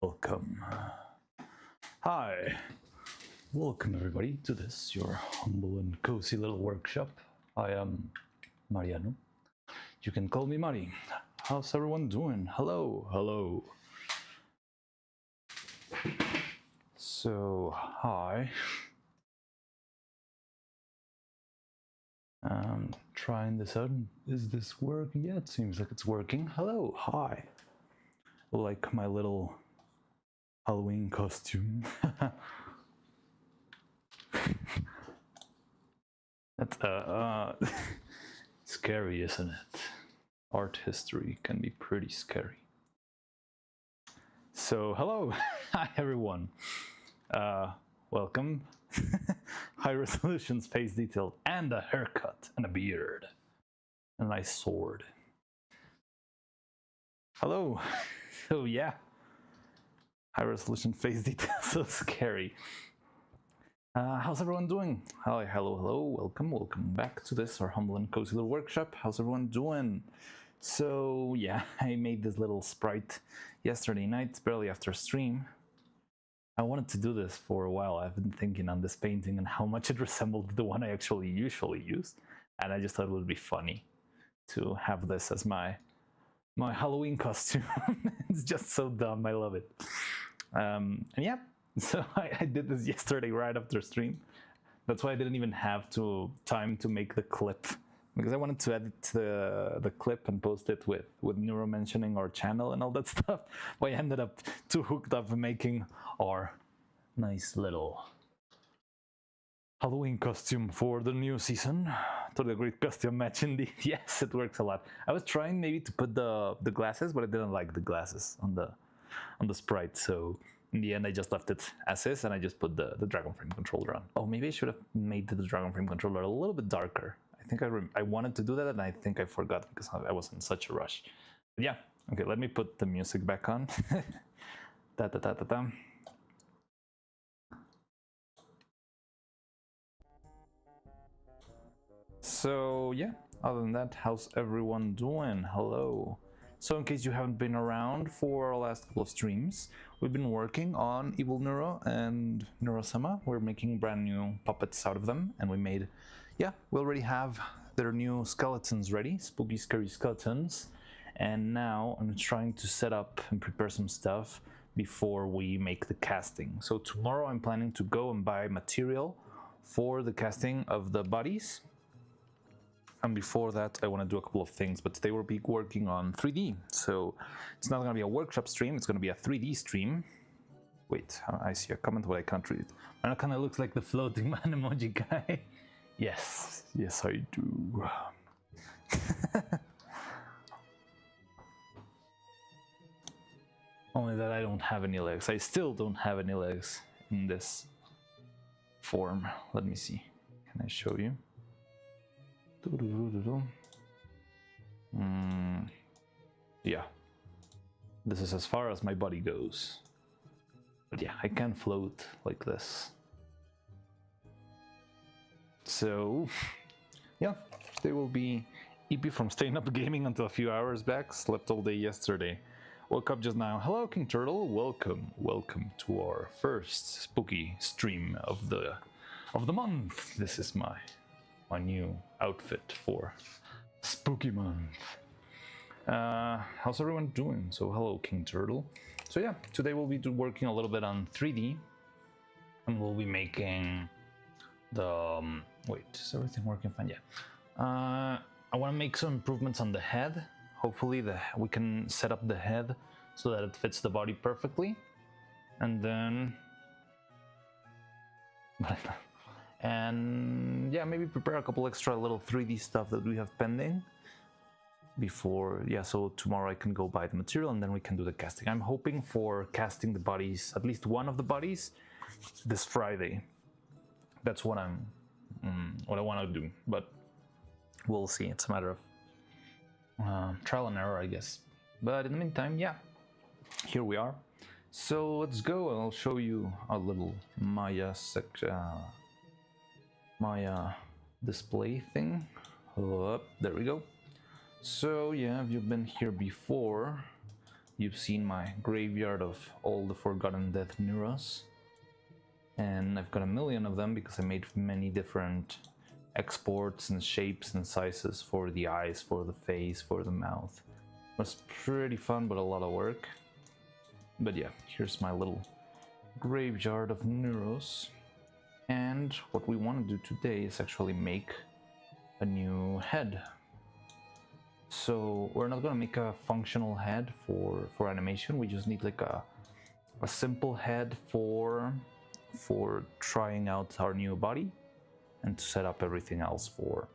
Welcome. Hi. Welcome everybody to this, your humble and cozy little workshop. I am Mariano. You can call me Mari. How's everyone doing? Hello, hello. So, hi. I'm trying this out. Is this working? Yeah, it seems like it's working. Hello, hi. Like my little Halloween costume. That's scary, isn't it? Art history can be pretty scary. So, hello, hi everyone. Welcome. High resolution space detail and a haircut and a beard. And a nice sword. Hello. So yeah. High resolution face detail, so scary. How's everyone doing? Hi, hello, hello, welcome back to this, our humble and cozy little workshop. How's everyone doing? So yeah, I made this little sprite yesterday night, barely after stream. I wanted to do this for a while. I've been thinking on this painting and how much it resembled the one I actually usually use, and I just thought it would be funny to have this as my Halloween costume. It's just so dumb. I love it. And yeah, so I did this yesterday right after stream. That's why I didn't even have time to make the clip, because I wanted to edit the clip and post it with Neuro mentioning our channel and all that stuff. But I ended up too hooked up making our nice little Halloween costume for the new season. Totally great costume match indeed. Yes, it works a lot. I was trying maybe to put the glasses, but I didn't like the glasses on the sprite, so in the end I just left it as is, and I just put the dragon frame controller on. Oh, maybe I should have made the dragon frame controller a little bit darker. I think I wanted to do that, and I think I forgot because I was in such a rush. But yeah, okay, let me put the music back on. Da, da, da, da, da. So yeah, other than that, how's everyone doing? Hello. So in case you haven't been around for our last couple of streams, we've been working on Evil Neuro and Neuro-Sama. We're making brand new puppets out of them, and we already have their new skeletons ready, spooky, scary skeletons. And now I'm trying to set up and prepare some stuff before we make the casting. So tomorrow I'm planning to go and buy material for the casting of the bodies. And before that, I want to do a couple of things, but today we'll be working on 3D. So it's not going to be a workshop stream, it's going to be a 3D stream. Wait, I see a comment, but I can't read it. And it kind of looks like the floating man emoji guy. Yes, yes I do. Only that I don't have any legs. I still don't have any legs in this form. Let me see. Can I show you? Yeah, this is as far as my body goes. But yeah, I can float like this. So yeah, they will be EP from staying up gaming until a few hours back. Slept all day yesterday. Woke up just now. Hello, King Turtle. Welcome to our first spooky stream of the month. This is my new outfit for spooky month. How's everyone doing? So hello, King Turtle. So yeah, today we'll be working a little bit on 3D, and we'll be making the wait, is everything working fine? Yeah. I want to make some improvements on the head. Hopefully we can set up the head so that it fits the body perfectly, and then and yeah, maybe prepare a couple extra little 3D stuff that we have pending before. Yeah, so tomorrow I can go buy the material and then we can do the casting. I'm hoping for casting the bodies, at least one of the bodies, this Friday. That's what I want to do, but we'll see. It's a matter of trial and error, I guess. But in the meantime, yeah, here we are. So let's go, and I'll show you a little Maya display thing. Oh, there we go. So yeah, if you've been here before, you've seen my graveyard of all the Forgotten Death Neuros. And I've got a million of them because I made many different exports and shapes and sizes for the eyes, for the face, for the mouth. It was pretty fun, but a lot of work. But yeah, here's my little graveyard of Neuros. And what we want to do today is actually make a new head. So we're not going to make a functional head for animation. We just need like a simple head for trying out our new body and to set up everything else for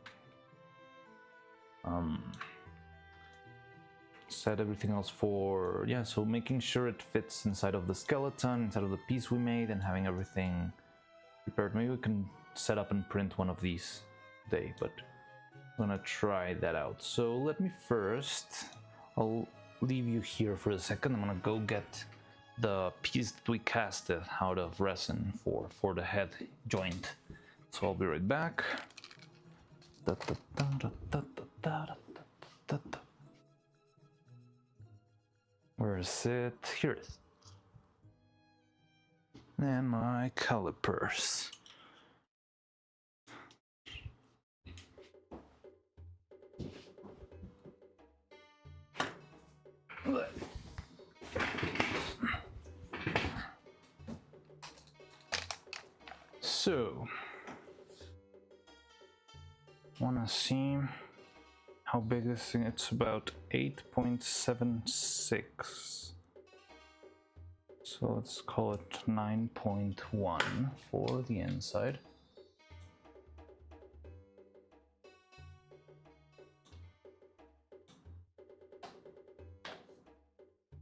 yeah, so making sure it fits inside of the skeleton, inside of the piece we made, and having everything prepared. Maybe we can set up and print one of these today, but I'm gonna try that out. So let me first, I'll leave you here for a second. I'm gonna go get the piece that we casted out of resin for the head joint. So I'll be right back. Where is it? Here it is. And my calipers. So, wanna see how big this thing? It's about 8.76. So let's call it 9.1 for the inside.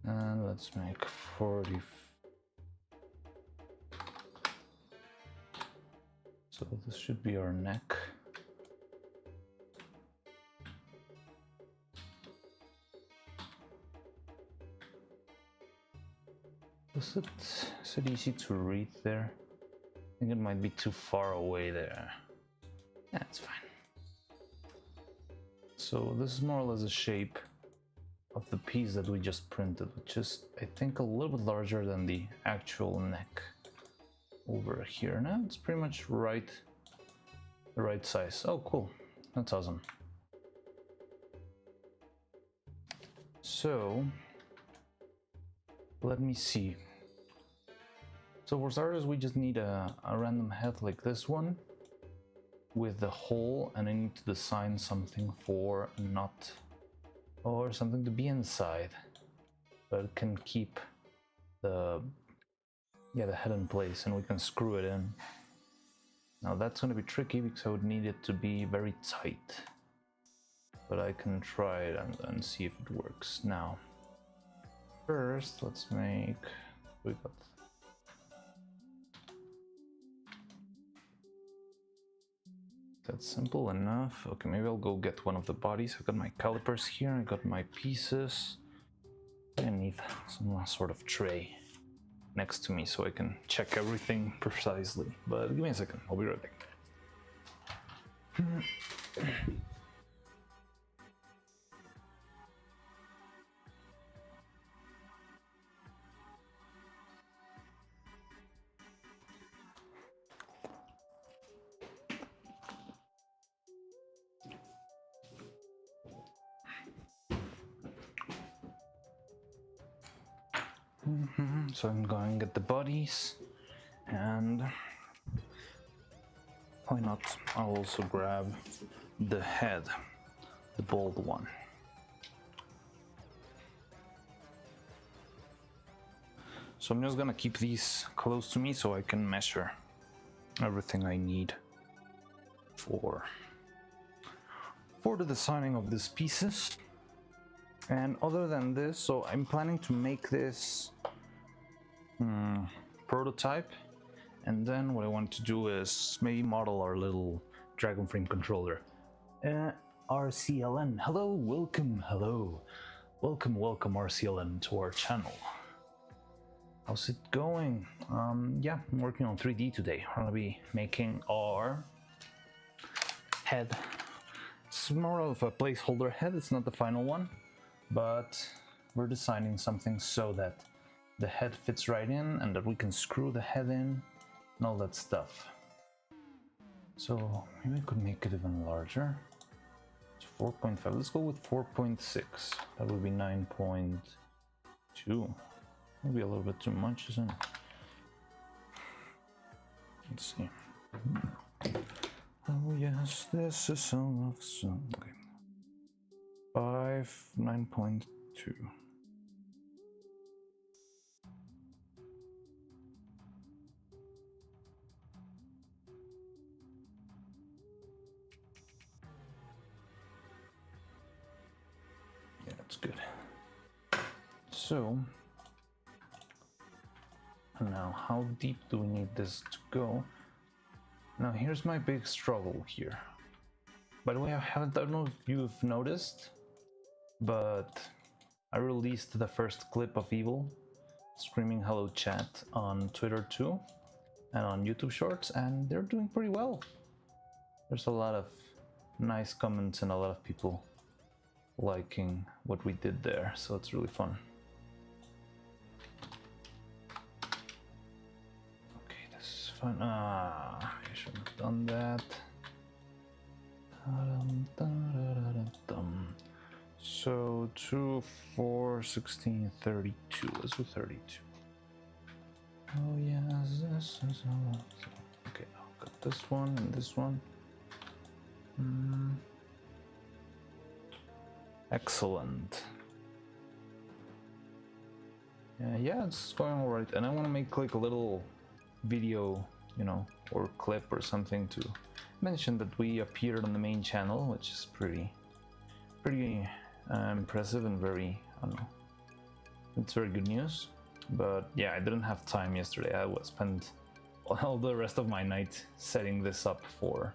And let's make 40. So this should be our neck. Is it easy to read there? I think it might be too far away there. That's fine. So this is more or less the shape of the piece that we just printed, which is, I think, a little bit larger than the actual neck over here. Now it's pretty much the right size. Oh, cool. That's awesome. So let me see. So for starters, we just need a random head like this one with the hole, and I need to design something for a nut or something to be inside, but it can keep the head in place, and we can screw it in. Now that's going to be tricky because I would need it to be very tight, but I can try it and see if it works. Now first, let's make, we got, that's simple enough. Okay, maybe I'll go get one of the bodies. I got my calipers here, I got my pieces. I need some sort of tray next to me so I can check everything precisely. But give me a second, I'll be right back. So I'm going to get the bodies, and why not, I'll also grab the head, the bald one. So I'm just gonna keep these close to me so I can measure everything I need for the designing of these pieces. And other than this, so I'm planning to make this prototype, and then what I want to do is maybe model our little dragon frame controller. RCLN, hello, welcome, hello, welcome RCLN to our channel. How's it going? Yeah, I'm working on 3D today. We're gonna be making our head. It's more of a placeholder head, it's not the final one, but we're designing something so that the head fits right in and that we can screw the head in and all that stuff. So maybe I could make it even larger. It's 4.5, let's go with 4.6. That would be 9.2. Maybe a little bit too much, isn't it? Let's see. Oh yes, this is a love song. Okay. 9.2. Yeah, that's good. So now, how deep do we need this to go? Now, here's my big struggle here. By the way, I don't know if you've noticed, but I released the first clip of Evil screaming hello chat on Twitter too, and on YouTube Shorts, and they're doing pretty well. There's a lot of nice comments and a lot of people liking what we did there, so it's really fun. fine. Ah, I shouldn't have done that. So 2, 4, 16, 32. Let's do 32. Oh yes, this is okay. I've got this one and this one. Excellent. Yeah, it's going all right, and I want to make like a little video, you know, or clip or something to mention that we appeared on the main channel, which is pretty impressive and very, I don't know, it's very good news. But yeah, I didn't have time yesterday. I spent all the rest of my night setting this up for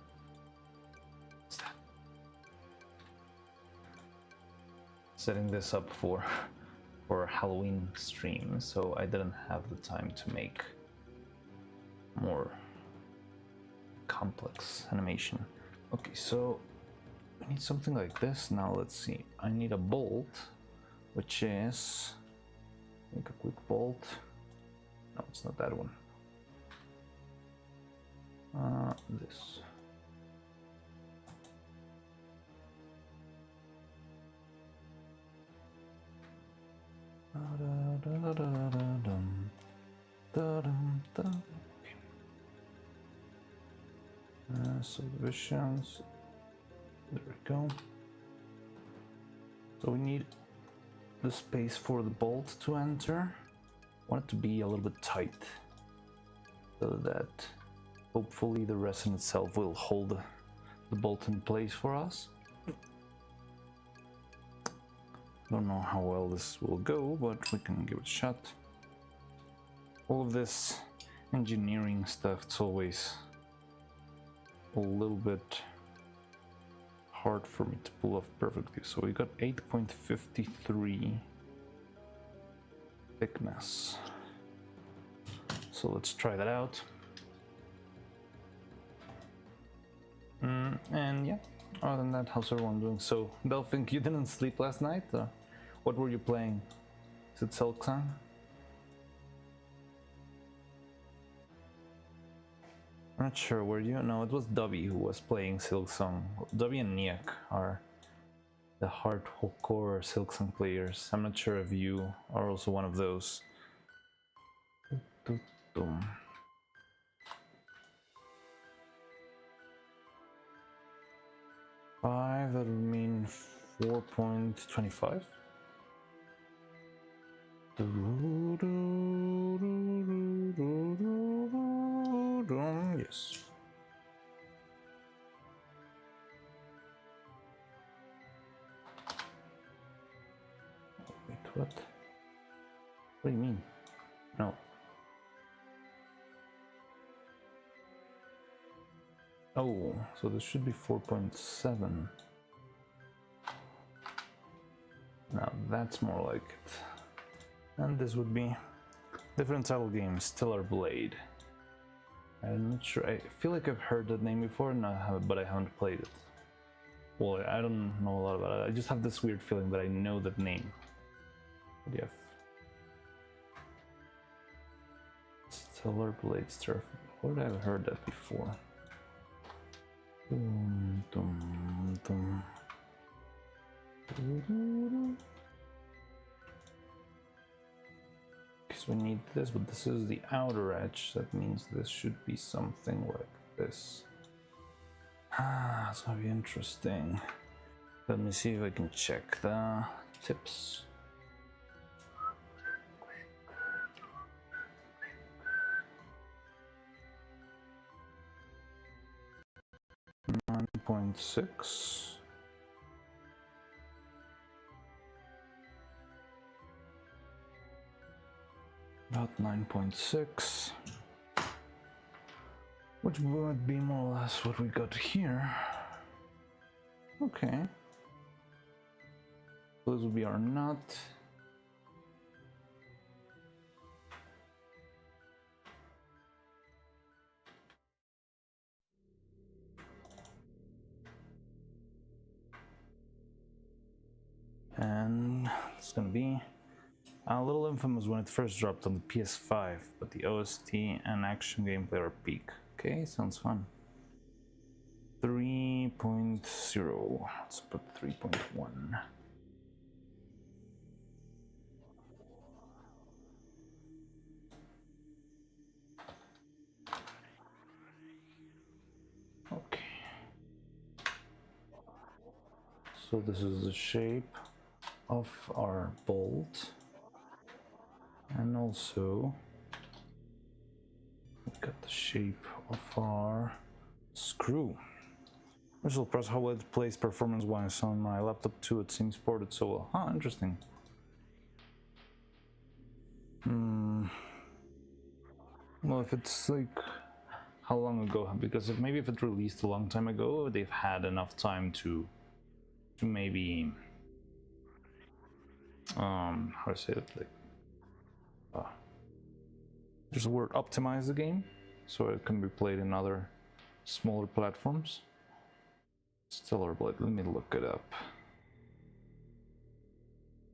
for Halloween stream, so I didn't have the time to make more complex animation. Okay, so I need something like this. Now let's see. I need a bolt, which is make a quick bolt. No, it's not that one. This. Subdivisions. There we go. So we need the space for the bolt to enter. I want it to be a little bit tight, so that hopefully the resin itself will hold the bolt in place for us. Don't know how well this will go, but we can give it a shot. All of this engineering stuff, it's always a little bit hard for me to pull off perfectly. So we got 8.53 thickness. So let's try that out. And yeah, other than that, how's everyone doing? So, Delphink, you didn't sleep last night? What were you playing? Is it Silksong? I'm not sure, were you? No, it was Dubby who was playing Silksong. Dubby and Niak are the hardcore Silksong players. I'm not sure if you are also one of those. 5, that would mean 4.25. Yes. Wait, what? What do you mean? No. Oh, so this should be 4.7. Now that's more like it. And this would be different title game, Stellar Blade. I'm not sure. I feel like I've heard that name before, but I haven't played it. Well, I don't know a lot about it. I just have this weird feeling that I know that name. What do you have? Stellar Blade Surf. Where did I have heard that before? Because we need this, but this is the outer edge. That means this should be something like this. Ah, it's gonna be interesting. Let me see if I can check the tips. .6. About 9.6, which would be more or less what we got here. Okay. So this would be our nut. And it's gonna be A little infamous when it first dropped on the PS5, but the OST and action gameplay are peak. Okay, sounds fun. 3.0. Let's put 3.1. Okay. So this is the shape of our bolt. And also we've got the shape of our screw. I'm just impressed how it plays performance-wise on my laptop too. It seems ported so well. Huh, interesting. Well, if it's like how long ago? Because maybe if it released a long time ago, they've had enough time to maybe how to say it, like there's a word, optimize the game so it can be played in other smaller platforms. Stellar Blade, let me look it up.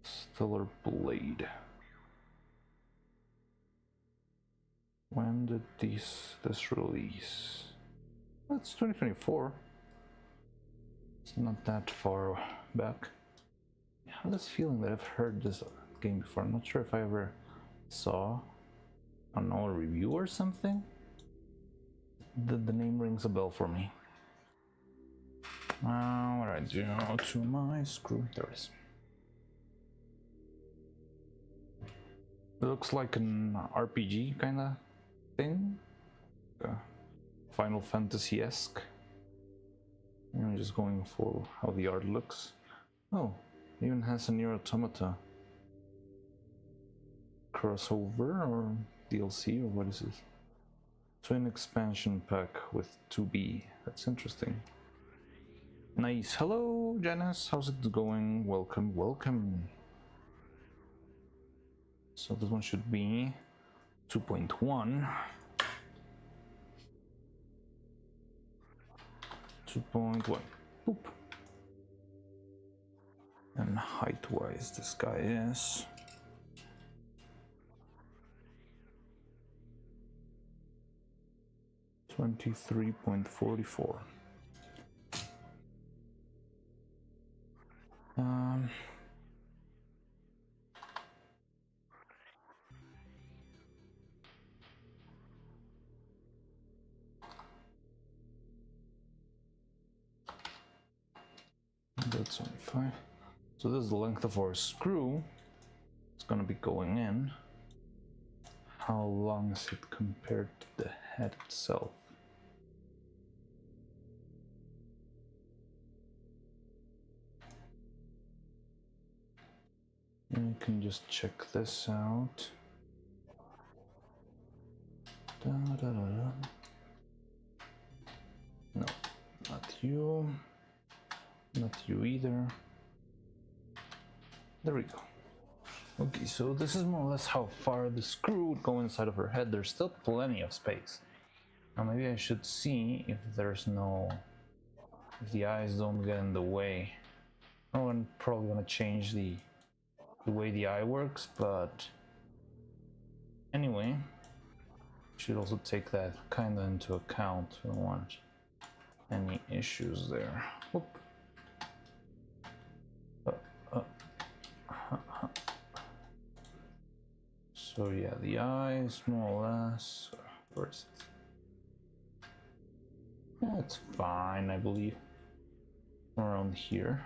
Stellar Blade. When did this release? That's 2024. It's not that far back. I have this feeling that I've heard this game before. I'm not sure if I ever saw, I don't know, a review or something. The name rings a bell for me. What do I do to my screw? There it is. It looks like an RPG kind of thing. Final Fantasy-esque. I'm just going for how the art looks. Oh, it even has a Neuro-Sama crossover or DLC, or what is this? Twin expansion pack with 2B. That's interesting. Nice. Hello, Janice. How's it going? Welcome, welcome. So this one should be 2.1. 2.1. Boop. And height-wise, this guy is 23.44. That's only 5. So this is the length of our screw. It's gonna be going in. How long is it compared to the head itself? And you can just check this out. Da, da, da, da. No, not you. Not you either. There we go. Okay, so this is more or less how far the screw would go inside of her head. There's still plenty of space. Now maybe I should see if there's no... if the eyes don't get in the way. I'm probably gonna change the way the eye works, but... anyway, should also take that kinda into account. We don't want any issues there. Whoop. So yeah, the eyes more or less. Where is it? Yeah, it's fine, I believe. Around here.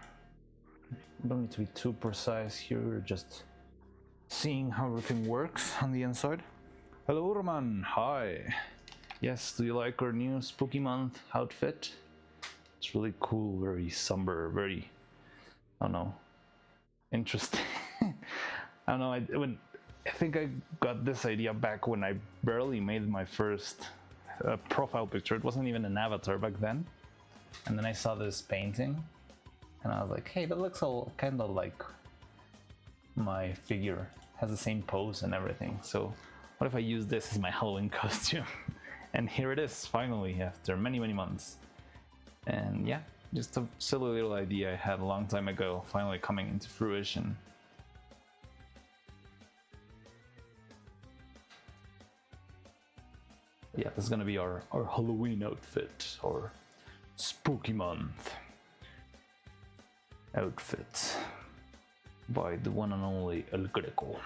Don't need to be too precise here. We're just seeing how everything works on the inside. Hello, Roman. Hi. Yes, do you like our new Spooky Month outfit? It's really cool, very somber, very, I don't know, interesting. I don't know, I think I got this idea back when I barely made my first profile picture. It wasn't even an avatar back then. And then I saw this painting and I was like, hey, that looks all kind of like my figure. Has the same pose and everything. So what if I use this as my Halloween costume? And here it is, finally, after many, many months. And yeah, just a silly little idea I had a long time ago, finally coming into fruition. Yeah, this is gonna be our Halloween outfit, or spooky month outfit by the one and only El Greco.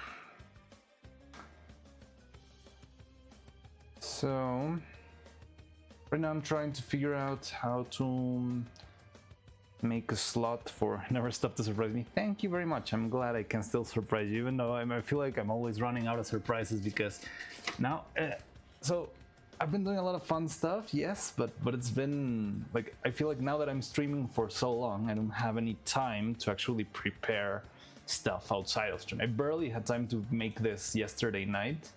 So right now I'm trying to figure out how to make a slot for Never Stop to Surprise Me. Thank you very much. I'm glad I can still surprise you, even though I feel like I'm always running out of surprises because now, so I've been doing a lot of fun stuff, yes, but it's been like, I feel like now that I'm streaming for so long, I don't have any time to actually prepare stuff outside of stream. I barely had time to make this yesterday night,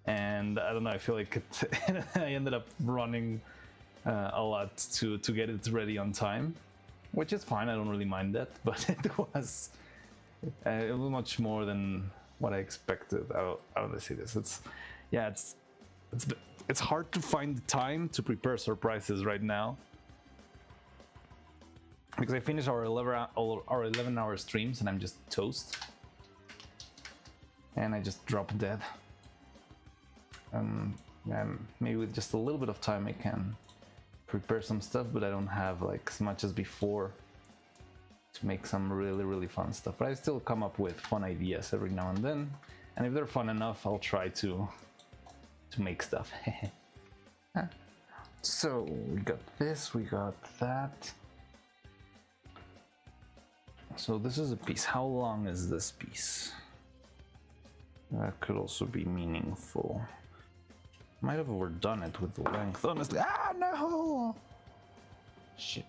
and I don't know, I feel like I ended up running a lot to get it ready on time, which is fine. I don't really mind that, but it was much more than what I expected. How do I say this? It's hard to find the time to prepare surprises right now because I finished our 11-hour streams and I'm just toast, and I just dropped dead. And maybe with just a little bit of time I can prepare some stuff, but I don't have like as much as before to make some really fun stuff. But I still come up with fun ideas every now and then, and if they're fun enough, I'll try to make stuff. So we got this, we got that. So this is a piece. How long is this piece? That could also be meaningful. Might have overdone it with the length, honestly. Ah, no! Shit.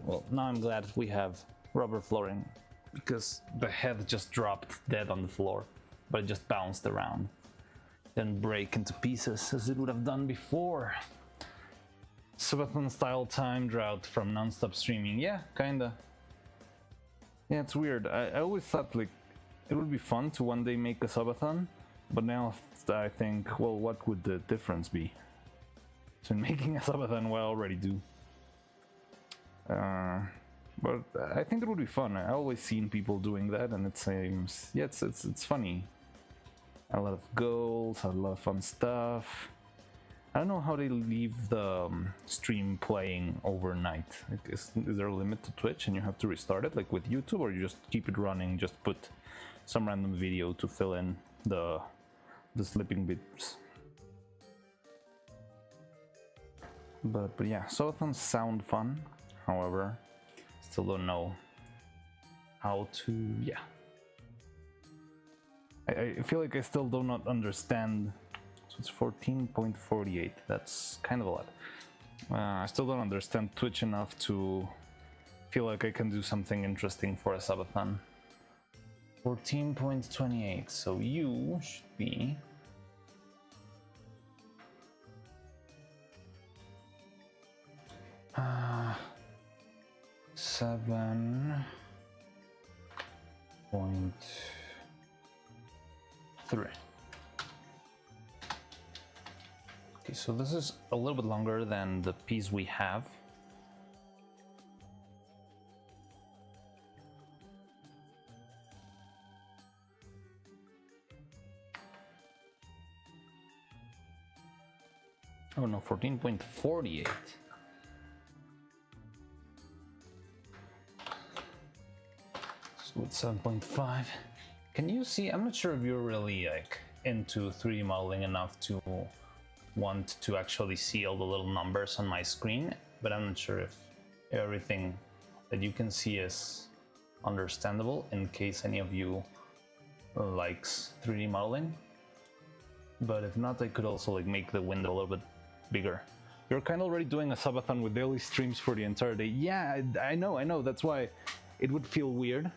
Well, now I'm glad we have rubber flooring, because the head just dropped dead on the floor, but it just bounced around. Didn't break into pieces as it would have done before. Subathon style time drought from non-stop streaming. Yeah, kinda. Yeah, it's weird. I always thought like it would be fun to one day make a subathon, but now I think, well, what would the difference be? So making a subathon, well, I already do. But I think it would be fun. I always seen people doing that, and it seems, yeah, it's funny. A lot of goals, a lot of fun stuff. I don't know how they leave the stream playing overnight. Like, is there a limit to Twitch and you have to restart it, like with YouTube, or you just keep it running, just put some random video to fill in the slipping bits? But yeah, subathons sound fun. However, still don't know how to, yeah. I feel like I still do not understand. So it's 14.48, that's kind of a lot. I still don't understand Twitch enough to feel like I can do something interesting for a subathon. 14.28, so you should be... Uh, 7.3. Okay, so this is a little bit longer than the piece we have. Oh no, 14.48. So it's 7.5. Can you see? I'm not sure if you're really like into 3D modeling enough to want to actually see all the little numbers on my screen, but I'm not sure if everything that you can see is understandable in case any of you likes 3D modeling. But if not, I could also like make the window a little bit bigger. You're kind of already doing a subathon with daily streams for the entire day. Yeah, I know, that's why it would feel weird.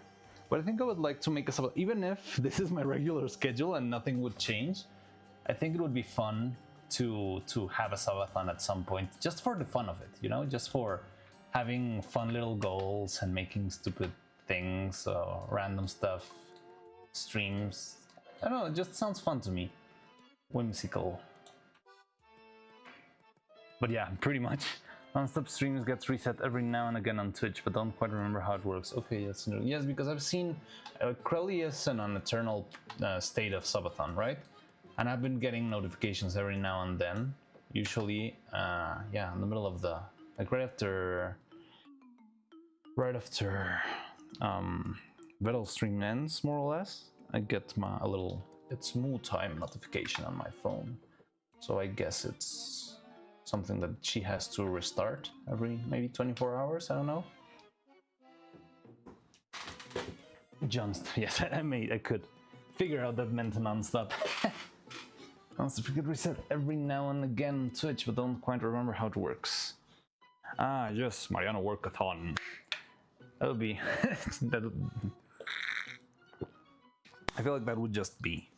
But I think I would like to make a subathon, even if this is my regular schedule and nothing would change. I think it would be fun to have a subathon at some point, just for the fun of it, you know, just for having fun little goals and making stupid things or random stuff, streams. I don't know, it just sounds fun to me. Whimsical. But yeah, pretty much. Non-stop streams gets reset every now and again on Twitch, but don't quite remember how it works. Okay, yes, yes, because I've seen Crelly is in an eternal state of subathon, right? And I've been getting notifications every now and then. Usually, yeah, in the middle of the, like right after Vettel stream ends, more or less, I get a little it's moo time notification on my phone. So I guess it's something that she has to restart every maybe 24 hours. I don't know. Yes, I could figure out that meant non-stop. If you could reset every now and again on Twitch, but don't quite remember how it works. Ah, yes, Mariano Workathon. That would be. I feel like that would just be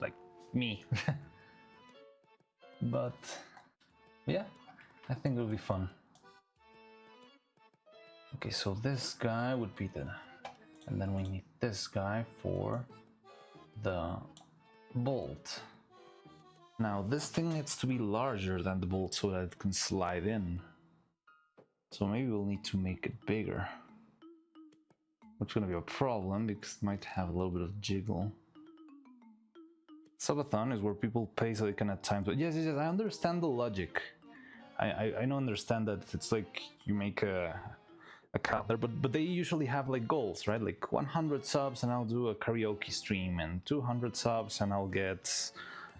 like me. But yeah, I think it would be fun. Okay, so this guy would be the, and then we need this guy for the bolt. Now this thing needs to be larger than the bolt so that it can slide in. So maybe we'll need to make it bigger. Which is gonna be a problem because it might have a little bit of jiggle. Subathon is where people pay so they can at times. But yes, I understand the logic. I don't understand that it's like you make a cut there, but they usually have like goals, right? Like 100 subs and I'll do a karaoke stream, and 200 subs and I'll get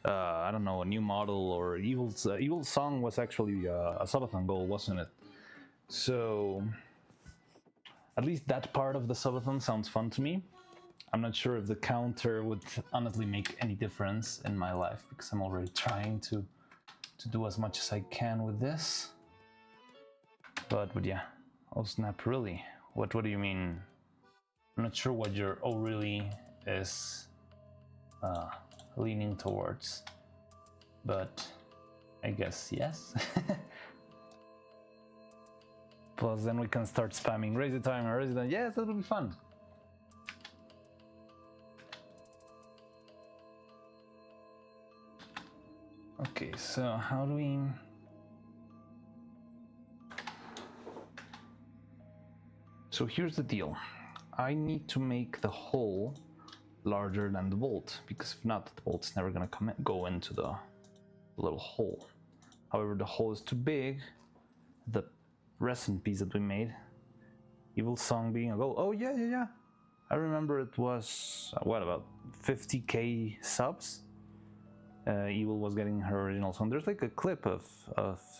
I don't know, a new model, or Evil Song was actually a subathon goal, wasn't it? So at least that part of the subathon sounds fun to me. I'm not sure if the counter would honestly make any difference in my life, because I'm already trying to do as much as I can with this. But yeah. Oh snap, really? What do you mean? I'm not sure what your oh really is leaning towards. But I guess yes. Plus then we can start spamming raise the timer, raise the timer. Yes, that would be fun. Okay, so how do we... So here's the deal. I need to make the hole larger than the bolt, because if not, the bolt's never gonna go into the little hole. However, the hole is too big. The resin piece that we made, Evil Song being a goal. Oh yeah. I remember it was, what, about 50k subs? Evil was getting her original song. There's like a clip of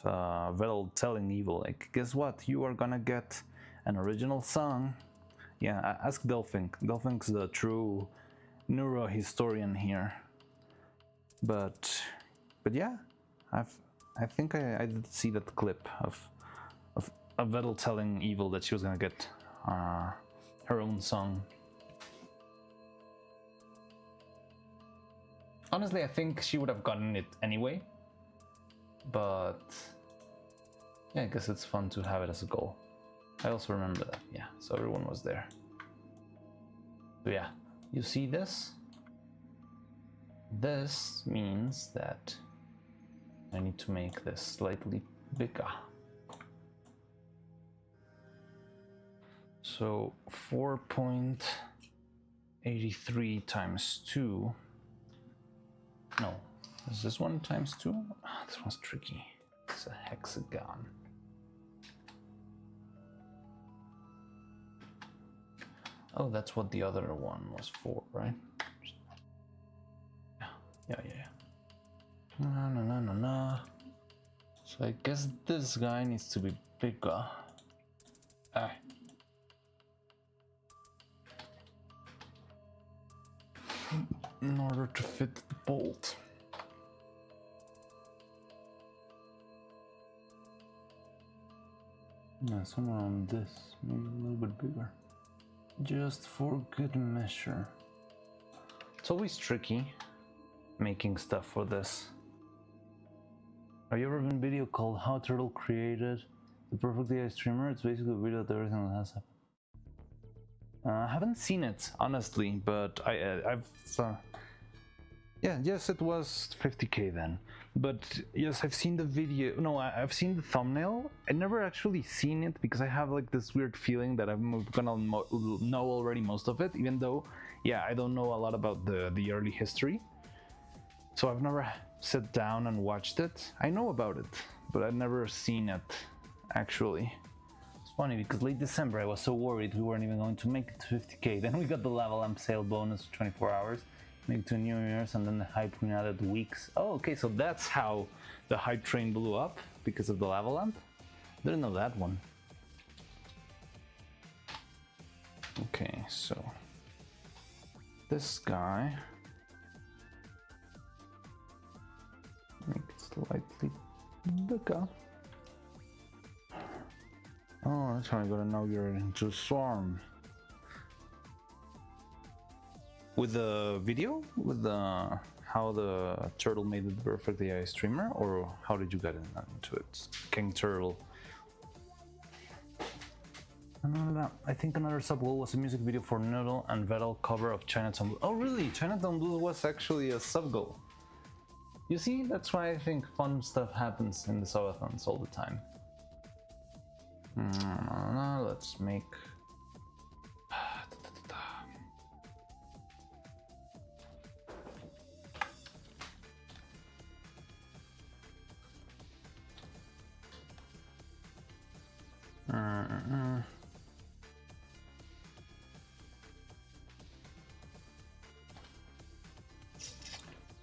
Vettel telling Evil, like, guess what? You are gonna get an original song. Yeah, ask Delphink. Delphink's the true neuro historian here. But yeah, I think I did see that clip of Vettel telling Evil that she was gonna get her own song. Honestly, I think she would have gotten it anyway, but yeah, I guess it's fun to have it as a goal. I also remember that, yeah, so everyone was there. So yeah, you see this? This means that I need to make this slightly bigger. So 4.83 times 2. No, is this one times 2? Oh, this one's tricky. It's a hexagon. Oh, that's what the other one was for, right? Yeah. No. So I guess this guy needs to be bigger. In order to fit the bolt. Yeah, somewhere on this, maybe a little bit bigger. Just for good measure. It's always tricky making stuff for this. Have you ever been video called How Turtle Created the Perfect AI Streamer? It's basically a video of everything that has happened. I haven't seen it, honestly, but I've yeah, yes, it was 50k then. But yes, I've seen the video. No, I've seen the thumbnail. I never actually seen it because I have like this weird feeling that I'm gonna know already most of it, even though, yeah, I don't know a lot about the early history. So I've never sat down and watched it. I know about it, but I've never seen it actually. It's funny because late December I was so worried we weren't even going to make it to 50k. Then we got the level amp sale bonus for 24 hours, make it to New Year's, and then the hype train added weeks. Oh, okay, so that's how the hype train blew up, because of the level amp? Didn't know that one. Okay, so this guy, make it slightly bigger. Oh, that's how I gotta inaugurate into Swarm. With the video? With the how the turtle made the perfect AI streamer? Or how did you get into it? King Turtle. I think another sub goal was a music video for Noodle and Vettel cover of Chinatown Blues. Oh really? Chinatown Blues was actually a sub goal. You see, that's why I think fun stuff happens in the subathons all the time. Let's make...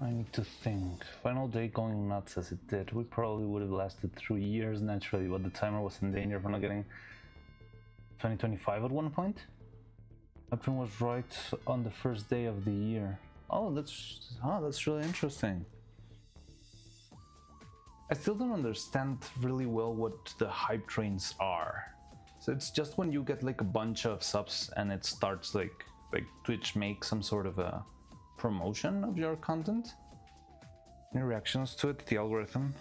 I need to think. Final day going nuts as it did. We probably would have lasted 3 years naturally, but the timer was in danger from not getting 2025 at one point. Everything was right on the first day of the year. Oh, that's really interesting. I still don't understand really well what the hype trains are. So it's just when you get like a bunch of subs and it starts like Twitch makes some sort of a promotion of your content. Any reactions to it? The algorithm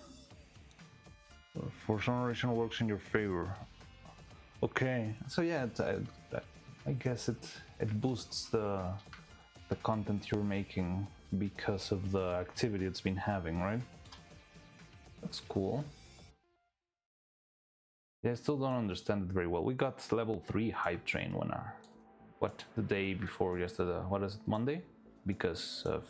for some reason works in your favor. Okay, so yeah, I guess it boosts the content you're making because of the activity it's been having, right? That's cool. Yeah, I still don't understand it very well. We got level 3 hype train when the day before yesterday, what is it, Monday? Because of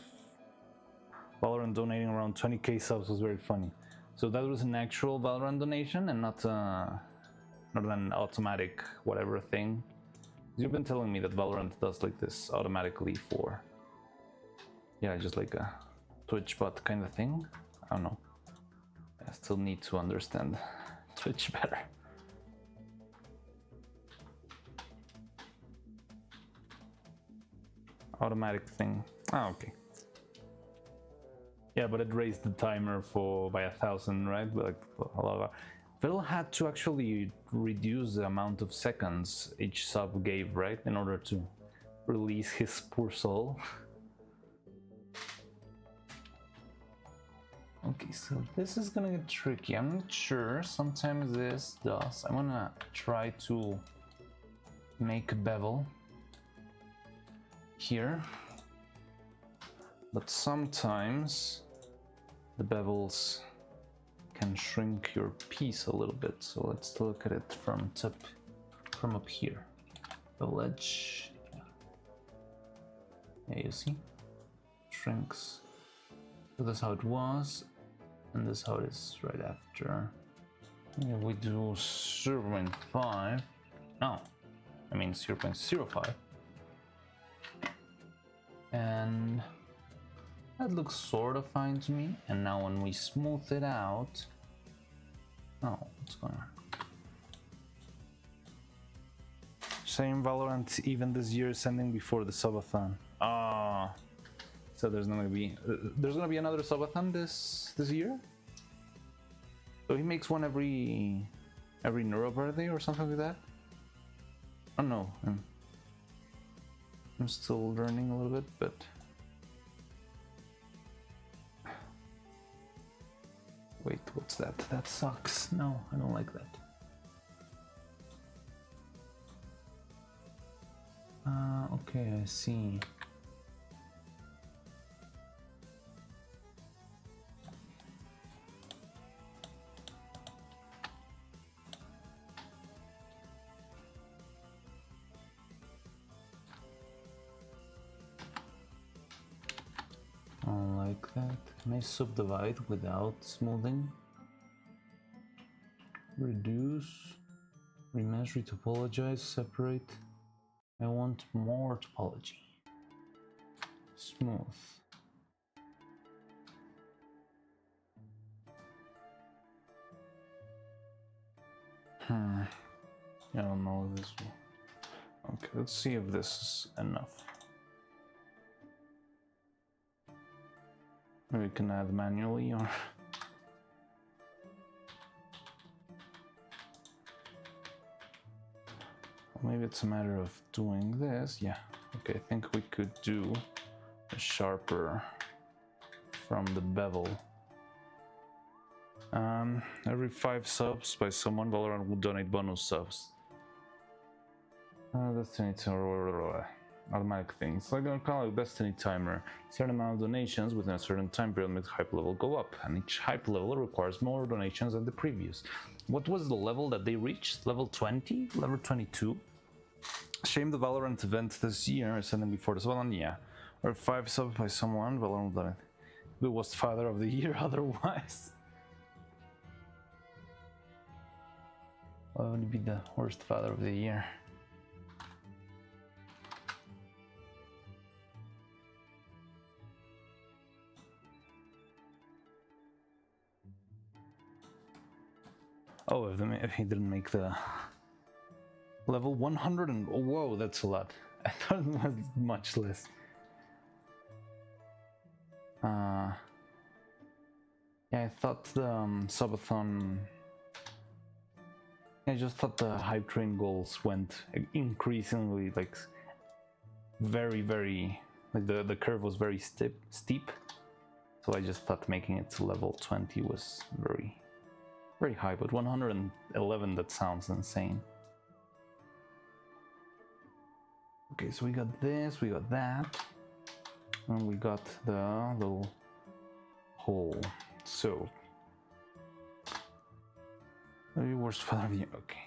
Valorant donating around 20k subs was very funny. So that was an actual Valorant donation and not an automatic whatever thing. You've been telling me that Valorant does like this automatically for, yeah, just like a Twitch bot kind of thing. I don't know. I still need to understand Twitch better. Automatic thing. Ah, okay. Yeah, but it raised the timer by 1,000, right? But like a lot of... Phil had to actually reduce the amount of seconds each sub gave, right? In order to release his poor soul. Okay, so this is gonna get tricky. I'm not sure. Sometimes this does. I'm gonna try to make a bevel here. But sometimes the bevels can shrink your piece a little bit. So let's look at it from up here. Bevel edge. Yeah, you see? Shrinks. So that's how it was. And this is how it is right after. Yeah, we do 0.5. No, I mean 0.05. And that looks sort of fine to me. And now when we smooth it out, oh, what's going on? Same Valorant even this year is ending before the subathon. Ah, so there's not gonna be another subathon this year. So he makes one every Neuro birthday or something like that. I don't know. I'm still learning a little bit, but wait, what's that? That sucks. No, I don't like that. Okay, I see. like that. Can I subdivide without smoothing? Reduce, remesh, retopologize, separate. I want more topology. Smooth. I don't know if this will... Okay, let's see if this is enough. Maybe we can add manually, or... Maybe it's a matter of doing this. Yeah, okay, I think we could do a sharper from the bevel. Every 5 subs by someone, Valorant will donate bonus subs. Destiny automatic things. Like kind of like Destiny timer. Certain amount of donations within a certain time period makes hype level go up, and each hype level requires more donations than the previous. What was the level that they reached? Level 20? Level 22? Shame the Valorant event this year. I said them before this one. Yeah. Or 5 subs by someone. Valorant done it. Who was father of the year otherwise? Why would it be the worst father of the year? Oh, if he didn't make the level 100 and oh, whoa, that's a lot. I thought it was much less. Yeah, I thought the subathon. I just thought the hype train goals went increasingly like very like the curve was very steep. So I just thought making it to level 20 was very high, but 111, that sounds insane. Okay, so we got this, we got that, and we got the little hole. So maybe worst father of the year. Okay.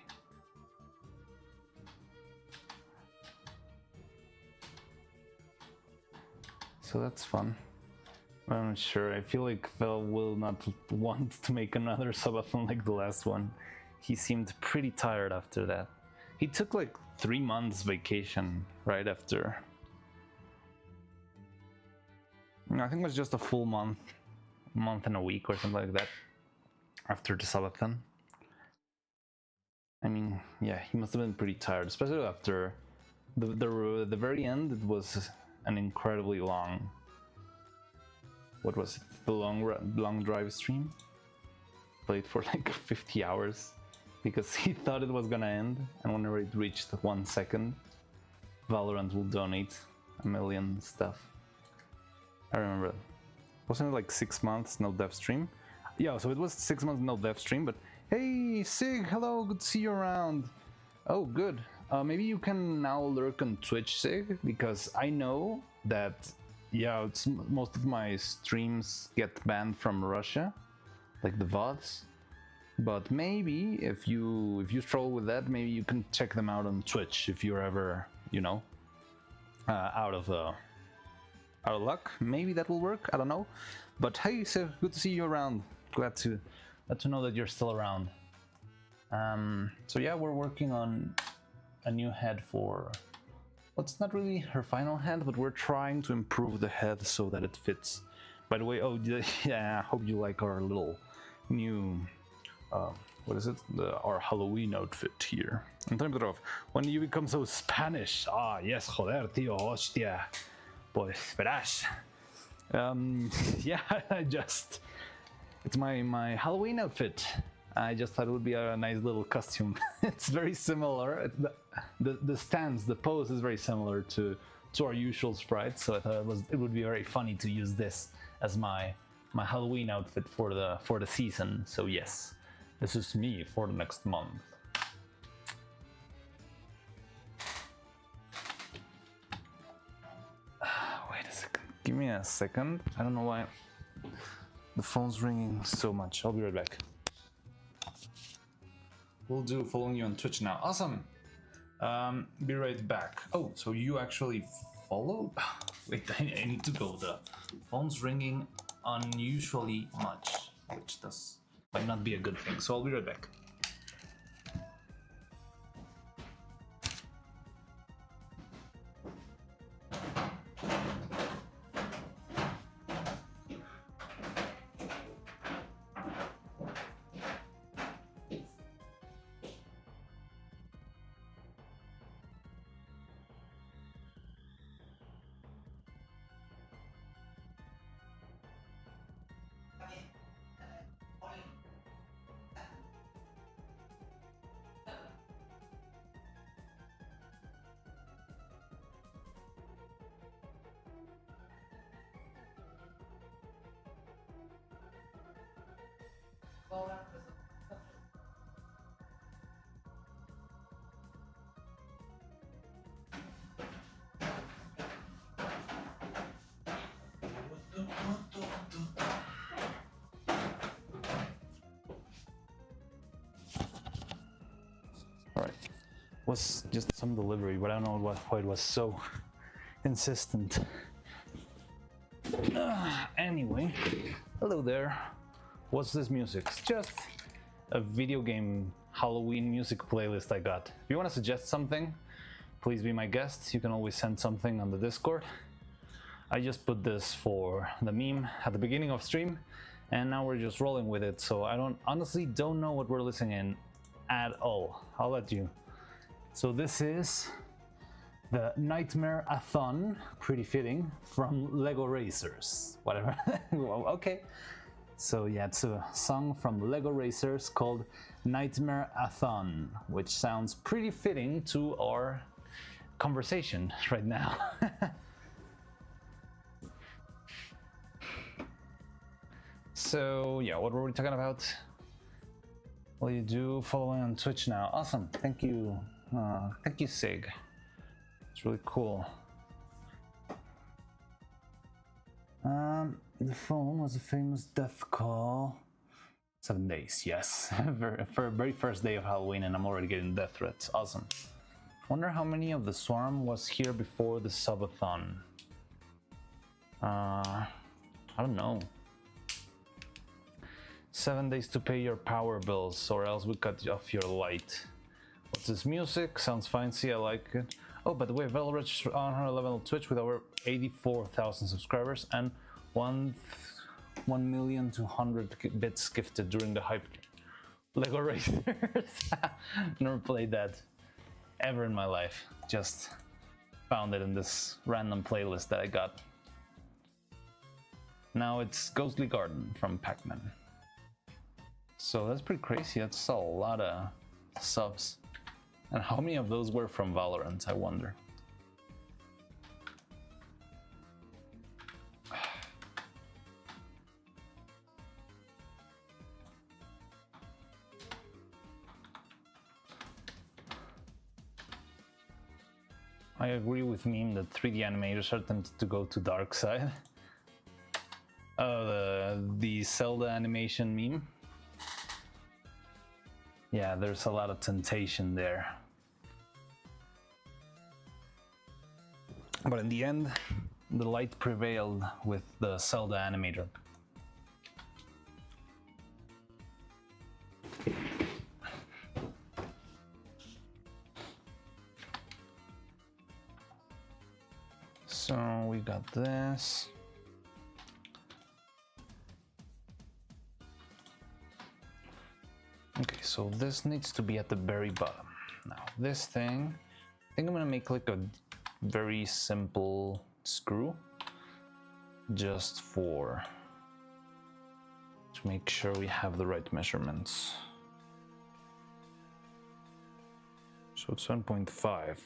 So that's fun. I'm not sure. I feel like Phil will not want to make another subathon like the last one. He seemed pretty tired after that. He took like 3 months vacation right after. I think it was just a full month and a week or something like that after the subathon. I mean, yeah, he must have been pretty tired, especially after the very end. It was an incredibly long. What was it? The long drive stream? Played for like 50 hours because he thought it was gonna end, and whenever it reached 1 second, Valorant will donate $1 million stuff. I remember. Wasn't it like 6 months no dev stream? Yeah, so it was 6 months no dev stream, but hey Sig, hello, good to see you around. Oh, good. Maybe you can now lurk on Twitch, Sig, because I know that yeah, most of my streams get banned from Russia, like the VODs. But maybe if you struggle with that, maybe you can check them out on Twitch if you're ever, you know, out of luck. Maybe that will work. I don't know. But hey, so good to see you around. Glad to know that you're still around. So yeah, we're working on a new head for. Well, it's not really her final head, but we're trying to improve the head so that it fits. By the way, oh yeah, I hope you like our little new, what is it? Our Halloween outfit here. In terms of when you become so Spanish. Ah, yes, joder, tío, hostia. Pues verás. Yeah, it's my Halloween outfit. I just thought it would be a nice little costume. It's very similar. The stance, the pose is very similar to our usual sprites, so I thought it would be very funny to use this as my Halloween outfit for the season. So yes, this is me for the next month. Wait a second. Give me a second. I don't know why the phone's ringing so much. I'll be right back. We'll do following you on Twitch now. Awesome. Be right back. Oh, so you actually followed? Wait, I need to go the phone's ringing unusually much, which might not be a good thing. So I'll be right back. All right, was just some delivery, but I don't know why it was so insistent. Anyway, hello there. What's this music? It's just a video game Halloween music playlist I got. If you want to suggest something, please be my guest. You can always send something on the Discord. I just put this for the meme at the beginning of stream, and now we're just rolling with it. So I honestly don't know what we're listening in at all. I'll let you. So this is the Nightmare-A-Thon, pretty fitting, from Lego Racers. Whatever. Well, okay. So yeah, it's a song from Lego Racers called Nightmare-A-Thon, which sounds pretty fitting to our conversation right now. So yeah, what were we talking about? Well, you do following on Twitch now. Awesome, thank you. Thank you, Sig. It's really cool. The phone was a famous death call. 7 days, yes. For a very first day of Halloween, and I'm already getting death threats. Awesome. Wonder how many of the swarm was here before the subathon. I don't know. 7 days to pay your power bills, or else we cut off your light. What's this music? Sounds fancy, I like it. Oh, by the way, Vel reached 111 on Twitch with over 84,000 subscribers and 1,200,000 bits gifted during the hype. Lego Racers. Never played that ever in my life. Just found it in this random playlist that I got. Now it's Ghostly Garden from Pac-Man. So that's pretty crazy. That's a lot of subs. And how many of those were from Valorant, I wonder? I agree with Meme that 3D animators are tempted to go to dark side. Oh, the Zelda animation meme? Yeah, there's a lot of temptation there. But in the end, the light prevailed with the Zelda animator. So we got this. Okay, so this needs to be at the very bottom. Now this thing, I think I'm gonna make like a very simple screw just to make sure we have the right measurements. So it's 1.5.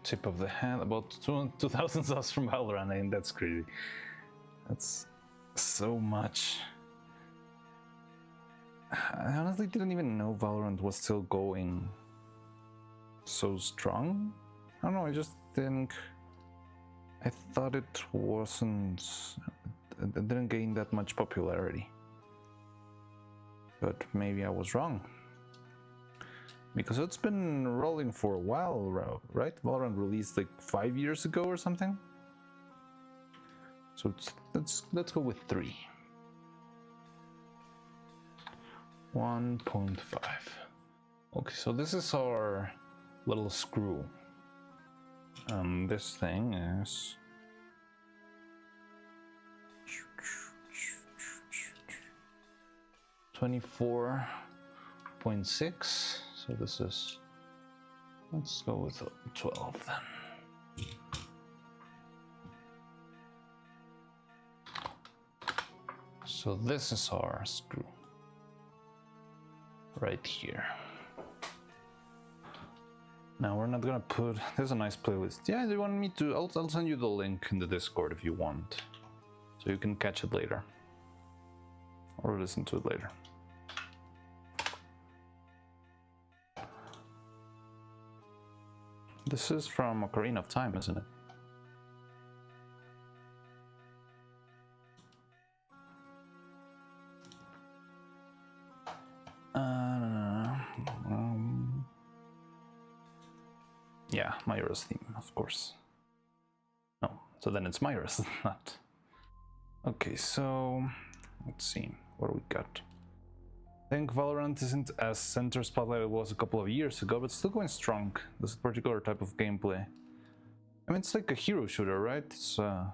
Tip of the hand, about 2,000 subs from Valorant. I mean, that's crazy. That's so much. I honestly didn't even know Valorant was still going so strong. I don't know, I just think I thought it wasn't, it didn't gain that much popularity. But maybe I was wrong. Because it's been rolling for a while, right? Valorant released like 5 years ago or something. So let's go with 3. 1.5. Okay, so this is our little screw. This thing is 24.6. So this is, let's go with 12 then. So this is our screw right here. Now we're not gonna put, there's a nice playlist. Yeah, do you want me to, I'll send you the link in the Discord if you want. So you can catch it later. Or listen to it later. This is from Ocarina of Time, isn't it? Yeah, Myra's theme, of course. No, so then it's Myra's, not. Okay, so let's see what we got. I think Valorant isn't as center spotlight it was a couple of years ago, but still going strong. This particular type of gameplay. I mean, it's like a hero shooter, right? It's, I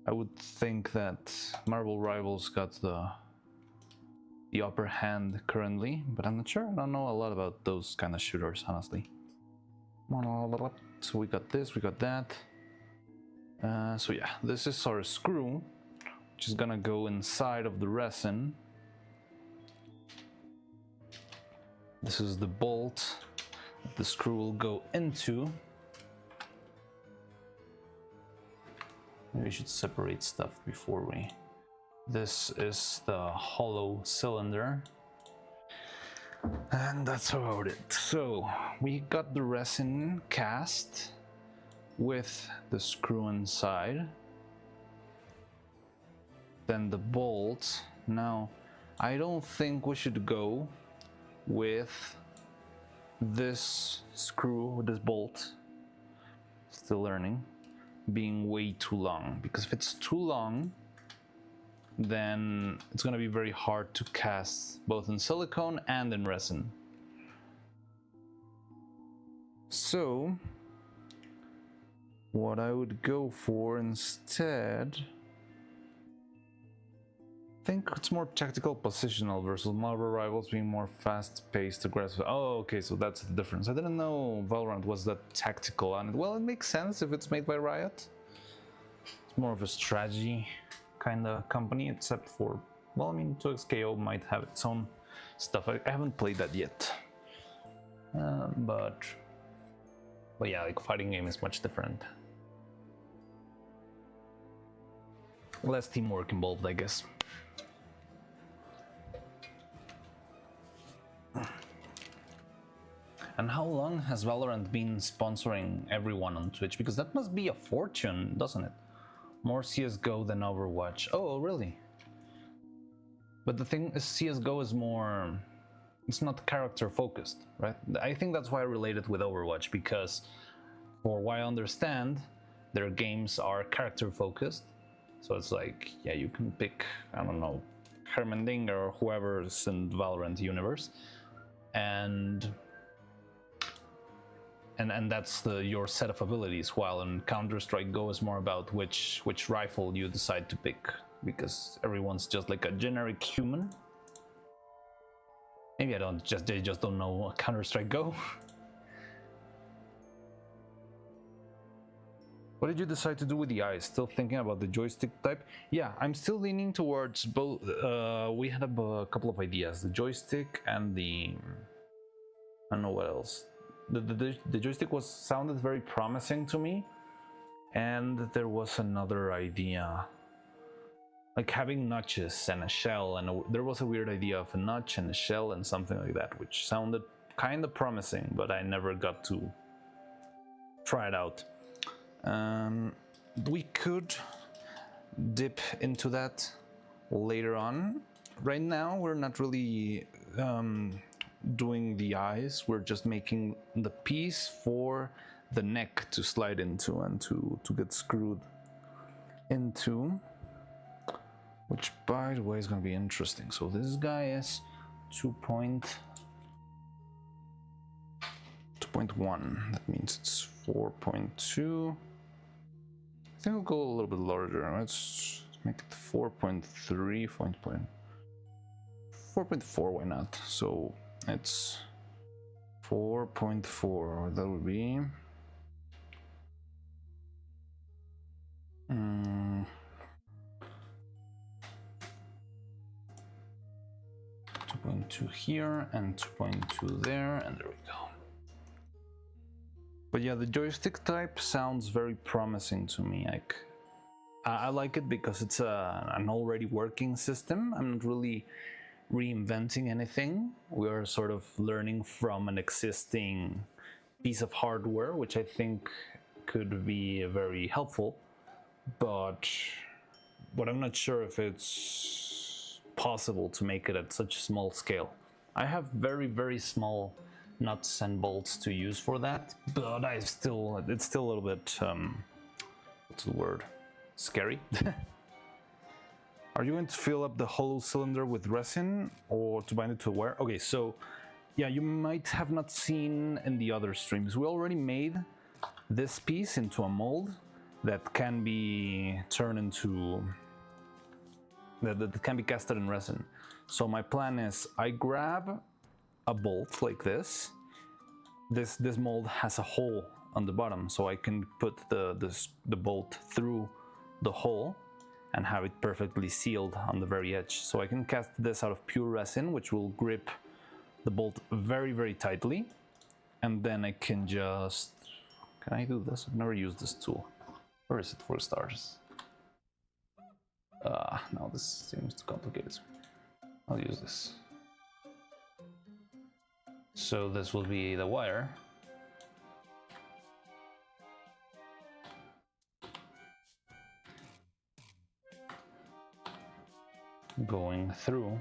would think that Marvel Rivals got the upper hand currently, but I'm not sure. I don't know a lot about those kind of shooters, honestly. So we got this, we got that. So yeah, this is our screw, which is gonna go inside of the resin. This is the bolt that the screw will go into. Maybe we should separate stuff before we... This is the hollow cylinder. And that's about it. So we got the resin cast with the screw inside. Then the bolt. Now, I don't think we should go with this screw, this bolt, still learning, being way too long. Because if it's too long, then it's going to be very hard to cast both in silicone and in resin. So what I would go for instead, I think it's more tactical positional versus Marvel Rivals being more fast-paced, aggressive. Oh, okay, so that's the difference. I didn't know Valorant was that tactical, and well, it makes sense if it's made by Riot. It's more of a strategy kind of company, except for, well, I mean, 2XKO might have its own stuff. I haven't played that yet, but yeah, like fighting game is much different. Less teamwork involved, I guess. And how long has Valorant been sponsoring everyone on Twitch? Because that must be a fortune, doesn't it? More CSGO than Overwatch. Oh, really? But the thing is, CSGO is more... It's not character focused, right? I think that's why I relate it with Overwatch, because for what I understand, their games are character focused. So it's like, yeah, you can pick, I don't know, Hermendinger or whoever's in the Valorant universe. And that's your set of abilities, while in Counter-Strike Go is more about which rifle you decide to pick, because everyone's just like a generic human. Maybe they just don't know Counter-Strike Go. What did you decide to do with the eyes? Still thinking about the joystick type? Yeah, I'm still leaning towards both. We had a couple of ideas, the joystick and the... I don't know what else. The joystick sounded very promising to me, and there was another idea. like having notches and a shell, and there was a weird idea of a notch and a shell and something like that, which sounded kind of promising, but I never got to try it out. We could dip into that later on. Right now we're not really doing the eyes, we're just making the piece for the neck to slide into and to get screwed into, which by the way is going to be interesting. So this guy is 2.1, that means it's 4.2. I think I'll go a little bit larger. Let's make it 4.3, 4.4, why not? So it's 4.4, that would be 2.2 here and 2.2 there, and there we go. But yeah, the joystick type sounds very promising to me. Like, I like it because it's an already working system. I'm not really reinventing anything. We're sort of learning from an existing piece of hardware, which I think could be very helpful, but I'm not sure if it's possible to make it at such a small scale. I have very small nuts and bolts to use for that, but it's still a little bit what's the word, scary. Are you going to fill up the hollow cylinder with resin or to bind it to a wire? Okay, so yeah, you might have not seen in the other streams, we already made this piece into a mold that can be turned into, that can be casted in resin. So my plan is I grab a bolt like this. This mold has a hole on the bottom, so I can put the bolt through the hole and have it perfectly sealed on the very edge. So I can cast this out of pure resin, which will grip the bolt very tightly. And then I can just, can I do this? I've never used this tool. Where is it for stars? No, this seems too complicated. I'll use this. So this will be the wire. Going through.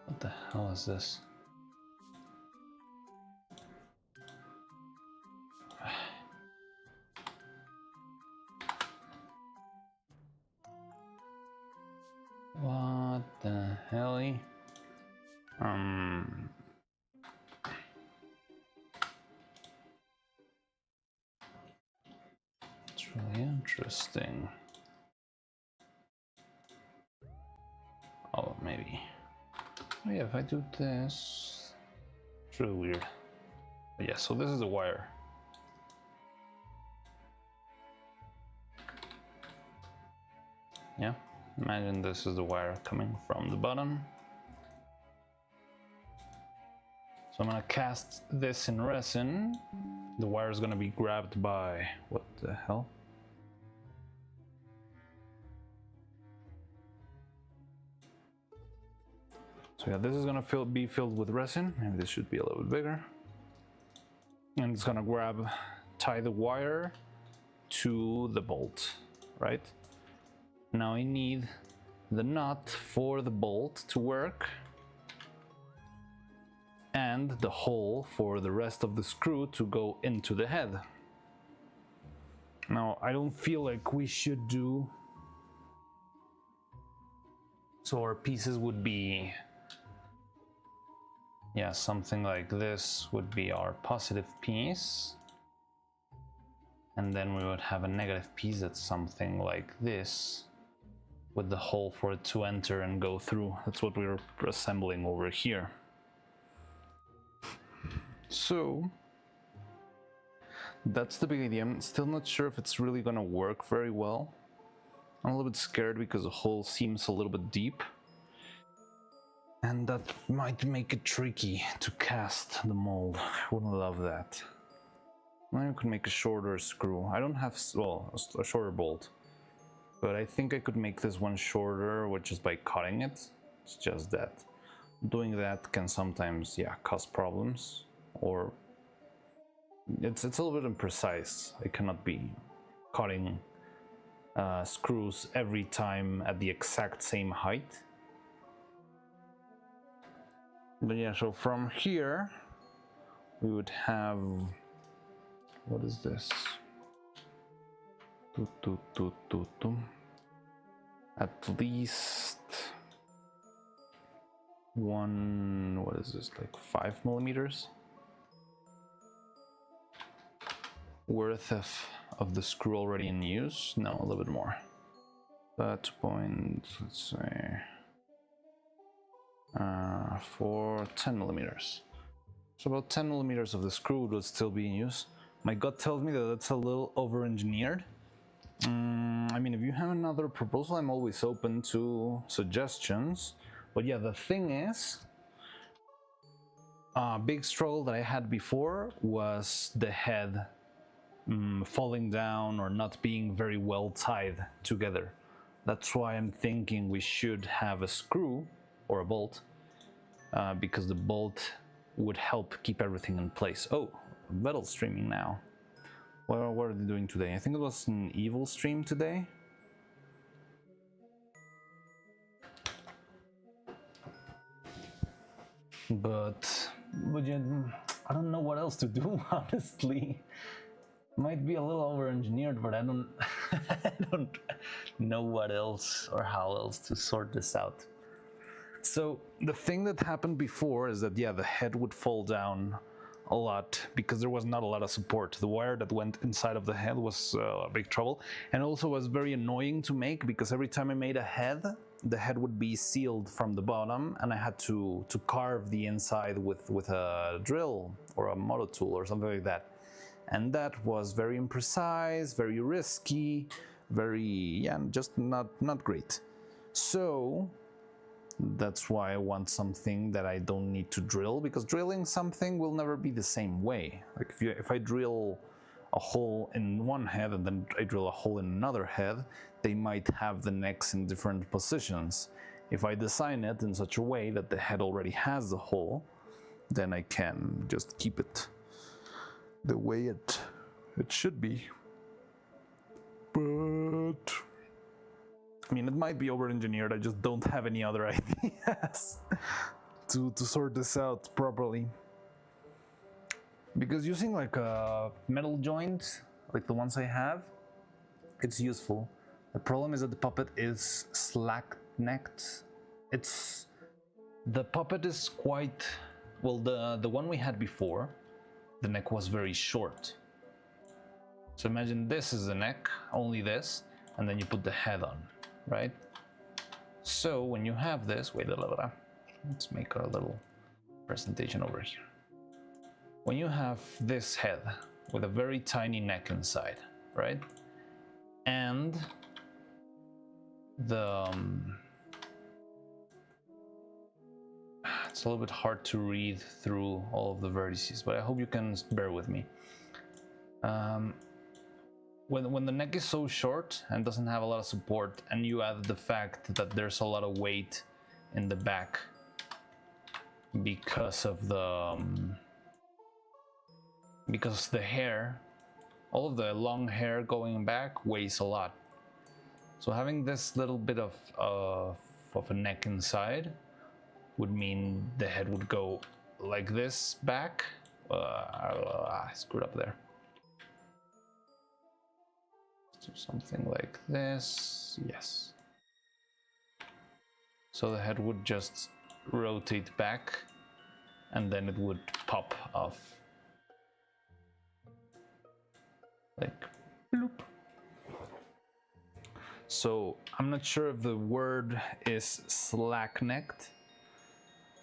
What the hell is this? What the hell? It's really interesting. Oh, maybe. Oh yeah, if I do this, it's really weird. But yeah, so this is a wire. Yeah, imagine this is the wire coming from the bottom. So I'm gonna cast this in resin. The wire is gonna be grabbed by, what the hell? So yeah, this is gonna be filled with resin, and this should be a little bit bigger. And it's gonna tie the wire to the bolt, right? Now I need the nut for the bolt to work and the hole for the rest of the screw to go into the head. Now I don't feel like we should do, so our pieces would be, yeah, something like this would be our positive piece, and then we would have a negative piece that's something like this, with the hole for it to enter and go through. That's what we're assembling over here. So that's the big idea. I'm still not sure if it's really gonna work very well. I'm a little bit scared because the hole seems a little bit deep. And that might make it tricky to cast the mold. I wouldn't love that. Maybe I could make a shorter screw. I don't have, well, a shorter bolt. But I think I could make this one shorter with just by cutting it. It's just that doing that can sometimes, yeah, cause problems. Or it's a little bit imprecise. I cannot be cutting screws every time at the exact same height. But yeah, so from here we would have, what is this? At least one, what is this, like 5 millimeters worth of the screw already in use. No, a little bit more. But let's say for 10 millimeters. So about 10 millimeters of the screw would still be in use. My gut tells me that that's a little over-engineered. I mean, if you have another proposal, I'm always open to suggestions. But yeah, the thing is, a big struggle that I had before was the head falling down or not being very well tied together. That's why I'm thinking we should have a screw or a bolt, because the bolt would help keep everything in place. Oh, metal streaming now. Well, what are they doing today? I think it was an evil stream today. But yeah, I don't know what else to do, honestly. Might be a little over-engineered, but I don't I don't know what else or how else to sort this out. So the thing that happened before is that, yeah, the head would fall down a lot because there was not a lot of support. The wire that went inside of the head was a big trouble, and also was very annoying to make because every time I made a head, the head would be sealed from the bottom, and I had to carve the inside with a drill or a moto tool or something like that. And that was very imprecise, very risky, very, yeah, just not great. So that's why I want something that I don't need to drill, because drilling something will never be the same way. Like if I drill a hole in one head and then I drill a hole in another head, they might have the necks in different positions. If I design it in such a way that the head already has the hole, then I can just keep it the way it should be. But I mean, it might be over-engineered. I just don't have any other ideas to sort this out properly. Because using like a metal joint, like the ones I have, it's useful. The problem is that the puppet is slack-necked. The puppet is quite, well, the one we had before, the neck was very short. So imagine this is the neck, only this, and then you put the head on, right? So when you have this, wait a little bit, let's make a little presentation over here. When you have this head with a very tiny neck inside, right? And it's a little bit hard to read through all of the vertices, but I hope you can bear with me. When the neck is so short and doesn't have a lot of support, and you add the fact that there's a lot of weight in the back because of the hair, all of the long hair going back weighs a lot. So having this little bit of a neck inside would mean the head would go like this back. I screwed up there. Let's do something like this. Yes. So the head would just rotate back, and then it would pop off. Like bloop. So I'm not sure if the word is slack-necked.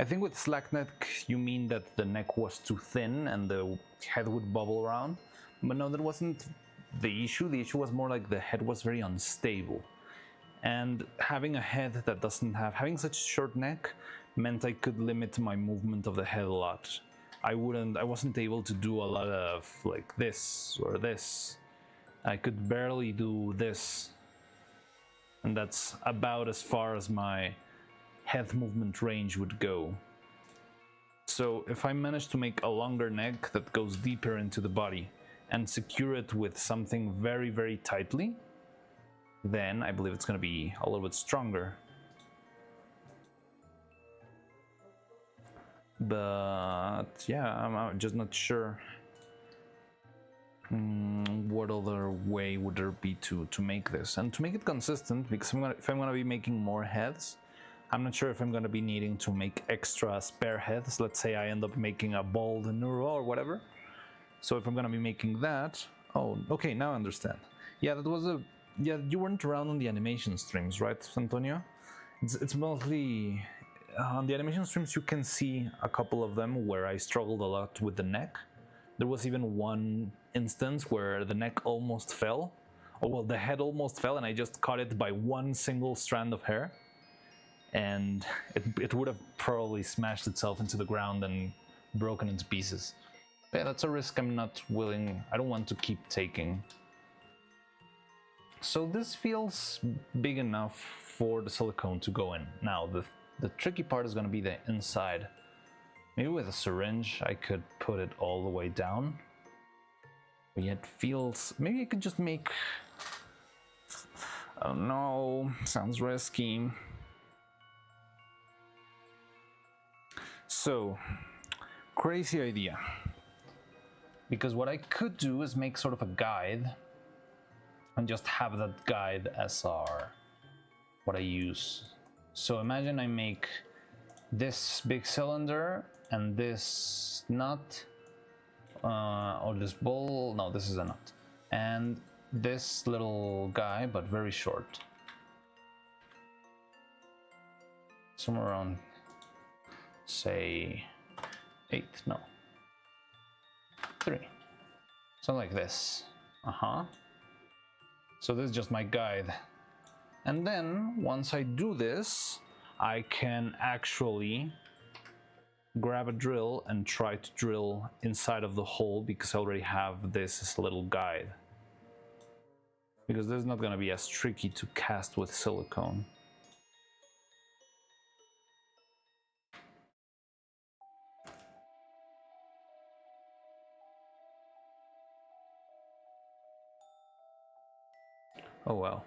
I think with slack-neck you mean that the neck was too thin and the head would bubble around. But no, that wasn't the issue. The issue was more like the head was very unstable. And having a head that doesn't have, having such a short neck meant I could limit my movement of the head a lot. I wasn't able to do a lot of like this or this. I could barely do this. And that's about as far as my head movement range would go. So if I manage to make a longer neck that goes deeper into the body and secure it with something very, very tightly, then I believe it's going to be a little bit stronger. But yeah, I'm just not sure what other way would there be to make this and to make it consistent, because if I'm gonna be making more heads, I'm not sure if I'm gonna be needing to make extra spare heads. Let's say I end up making a bald neuro or whatever. So if I'm gonna be making that, oh, okay, now I understand. Yeah, that was yeah, you weren't around on the animation streams, right, Antonio? It's mostly on the animation streams. You can see a couple of them where I struggled a lot with the neck. There was even one instance where the neck almost fell. Oh, well, the head almost fell, and I just caught it by one single strand of hair. And it would have probably smashed itself into the ground and broken into pieces. But yeah, that's a risk I'm not willing, I don't want to keep taking. So this feels big enough for the silicone to go in. Now, the tricky part is going to be the inside. Maybe with a syringe I could put it all the way down. But yet feels... Maybe I could just make... Oh no, sounds risky. So, crazy idea. Because what I could do is make sort of a guide and just have that guide as what I use. So imagine I make this big cylinder and this nut, or this ball, no, this is a nut, and this little guy, but very short. Somewhere around, say, 8, no, 3. Something like this. So this is just my guide. And then, once I do this, I can actually grab a drill and try to drill inside of the hole, because I already have this as a little guide. Because this is not going to be as tricky to cast with silicone. Oh well.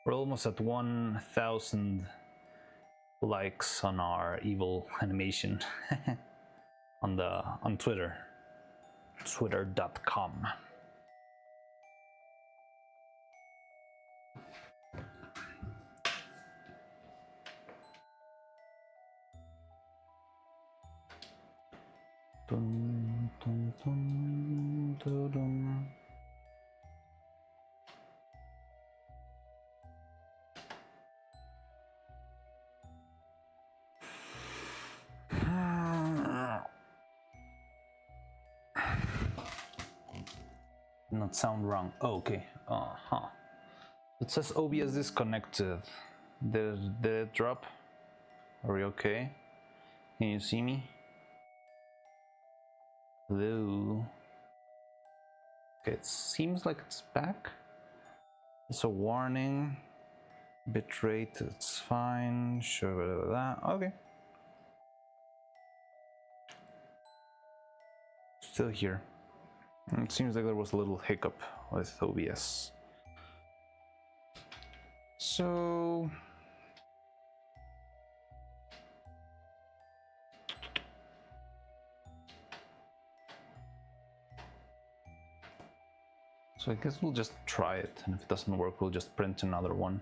We're almost at 1,000 likes on our evil animation on Twitter. Twitter.com. Dun, dun, dun, dun, dun. Not sound wrong. Oh, okay. It says OBS disconnected. Did it drop? Are we okay? Can you see me? Hello? Okay, it seems like it's back. It's a warning. Bitrate, it's fine. Sure, that. Okay. Still here. It seems like there was a little hiccup with OBS. So I guess we'll just try it, and if it doesn't work, we'll just print another one.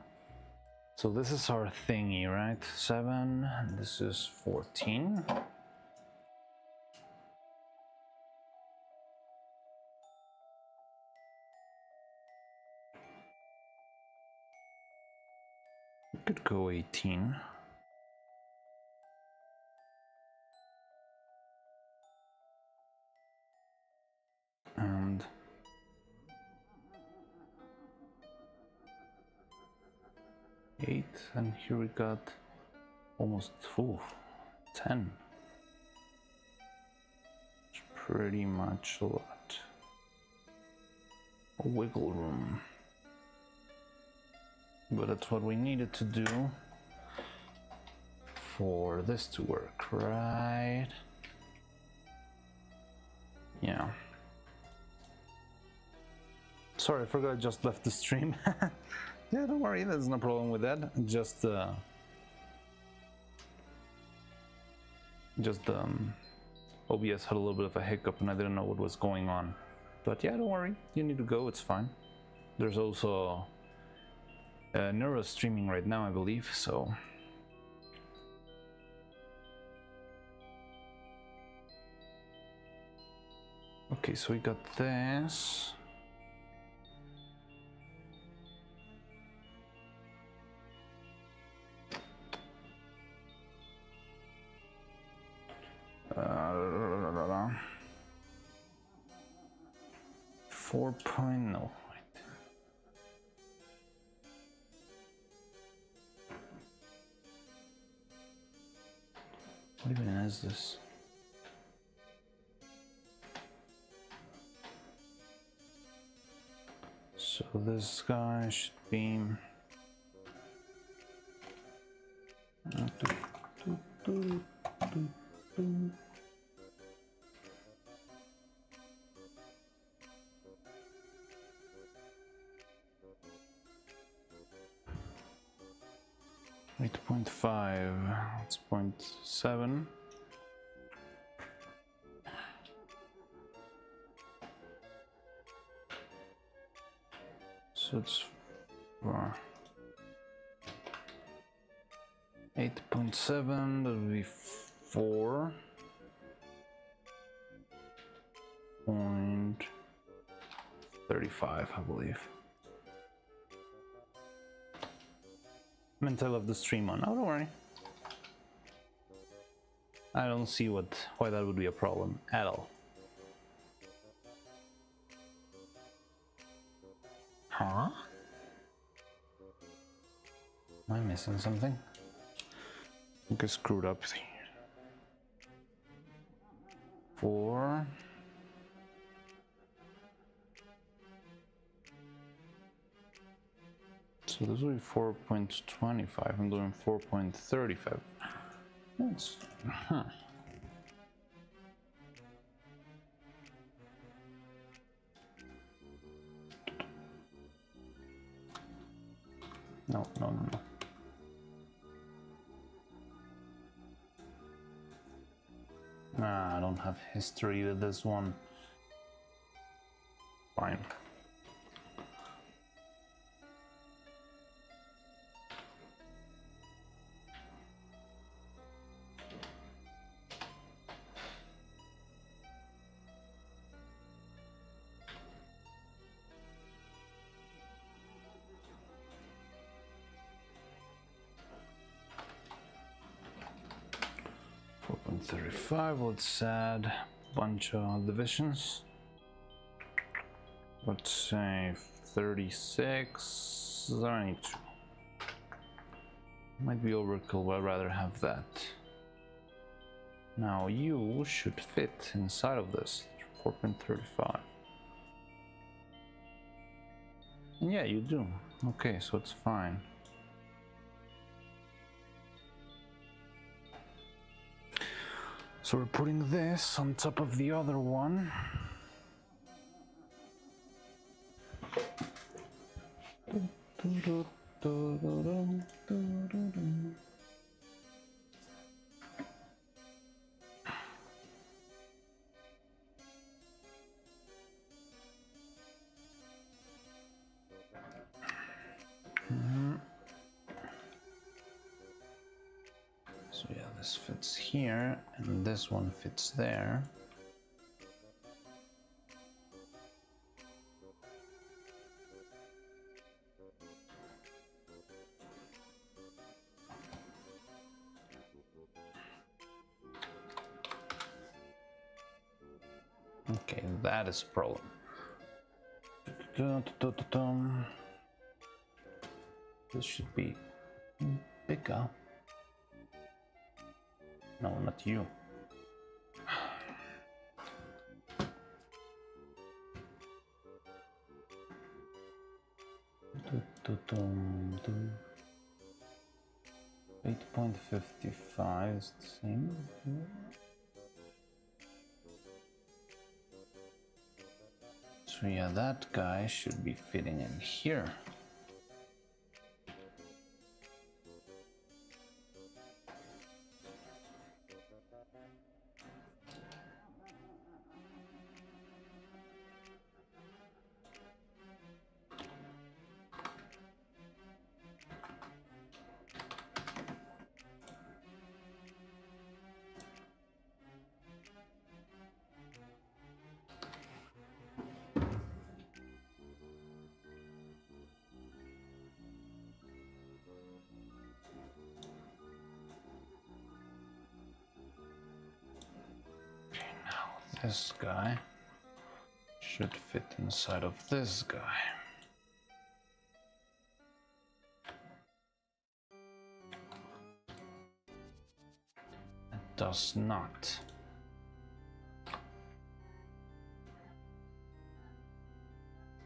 So this is our thingy, right? 7, and this is 14. We could go 18. And 8, and here we got almost full. 10. It's pretty much a lot. A wiggle room. But that's what we needed to do for this to work, right? Yeah. Sorry, I forgot I just left the stream. Yeah, don't worry, there's no problem with that. Just OBS had a little bit of a hiccup and I didn't know what was going on. But yeah, don't worry, you need to go, it's fine. There's also Neuro streaming right now, I believe, so. Okay, so we got this. No, wait. What even is this? So this guy should be 8.5, it's 0.7. So it's 8.7, that would be 4.35, I believe. Mental of the stream on. Oh, don't worry. I don't see why that would be a problem at all. Huh? Am I missing something? I think I screwed up. 4. So this will be 4.25. I'm doing 4.35. That's No. Nah, I don't have history with this one. Fine. Let's add a bunch of divisions. Let's say 36, 72. Might be overkill, but I'd rather have that. Now you should fit inside of this 4.35. Yeah, you do. Okay, so it's fine. So we're putting this on top of the other one. So yeah, this fits here, and this one fits there. Okay, that is a problem. This should be bigger. No, not you. Do. 8.55 is the same. So yeah, that guy should be fitting in here. This guy should fit inside of this guy. It does not.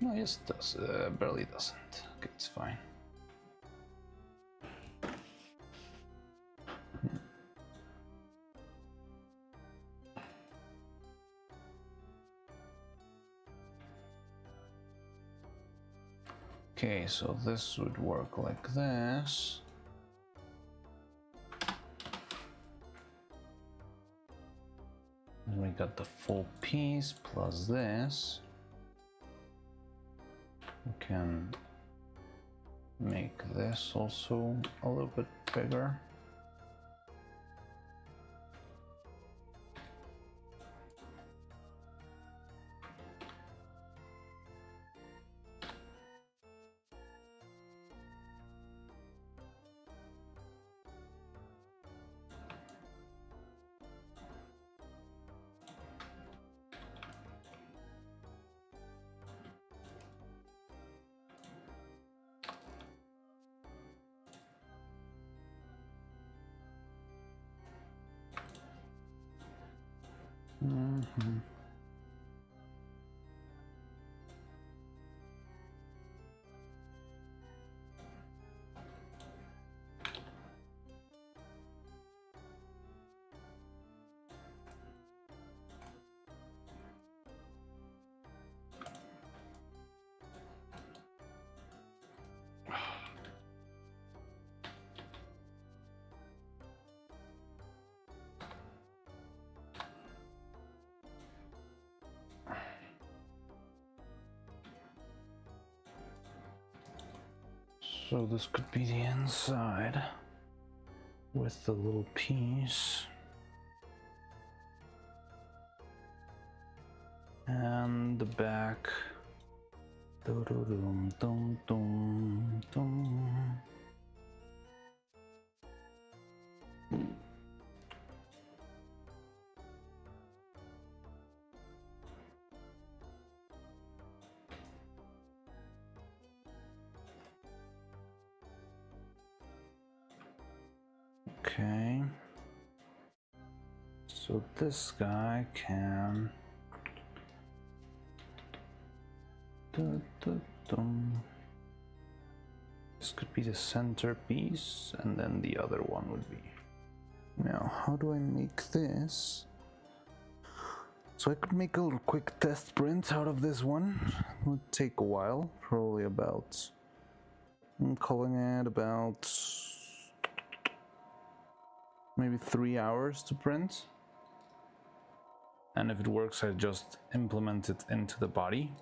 No, yes, it does. Barely doesn't. Okay, it's fine. Okay, so this would work like this. And we got the full piece plus this. We can make this also a little bit bigger. Mm-hmm. So this could be the inside with the little piece. And the back. Dum-dum-dum-dum-dum. Okay. So this guy can this could be the centerpiece, and then the other one would be. Now, how do I make this? So I could make a little quick test print out of this one. It would take a while, probably about, I'm calling it about maybe 3 hours to print. And if it works, I just implement it into the body.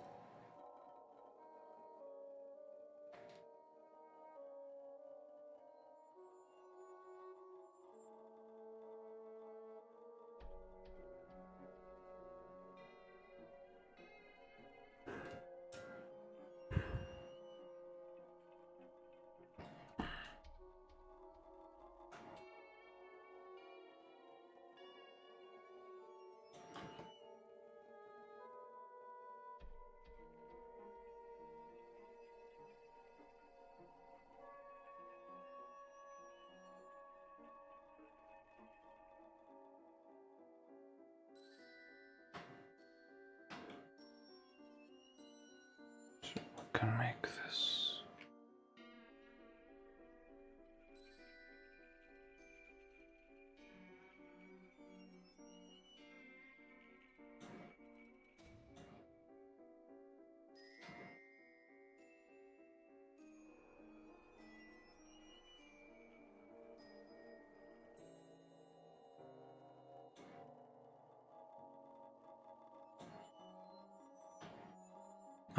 can make this.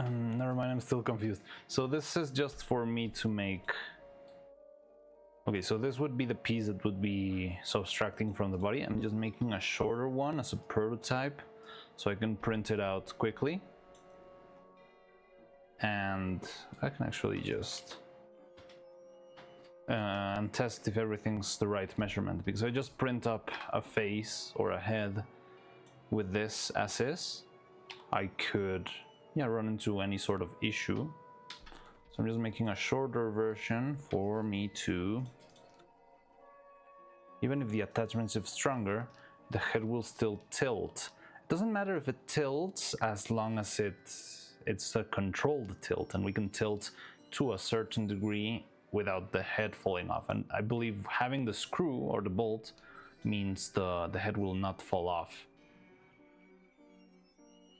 Never mind, I'm still confused. So this is just for me to make... Okay, so this would be the piece that would be subtracting from the body. I'm just making a shorter one as a prototype so I can print it out quickly. And I can actually just and test if everything's the right measurement, because I just print up a face or a head with this as is. I could run into any sort of issue. So I'm just making a shorter version for me to, even if the attachment is stronger, the head will still tilt. It doesn't matter if it tilts as long as it's a controlled tilt, and we can tilt to a certain degree without the head falling off. And I believe having the screw or the bolt means the head will not fall off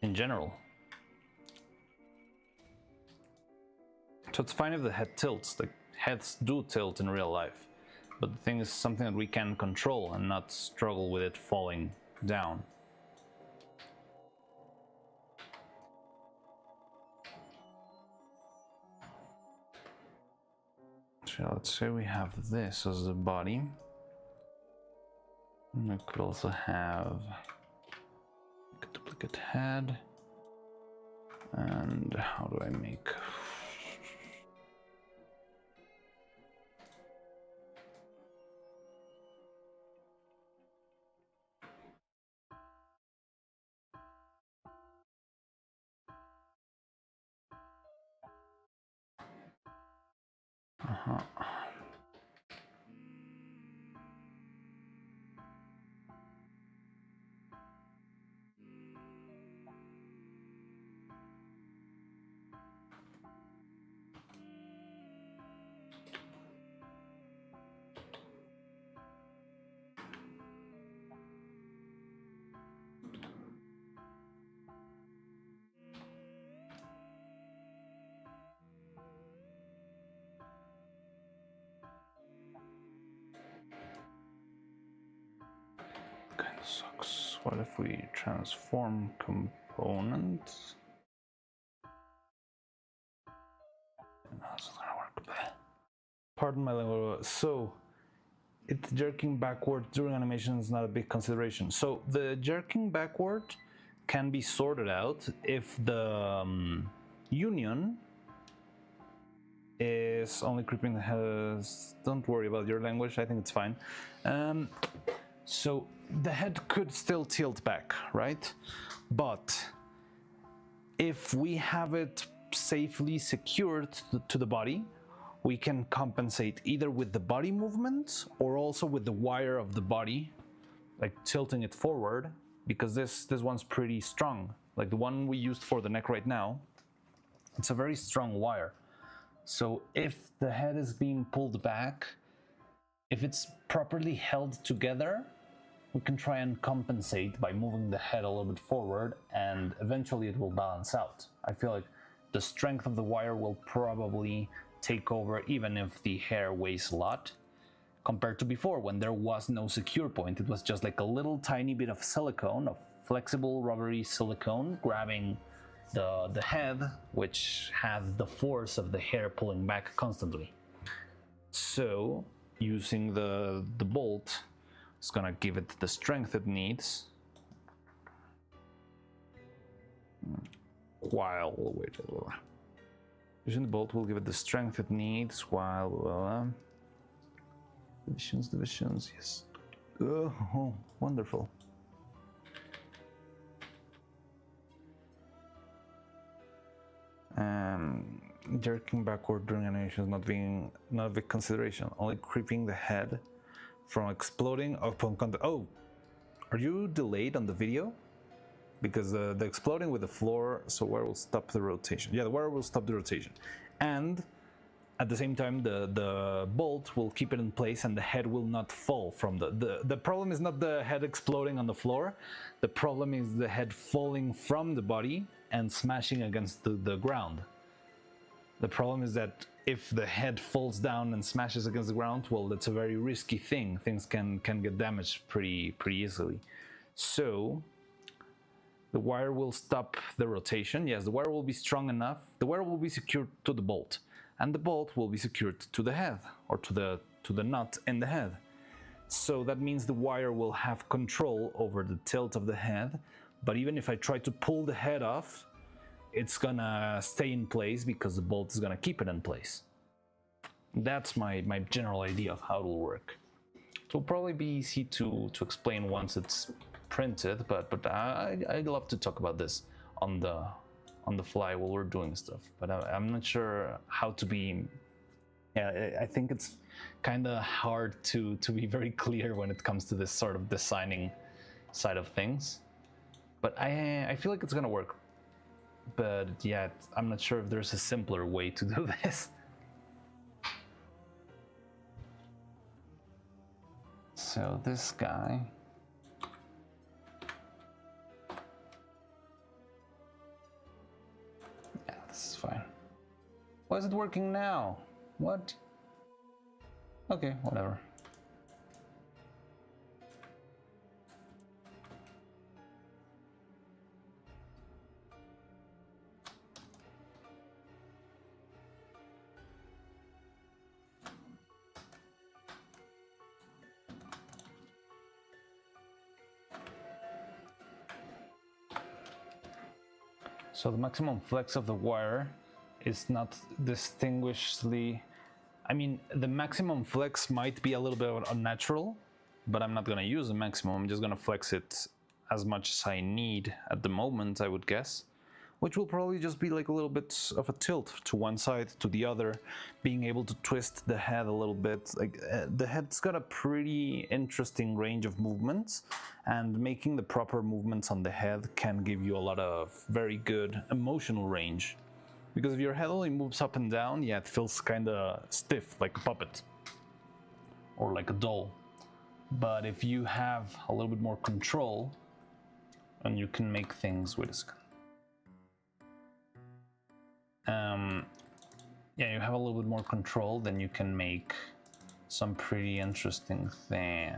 in general. So it's fine if the head tilts. The heads do tilt in real life, but the thing is something that we can control and not struggle with it falling down. So let's say we have this as the body. And we could also have a duplicate head. And how do I make... Kind of sucks. What if we transform components? How's it gonna work? Pardon my language. So, it's jerking backward during animation is not a big consideration. So the jerking backward can be sorted out if the union is only creeping the head. Don't worry about your language. I think it's fine. So the head could still tilt back, right? But if we have it safely secured to the body, we can compensate either with the body movement or also with the wire of the body, like tilting it forward, because this one's pretty strong. Like the one we used for the neck right now, it's a very strong wire. So if the head is being pulled back, if it's properly held together, we can try and compensate by moving the head a little bit forward, and eventually it will balance out. I feel like the strength of the wire will probably take over even if the hair weighs a lot, compared to before when there was no secure point. It was just like a little tiny bit of silicone, of flexible rubbery silicone, grabbing the head, which had the force of the hair pulling back constantly. So using the bolt, it's gonna give it the strength it needs, while using the bolt will give it the strength it needs while divisions, yes. Oh, wonderful. Jerking backward during animation is not a big consideration. Only creeping the head from exploding upon contact. Oh, are you delayed on the video? because the exploding with the floor, so wire will stop the rotation. Yeah, the wire will stop the rotation. And at the same time, the bolt will keep it in place and the head will not fall from the problem is not the head exploding on the floor. The problem is the head falling from the body and smashing against the ground. The problem is that if the head falls down and smashes against the ground, well, that's a very risky thing. Things can get damaged pretty easily. So the wire will stop the rotation. Yes, the wire will be strong enough. The wire will be secured to the bolt, and the bolt will be secured to the head, or to the nut in the head. So that means the wire will have control over the tilt of the head, but even if I try to pull the head off, it's gonna stay in place because the bolt is gonna keep it in place. That's my general idea of how it'll work. It will probably be easy to explain once it's printed, but I'd love to talk about this on the fly while we're doing stuff. But I'm not sure how to be. Yeah, I think it's kind of hard to be very clear when it comes to this sort of designing side of things. But I feel like it's gonna work. But yeah, I'm not sure if there's a simpler way to do this. So this guy. Yeah, this is fine. Why is it working now? What? Okay, whatever. So the maximum flex of the wire is not distinguishably. I mean, the maximum flex might be a little bit unnatural, but I'm not going to use the maximum. I'm just going to flex it as much as I need at the moment, I would guess, which will probably just be like a little bit of a tilt to one side, to the other, being able to twist the head a little bit. Like the head's got a pretty interesting range of movements, and making the proper movements on the head can give you a lot of very good emotional range. Because if your head only moves up and down, yeah, it feels kind of stiff, like a puppet or like a doll. But if you have a little bit more control, and you can make things with this. Yeah, you have a little bit more control, then you can make some pretty interesting things.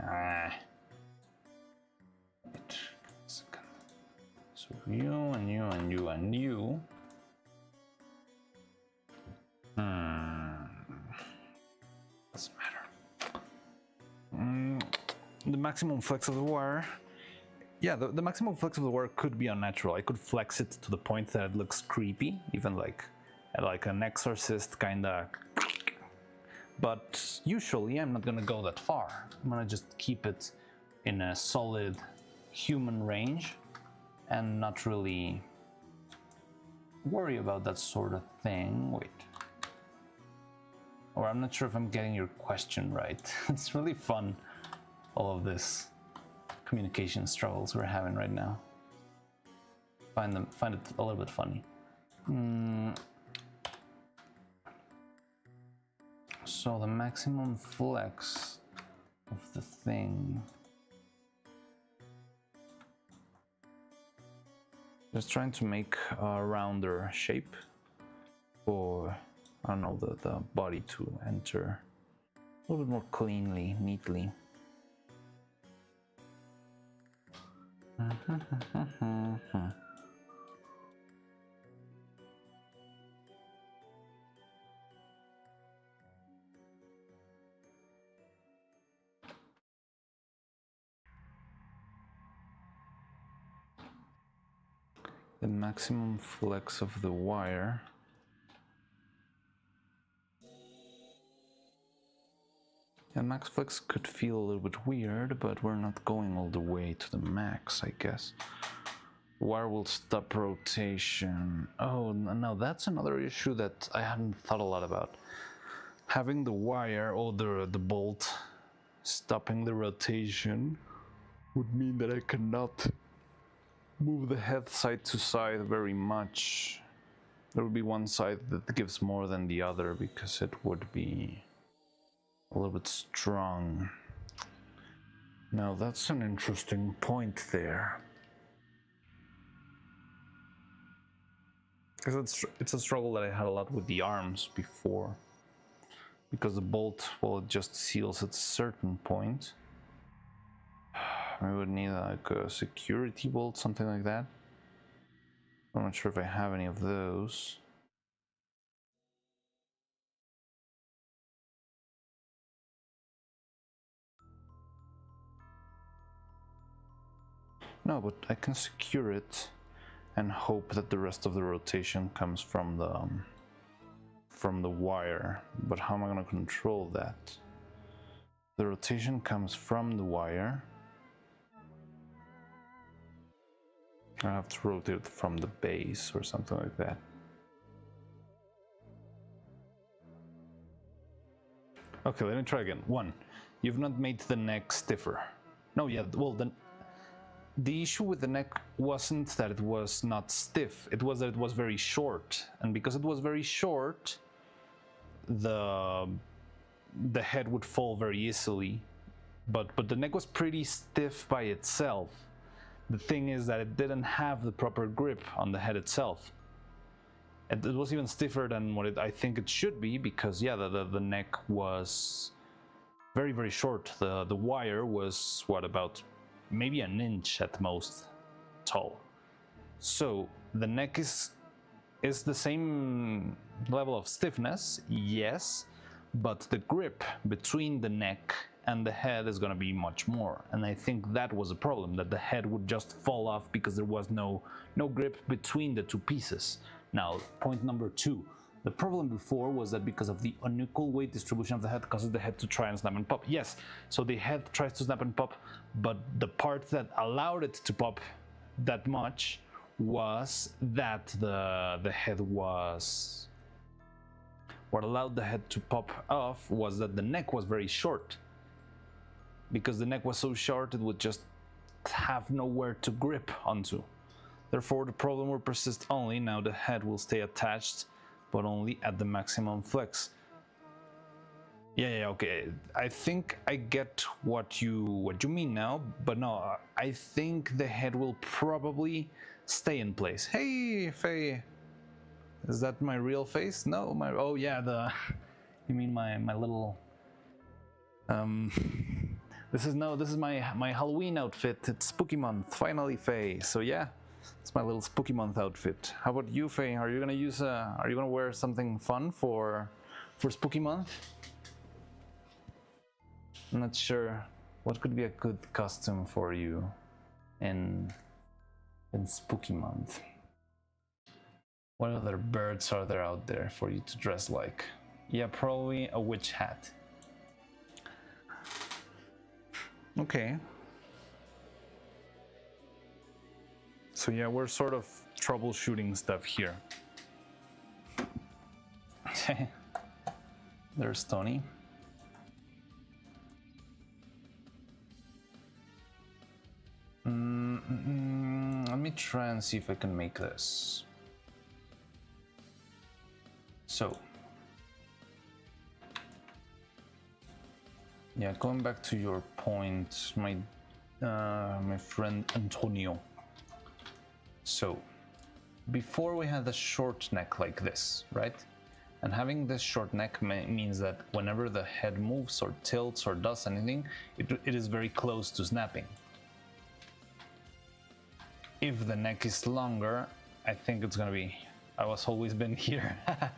So you and you and you and you. Doesn't matter. The maximum flex of the wire. Yeah, the maximum flex of the wire could be unnatural. I could flex it to the point that it looks creepy, even like an exorcist kind of. But usually I'm not gonna go that far. I'm gonna just keep it in a solid human range and not really worry about that sort of thing. Wait. Or I'm not sure if I'm getting your question right. It's really fun, all of this communication struggles we're having right now. Find it a little bit funny. So the maximum flex of the thing. Just trying to make a rounder shape for, I don't know, the body to enter a little bit more cleanly, neatly. The maximum flex of the wire. Yeah, max flex could feel a little bit weird, but we're not going all the way to the max, I guess. Wire will stop rotation. Oh, no, that's another issue that I hadn't thought a lot about. Having the wire or the bolt stopping the rotation would mean that I cannot move the head side to side very much. There would be one side that gives more than the other because it would be a little bit strong. Now that's an interesting point there. Because it's a struggle that I had a lot with the arms before. Because the bolt, well, it just seals at a certain point. I would need like a security bolt, something like that. I'm not sure if I have any of those. No, but I can secure it and hope that the rest of the rotation comes from the wire. But how am I going to control that? The rotation comes from the wire. I have to rotate it from the base or something like that. Okay, let me try again. 1. You've not made the neck stiffer. No, yeah, well, the issue with the neck wasn't that it was not stiff, it was that it was very short. And because it was very short, the head would fall very easily. But the neck was pretty stiff by itself. The thing is that it didn't have the proper grip on the head itself. It was even stiffer than what I think it should be, because yeah, the neck was very, very short. The wire was, what, about maybe an inch at most tall. So the neck is the same level of stiffness, yes, but the grip between the neck and the head is going to be much more. And I think that was a problem, that the head would just fall off because there was no grip between the two pieces. Now, point number 2. The problem before was that because of the unequal weight distribution of the head causes the head to try and snap and pop. Yes, so the head tries to snap and pop, but the part that allowed it to pop that much was that the head was... What allowed the head to pop off was that the neck was very short. Because the neck was so short, it would just have nowhere to grip onto. Therefore, the problem will persist only. Now the head will stay attached, but only at the maximum flex. Yeah, okay. I think I get what you mean now, but no, I think the head will probably stay in place. Hey, Faye. Is that my real face? No, oh yeah, you mean my little This is my Halloween outfit. It's spooky month, finally, Faye. So yeah, it's my little spooky month outfit. How about you, Faye? Are you gonna wear something fun for spooky month? I'm not sure what could be a good costume for you in spooky month. What other birds are there out there for you to dress like? Yeah, probably a witch hat. Okay. So yeah, we're sort of troubleshooting stuff here. There's Tony. Let me try and see if I can make this. So, yeah, going back to your point, my friend Antonio. So, before we had a short neck like this, right? And having this short neck means that whenever the head moves or tilts or does anything, it is very close to snapping. If the neck is longer, I think it's gonna be, I was always been here. I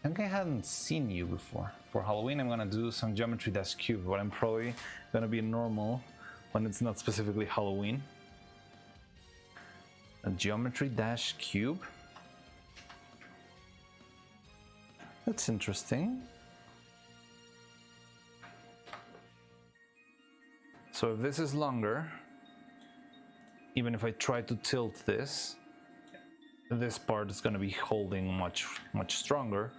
think I hadn't seen you before. For Halloween, I'm gonna do some geometry dash cube, but I'm probably gonna be normal when it's not specifically Halloween. A geometry dash cube? That's interesting. So if this is longer, even if I try to tilt this part is going to be holding much stronger,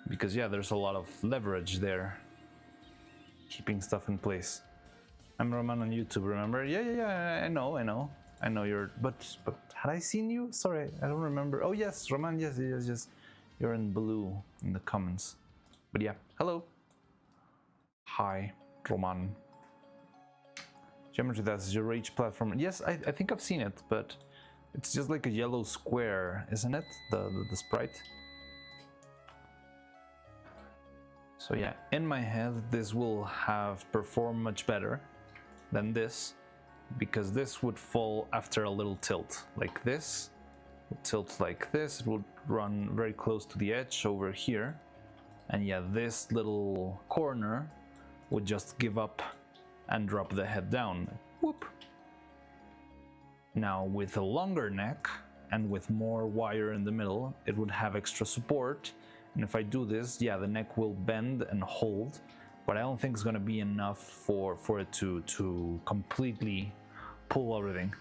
because yeah, there's a lot of leverage there keeping stuff in place. I'm Roman on YouTube, remember? Yeah, I know you're, but had I seen you? Sorry, I don't remember. Oh yes, Roman, yes. You're in blue in the comments. But yeah, hello. Hi, Roman. Geometry, that's your rage platform. Yes, I think I've seen it, but it's just like a yellow square, isn't it? The sprite. So yeah, in my head, this will have performed much better than this, because this would fall after a little tilt like this. It would tilt like this, it would run very close to the edge over here, and yeah, this little corner would just give up and drop the head down. Whoop. Now with a longer neck and with more wire in the middle, it would have extra support, and if I do this, yeah, the neck will bend and hold, but I don't think it's gonna be enough for it to completely pull everything.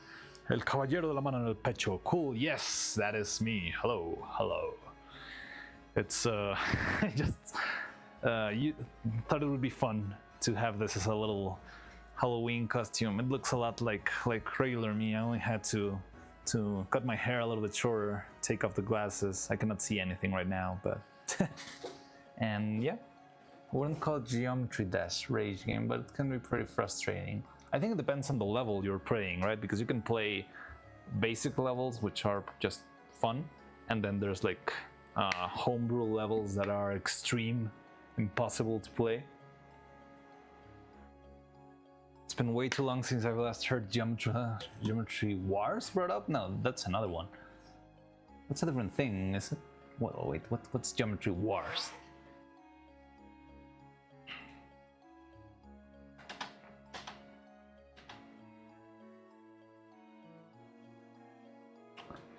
El caballero de la mano en el pecho. Cool, yes, that is me. Hello. It's I just you thought it would be fun to have this as a little Halloween costume. It looks a lot like regular me. I only had to cut my hair a little bit shorter, take off the glasses. I cannot see anything right now, but and yeah. I wouldn't call it Geometry Dash rage game, but it can be pretty frustrating. I think it depends on the level you're playing, right? Because you can play basic levels, which are just fun, and then there's like homebrew levels that are extreme, impossible to play. It's been way too long since I've last heard Geometry Wars brought up. No, that's another one. That's a different thing, is it? Well, wait, what's Geometry Wars?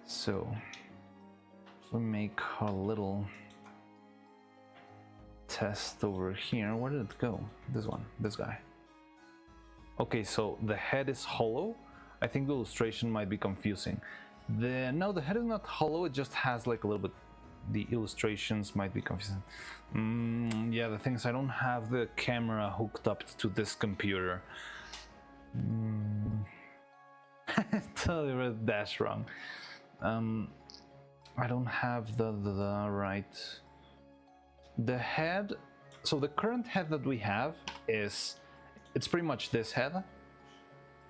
So we make a little test over here. Where did it go? This one, this guy. Okay, so the head is hollow. I think the illustration might be confusing. No, the head is not hollow. It just has like a little bit. The illustrations might be confusing. Yeah, the thing is, I don't have the camera hooked up to this computer. Totally read dash wrong. I don't have the right. The head. So the current head that we have is. It's pretty much this head,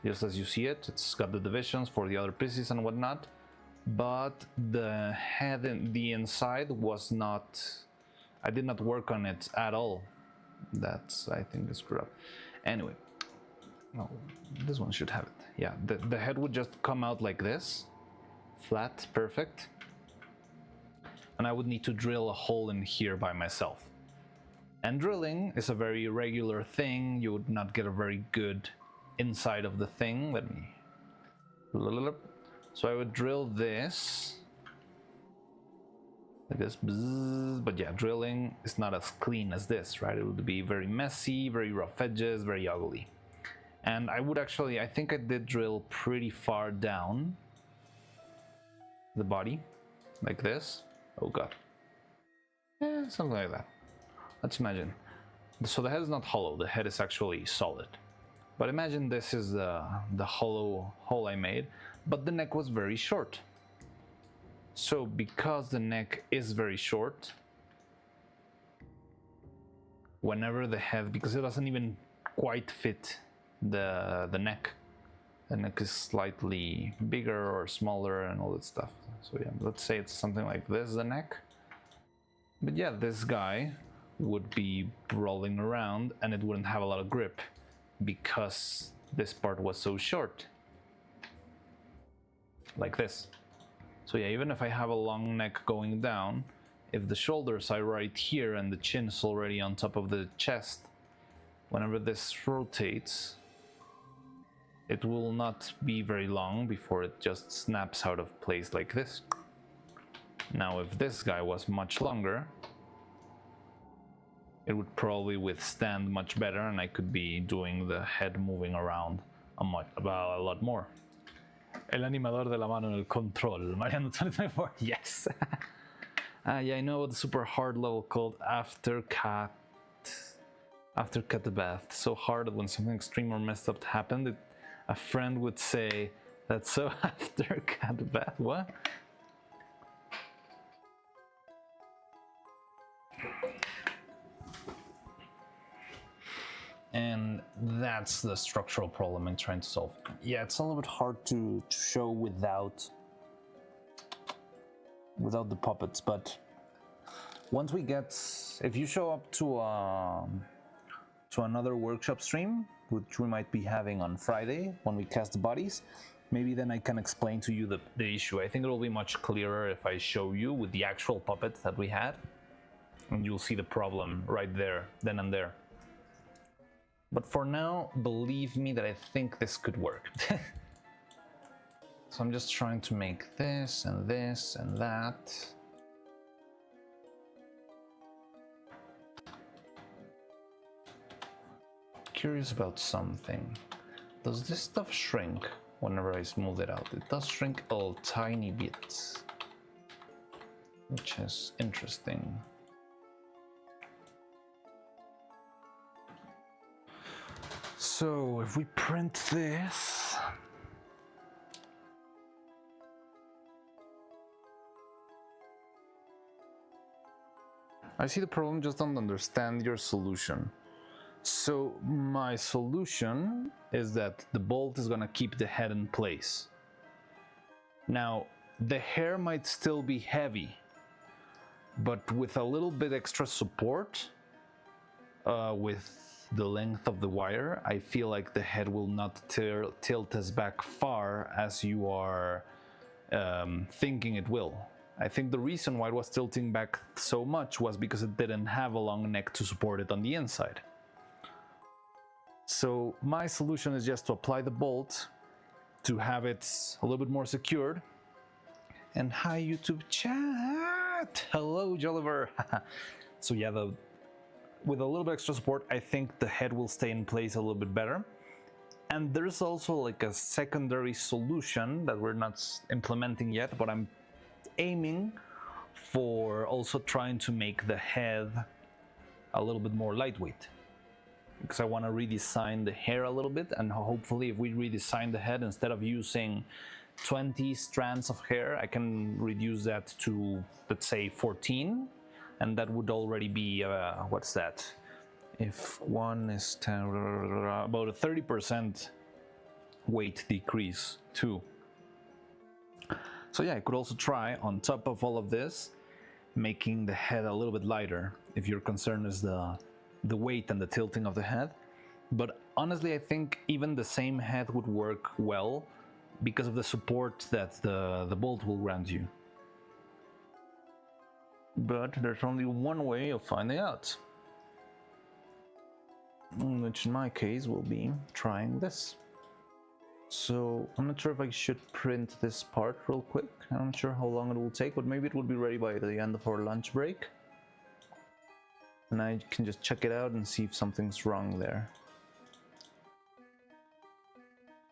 just as you see it. It's got the divisions for the other pieces and whatnot, but the head in the inside was not. I did not work on it at all. That's, I think, is screwed up. Anyway, no, this one should have it. Yeah, the head would just come out like this, flat, perfect, and I would need to drill a hole in here by myself. And drilling is a very regular thing. You would not get a very good inside of the thing. Let me. So I would drill this. Like this. But yeah, drilling is not as clean as this, right? It would be very messy, very rough edges, very ugly. And I would actually, I think I did drill pretty far down the body. Like this. Oh god. Yeah, something like that. Let's imagine. So the head is not hollow, the head is actually solid. But imagine this is the hollow hole I made, but the neck was very short. So because the neck is very short, whenever the head, because it doesn't even quite fit the neck. The neck is slightly bigger or smaller and all that stuff. So yeah, let's say it's something like this, the neck. But yeah, this guy would be rolling around and it wouldn't have a lot of grip because this part was so short. Like this. So yeah, even if I have a long neck going down, if the shoulders are right here and the chin is already on top of the chest, whenever this rotates, it will not be very long before it just snaps out of place like this. Now if this guy was much longer, it would probably withstand much better and I could be doing the head moving around a lot more. El animador de la mano en el control. Mariano 2024. Yes. Yeah, I know the super hard level called After Cat. after cut the bath. So hard that when something extreme or messed up happened, a friend would say, "That's so after cut the bath." What? And that's the structural problem I'm trying to solve. Yeah, it's a little bit hard to show without the puppets, but once we get, if you show up to another workshop stream, which we might be having on Friday when we cast the bodies, maybe then I can explain to you the issue. I think it will be much clearer if I show you with the actual puppets that we had, and you'll see the problem right there, then and there. But for now, believe me that I think this could work. So I'm just trying to make this and this and that. Curious about something. Does this stuff shrink whenever I smooth it out? It does shrink a tiny bit, which is interesting. So if we print this, I see the problem, just don't understand your solution. So my solution is that the bolt is gonna keep the head in place. Now, the hair might still be heavy, but with a little bit extra support, with the length of the wire, I feel like the head will not tilt as back far as you are thinking it will. I think the reason why it was tilting back so much was because it didn't have a long neck to support it on the inside. So my solution is just to apply the bolt to have it a little bit more secured. And hi YouTube chat! Hello Jolliver! So yeah, with a little bit extra support, I think the head will stay in place a little bit better. And there's also like a secondary solution that we're not implementing yet, but I'm aiming for also trying to make the head a little bit more lightweight. Because I want to redesign the hair a little bit, and hopefully if we redesign the head, instead of using 20 strands of hair, I can reduce that to, let's say, 14. And that would already be, what's that? If one is 10, about a 30% weight decrease too. So yeah, I could also try, on top of all of this, making the head a little bit lighter, if your concern is the weight and the tilting of the head. But honestly, I think even the same head would work well because of the support that the bolt will grant you. But there's only one way of finding out, which in my case will be trying this. So I'm not sure if I should print this part real quick. I'm not sure how long it will take, but maybe it will be ready by the end of our lunch break. And I can just check it out and see if something's wrong there.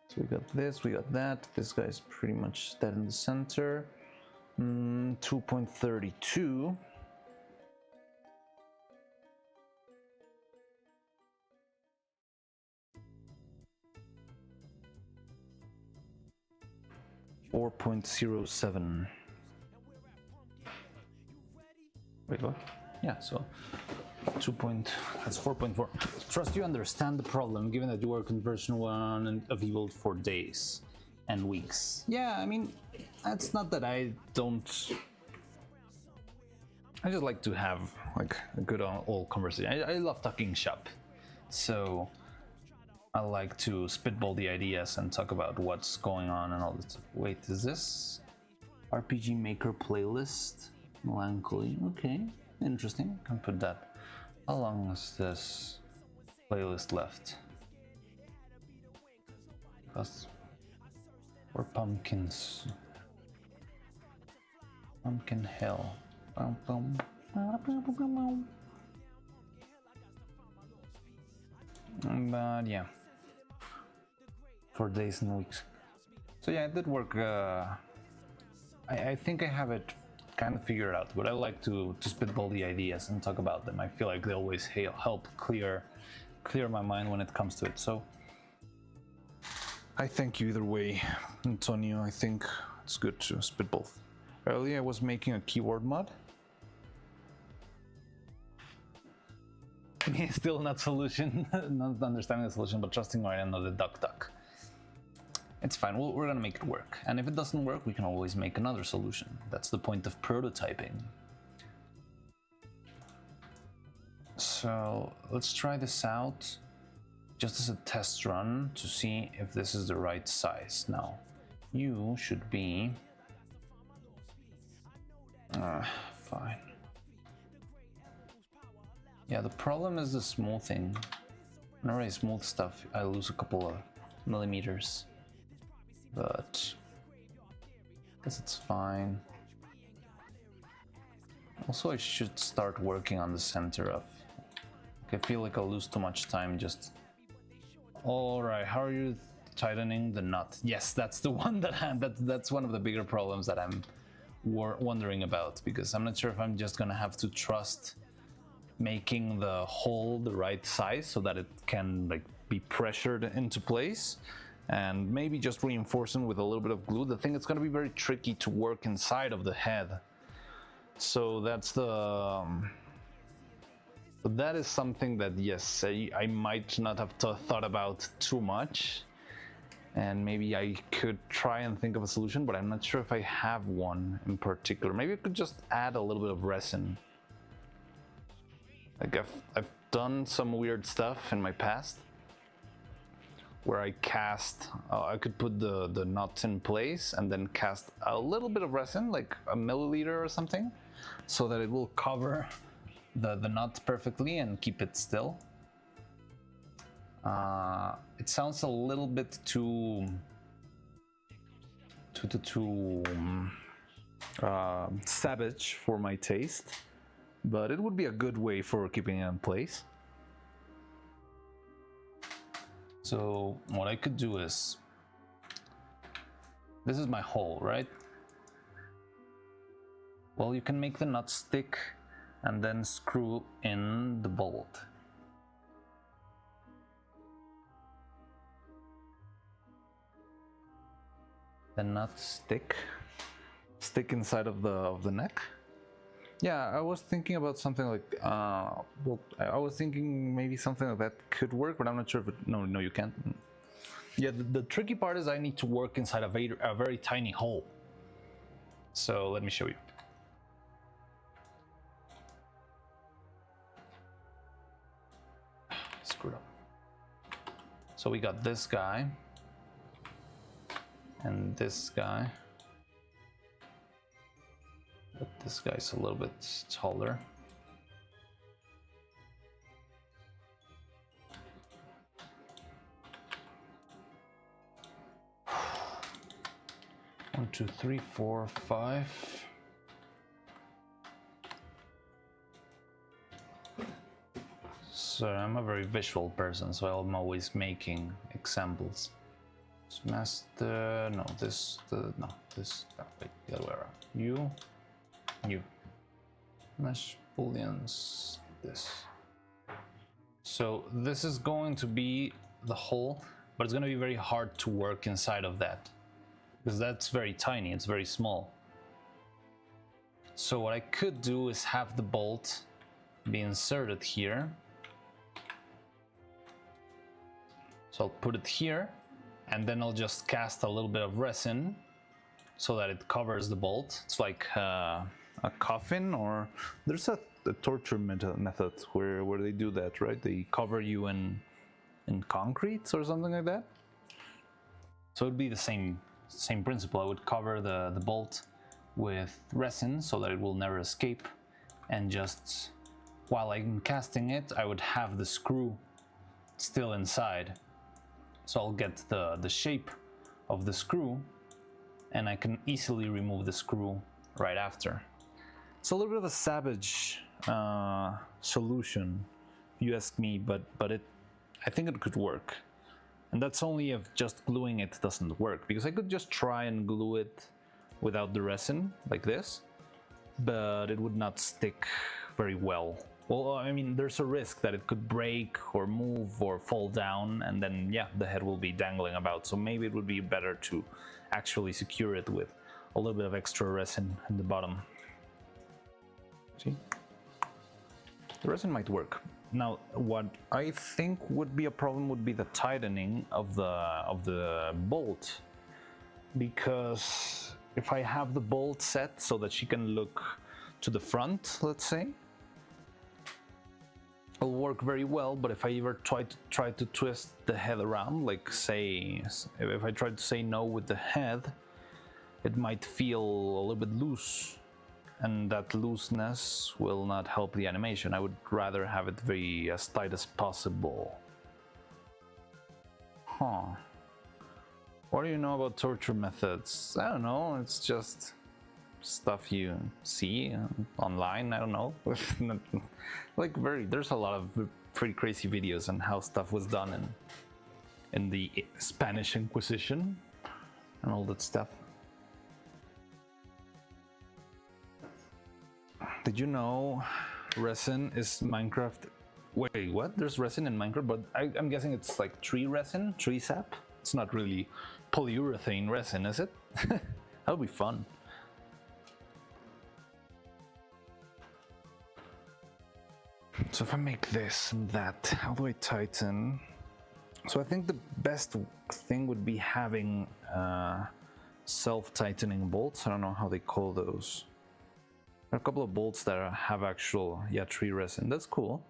So we got this, we got that. This guy's pretty much dead in the center. 2.32. .07. Wait, what? Yeah, so 2. That's 4.4. Trust you understand the problem, given that you work in version 1 of Evolved for days and weeks. Yeah, I mean, that's not that I don't. I just like to have like a good old conversation. I love talking shop, so I like to spitball the ideas and talk about what's going on and all this stuff. Wait, is this RPG Maker playlist? Melancholy. Okay, interesting. I can put that. How long is this playlist left? Or pumpkins. Pumpkin Hill. But yeah, for days and weeks. So yeah, it did work. I think I have it kind of figure it out, but I like to spitball the ideas and talk about them. I feel like they always help clear my mind when it comes to it. So I thank you either way, Antonio. I think it's good to spitball. Earlier I was making a keyword mod. Still not solution, not understanding the solution, but trusting Mariano the duck. It's fine, we're gonna make it work. And if it doesn't work, we can always make another solution. That's the point of prototyping. So let's try this out just as a test run to see if this is the right size. Now, you should be... fine. Yeah, the problem is the smoothing. Whenever I smooth stuff, I lose a couple of millimeters. But I guess it's fine. Also, I should start working on the center of... I feel like I'll lose too much time just... Alright, how are you tightening the nut? Yes, that's the one that's one of the bigger problems that I'm wondering about, because I'm not sure if I'm just gonna have to trust making the hole the right size so that it can like be pressured into place, and maybe just reinforcing with a little bit of glue. The thing, it's going to be very tricky to work inside of the head, so that's the but that is something that, yes, I might not have thought about too much, and maybe I could try and think of a solution, but I'm not sure if I have one in particular. Maybe I could just add a little bit of resin. Like I've done some weird stuff in my past where I cast, I could put the nuts in place and then cast a little bit of resin, like a milliliter or something, so that it will cover the nut perfectly and keep it still. It sounds a little bit too savage for my taste, but it would be a good way for keeping it in place. So what I could do is, this is my hole, right? Well, you can make the nut stick and then screw in the bolt. The nut stick inside of the neck. Yeah, I was thinking about something like, well, I was thinking maybe something like that could work, but I'm not sure if it, no, you can't. Yeah, the tricky part is I need to work inside a very tiny hole. So let me show you. Screwed up. So we got this guy and this guy. But this guy's a little bit taller. One, two, three, four, five. So I'm a very visual person, so I'm always making examples. Master, no, this, no, this, oh, wait, the other way around. You. Mesh booleans, this. So this is going to be the hole, but it's going to be very hard to work inside of that, because that's very tiny, it's very small. So what I could do is have the bolt be inserted here. So I'll put it here, and then I'll just cast a little bit of resin so that it covers the bolt. It's like a coffin, or there's a torture method where they do that, right? They cover you in concrete or something like that. So it'd be the same principle. I would cover the bolt with resin so that it will never escape, and just while I'm casting it, I would have the screw still inside. So I'll get the shape of the screw, and I can easily remove the screw right after. It's a little bit of a savage solution, if you ask me, but I think it could work. And that's only if just gluing it doesn't work, because I could just try and glue it without the resin like this, but it would not stick very well. Well, I mean, there's a risk that it could break or move or fall down, and then yeah, the head will be dangling about. So maybe it would be better to actually secure it with a little bit of extra resin in the bottom. See? The resin might work. Now, what I think would be a problem would be the tightening of the bolt, because if I have the bolt set so that she can look to the front, let's say, it'll work very well. But if I ever try to twist the head around, like say, if I try to say no with the head, it might feel a little bit loose, and that looseness will not help the animation. I would rather have it very as tight as possible. Huh. What do you know about torture methods? I don't know, it's just stuff you see online, I don't know. Like there's a lot of pretty crazy videos on how stuff was done in the Spanish Inquisition and all that stuff. Did you know resin is Minecraft? Wait, what? There's resin in Minecraft, but I'm guessing it's like tree resin, tree sap. It's not really polyurethane resin, is it? That'll be fun. So if I make this and that, how do I tighten? So I think the best thing would be having self-tightening bolts. I don't know how they call those. There are a couple of bolts that have actual, yeah, tree resin. That's cool.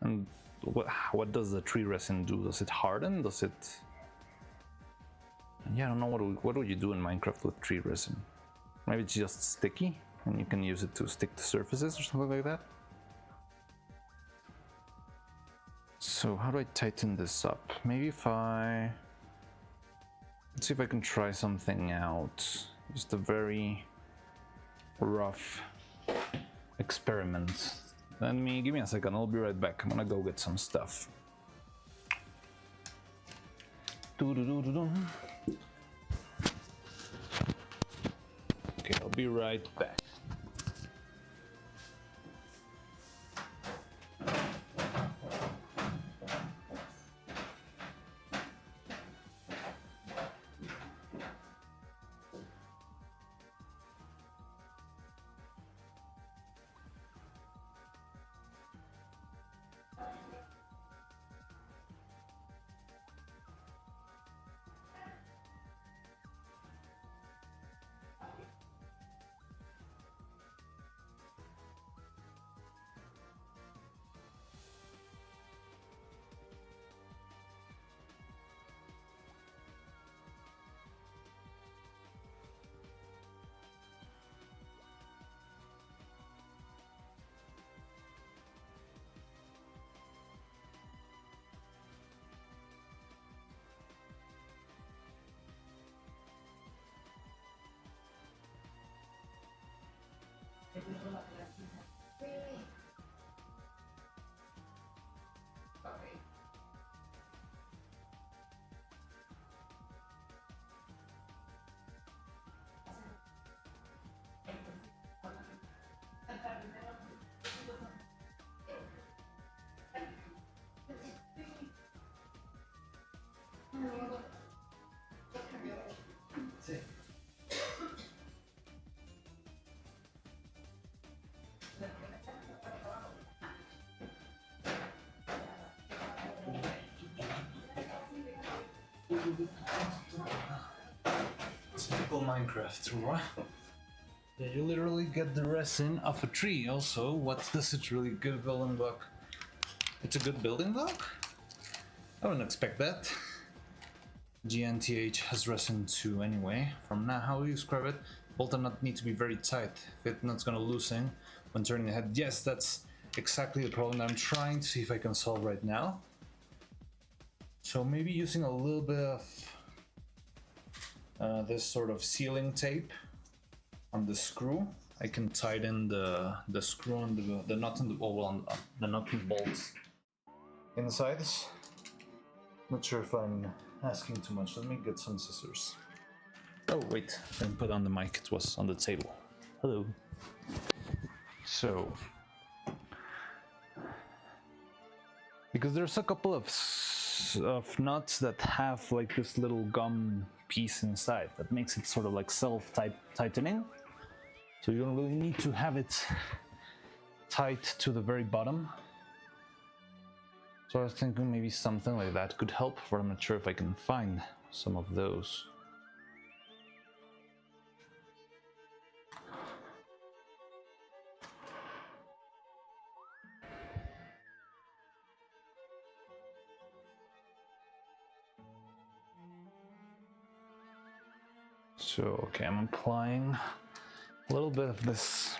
And what does the tree resin do? Does it harden? Does it? Yeah, I don't know what would you do in Minecraft with tree resin? Maybe it's just sticky, and you can use it to stick to surfaces or something like that. So how do I tighten this up? Maybe if let's see if I can try something out. Just a very rough experiment. Give me a second, I'll be right back. I'm gonna go get some stuff. Okay, I'll be right back. Typical Minecraft, right? Yeah, you literally get the resin off a tree. Also, what does it really good building block? It's a good building block? I wouldn't expect that. GNTH has resin too anyway. From now, how do you describe it? Bolt and nut need to be very tight. If it's not gonna loosen when turning the head. Yes, that's exactly the problem that I'm trying to see if I can solve right now. So maybe using a little bit of this sort of sealing tape on the screw, I can tighten the screw and the nut and the nut and bolts inside. Not sure if I'm asking too much. Let me get some scissors. Oh wait, I didn't put on the mic. It was on the table. Hello. So, because there's a couple of nuts that have like this little gum piece inside that makes it sort of like self-tightening. So you don't really need to have it tight to the very bottom. So I was thinking maybe something like that could help, but I'm not sure if I can find some of those. So, okay, I'm applying a little bit of this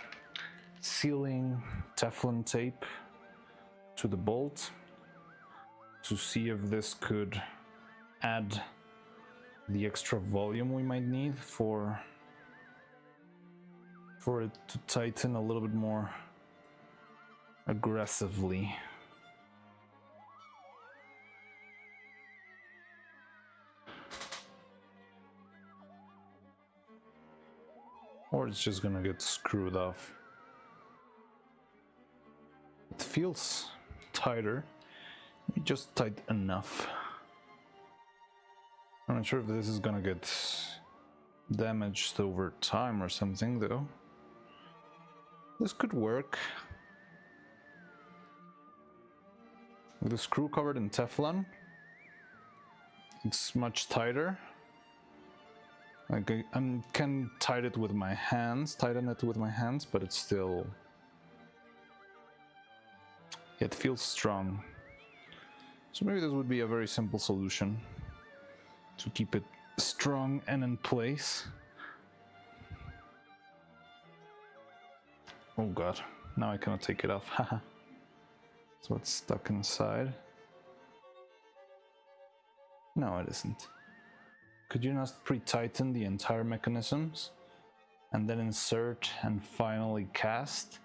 sealing Teflon tape to the bolt to see if this could add the extra volume we might need for it to tighten a little bit more aggressively. Or it's just gonna get screwed off. It feels tighter, just tight enough. I'm not sure if this is gonna get damaged over time or something though. This could work. With the screw covered in Teflon, it's much tighter. Like I can tighten it with my hands, but it's still, it feels strong. So maybe this would be a very simple solution to keep it strong and in place. Oh god, now I cannot take it off, haha. So it's stuck inside. No, it isn't. Could you not pre-tighten the entire mechanisms and then insert and finally cast?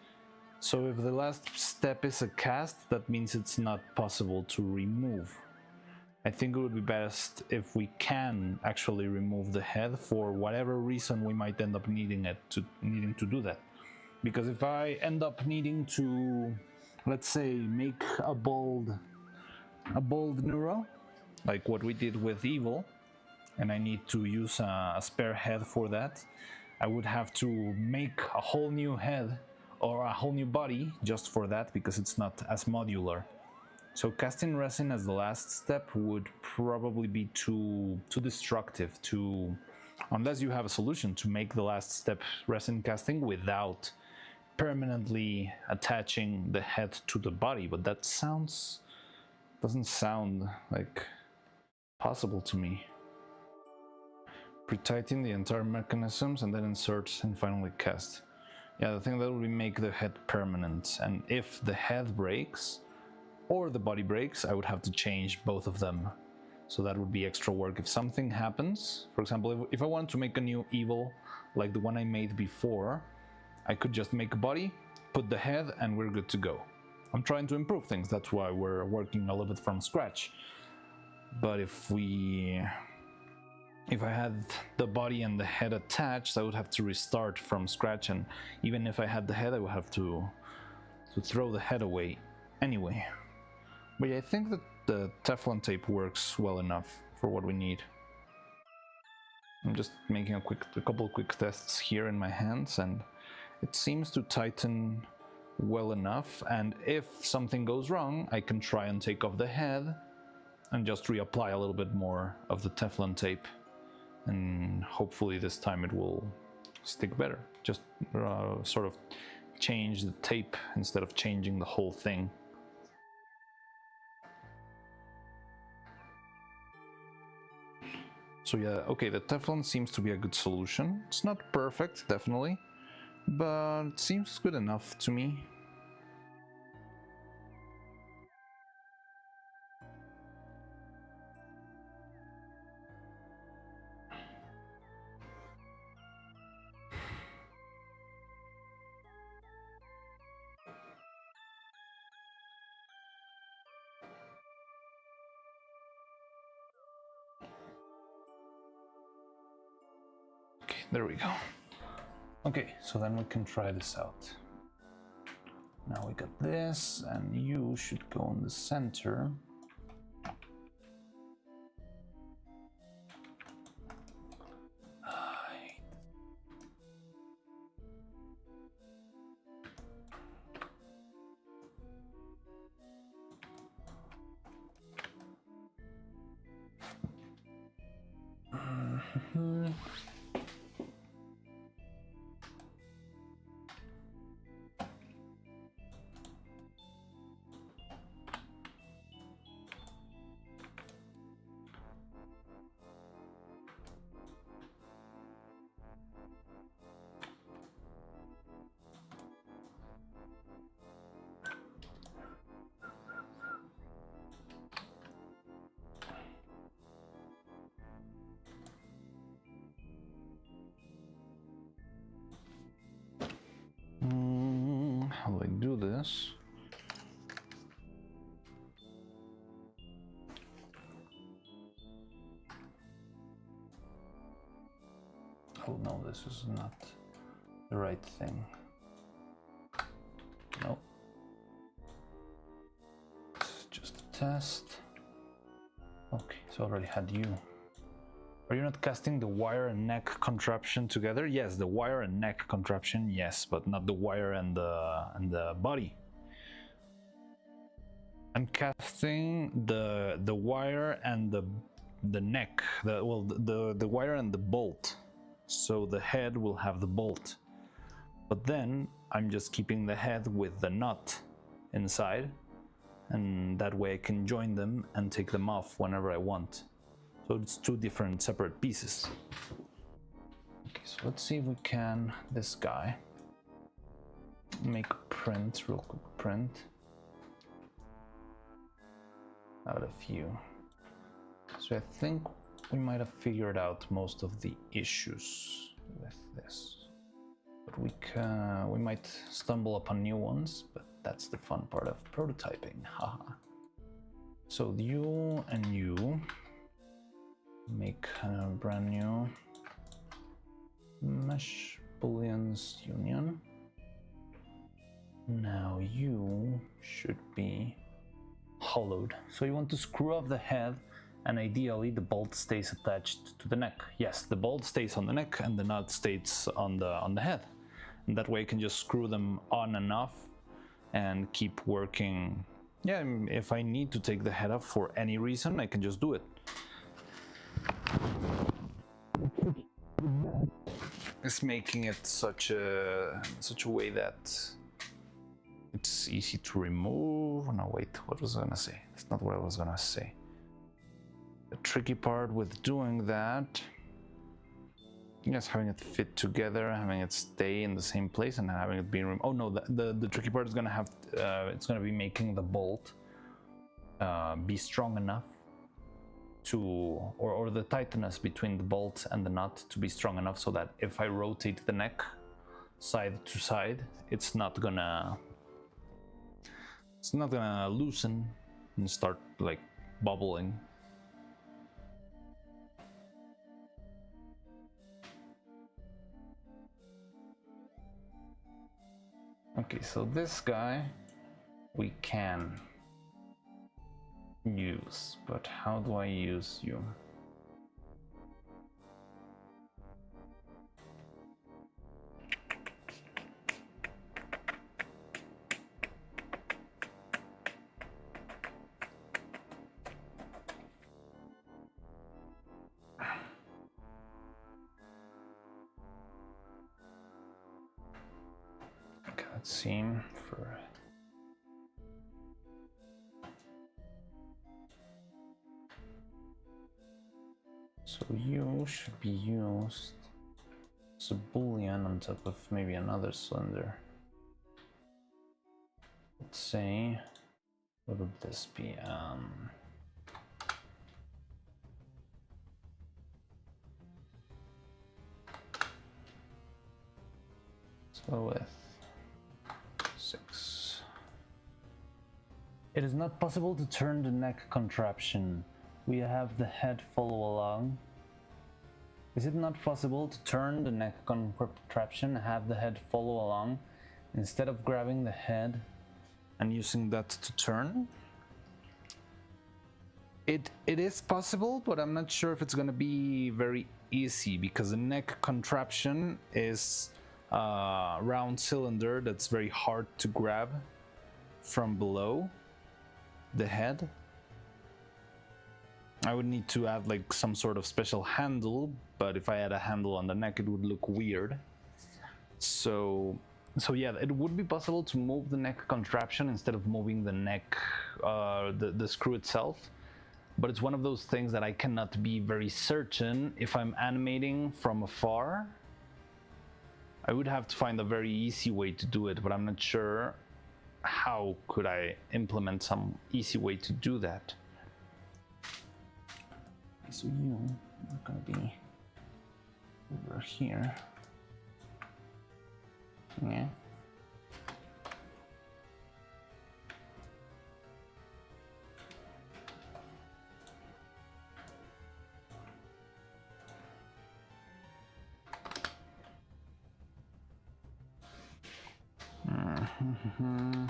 So if the last step is a cast, that means it's not possible to remove. I think it would be best if we can actually remove the head for whatever reason we might end up needing to do that. Because if I end up needing to, let's say, make a bold neuro, like what we did with Evil, and I need to use a spare head for that, I would have to make a whole new head or a whole new body just for that, because it's not as modular. So casting resin as the last step would probably be too destructive, unless you have a solution to make the last step resin casting without permanently attaching the head to the body, but that doesn't sound like possible to me. Pre-tighten the entire mechanisms and then insert and finally cast. Yeah, the thing that would make the head permanent, and if the head breaks or the body breaks, I would have to change both of them. So that would be extra work. If something happens, for example, if I wanted to make a new Evil like the one I made before, I could just make a body, put the head, and we're good to go. I'm trying to improve things, that's why we're working a little bit from scratch. But if I had the body and the head attached, I would have to restart from scratch, and even if I had the head, I would have to throw the head away anyway. But yeah, I think that the Teflon tape works well enough for what we need. I'm just making a couple quick tests here in my hands, and it seems to tighten well enough, and if something goes wrong, I can try and take off the head and just reapply a little bit more of the Teflon tape, and hopefully this time it will stick better. Just sort of change the tape instead of changing the whole thing. So yeah, okay, the Teflon seems to be a good solution. It's not perfect, definitely, but it seems good enough to me. Okay, there we go. Okay, so then we can try this out. Now we got this, and you should go in the center. How do I do this? Oh no, this is not the right thing. No. It's just a test. Okay, so I already had you. Are you not casting the wire and neck contraption together? Yes, the wire and neck contraption, yes, but not the wire and the body. I'm casting the wire and the neck, the wire and the bolt. So the head will have the bolt. But then I'm just keeping the head with the nut inside, and that way I can join them and take them off whenever I want. So it's two different separate pieces. Okay, so let's see if we can, this guy, make a print, real quick print out a few. So I think we might have figured out most of the issues with this. But we might stumble upon new ones, but that's the fun part of prototyping, haha. So you and you make a brand new mesh booleans union. Now you should be hollowed. So you want to screw off the head, and ideally the bolt stays attached to the neck. Yes, the bolt stays on the neck and the nut stays on the head. And that way you can just screw them on and off and keep working. Yeah, if I need to take the head off for any reason, I can just do it. It's making it such a way that it's easy to remove. No, wait, what was I gonna say? That's not what I was gonna say. The tricky part with doing that, yes, having it fit together, having it stay in the same place, and having it be removed. Oh no, the tricky part is gonna have it's gonna be making the bolt be strong enough to, or the tightness between the bolt and the nut to be strong enough so that if I rotate the neck side to side, it's not gonna loosen and start like bubbling. Okay, so this guy we can use, but how do I use you? Okay, let's see for so you should be used as a boolean on top of maybe another cylinder. Let's say, what would this be? So with 6. It is not possible to turn the neck contraption. We have the head follow along. Is it not possible to turn the neck contraption and have the head follow along instead of grabbing the head and using that to turn? It is possible, but I'm not sure if it's going to be very easy because the neck contraption is a round cylinder that's very hard to grab from below the head. I would need to add like some sort of special handle, but if I had a handle on the neck, it would look weird. So yeah, it would be possible to move the neck contraption instead of moving the neck, the screw itself. But it's one of those things that I cannot be very certain if I'm animating from afar. I would have to find a very easy way to do it, but I'm not sure how could I implement some easy way to do that. So you're gonna be over here. Yeah. Mm-hmm.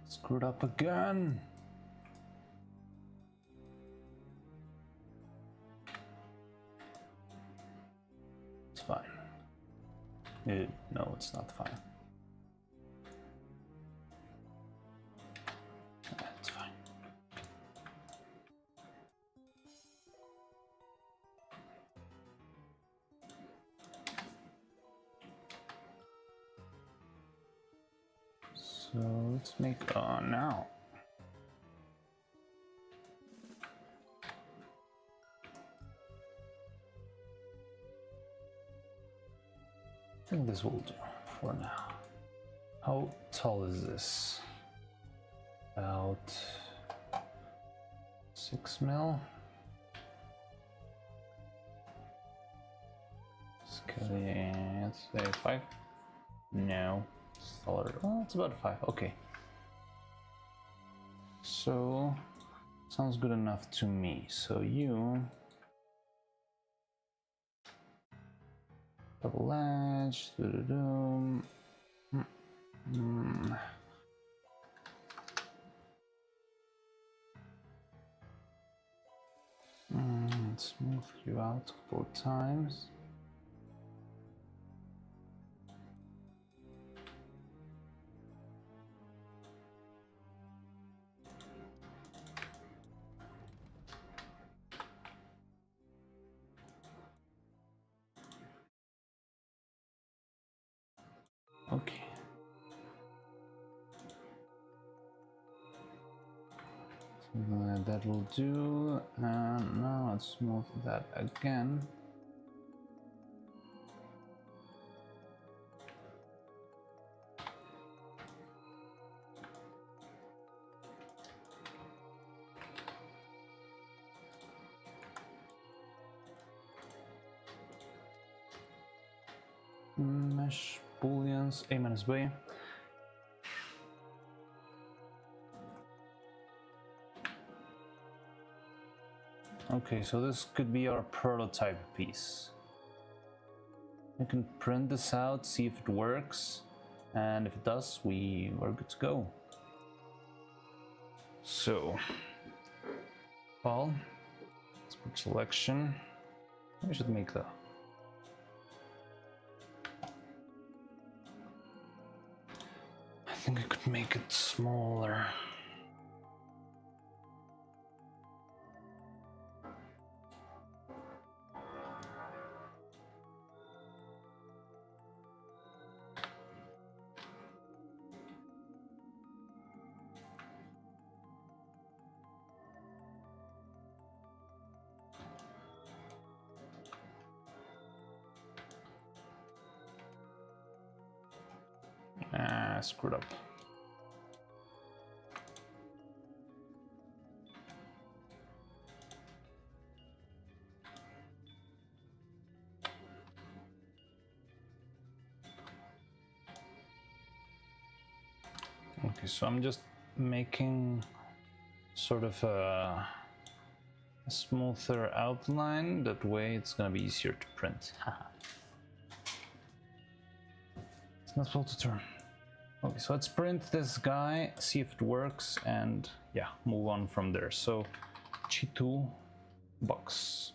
Screwed up again. It's fine. No, it's not fine. It's fine. So let's make now. I think this will do for now. How tall is this? About 6 mil. Let's say 5. No, it's taller. Oh, it's about 5. Okay. So sounds good enough to me. So you double latch. Let's move you out a couple of times. Okay. That will do. And now let's move that again. Mesh booleans a minus b. Okay, so this could be our prototype piece. We can print this out, see if it works, and if it does, we're good to go. So, well, let's put selection. We should make the I think I could make it smaller. screwed up. Okay, so I'm just making sort of a smoother outline. That way it's gonna be easier to print. It's not supposed to turn. Okay, so let's print this guy, see if it works, and yeah, move on from there. So G2 box.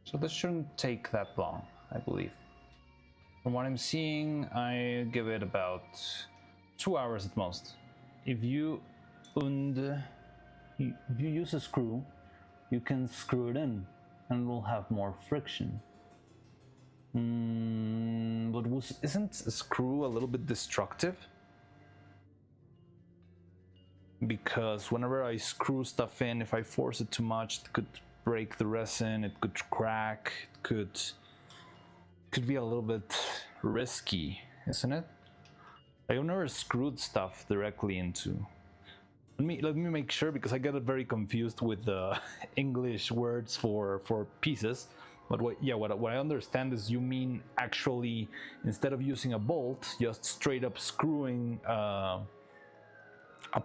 So this shouldn't take that long, I believe. From what I'm seeing, I give it about 2 hours at most. If you use a screw, you can screw it in and it will have more friction. But isn't a screw a little bit destructive? Because whenever I screw stuff in, if I force it too much, it could break the resin, it could crack, it could be a little bit risky, isn't it? I've never screwed stuff directly into. Let me make sure, because I get very confused with the English words for pieces. But what I understand is you mean actually, instead of using a bolt, just straight up screwing a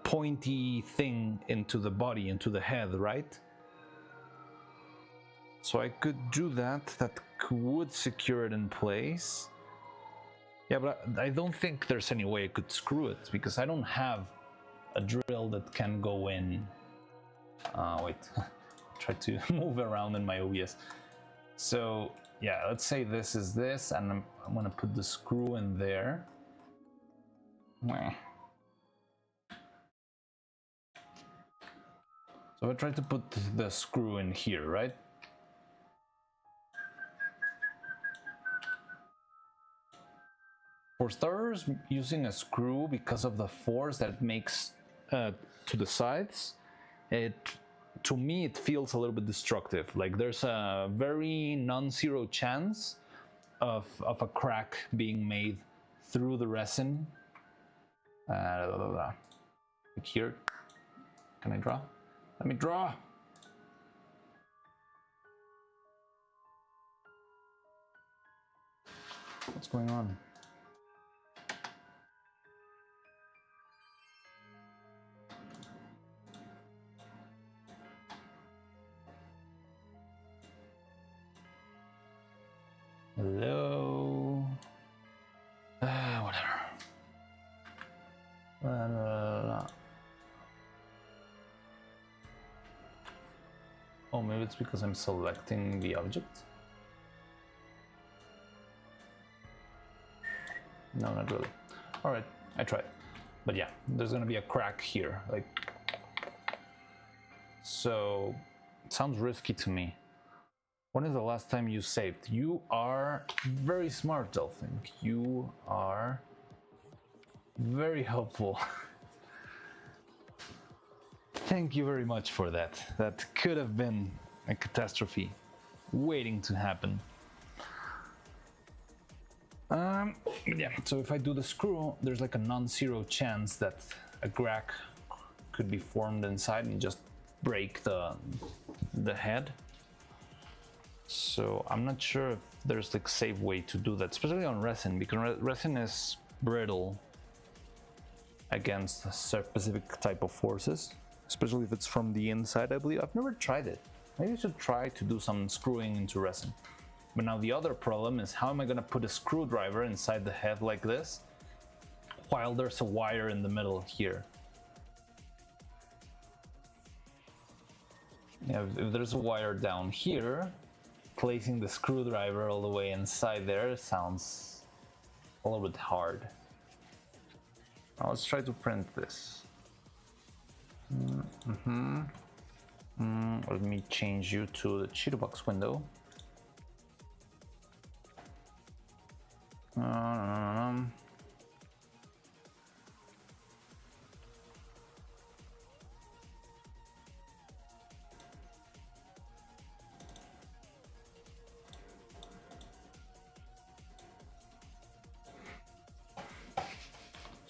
pointy thing into the body, into the head, right? So I could do that. That would secure it in place. Yeah, but I don't think there's any way I could screw it, because I don't have a drill that can go in. Wait, try to move around in my OBS. So yeah, let's say this is this, and I'm gonna put the screw in there. So I try to put the screw in here, right? For starters, using a screw, because of the force that it makes to the sides, to me it feels a little bit destructive. Like there's a very non-zero chance of a crack being made through the resin. Like here, can I draw? Let me draw. What's going on? Hello. Whatever. Oh, maybe it's because I'm selecting the object. No, not really. All right, I tried. But yeah, there's gonna be a crack here, like. So, it sounds risky to me. When is the last time you saved? You are very smart, Dolphin. You are very helpful. Thank you very much for that. That could have been a catastrophe waiting to happen. Yeah, so if I do the screw, there's like a non-zero chance that a crack could be formed inside and just break the head. So I'm not sure if there's like a safe way to do that, especially on resin, because resin is brittle against a specific type of forces, especially if it's from the inside, I believe. I've never tried it. Maybe I should try to do some screwing into resin. But now the other problem is, how am I going to put a screwdriver inside the head like this while there's a wire in the middle here? Yeah, if there's a wire down here, placing the screwdriver all the way inside there sounds a little bit hard. Now let's try to print this. Let me change you to the Cheeto box window.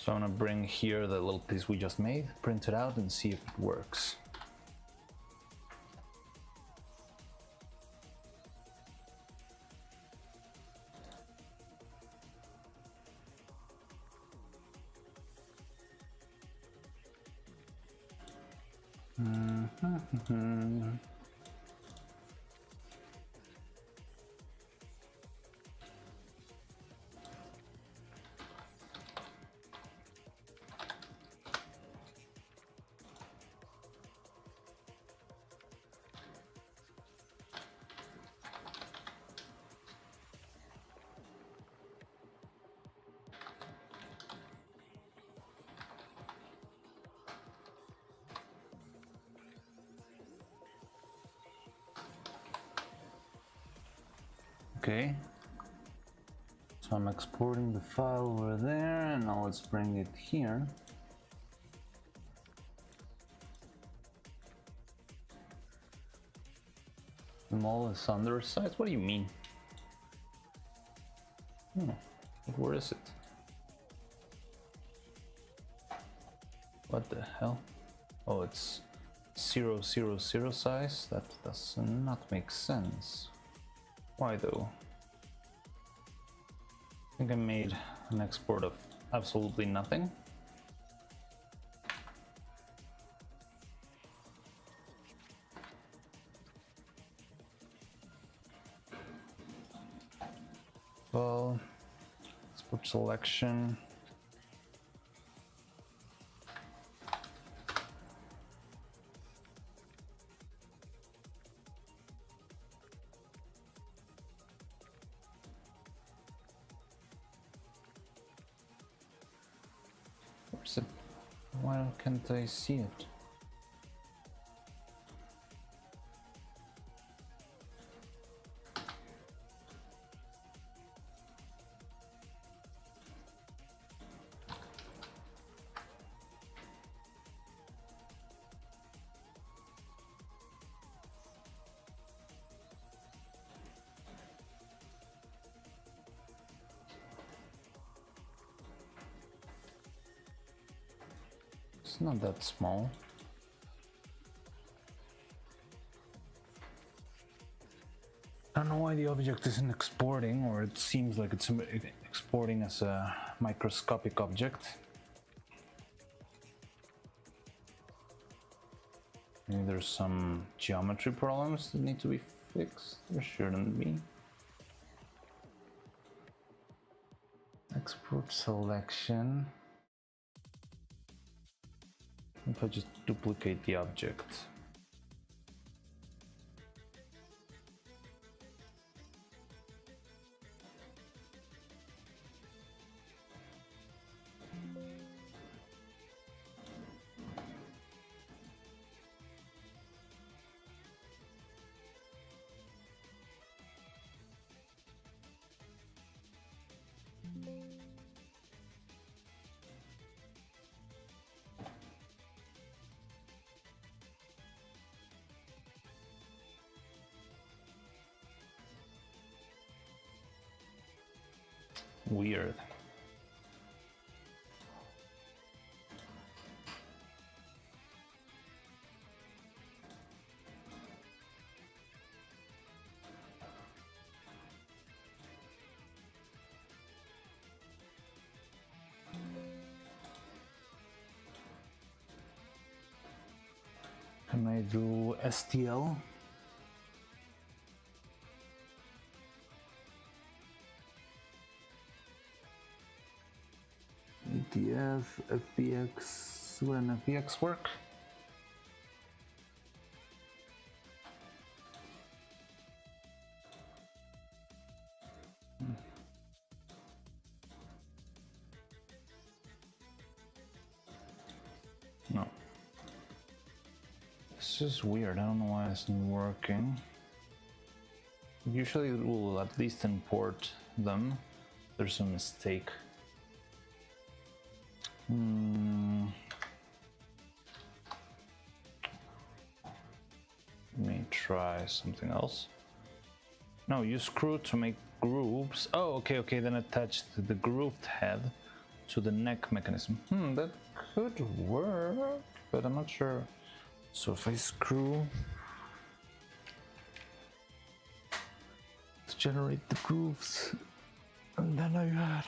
So I'm gonna bring here the little piece we just made, print it out and see if it works. Okay, so I'm exporting the file over there, and now let's bring it here. Smallest undersize? What do you mean? Where is it? What the hell? Oh, it's 000 size? That does not make sense. Why though? I think I made an export of absolutely nothing. Well, export selection. Where's it? Why can't I see it? It's not that small. I don't know why the object isn't exporting, or it seems like it's exporting as a microscopic object. Maybe there's some geometry problems that need to be fixed. There shouldn't be. Export selection. If I just duplicate the object. Weird. Can I do STL? ETF, FBX, would an FBX work? No. This is weird, I don't know why it's not working. Usually it will at least import them. There's a mistake. Let me try something else. No, use screw to make grooves. Oh, okay, then attach the grooved head to the neck mechanism. That could work, but I'm not sure. So if I screw, let's generate the grooves, and then I add.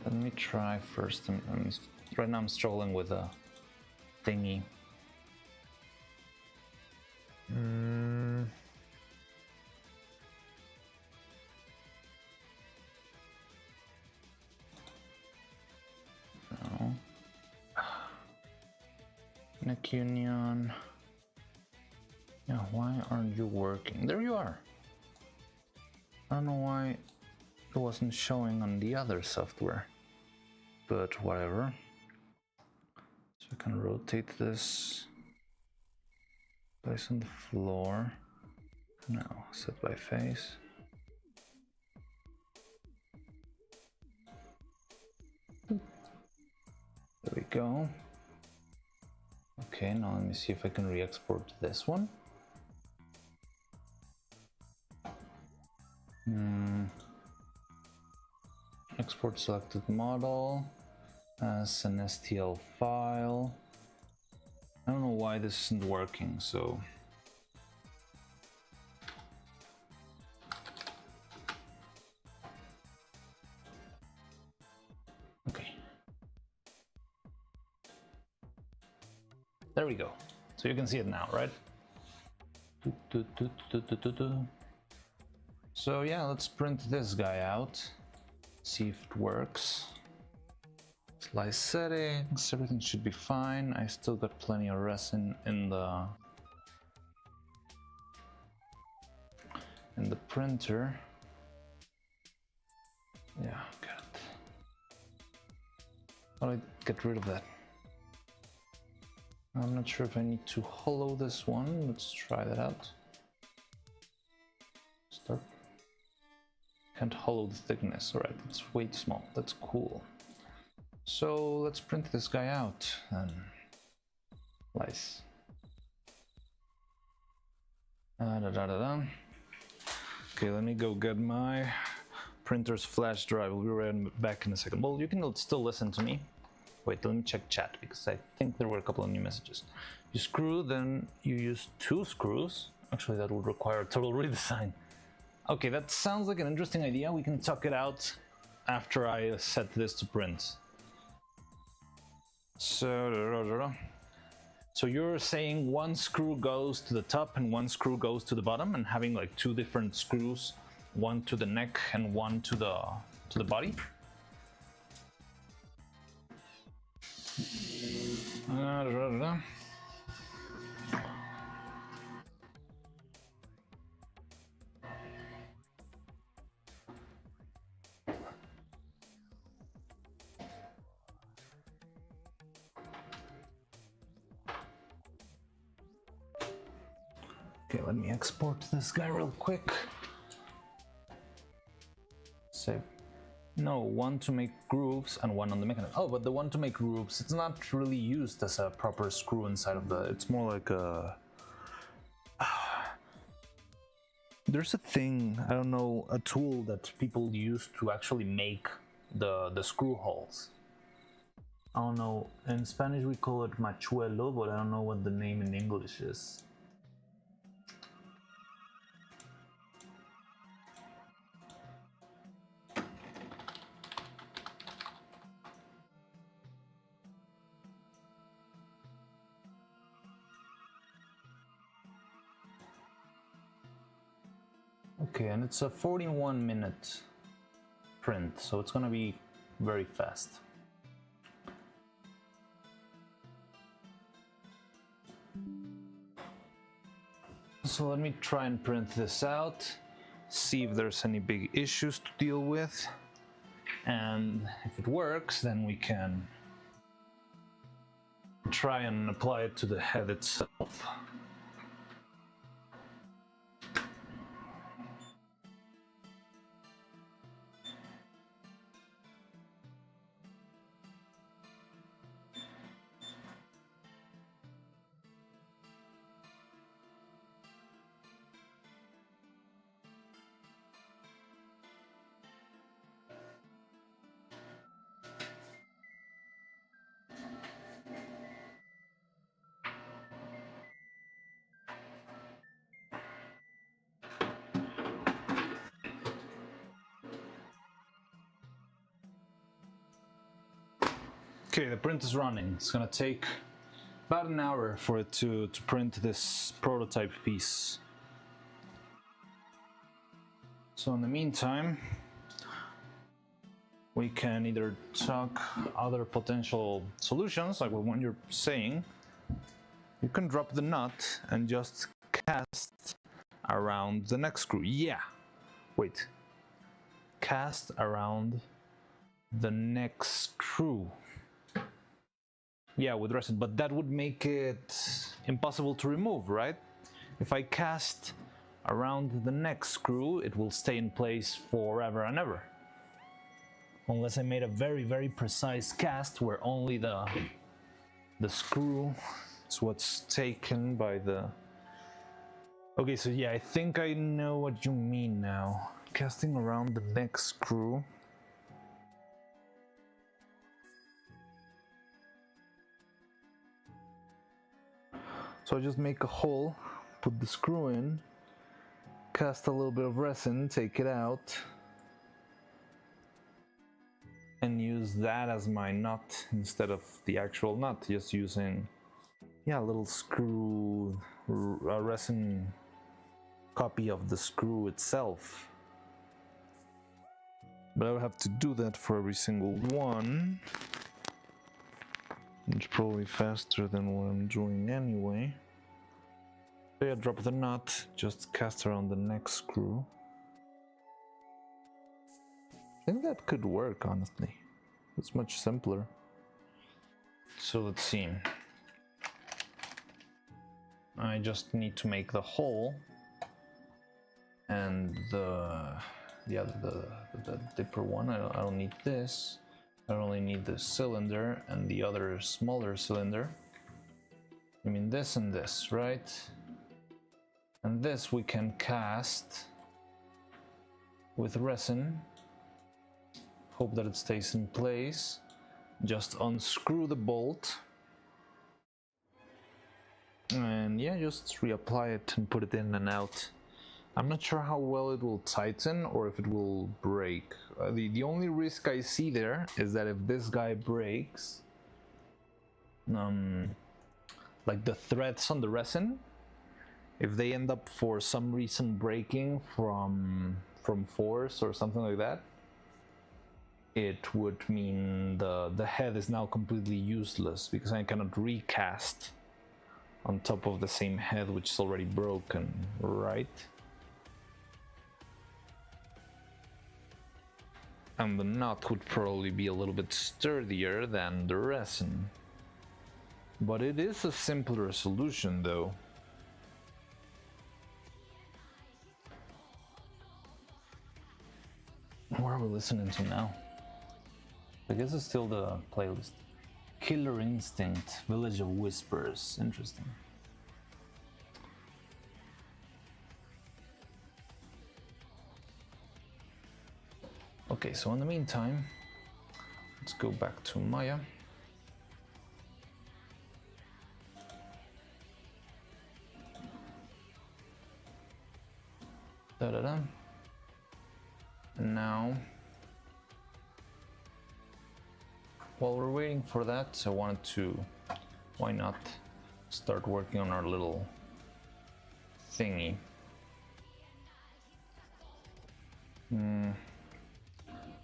Let me try first. Right now I'm struggling with a thingy. No. Neck union. Yeah, why aren't you working? There you are. I don't know why it wasn't showing on the other software, but whatever. So I can rotate this, place on the floor. Now set by face. There we go. Okay, now let me see if I can re-export this one. Export selected model as an STL file. I don't know why this isn't working, so okay. There we go. So you can see it now, right? So yeah, let's print this guy out. See if it works. Slice settings, everything should be fine. I still got plenty of resin in the printer. Yeah, got it. How do I get rid of that? I'm not sure if I need to hollow this one. Let's try that out. Start. Can't hollow the thickness. Alright, it's way too small. That's cool. So let's print this guy out and slice. Okay, let me go get my printer's flash drive. We'll be right back in a second. Well, you can still listen to me. Wait, let me check chat because I think there were a couple of new messages. You screw, then you use 2 screws. Actually, that would require a total redesign. Okay, that sounds like an interesting idea. We can talk it out after I set this to print. So you're saying 1 screw goes to the top and 1 screw goes to the bottom, and having like 2 different screws, 1 to the neck and 1 to the body? Okay, let me export this guy real quick. Save. No, 1 to make grooves and 1 on the mechanism. Oh, but the 1 to make grooves, it's not really used as a proper screw inside of the... It's more like a... There's a thing, I don't know, a tool that people use to actually make the screw holes. I don't know, in Spanish we call it machuelo, but I don't know what the name in English is. Okay, and it's a 41-minute print, so it's gonna be very fast. So let me try and print this out, see if there's any big issues to deal with, and if it works, then we can try and apply it to the head itself. Okay, the print is running. It's gonna take about an hour for it to print this prototype piece. So in the meantime, we can either talk other potential solutions, like what you're saying. You can drop the nut and just cast around the neck screw. Yeah. Wait. Cast around the neck screw. Yeah, with resin, but that would make it impossible to remove, right? If I cast around the neck screw, it will stay in place forever and ever. Unless I made a very, very precise cast where only the screw is what's taken by the... Okay, so yeah, I think I know what you mean now. Casting around the neck screw. So I just make a hole, put the screw in, cast a little bit of resin, take it out, and use that as my nut instead of the actual nut, just using, yeah, a little screw, a resin copy of the screw itself. But I would have to do that for every single one. It's probably faster than what I'm doing anyway. So yeah, drop the nut, just cast around the neck screw. I think that could work, honestly. It's much simpler. So let's see. I just need to make the hole and the dipper one. I don't need this. I only need the cylinder and the other smaller cylinder. I mean this and this, right? And this we can cast with resin. Hope that it stays in place. Just unscrew the bolt. And yeah, just reapply it and put it in and out. I'm not sure how well it will tighten or if it will break. The only risk I see there is that if this guy breaks, like the threads on the resin, if they end up for some reason breaking from force or something like that, it would mean the head is now completely useless because I cannot recast on top of the same head which is already broken, right? And the nut would probably be a little bit sturdier than the resin. But it is a simpler solution though. What are we listening to now? I guess it's still the playlist. Killer Instinct, Village of Whispers. Interesting. Okay, so in the meantime, let's go back to Maya. Da-da-da. And now, while we're waiting for that, I wanted to, why not, start working on our little thingy.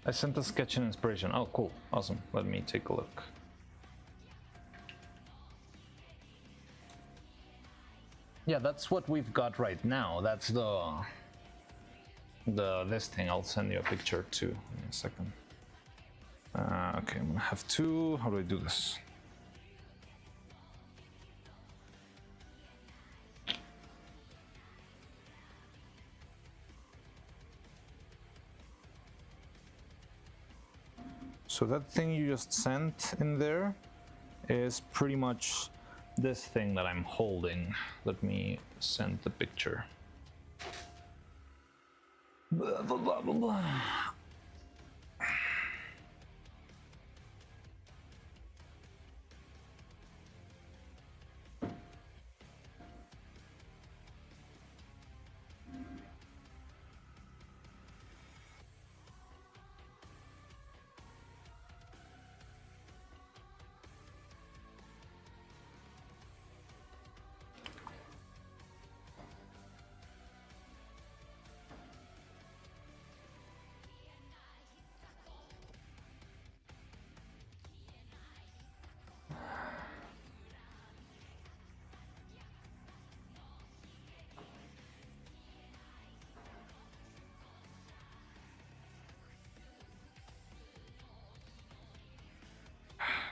I sent a sketch and inspiration. Oh, cool. Awesome. Let me take a look. Yeah, that's what we've got right now. That's this thing. I'll send you a picture too in a second. Okay, I'm gonna have two. How do I do this? So that thing you just sent in there is pretty much this thing that I'm holding. Let me send the picture. Blah, blah, blah, blah, blah.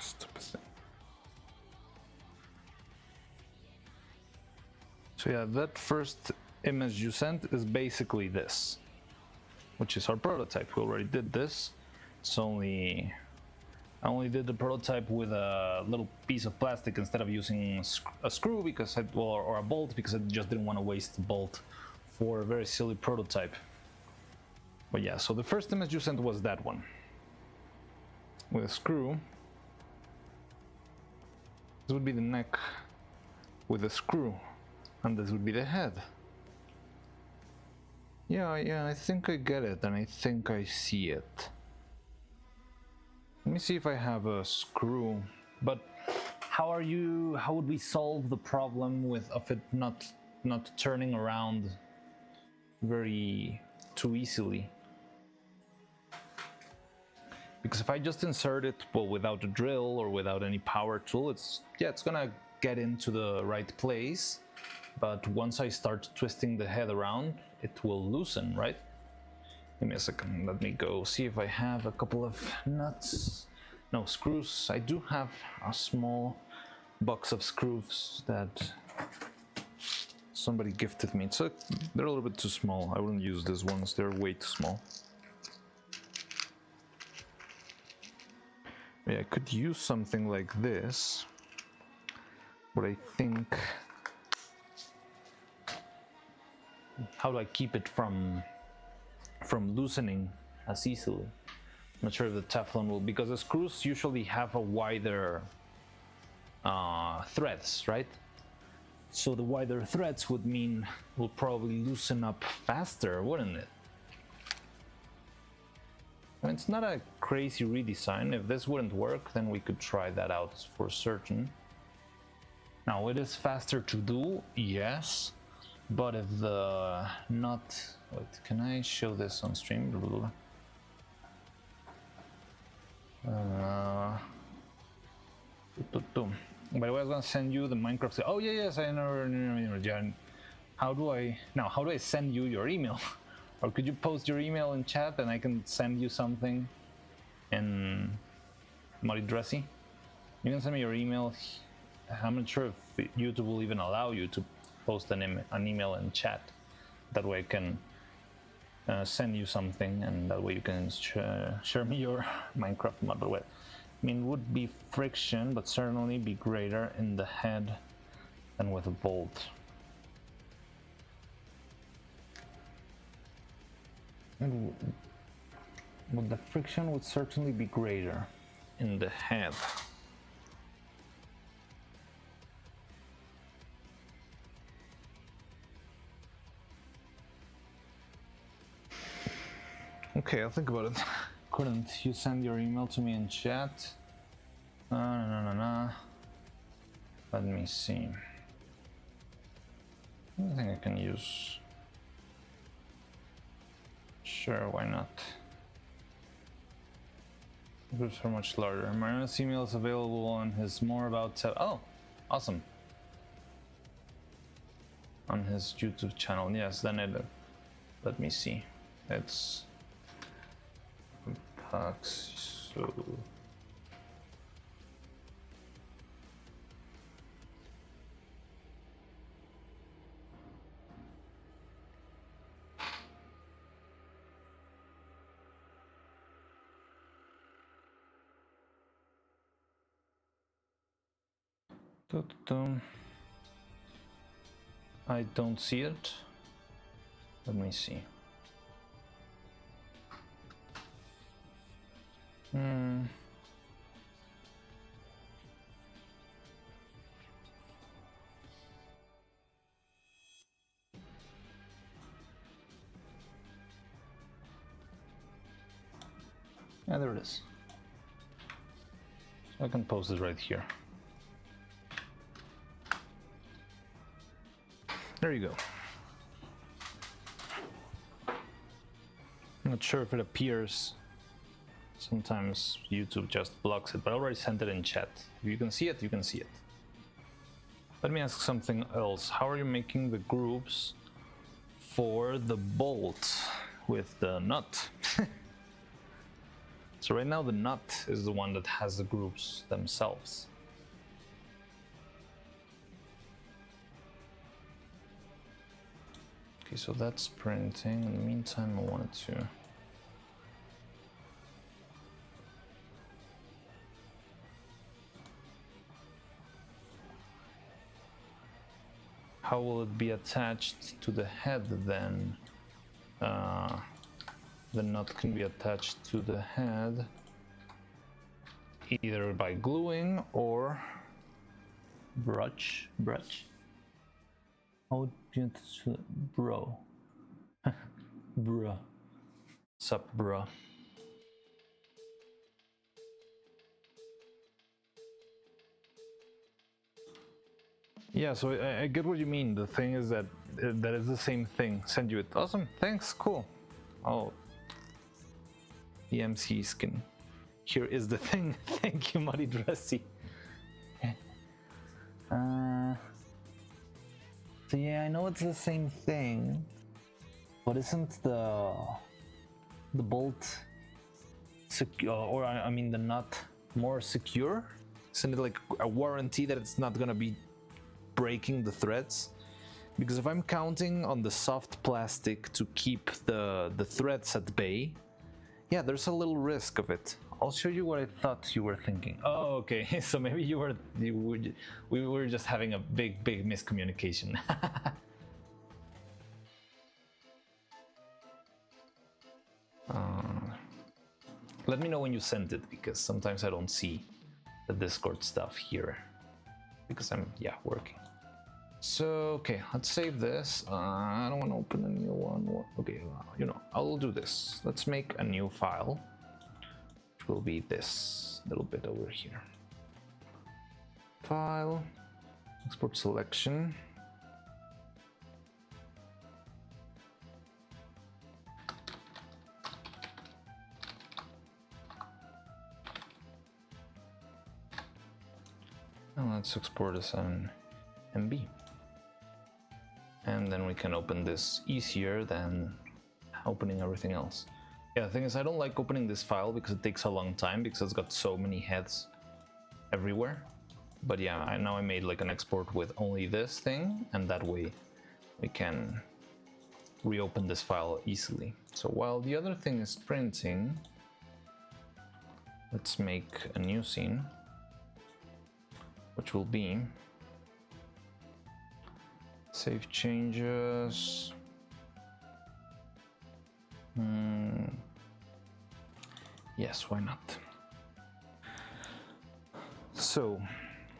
Stupid thing. So yeah, that first image you sent is basically this, which is our prototype. We already did this. It's only I only did the prototype with a little piece of plastic instead of using a screw because or a bolt, because I just didn't want to waste the bolt for a very silly prototype. But yeah, so the first image you sent was that one with a screw. This would be the neck with a screw, and this would be the head. Yeah, I think I get it, and I think I see it. Let me see if I have a screw. But how would we solve the problem of it not turning around very too easily? Because if I just insert it, well, without a drill or without any power tool, it's gonna get into the right place. But once I start twisting the head around, it will loosen, right? Give me a second, let me go see if I have a couple of nuts. No, screws. I do have a small box of screws that somebody gifted me. They're a little bit too small. I wouldn't use these ones, they're way too small. Yeah, I could use something like this, but I think... How do I keep it from loosening as easily? I'm not sure if the Teflon will, because the screws usually have a wider threads, right? So the wider threads would mean will probably loosen up faster, wouldn't it? I mean, it's not a crazy redesign. If this wouldn't work, then we could try that out for certain. Now, it is faster to do, yes, but if the nut... Wait, can I show this on stream? By the way, I was gonna send you the Minecraft. Oh yeah, yes, I know. How do I send you your email? Or could you post your email in chat and I can send you something in Muddy Dressy? You can send me your email. I'm not sure if YouTube will even allow you to post an email in chat. That way I can send you something, and that way you can share me your Minecraft mod. I mean, would be friction, but certainly be greater in the head than with a bolt. And the friction would certainly be greater in the head. Okay, I'll think about it. Couldn't you send your email to me in chat? No. Let me see. I think I can use... Sure, why not? Groups are much larger. Mariano's email is available on his more about... Oh, awesome. On his YouTube channel. Yes, then it... Let me see. It's... So... I don't see it. Let me see. Yeah, there it is. So I can post it right here. There you go. I'm not sure if it appears. Sometimes YouTube just blocks it, but I already sent it in chat. If you can see it, you can see it. Let me ask something else. How are you making the grooves for the bolt with the nut? So right now the nut is the one that has the grooves themselves. Okay, so that's printing. In the meantime, I wanted to... How will it be attached to the head then? The nut can be attached to the head either by gluing or Brooch. How would you bro? Bruh. sup, bruh. Yeah, so I get what you mean. The thing is that that is the same thing. Send you it. Awesome. Thanks. Cool. Oh, the MC skin. Here is the thing. Thank you, Muddy Dressy. So yeah, I know it's the same thing, but isn't the bolt secure, or I mean the nut more secure? Isn't it like a warranty that it's not gonna be breaking the threads? Because if I'm counting on the soft plastic to keep the threads at bay, yeah, there's a little risk of it. I'll show you what I thought you were thinking. Oh, okay. So maybe we were just having a big miscommunication. Let me know when you sent it, because sometimes I don't see the Discord stuff here because I'm working. So okay, let's save this. I don't want to open a new one. Okay, you know, I'll do this. Let's make a new file, which will be this little bit over here. File, export selection. And let's export as an MB. And then we can open this easier than opening everything else. Yeah, the thing is, I don't like opening this file because it takes a long time, because it's got so many heads everywhere. But yeah, now I made like an export with only this thing, and that way we can reopen this file easily. So while the other thing is printing, let's make a new scene, which will be save changes. Yes, why not? So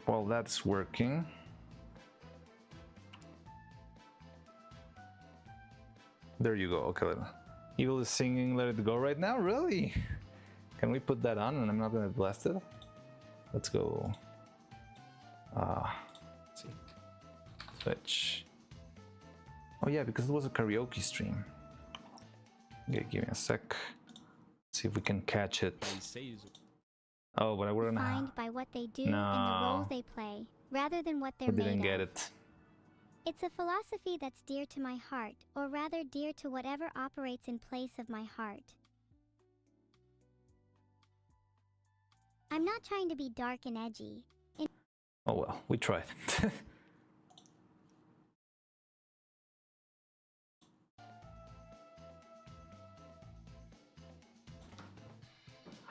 while that's working, there you go. Okay, Evil is singing Let It Go right now. Really? Can we put that on and I'm not gonna blast it? Let's go. Let's see. Switch. Oh yeah, because it was a karaoke stream. Okay, give me a sec. See if we can catch it. Oh, but we're gonna defined by what they do and the roles they play, rather than what they're we didn't made get of. it. It's a philosophy that's dear to my heart, or rather dear to whatever operates in place of my heart. I'm not trying to be dark and edgy. Oh well, we tried.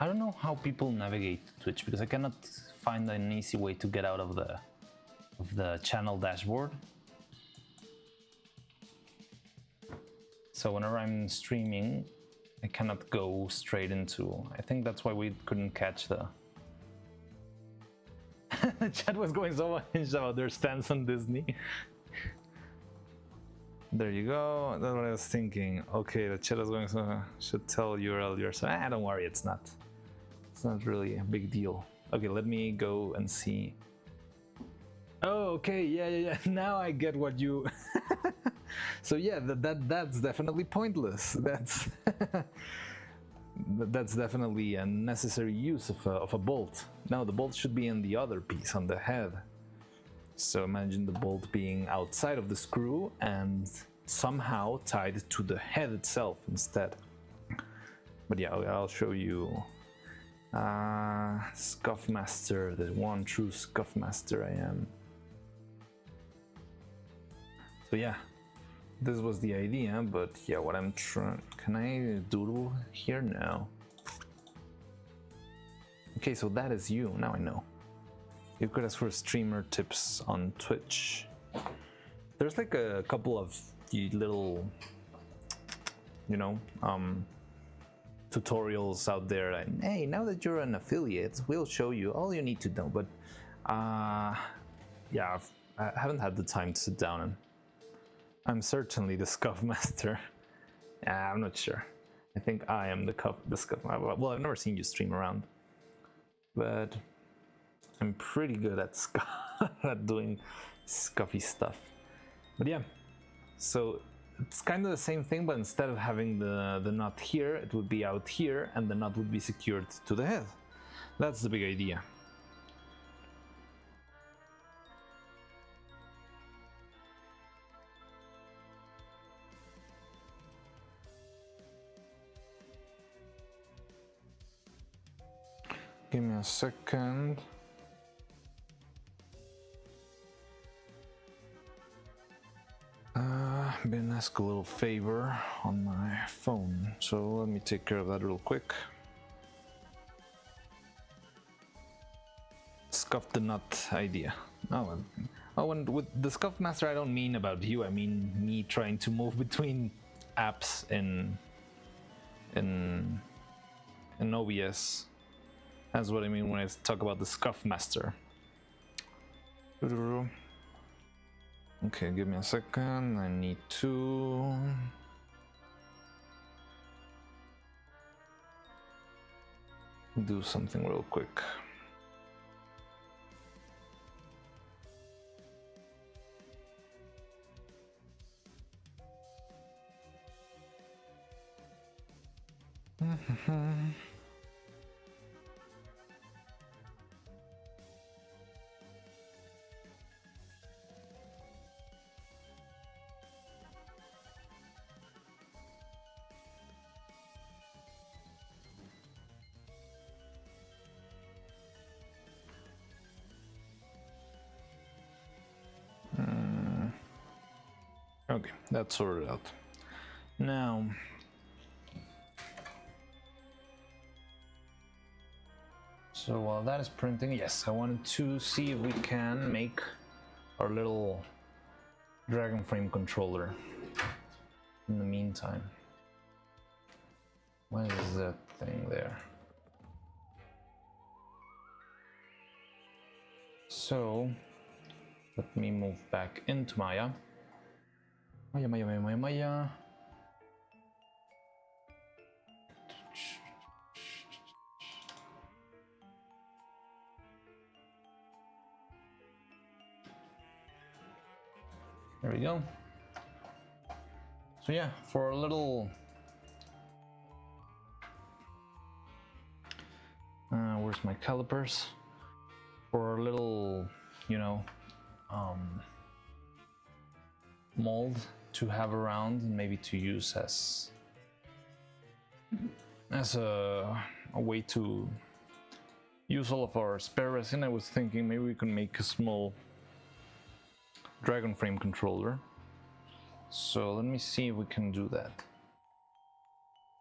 I don't know how people navigate Twitch, because I cannot find an easy way to get out of the channel dashboard. So whenever I'm streaming, I cannot go straight into. I think that's why we couldn't catch the. The chat was going so much about their stance on Disney. There you go. That's what I was thinking. Okay, the chat is going so should tell URL yourself. Don't worry, it's not. It's not really a big deal. Okay, let me go and see. Oh, okay, yeah. Now I get what you. So yeah, that's definitely pointless. That's that's definitely a necessary use of a bolt. Now the bolt should be in the other piece on the head. So imagine the bolt being outside of the screw and somehow tied to the head itself instead. But yeah, I'll show you. Scuff Master, the one true Scuff Master I am. So yeah, this was the idea, but yeah, what I'm trying... Can I doodle here? No. Okay, so that is you, now I know. You could ask for streamer tips on Twitch. There's like a couple of little, you know, tutorials out there. And hey, now that you're an affiliate, we'll show you all you need to know. But yeah, I haven't had the time to sit down, and I'm certainly the Scuff Master. I'm not sure. I think I am the Scuff Master. Well, I've never seen you stream around, but I'm pretty good at at doing scuffy stuff. But yeah, so it's kind of the same thing, but instead of having the knot here, it would be out here, and the knot would be secured to the head. That's the big idea. Give me a second. Been asked a little favor on my phone, so let me take care of that real quick. Scuff the nut idea. Oh, and with the Scuff Master, I don't mean about you. I mean me trying to move between apps in OBS. That's what I mean when I talk about the Scuff Master. Okay, give me a second. I need to do something real quick. Okay, that's sorted out. Now, so while that is printing, yes, I wanted to see if we can make our little dragon frame controller. In the meantime, what is that thing there? So, let me move back into Maya. Maya. There we go. So yeah, for a little... where's my calipers? For a little, you know, mold to have around and maybe to use as a way to use all of our spare resin, I was thinking maybe we can make a small dragon frame controller. So let me see if we can do that.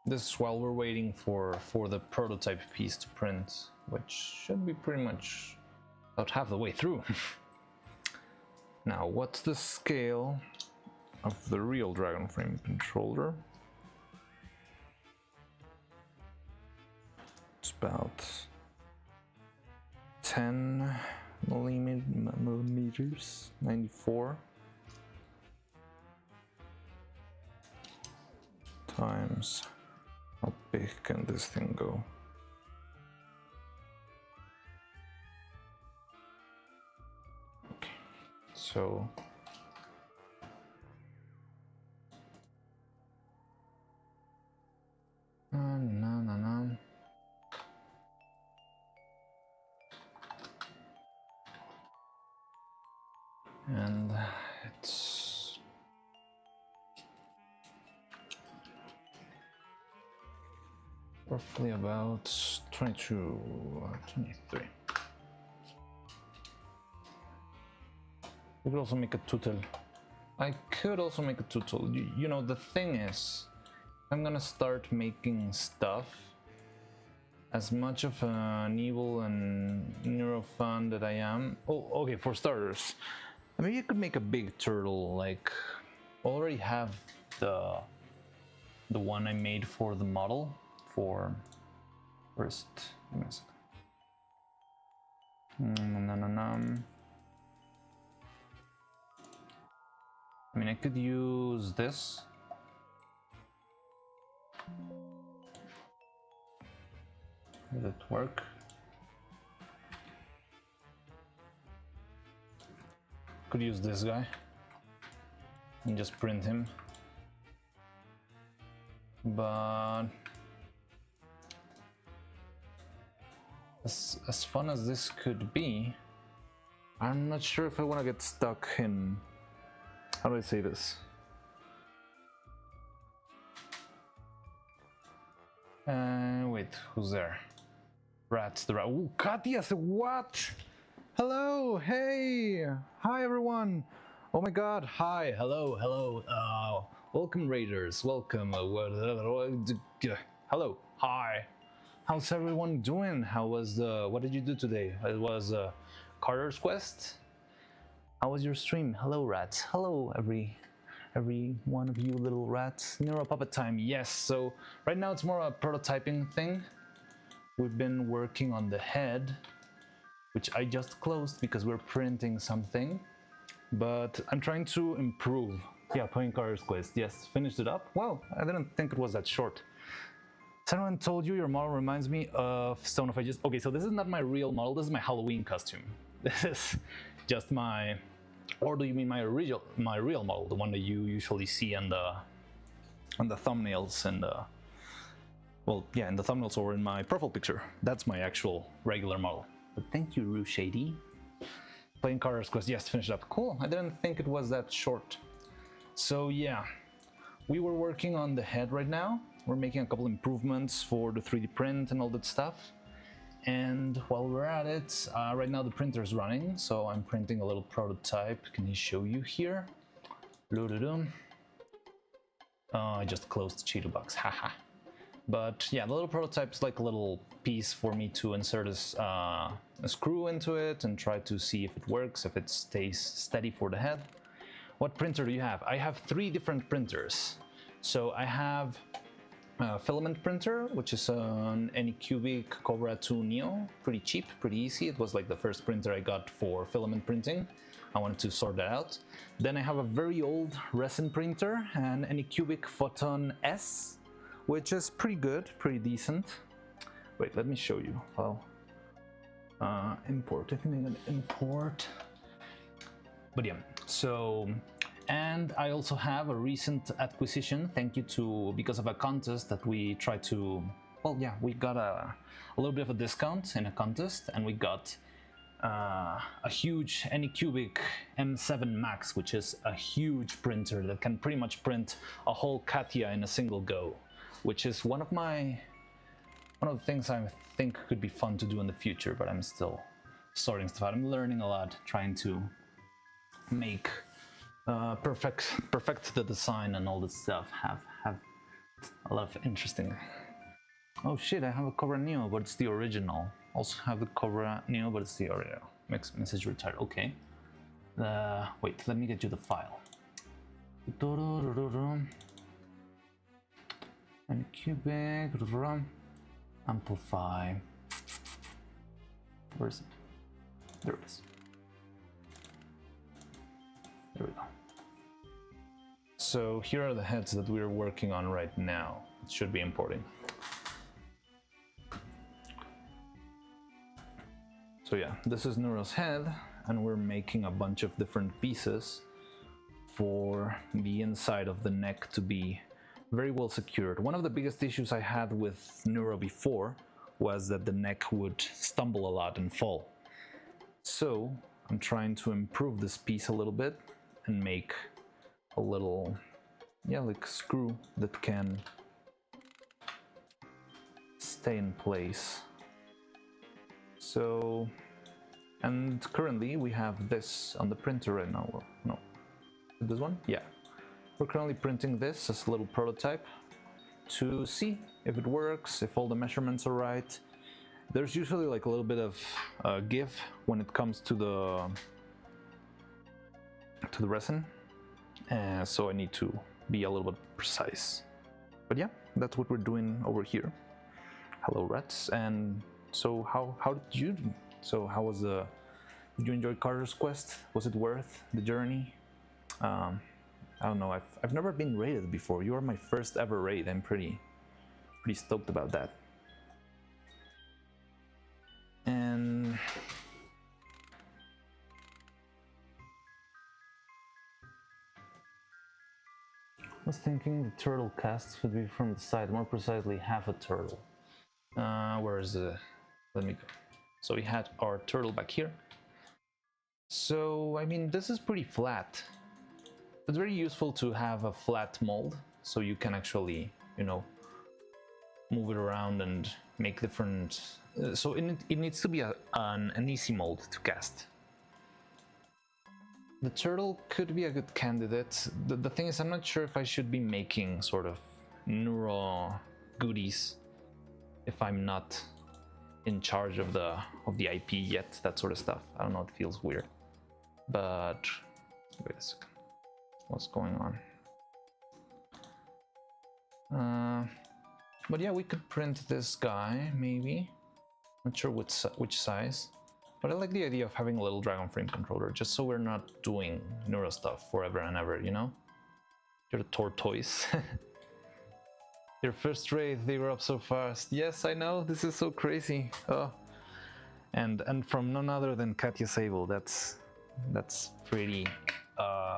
This is while we're waiting for the prototype piece to print, which should be pretty much about half the way through. Now, what's the scale of the real dragon frame controller? It's about 10 millimeters, 94 times. How big can this thing go? Okay, so no. And it's roughly about 22, 23. We could also make a tutel. I could also make a tutel. You know, the thing is, I'm gonna start making stuff. As much of an evil and neurofan that I am. Oh, okay, for starters. Maybe I could make a big turtle, like, I already have the one I made for the model for, where is it? Give me a second. I mean, I could use this. Does it work? Could use this guy and just print him. But as fun as this could be, I'm not sure if I want to get stuck in, how do I say this? Wait, who's there? Rats, the rat. Ooh, Katya said what? Hello, hey, hi everyone. Oh my god, hi, hello. Welcome raiders, welcome. Hello, hi. How's everyone doing? How was what did you do today? It was Carter's Quest. How was your stream? Hello rats. Hello every one of you little rats. Neuro puppet time, yes. So right now it's more a prototyping thing. We've been working on the head, which I just closed because we're printing something, but I'm trying to improve. Yeah, playing Carter's Quest, yes, finished it up. Well, I didn't think it was that short. Someone told you your model reminds me of Stone of Ages. Okay, so this is not my real model, this is my Halloween costume. This is just my, or do you mean my real model, the one that you usually see on the thumbnails and well, yeah, in the thumbnails or in my profile picture. That's my actual regular model. But thank you, Rue Shady. Playing Carter's Quest, yes, finished up. Cool, I didn't think it was that short. So yeah, we were working on the head right now. We're making a couple improvements for the 3D print and all that stuff. And while we're at it, right now the printer's running, so I'm printing a little prototype. Can I show you here? I just closed the Cheeto box, haha. But yeah, the little prototype is like a little piece for me to insert a screw into it and try to see if it works, if it stays steady for the head. What printer do you have? I have 3 different printers. So I have a filament printer, which is an Anycubic Cobra 2 Neo. Pretty cheap, pretty easy. It was like the first printer I got for filament printing. I wanted to sort that out. Then I have a very old resin printer, an Anycubic Photon S, which is pretty good, pretty decent. Wait, let me show you. Well, import, I think I'm gonna import. But yeah, so, and I also have a recent acquisition, thank you to, because of a contest that we tried to, well, yeah, we got a little bit of a discount in a contest, and we got a huge Anycubic M7 Max, which is a huge printer that can pretty much print a whole Katya in a single go, which is one of the things I think could be fun to do in the future, but I'm still sorting stuff out. I'm learning a lot, trying to make perfect the design and all this stuff. Have a lot of interesting. Oh shit! I have a Cobra Neo, but it's the original. Also have the Cobra Neo, but it's the original. Message retired. Okay. Wait, let me get you the file. And cubic amplify. Where is it? There it is. There we go. So here are the heads that we're working on right now. It should be importing. So yeah, this is Neuro's head, and we're making a bunch of different pieces for the inside of the neck to be very well secured. One of the biggest issues I had with Neuro before was that the neck would stumble a lot and fall. So I'm trying to improve this piece a little bit and make a little, yeah, like screw that can stay in place. So, and currently we have this on the printer right now. Or, no, this one? Yeah. We're currently printing this as a little prototype to see if it works, if all the measurements are right. There's usually like a little bit of give when it comes to the resin, so I need to be a little bit precise. But yeah, that's what we're doing over here. Hello, rats. And so how did you do? So how was did you enjoy Carter's Quest? Was it worth the journey? I don't know, I've never been raided before. You are my first ever raid. I'm pretty stoked about that. And I was thinking the turtle casts would be from the side, more precisely half a turtle. Where is the... let me go. So we had our turtle back here. So, I mean, this is pretty flat. It's very useful to have a flat mold, so you can actually, you know, move it around and make different... so it needs to be an easy mold to cast. The turtle could be a good candidate. The thing is, I'm not sure if I should be making sort of neuro goodies if I'm not in charge of the IP yet, that sort of stuff. I don't know, it feels weird. But wait a second. What's going on? But yeah, we could print this guy, maybe. Not sure which size. But I like the idea of having a little dragon frame controller, just so we're not doing neuro stuff forever and ever, you know? You're a tortoise. Your first raid, they were up so fast. Yes, I know, this is so crazy. Oh. And from none other than Katya Sable. That's pretty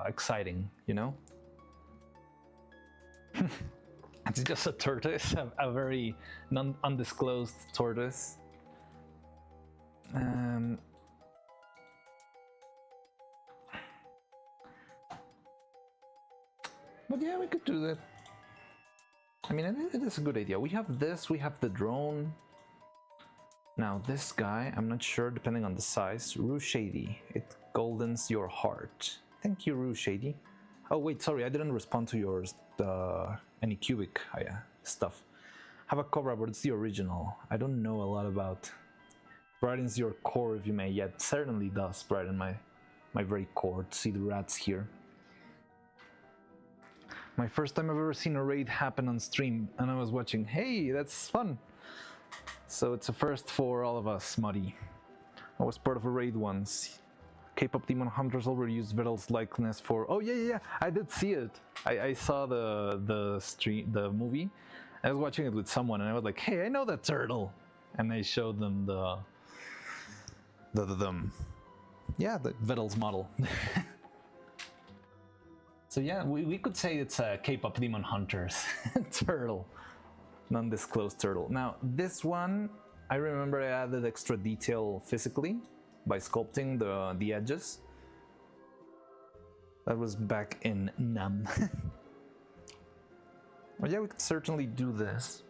exciting, you know? It's just a tortoise, a very undisclosed tortoise. But yeah, we could do that. I mean, it is a good idea. We have this, we have the drone. Now this guy, I'm not sure, depending on the size. Rue Shady, it goldens your heart. Thank you, Rue Shady. Oh wait, sorry, I didn't respond to yours. Any cubic stuff. Have a Cobra, but it's the original. I don't know a lot about. Brightens your core if you may. Yeah, it certainly does brighten my very core to see the rats here. My first time I've ever seen a raid happen on stream, and I was watching. Hey, that's fun. So it's a first for all of us, Muddy. I was part of a raid once. K-pop Demon Hunters already used Vidal's likeness for... Oh yeah, I did see it. I saw the movie. I was watching it with someone and I was like, hey, I know that turtle. And I showed them the Vidal's model. So yeah, we could say it's a K-pop Demon Hunters turtle. Non-disclosed turtle. Now this one, I remember I added extra detail physically by sculpting the edges. That was back in NAM. Well, yeah, we could certainly do this.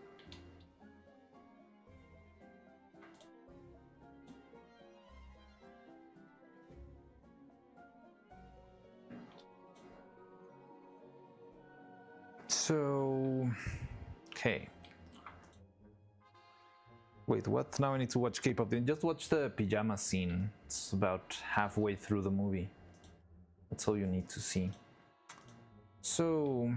So, okay. Wait, what? Now I need to watch K-pop. Just watch the pajama scene. It's about halfway through the movie. That's all you need to see. So,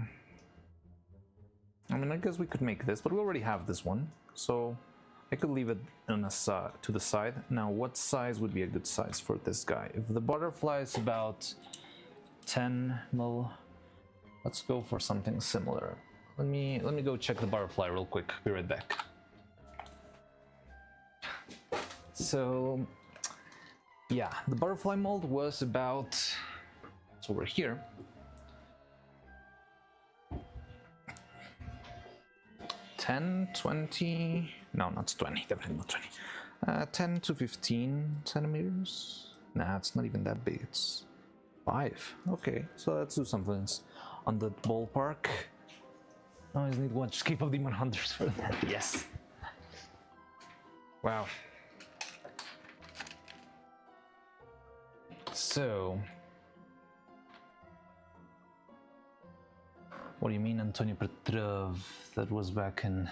I mean, I guess we could make this, but we already have this one. So, I could leave it on to the side. Now, what size would be a good size for this guy? If the butterfly is about 10 mil, let's go for something similar. Let me go check the butterfly real quick. Be right back. So, yeah, the butterfly mold was about, it's over here. $10, $20, no, not 20, definitely not 20. 10 to 15 centimeters. Nah, it's not even that big, it's 5. Okay, so let's do something on the ballpark. I just need to watch Escape of Demon Hunters for that. Yes. Wow. So, what do you mean, Antonio Petrov? That was back in.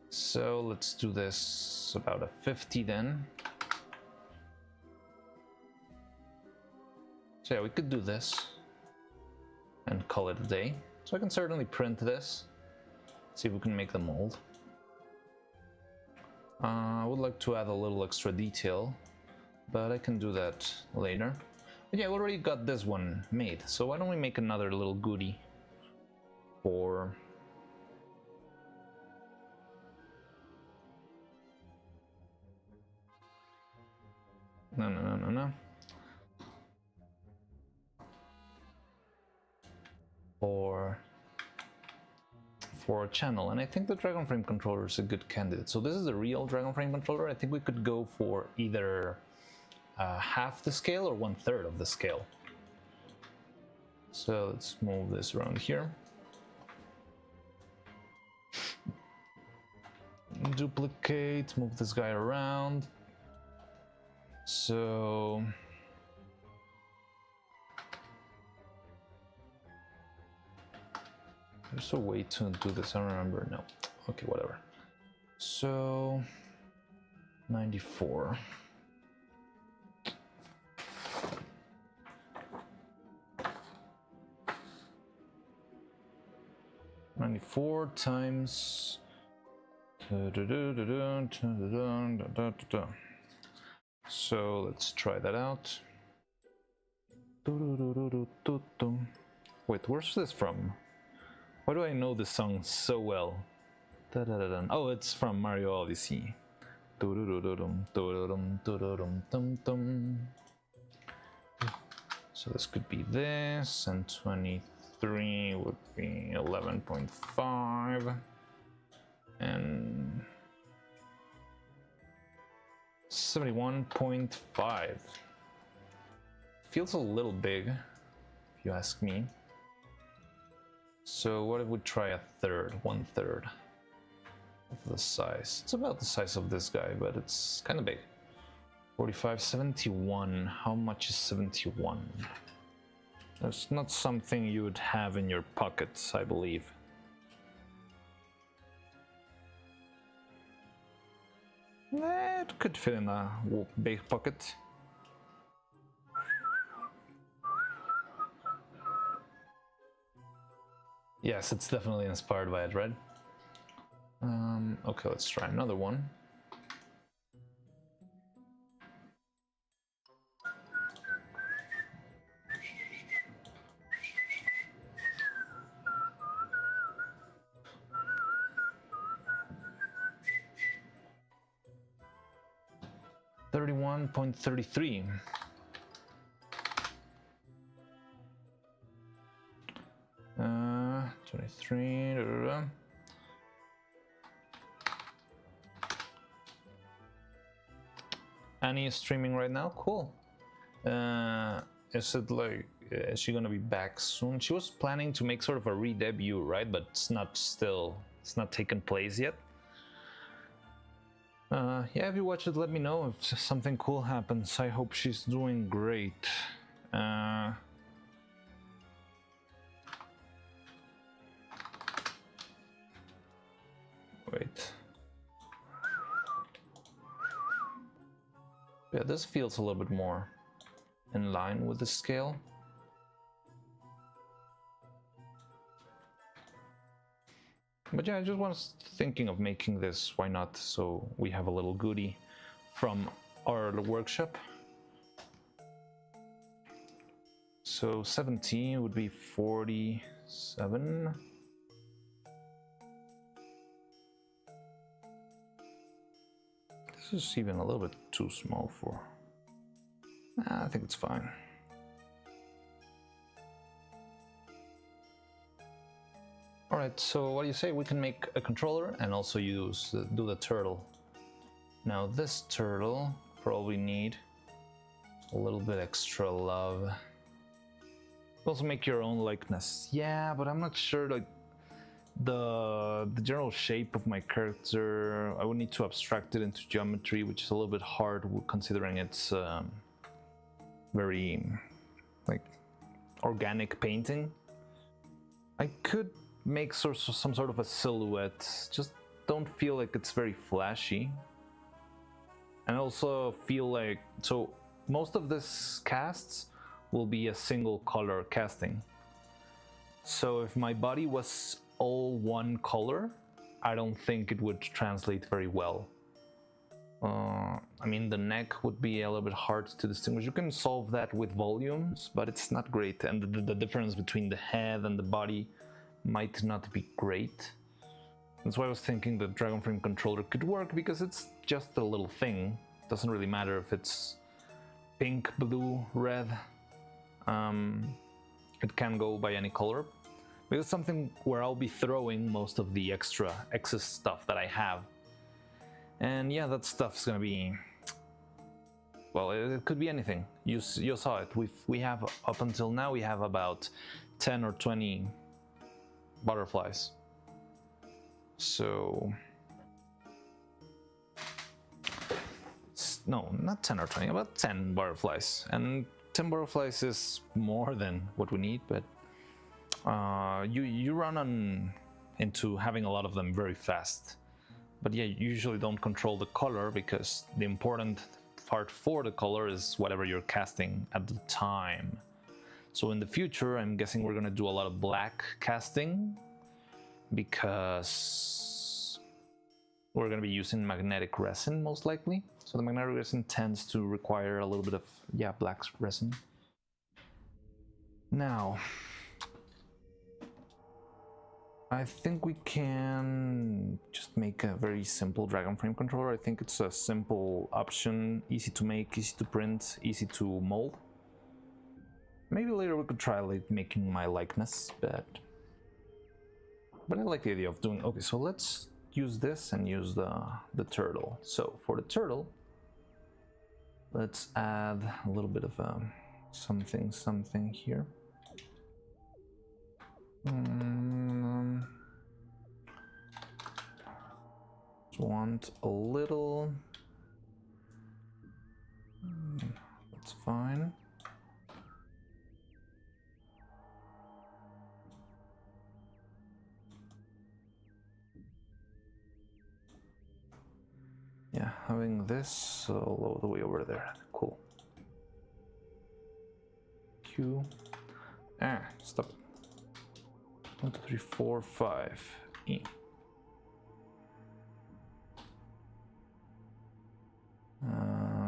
So let's do this about a 50 then. So yeah, we could do this and call it a day. So I can certainly print this, see if we can make the mold. I would like to add a little extra detail, but I can do that later. But yeah, we already got this one made, so why don't we make another little goodie for... No. For a channel, and I think the Dragon Frame controller is a good candidate. So this is the real Dragon Frame controller. I think we could go for either half the scale or 1/3 of the scale. So let's move this around here. Duplicate, move this guy around. So there's a way to do this, I don't remember. No. Okay, whatever. So 94. Times so let's try that out. Wait, where's this from? Why do I know this song so well? Oh, it's from Mario Odyssey. So this could be this, and 23 would be 11.5, and 71.5. Feels a little big, if you ask me. So what if we try a third, 1/3 of the size? It's about the size of this guy, but it's kind of big. 45, 71. How much is 71? That's not something you would have in your pockets, I believe. It could fit in a big pocket. Yes, it's definitely inspired by it, right? Okay, let's try another one. $31.33. $23. Annie is streaming right now. Cool. Is it like, is she gonna be back soon? She was planning to make sort of a re-debut, right? But it's not taken place yet. Yeah, if you watch it, let me know if something cool happens. I hope she's doing great. Wait. Yeah, this feels a little bit more in line with the scale. But yeah, I just was thinking of making this, why not? So we have a little goodie from our workshop. So 17 would be 47. This is even a little bit too small for... I think it's fine. Alright, so what do you say? We can make a controller and also do the turtle. Now this turtle probably need a little bit extra love. Also make your own likeness. Yeah, but I'm not sure, like, the general shape of my character, I would need to abstract it into geometry, which is a little bit hard considering it's very like organic painting. I could make some sort of a silhouette, just don't feel like it's very flashy. And also feel like, so most of this casts will be a single color casting. So if my body was all one color, I don't think it would translate very well. I mean, the neck would be a little bit hard to distinguish. You can solve that with volumes, but it's not great. And the difference between the head and the body might not be great. That's why I was thinking the Dragon Frame controller could work, because it's just a little thing. It doesn't really matter if it's pink, blue, red. It can go by any color. But it's something where I'll be throwing most of the excess stuff that I have. And yeah, that stuff's gonna be, well, it could be anything. You saw it. We have, up until now, we have about 10 or 20 butterflies. So, no, not 10 or 20, about 10 butterflies. And 10 butterflies is more than what we need, but you run into having a lot of them very fast. But yeah, you usually don't control the color, because the important part for the color is whatever you're casting at the time. So in the future, I'm guessing we're gonna do a lot of black casting, because we're gonna be using magnetic resin most likely. So the magnetic resin tends to require a little bit of, yeah, black resin. Now, I think we can just make a very simple Dragon Frame controller. I think it's a simple option, easy to make, easy to print, easy to mold. Maybe later we could try like making my likeness, but I like the idea of doing. Okay, so let's use this and use the turtle. So for the turtle, let's add a little bit of something here. Just want a little. That's fine. Yeah, having this all the way over there. Cool. Q. Stop. 1, 2, 3, 4, 5. E.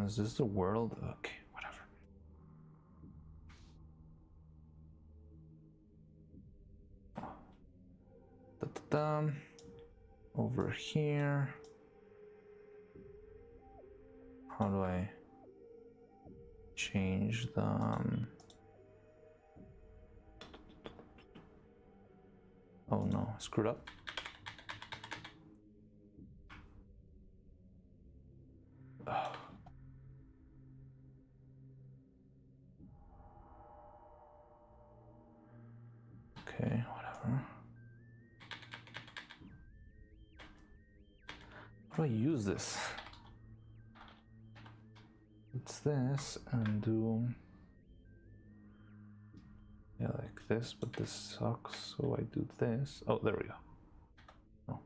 Is this the world? Okay, whatever. Da-da-da. Over here. How do I change the oh no, I screwed up. Okay, whatever. How do I use this? It's this, and do, yeah, like this, but this sucks, so I do this. Oh, there we go. Oh.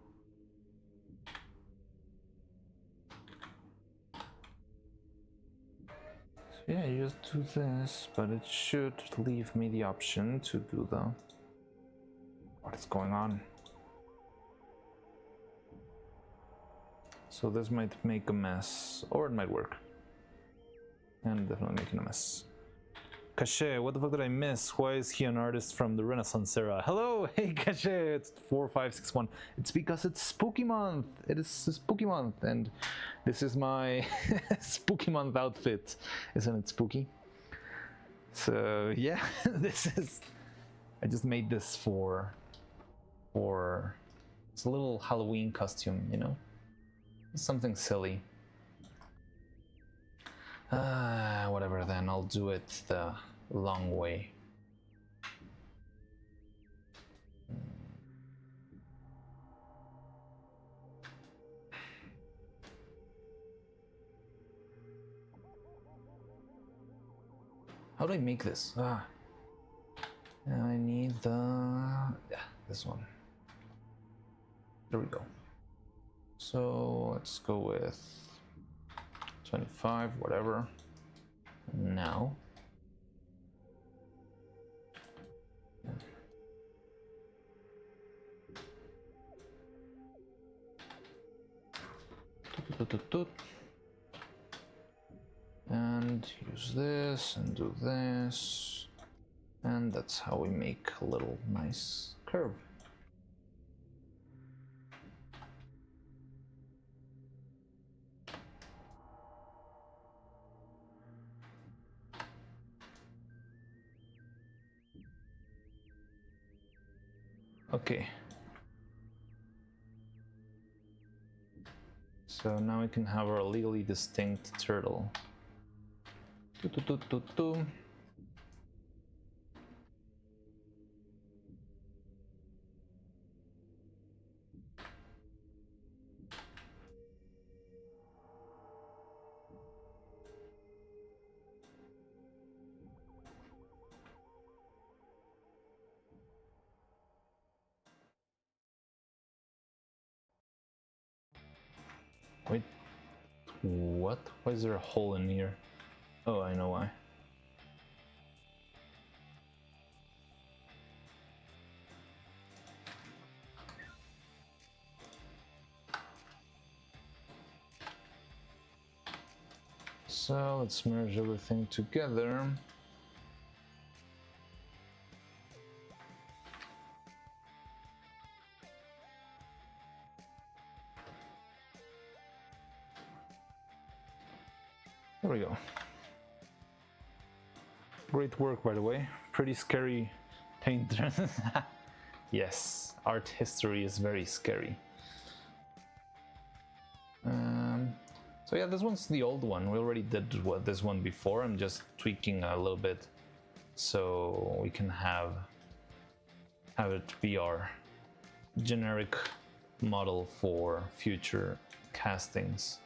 So yeah, you just do this, but it should leave me the option to do the, what is going on? So this might make a mess, or it might work. And definitely making a mess. Cache, what the fuck did I miss? Why is he an artist from the Renaissance era? Hello, hey Cache, it's 4561. It's because it's spooky month. It is spooky month, and this is my spooky month outfit. Isn't it spooky? So yeah, this is. I just made this for. It's a little Halloween costume, you know, something silly. Whatever then, I'll do it the long way. How do I make this? I need this one. There we go. So let's go with 25, whatever. Now. And use this and do this, and that's how we make a little nice curve. Okay. So now we can have our legally distinct turtle. Wait, what? Why is there a hole in here? Oh, I know why. So let's merge everything together. There we go. Great work, by the way. Pretty scary painter. Yes, art history is very scary. So yeah, this one's the old one. We already did this one before. I'm just tweaking a little bit so we can have it be our generic model for future castings.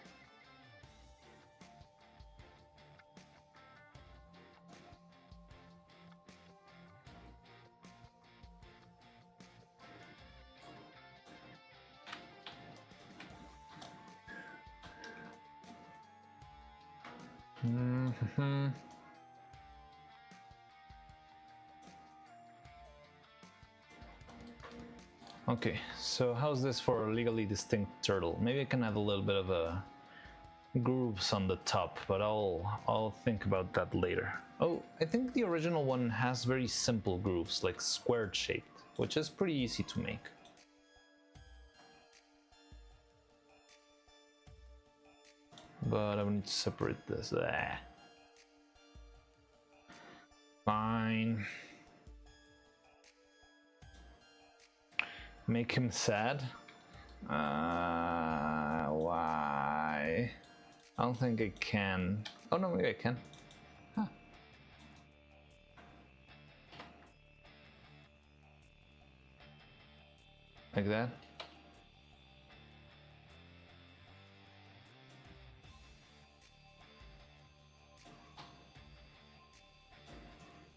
Okay, so how's this for a legally distinct turtle? Maybe I can add a little bit of a grooves on the top, but I'll think about that later. Oh, I think the original one has very simple grooves, like squared shaped, which is pretty easy to make. But I need to separate this. Fine. Make him sad? Why? I don't think I can. Oh no, maybe I can. Huh. Like that?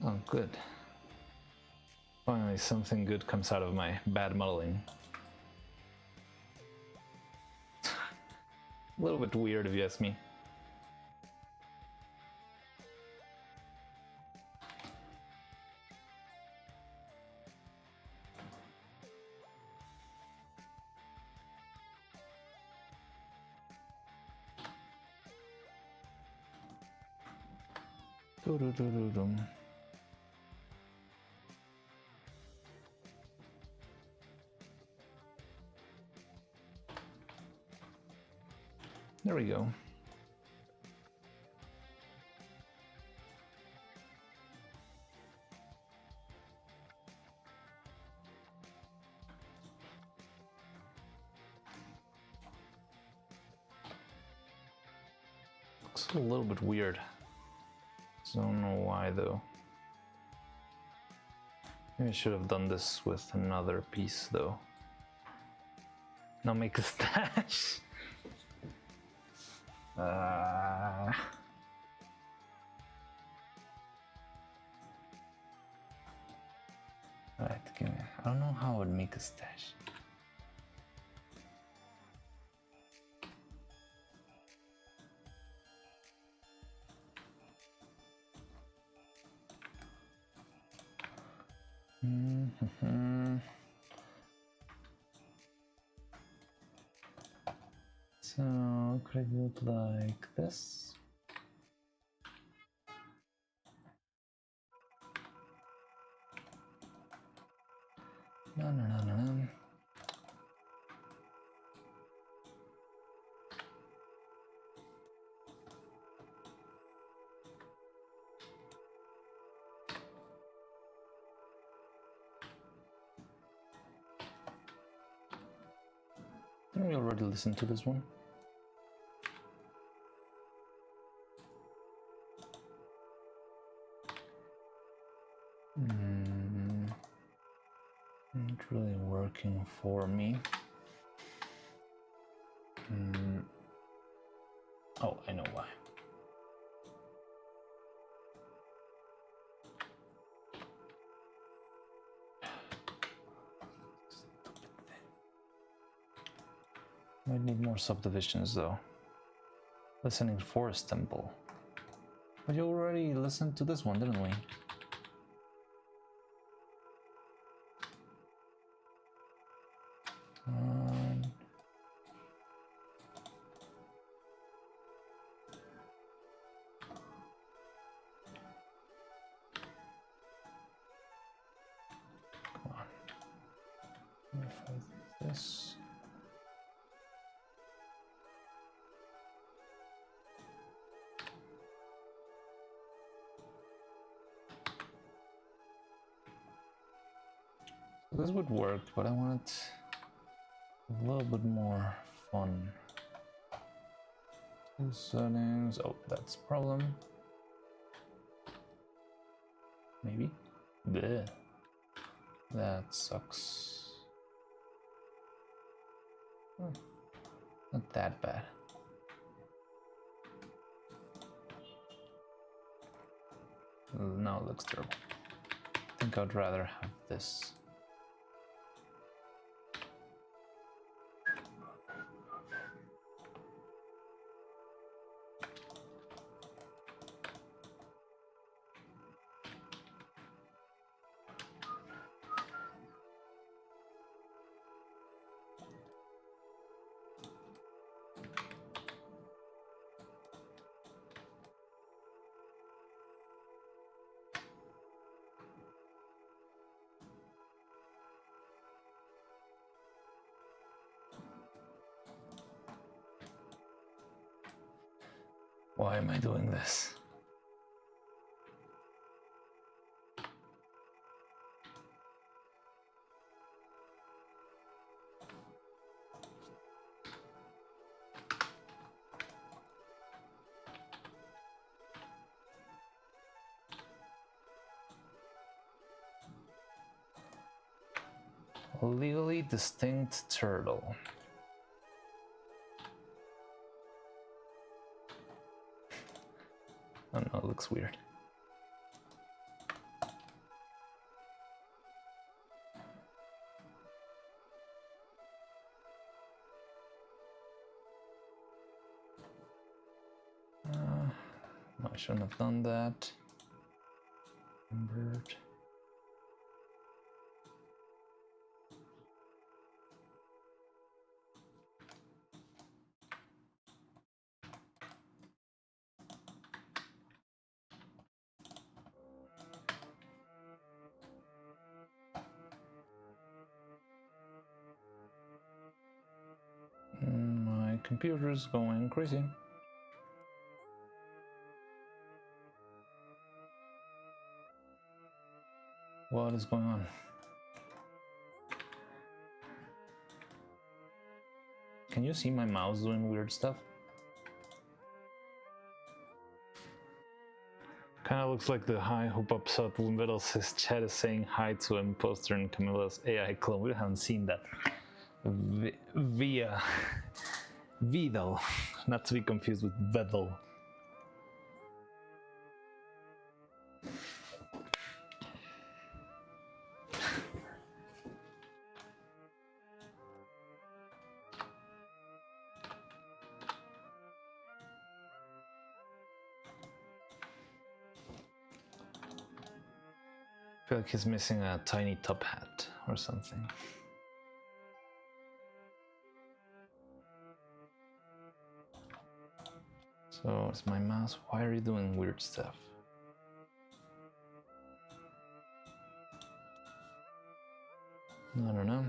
Oh, good. Finally, something good comes out of my bad modeling. A little bit weird if you ask me. Doo-doo-doo-doo-dum. There we go. Looks a little bit weird. Don't know why though. Maybe I should have done this with another piece though. Now make a stash. I don't know how I would make a stash. So could I do it like this? No. Didn't we already listen to this one? Not really working for me. Oh, I know why. Might need more subdivisions though. Listening Forest Temple. But you already listened to this one, didn't we? Come on. This. This would work, but I want it a little bit more fun. Settings. Oh, that's a problem. Maybe. Bleh. That sucks. Not that bad. Now it looks terrible. I think I'd rather have this. Why am I doing this? A legally distinct turtle. Oh no, it looks weird. No, I shouldn't have done that. Bird. My computer's going crazy. What is going on? Can you see my mouse doing weird stuff? Kind of looks like the hi who pops up in the middle says chat is saying hi to Imposter and Camilla's AI clone. We haven't seen that. Via Vidal, not to be confused with Vedal. I feel like he's missing a tiny top hat or something. So it's my mouse. Why are you doing weird stuff? I don't know.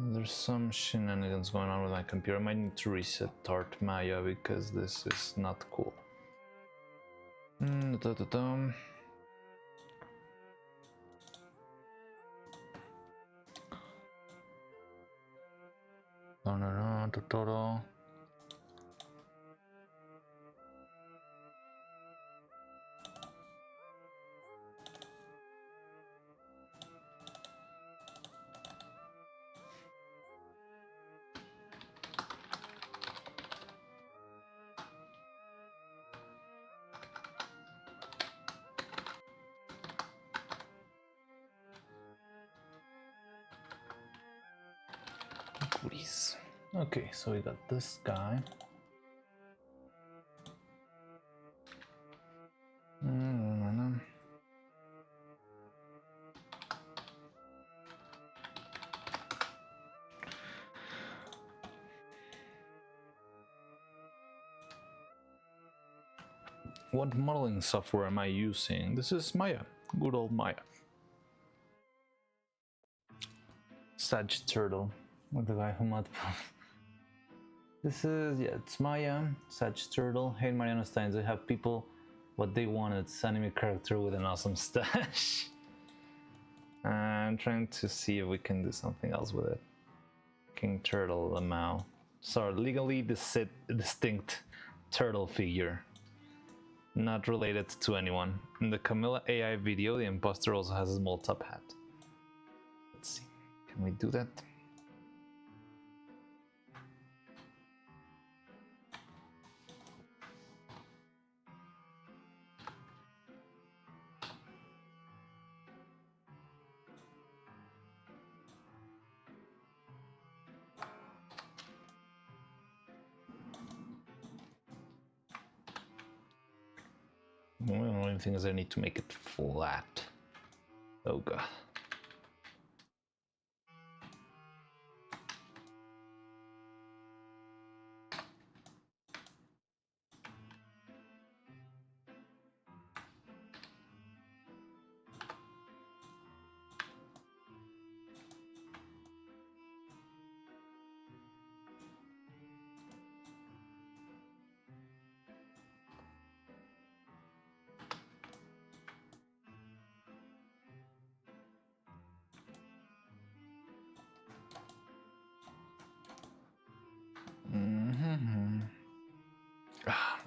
There's some shenanigans going on with my computer. I might need to reset Tart Maya because this is not cool. Goodies. Okay, so we got this guy. What modeling software am I using? This is Maya, good old Maya. Sag Turtle, like the guy who mod. This is, yeah, it's Maya, Sag Turtle. Hey, Mariano Steins, I have people what they want. It's anime character with an awesome stash. I'm trying to see if we can do something else with it. King Turtle, the Mao. Sorry, legally distinct turtle figure. Not related to anyone. In the Camilla AI video, the imposter also has a small top hat. Let's see. Can we do that? The only thing is I need to make it flat. Oh god.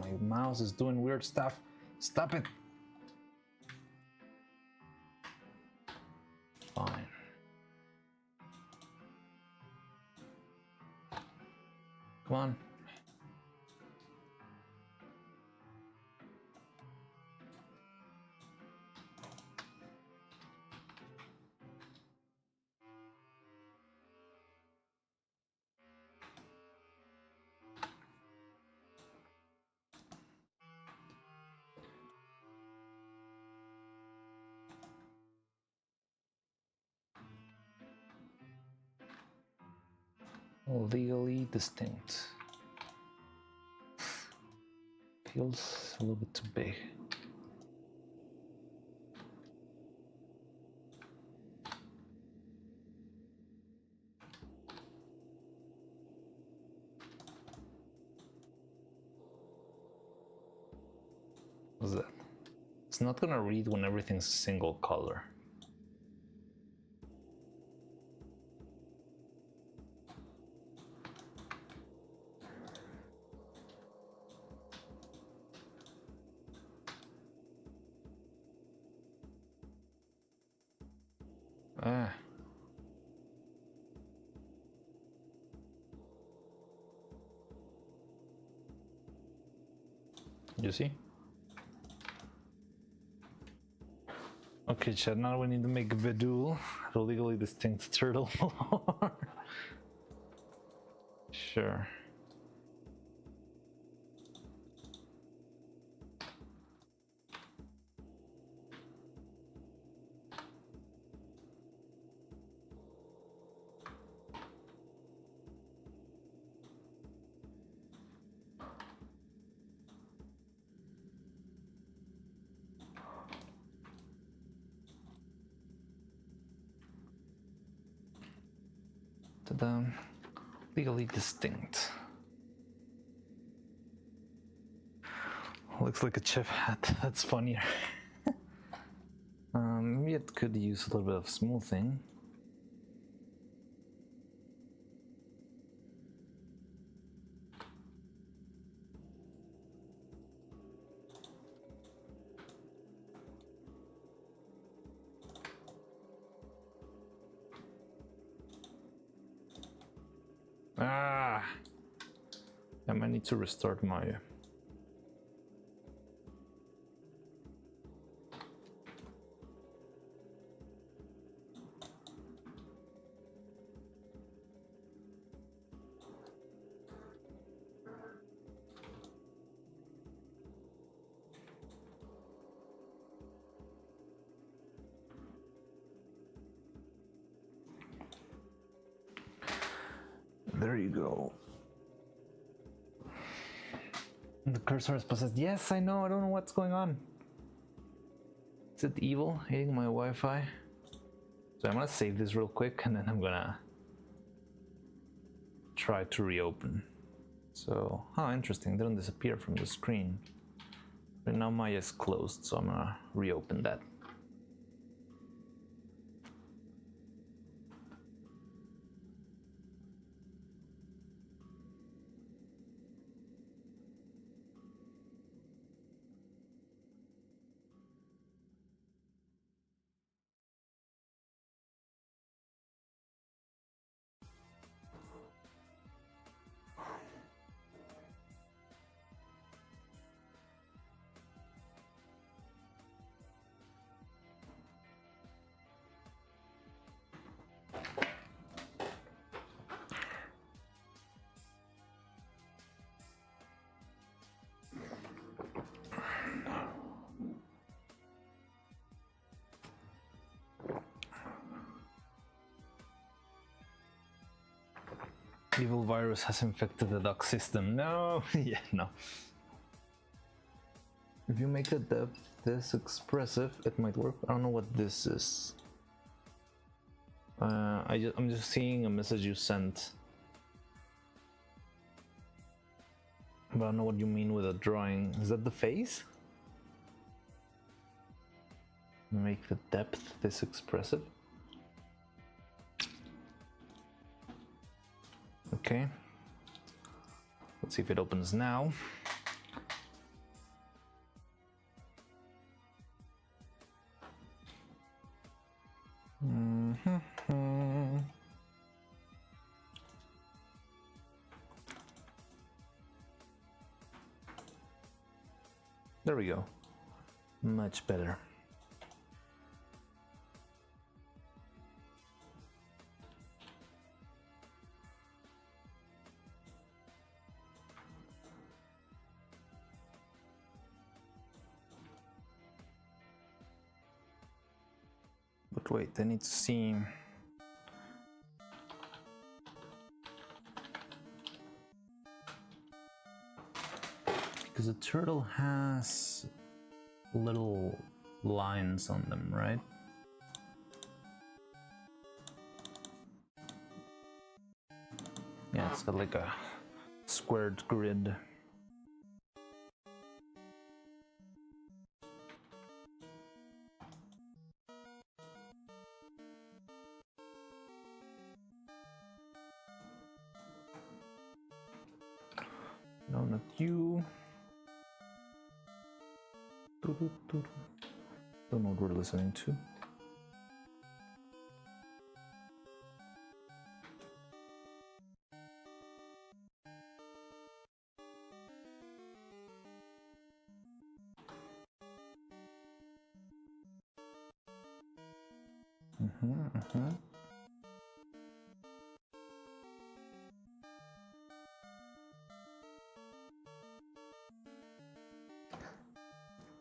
My mouse is doing weird stuff. Stop it. Fine. Come on. Legally distinct. Feels a little bit too big. What's that? It's not gonna read when everything's single color. Ah. You see? Okay, chat, now we need to make Vedul the legally distinct turtle. Sure. Ta-da. Legally distinct. Looks like a chef hat. That's funnier. Maybe it could use a little bit of smoothing. Ah! I might need to restart my... There you go. The cursor is possessed. Yes, I know. I don't know what's going on. Is it evil hitting my Wi-Fi? So I'm gonna save this real quick and then I'm gonna try to reopen. So, interesting. Didn't disappear from the screen. But now Maya is closed, so I'm gonna reopen that. Evil virus has infected the dock system. No, yeah, no. If you make the depth this expressive, it might work. I don't know what this is. I'm just seeing a message you sent. But I don't know what you mean with a drawing. Is that the face? Make the depth this expressive. Okay. Let's see if it opens now. There we go. Much better. But wait, I need to see. Because the turtle has little lines on them, right? Yeah, it's got like a squared grid. No, not you. Don't know what we're listening to.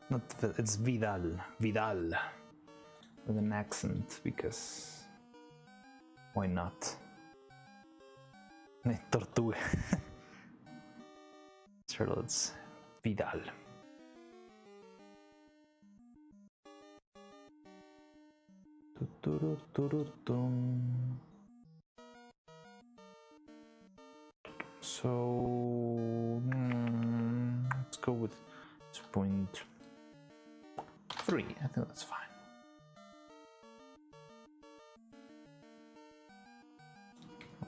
Not it's Vidal, Vidal, with an accent because why not? Tortuga. Turtle, it's Vidal. So let's go with 2.3. I think that's fine.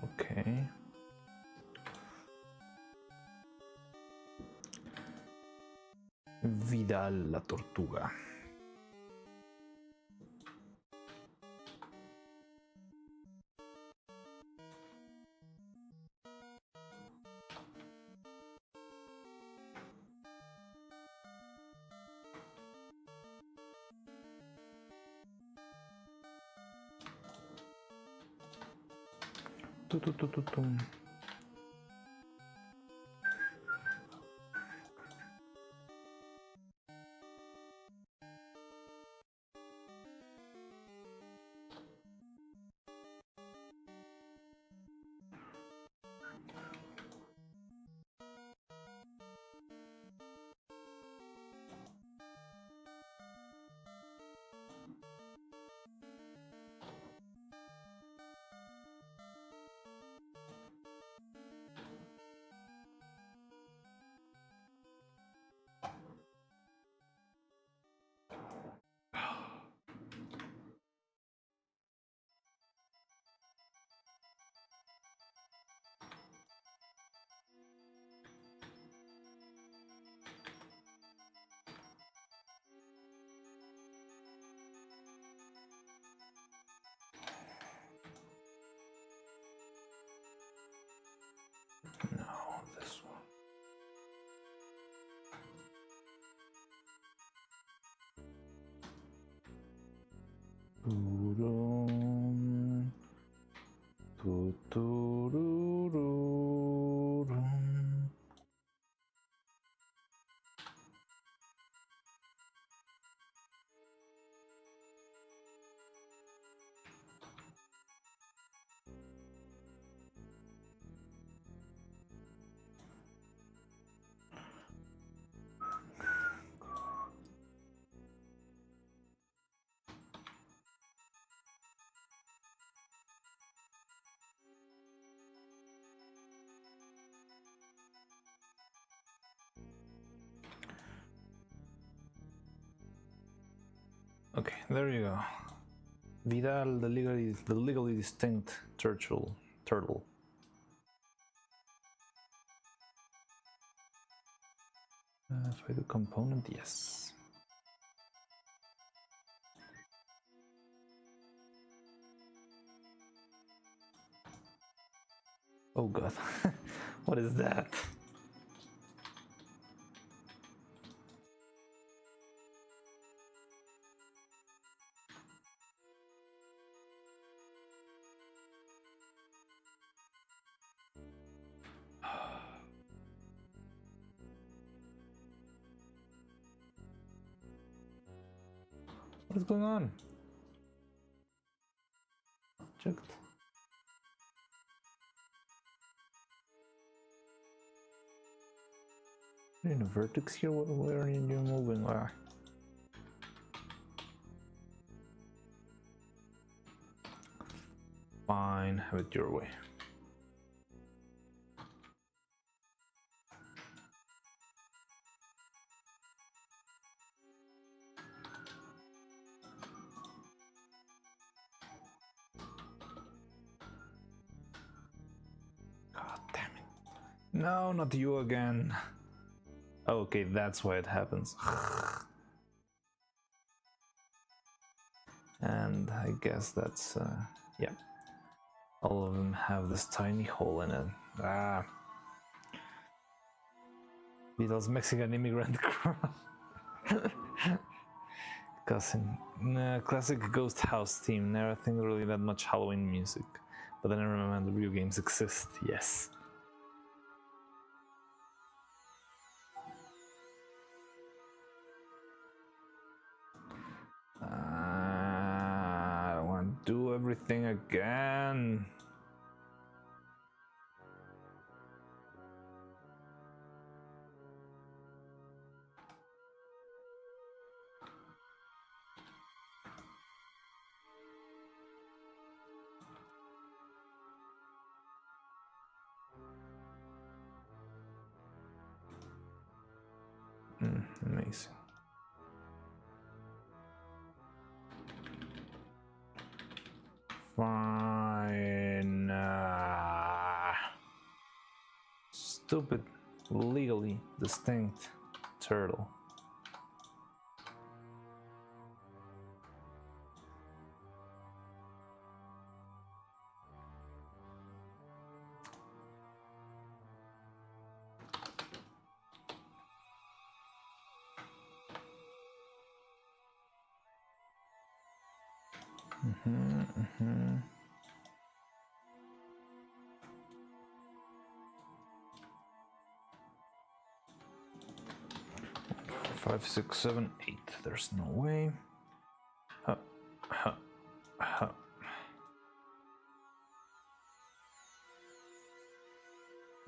Okay. Vidal la tortuga. Tum. No, this one. Okay, there you go. Vidal, the legally distinct turtle. If I do component, yes. Oh god, what is that? What is going on? Checked. Are you in a vertex here? Where are you moving? Ah. Fine, have it your way. God damn it. No, not you again. Okay, that's why it happens. And I guess that's, yeah. All of them have this tiny hole in it. Ah. Vidal's Mexican immigrant cousin. Nah, classic ghost house theme. Never think really that much Halloween music. But then I remember the video games exist, yes. I don't want to do everything again. Amazing. Fine. Stupid, legally distinct turtle. Mm-hmm. 5, 6, 7, 8. There's no way. Huh. Huh. Huh.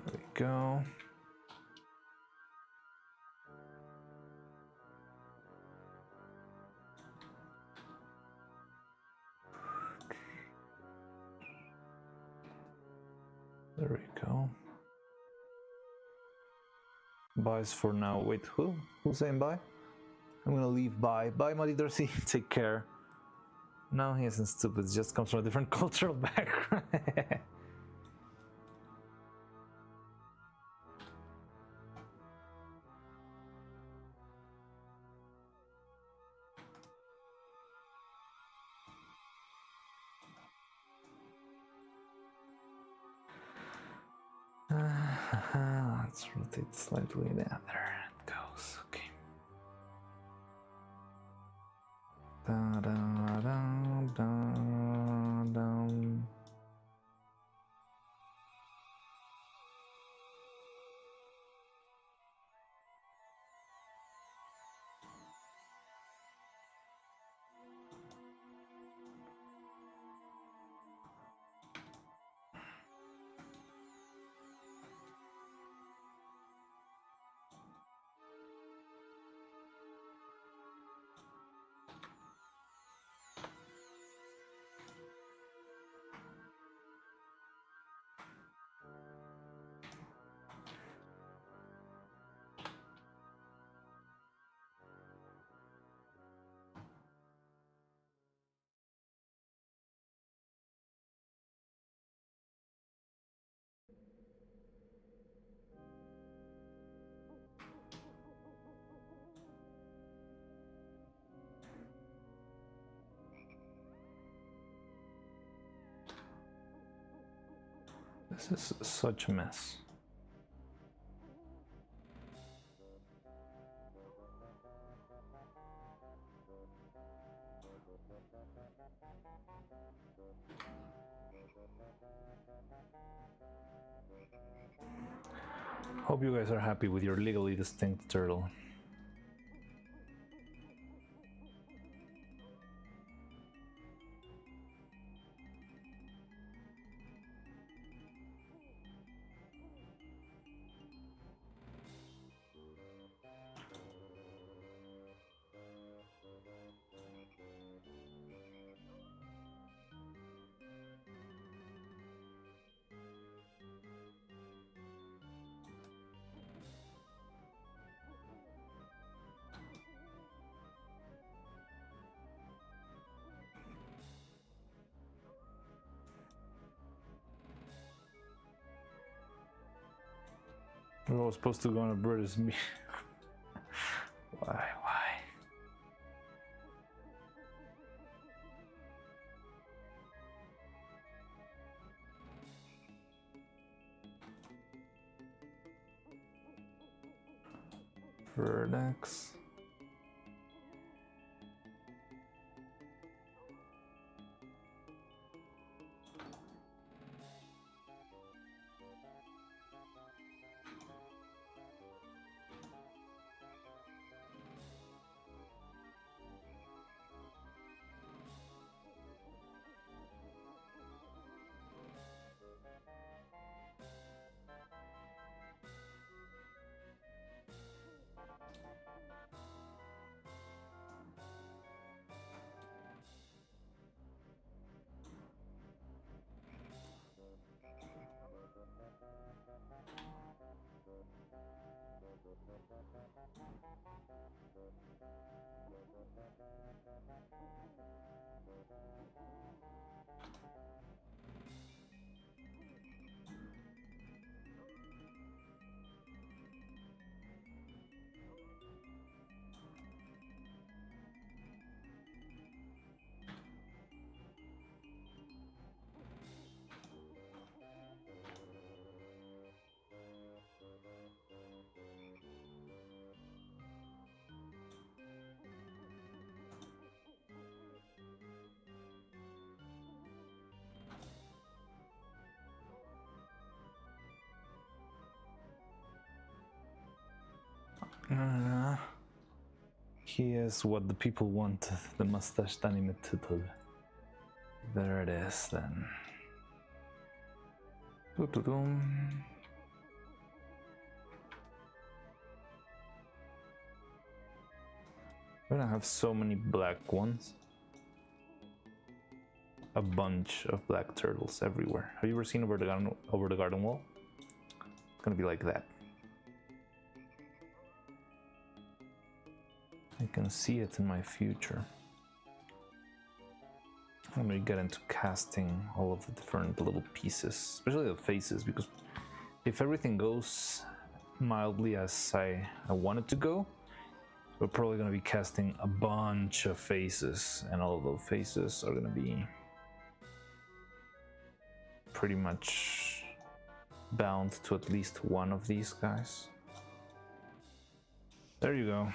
There we go. There we go. Buys for now. Wait, who's saying bye? I'm gonna leave bye. Bye, Muddy Darcy. Take care. No, he isn't stupid. It just comes from a different cultural background. Let's rotate slightly. There it goes. Okay. Da, da, da, da, da. This is such a mess. Hope you guys are happy with your legally distinct turtle. We're all supposed to go on a British meet. Why? Vertex. He is what the people want, the mustached anime tutor. There it is then. Doo-doo-doom. We're gonna have so many black ones. A bunch of black turtles everywhere. Have you ever seen over the garden wall? It's gonna be like that. I can see it in my future. When we get into casting all of the different little pieces, especially the faces, because if everything goes mildly as I want it to go, we're probably going to be casting a bunch of faces, and all of those faces are going to be pretty much bound to at least one of these guys. There you go.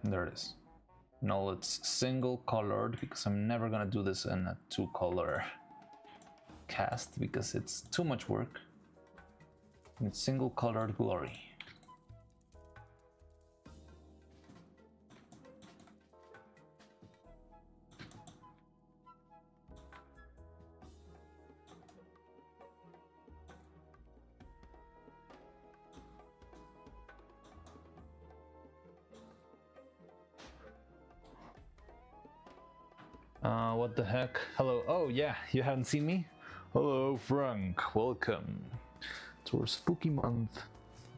There it is. No, it's single colored because I'm never gonna do this in a 2-color cast because it's too much work. It's single colored glory. What the heck? Hello. Oh yeah, you haven't seen me? Hello, Frank. Welcome to our spooky month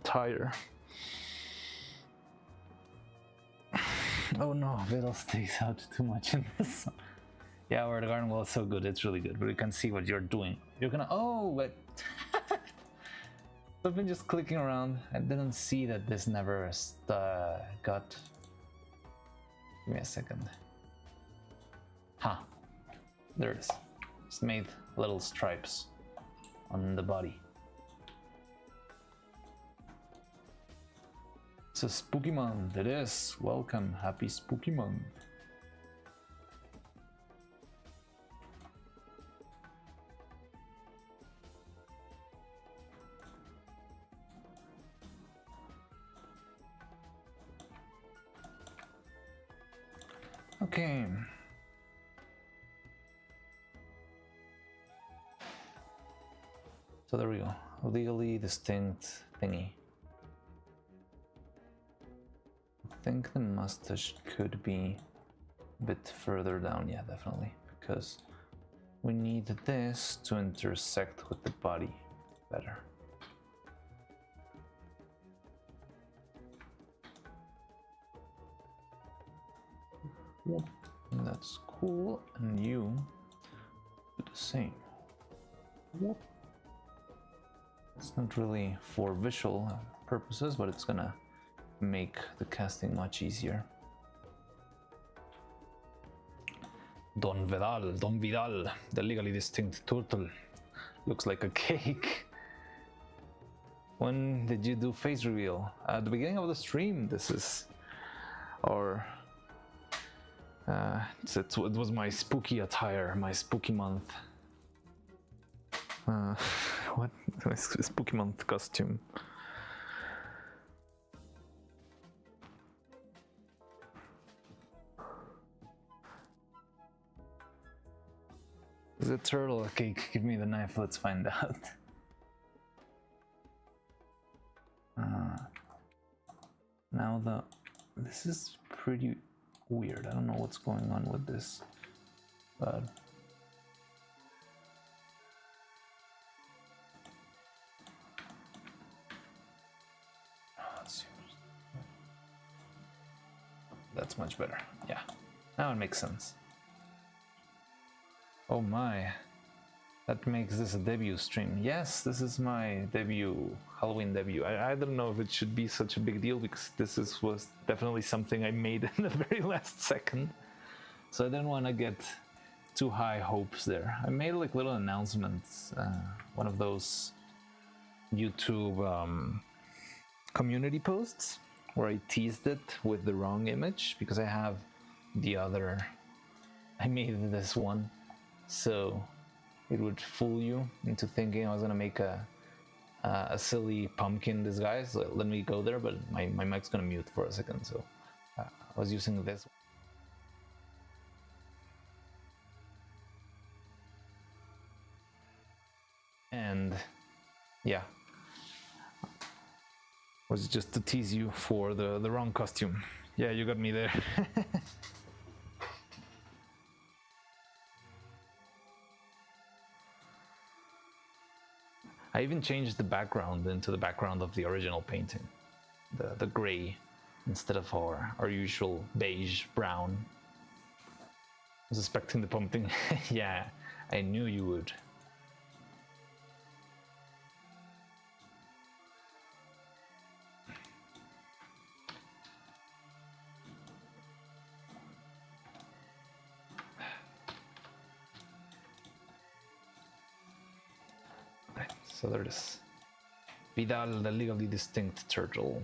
attire. Oh no, Vidal sticks out too much in this. Yeah, where the garden wall is so good. It's really good. But we can see what you're doing. You're gonna. Oh, but I've been just clicking around. I didn't see that this never got. Give me a second. Huh. There it is. It's made little stripes on the body. It's a spooky month. It is. Welcome. Happy spooky month. Okay. So there we go. Legally distinct thingy. I think the mustache could be a bit further down. Yeah, definitely. Because we need this to intersect with the body better. And that's cool. And you do the same. It's not really for visual purposes, but it's gonna make the casting much easier. Don Vidal, the legally distinct turtle. Looks like a cake. When did you do face reveal? At the beginning of the stream. This is our it was my spooky attire, my spooky month. What? My spooky month costume. Is it turtle? Okay, give me the knife, let's find out. Now this is pretty weird. I don't know what's going on with this, but let's see. That's much better. Yeah, now it makes sense. Oh my, that makes this a debut stream. Yes, this is my debut, Halloween debut. I don't know if it should be such a big deal because this was definitely something I made in the very last second. So I didn't want to get too high hopes there. I made like little announcements, one of those YouTube community posts where I teased it with the wrong image because I have the other, I made this one. So it would fool you into thinking I was gonna make a silly pumpkin disguise. Let me go there, but my mic's gonna mute for a second, so I was using this. And yeah, was just to tease you for the wrong costume. Yeah, you got me there. I even changed the background into the background of the original painting. The gray instead of our usual beige brown. I was expecting the pumpkin. Yeah, I knew you would. So there it is. Vidal, the legally distinct turtle.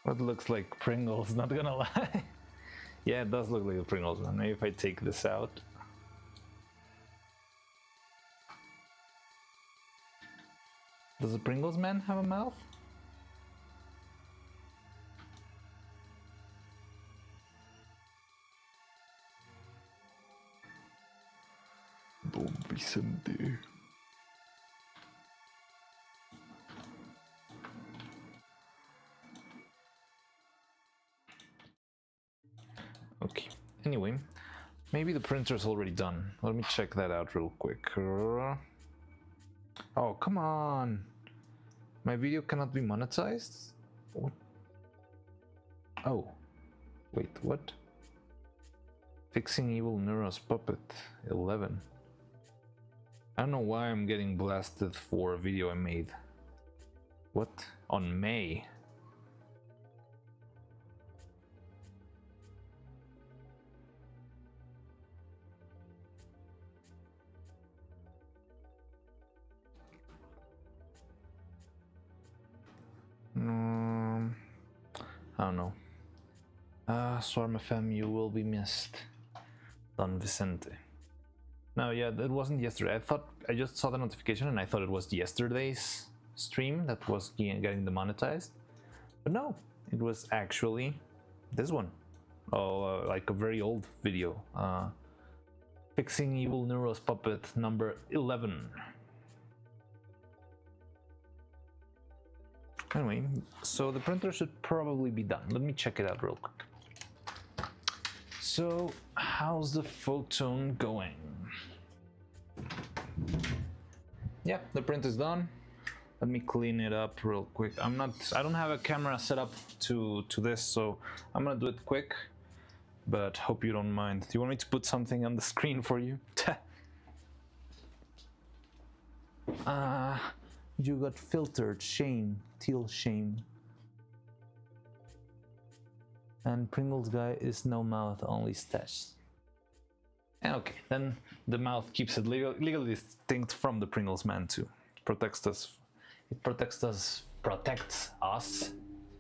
That looks like Pringles, not gonna lie. Yeah, it does look like a Pringles one. Maybe if I take this out. Does the Pringles man have a mouth? Don Vicente. Okay, anyway, maybe the printer's already done. Let me check that out real quick. Oh, come on! My video cannot be monetized? What? Oh, wait, what? Fixing Evil Neuro's Puppet 11. I don't know why I'm getting blasted for a video I made. What? On May? I don't know. Swarm FM, you will be missed. Don Vicente. No, yeah, that wasn't yesterday. I just saw the notification and I thought it was yesterday's stream that was getting demonetized. But no, it was actually this one. Oh, like a very old video. Fixing Evil Neuro's Puppet number 11. Anyway, so the printer should probably be done. Let me check it out real quick. So, how's the photon going? Yeah, the print is done. Let me clean it up real quick. I don't have a camera set up to this, so I'm gonna do it quick, but hope you don't mind. Do you want me to put something on the screen for you? You got filtered, shame, teal shame. And Pringles guy is no mouth, only stash. Okay, then the mouth keeps it legally distinct from the Pringles man too. Protects us. It protects us,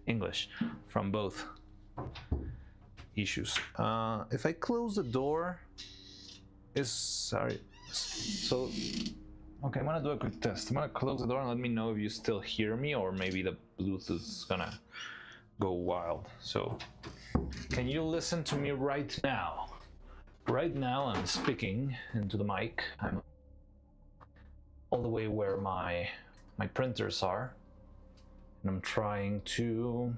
English, from both issues. If I close the door, so. Okay, I'm gonna do a quick test. I'm gonna close the door and let me know if you still hear me, or maybe the Bluetooth is gonna go wild. So, can you listen to me right now? Right now I'm speaking into the mic. I'm all the way where my printers are. And I'm trying to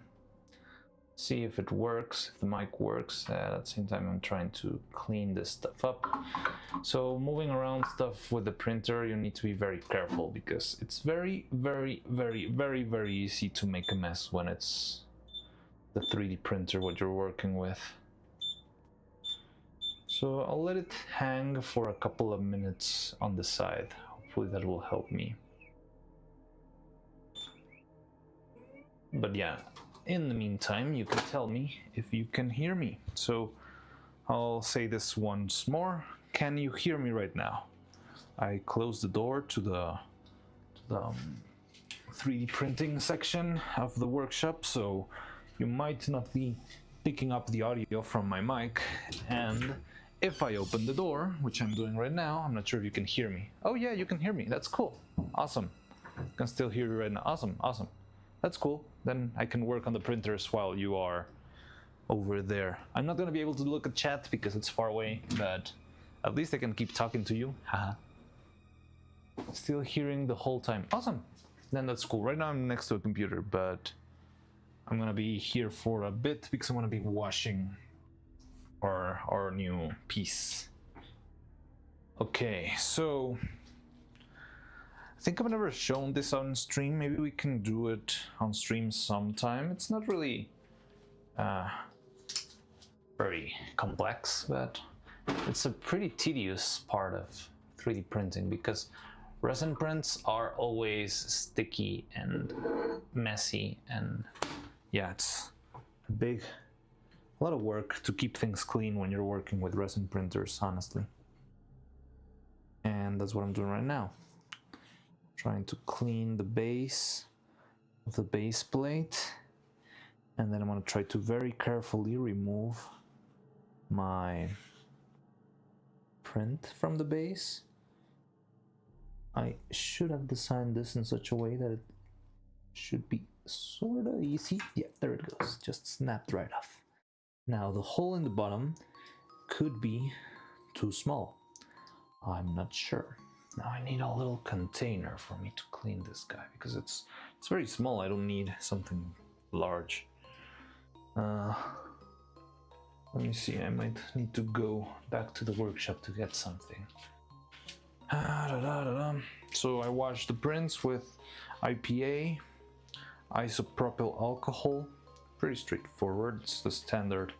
see if it works, if the mic works. At the same time, I'm trying to clean this stuff up. So moving around stuff with the printer, you need to be very careful because it's very, very, very, very, very easy to make a mess when it's the 3D printer what you're working with. So I'll let it hang for a couple of minutes on the side. Hopefully that will help me. But yeah, in the meantime, you can tell me if you can hear me. So I'll say this once more. Can you hear me right now? I closed the door to the 3D printing section of the workshop, so you might not be picking up the audio from my mic. And if I open the door, which I'm doing right now, I'm not sure if you can hear me. Oh yeah, you can hear me. That's cool. Awesome. I can still hear you right now. Awesome, awesome. That's cool. Then I can work on the printers while you are over there. I'm not gonna be able to look at chat because it's far away, but at least I can keep talking to you. Haha. Still hearing the whole time. Awesome. Then that's cool. Right now I'm next to a computer, but I'm gonna be here for a bit because I'm gonna be washing our new piece. Okay, so I think I've never shown this on stream. Maybe we can do it on stream sometime. It's not really very complex, but it's a pretty tedious part of 3D printing because resin prints are always sticky and messy, and yeah, it's a lot of work to keep things clean when you're working with resin printers, honestly. And that's what I'm doing right now. Trying to clean the base of the base plate, and then I'm going to try to very carefully remove my print from the base. I should have designed this in such a way that it should be sort of easy. Yeah, there it goes, just snapped right off. Now the hole in the bottom could be too small. I'm not sure. Now I need a little container for me to clean this guy because it's very small. I don't need something large. Let me see, I might need to go back to the workshop to get something. So I washed the prints with IPA, isopropyl alcohol. Pretty straightforward. It's the standard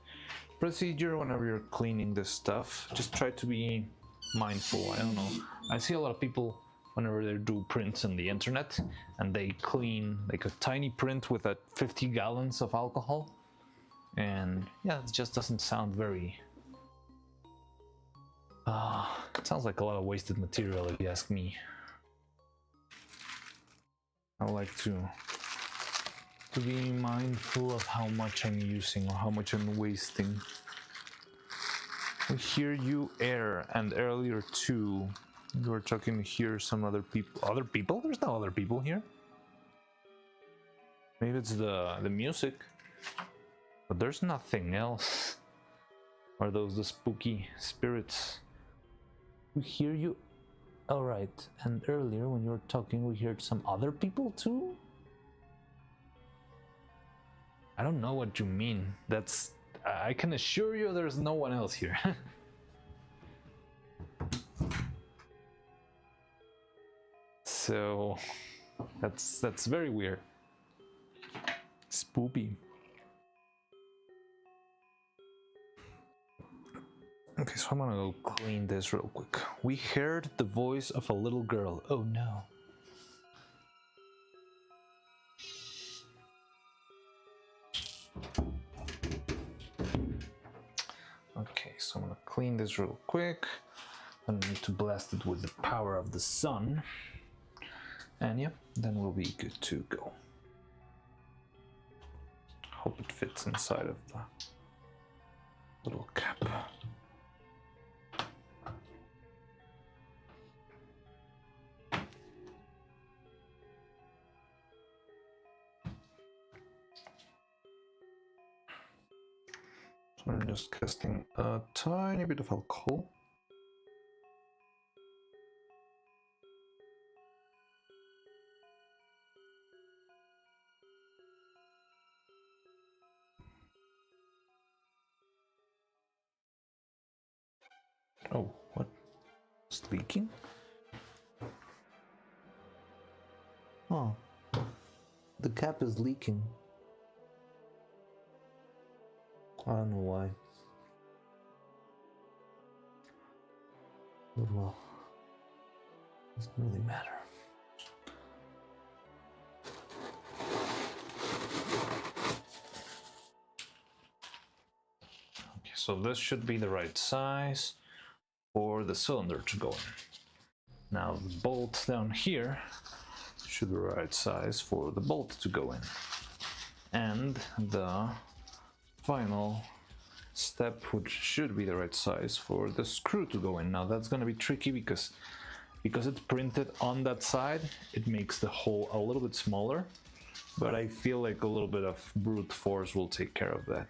procedure whenever you're cleaning this stuff. Just try to be mindful. I don't know. I see a lot of people whenever they do prints on the internet and they clean like a tiny print with 50 gallons of alcohol. And yeah, it just doesn't sound very... it sounds like a lot of wasted material if you ask me. I like to be mindful of how much I'm using or how much I'm wasting. We hear you air, and earlier too you were talking to hear some other people. Other people? There's no other people here. Maybe it's the music, but there's nothing else. Are those the spooky spirits? We hear you. All right, and earlier when you were talking we heard some other people too? I don't know what you mean. I can assure you there's no one else here. So that's very weird. Spoopy. Okay, so I'm gonna go clean this real quick. We heard the voice of a little girl. Oh no. Okay, so I'm gonna clean this real quick. I need to blast it with the power of the sun. And yeah, then we'll be good to go. Hope it fits inside of the little cap. So I'm just casting a tiny bit of alcohol. Oh, what? It's leaking? Oh, the cap is leaking. I don't know why. But well, doesn't really matter. so this should be the right size for the cylinder to go in. Now the bolts down here should be the right size for the bolt to go in. And the final step which should be the right size for the screw to go in. Now that's going to be tricky because it's printed on that side, it makes the hole a little bit smaller, but I feel like a little bit of brute force will take care of that.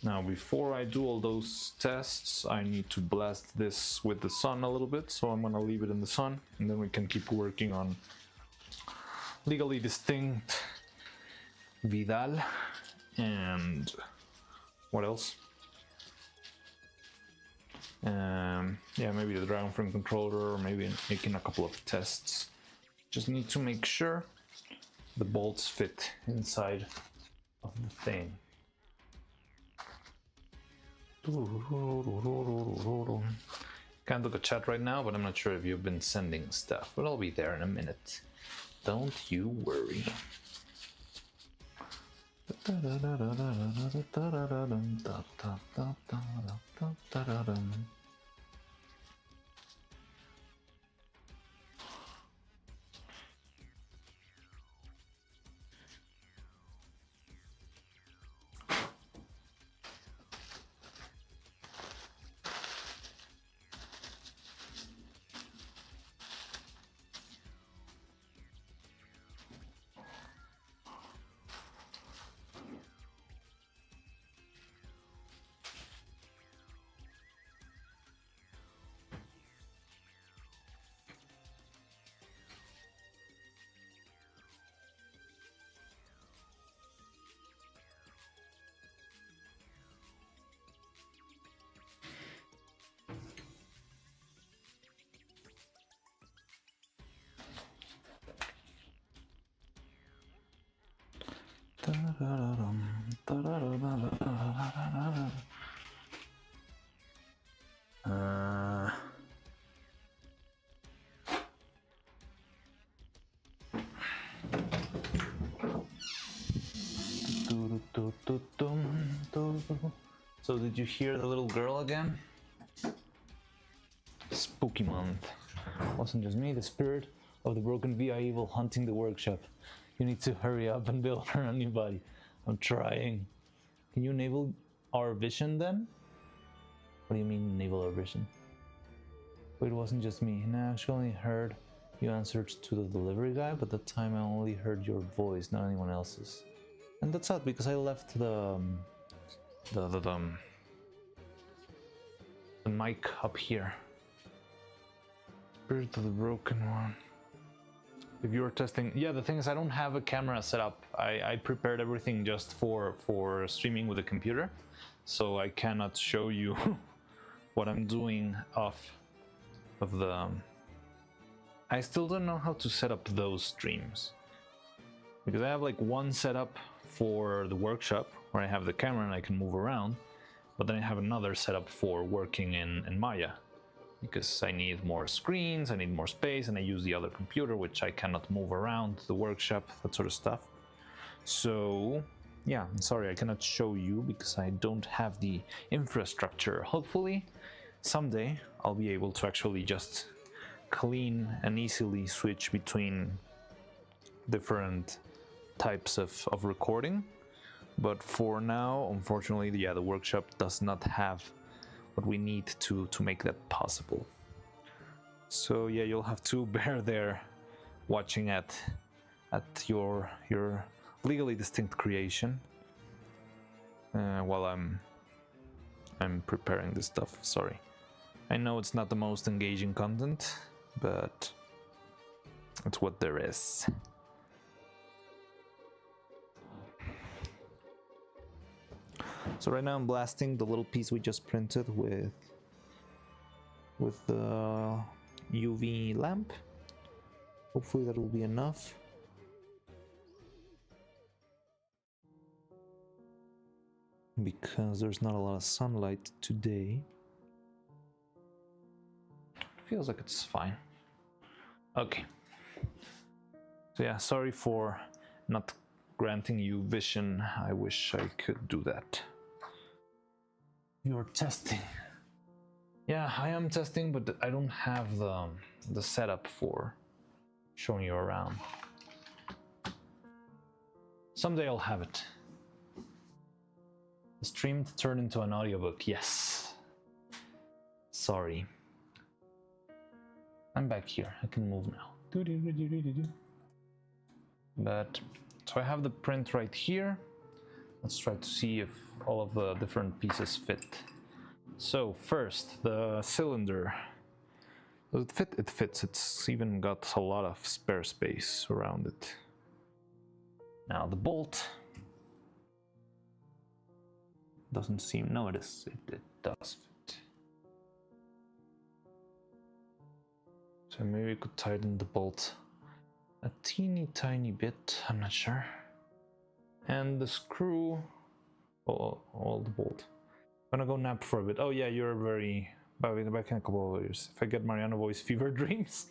Now before I do all those tests, I need to blast this with the sun a little bit, so I'm going to leave it in the sun and then we can keep working on legally distinct Vidal and what else? Yeah, maybe the Dragon Frame controller, or maybe making a couple of tests. Just need to make sure the bolts fit inside of the thing. Can't look at chat right now, but I'm not sure if you've been sending stuff, but I'll be there in a minute. Don't you worry. So did you hear the little girl again? Spooky month. Wasn't just me, the spirit of the broken VI evil hunting the workshop. You need to hurry up and build her a new body. I'm trying. Can you enable our vision then? What do you mean enable our vision? But it wasn't just me. And I actually heard you answered to the delivery guy, but that time I only heard your voice, not anyone else's. And that's odd because I left the mic up here. Spirit of the broken one. If you were testing, yeah, the thing is I don't have a camera set up. I prepared everything just for streaming with the computer, so I cannot show you what I'm doing off of the. I still don't know how to set up those streams because I have like one setup for the workshop where I have the camera and I can move around, but then I have another setup for working in Maya. Because I need more screens, I need more space, and I use the other computer, which I cannot move around the workshop, that sort of stuff. So, yeah, I'm sorry I cannot show you because I don't have the infrastructure. Hopefully, someday I'll be able to actually just clean and easily switch between different types of recording. But for now, unfortunately, yeah, the workshop does not have what we need to make that possible. So yeah, you'll have to bear there watching at your legally distinct creation while I'm preparing this stuff. Sorry, I know it's not the most engaging content, but it's what there is. So right now I'm blasting the little piece we just printed with the UV lamp. Hopefully that'll be enough. Because there's not a lot of sunlight today. Feels like it's fine. Okay. So yeah, sorry for not granting you vision. I wish I could do that. You're testing. Yeah, I am testing, but I don't have the setup for showing you around. Someday I'll have it. The stream turned into an audiobook, yes. Sorry. I'm back here, I can move now. But, so I have the print right here. Let's try to see if all of the different pieces fit. So first, the cylinder. Does it fit? It fits. It's even got a lot of spare space around it. Now the bolt. Doesn't seem, no, it does fit. So maybe we could tighten the bolt a teeny tiny bit, I'm not sure. And the screw, all the bolt. I'm gonna go nap for a bit. Oh yeah, you're very, back in a couple of years. If I get Mariano voice fever dreams.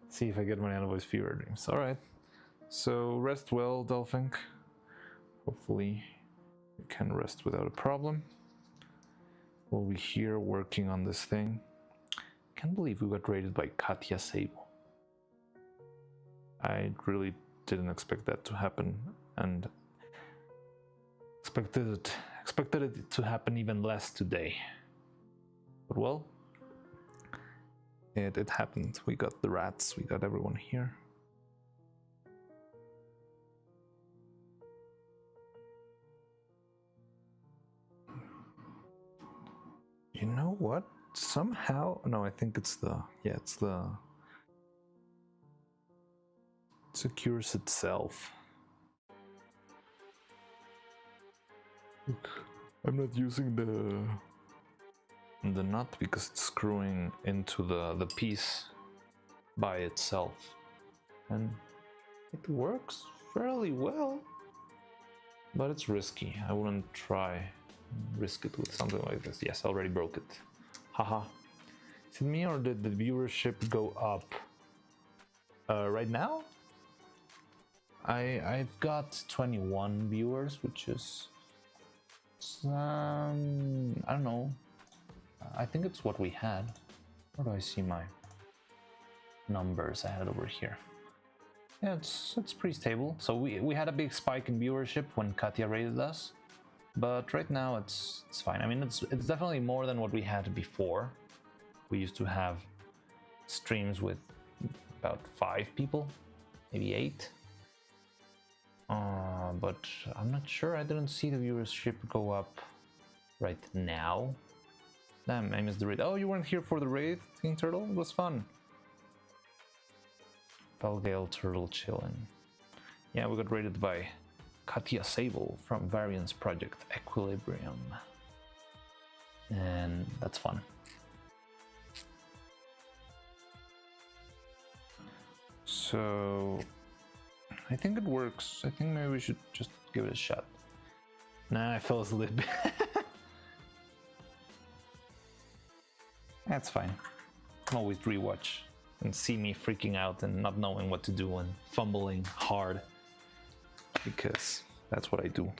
See if I get Mariano voice fever dreams. All right. So rest well, Delphink. Hopefully you can rest without a problem. We'll be here working on this thing. Can't believe we got rated by Katya Sable. I really didn't expect that to happen, and expected it to happen even less today. But well, it happened. We got the rats, we got everyone here. You know what? Somehow, no, I think it's the, yeah, it's the secures itself. Look, I'm not using the nut because it's screwing into the piece by itself, and it works fairly well, but it's risky. I wouldn't risk it with something like this. Yes, I already broke it. Haha. Is it me or did the viewership go up? Right now? I've got 21 viewers, which is I don't know. I think it's what we had. Where do I see my numbers I had over here? Yeah, it's pretty stable. So we had a big spike in viewership when Katya rated us, but right now it's fine. I mean, it's definitely more than what we had before. We used to have streams with about 5 people, maybe 8. But I'm not sure. I didn't see the viewership go up right now. Damn, I missed the raid. Oh, you weren't here for the raid, King Turtle? It was fun. Belgale Turtle chillin'. Yeah, we got raided by Katya Sable from Variance Project Equilibrium. And that's fun. So I think it works. I think maybe we should just give it a shot. Nah, I fell asleep. That's fine. You can always rewatch and see me freaking out and not knowing what to do and fumbling hard, because that's what I do.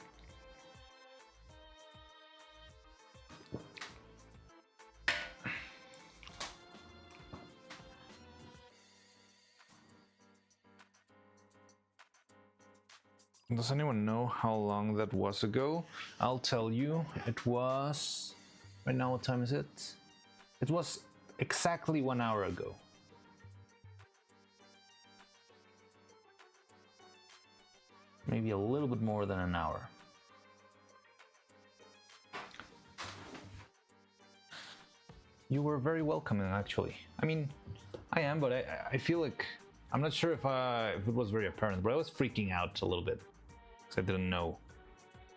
Does anyone know how long that was ago? I'll tell you. It was... Right now, what time is it? It was exactly 1 hour ago. Maybe a little bit more than an hour. You were very welcoming, actually. I mean, I am, but I feel like... I'm not sure if it was very apparent, but I was freaking out a little bit. Because I didn't know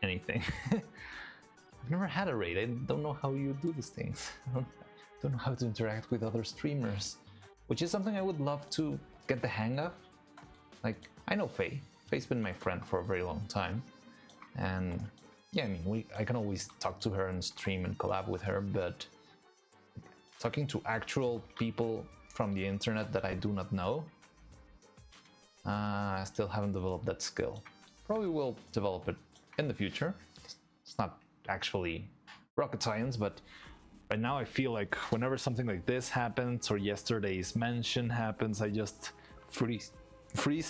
anything. I've never had a raid. I don't know how you do these things. I don't know how to interact with other streamers, which is something I would love to get the hang of. Like, I know Faye. Faye's been my friend for a very long time, and yeah, I mean, I can always talk to her and stream and collab with her, but talking to actual people from the internet that I do not know, I still haven't developed that skill. Probably will develop it in the future. It's not actually rocket science, but right now I feel like whenever something like this happens or yesterday's mention happens, I just freeze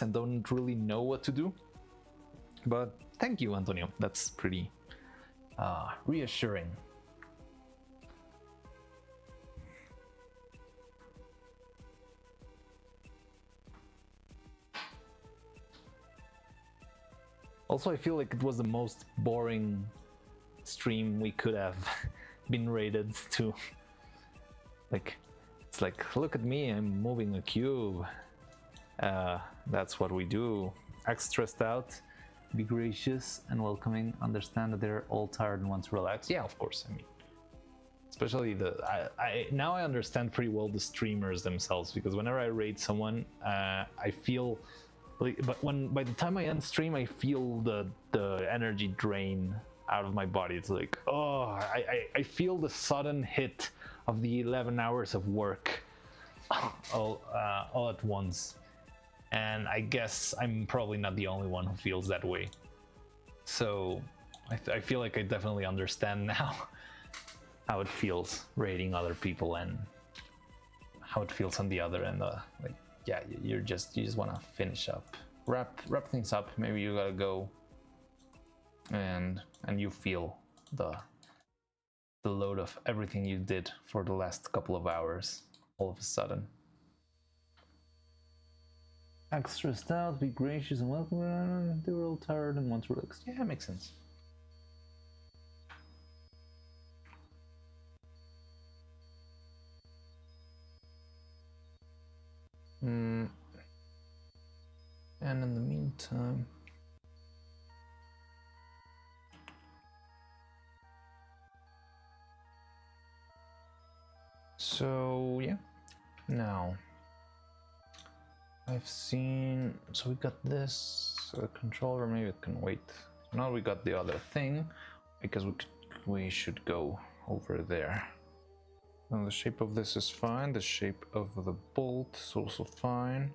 and don't really know what to do. But thank you, Antonio. That's pretty reassuring. Also, I feel like it was the most boring stream we could have been rated to. Like, it's like, look at me, I'm moving a cube. That's what we do. Act stressed out, be gracious and welcoming, understand that they're all tired and want to relax. Yeah, of course. I mean, especially now I understand pretty well the streamers themselves, because whenever I raid someone, I feel like, but by the time I end stream, I feel the energy drain out of my body. It's like, oh, I feel the sudden hit of the 11 hours of work all at once. And I guess I'm probably not the only one who feels that way. So I feel like I definitely understand now how it feels raiding other people and how it feels on the other end. Like, yeah, you just want to finish up, wrap things up. Maybe you gotta go, and you feel the load of everything you did for the last couple of hours all of a sudden. Act stressed out, be gracious and welcome. They were all tired and want to relax. Yeah, makes sense. And in the meantime, so yeah, now I've seen, so we got this controller, maybe it can wait. Now we got the other thing, because we should go over there. And the shape of this is fine, the shape of the bolt is also fine.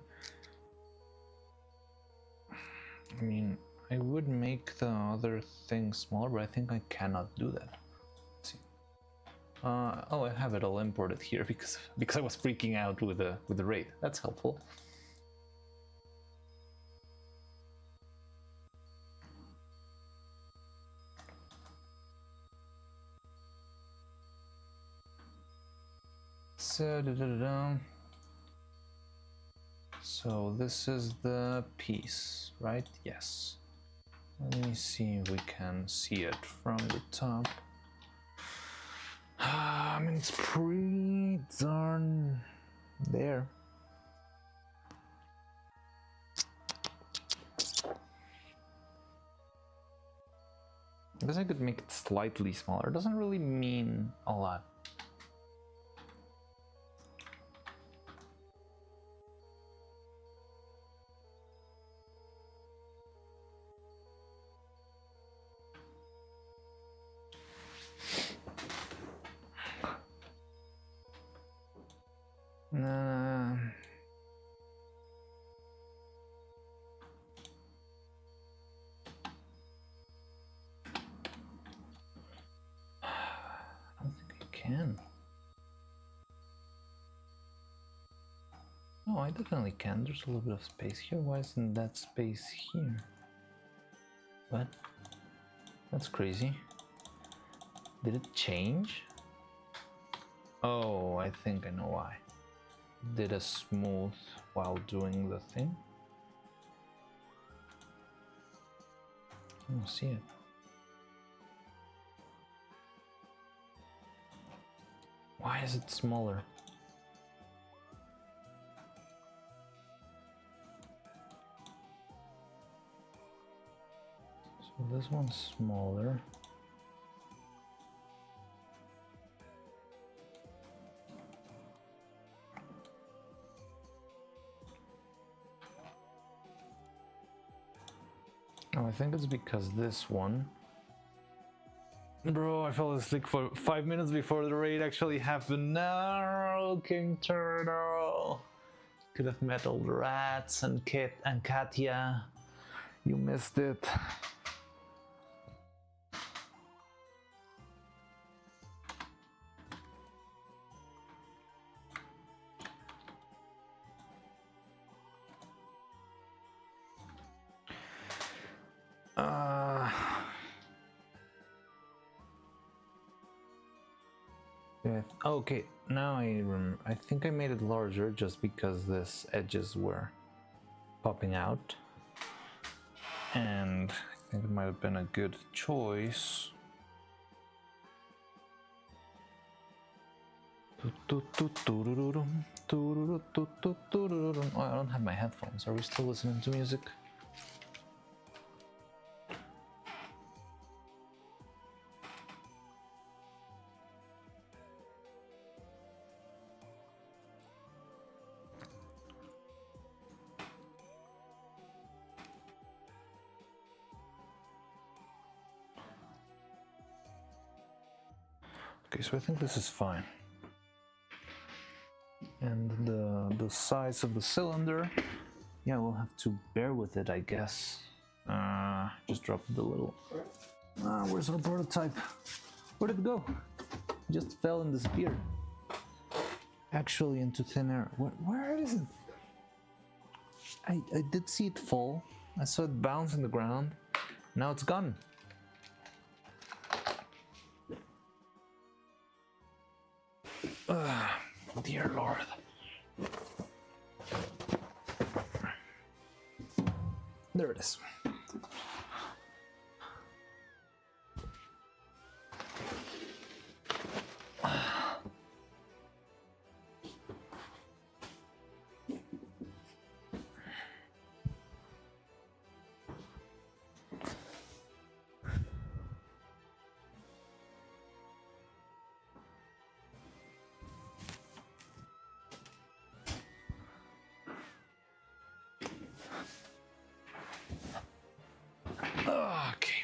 I mean, I would make the other thing smaller, but I think I cannot do that. Let's see. Oh, I have it all imported here because I was freaking out with the raid. That's helpful. So this is the piece, right? Yes. Let me see if we can see it from the top. I mean, it's pretty darn there. I guess I could make it slightly smaller. It doesn't really mean a lot. I don't think I can. No, I definitely can. There's a little bit of space here. Why isn't that space here? What? That's crazy. Did it change? Oh, I think I know why. Did a smooth while doing the thing. I don't see it. Why is it smaller? So this one's smaller. Oh, I think it's because this one. Bro, I fell asleep for 5 minutes before the raid actually happened. No, King Turtle. Could have met all the rats and Kit and Katya. You missed it. Okay, now I think I made it larger just because these edges were popping out, and I think it might have been a good choice. Oh, I don't have my headphones. Are we still listening to music? Okay, so I think this is fine. And the size of the cylinder, yeah, we'll have to bear with it, I guess. Just dropped the little. Where's our prototype? Where did it go? It just fell and disappeared. Actually, into thin air. Where is it? I did see it fall. I saw it bounce in the ground. Now it's gone. Dear Lord. There it is. Okay.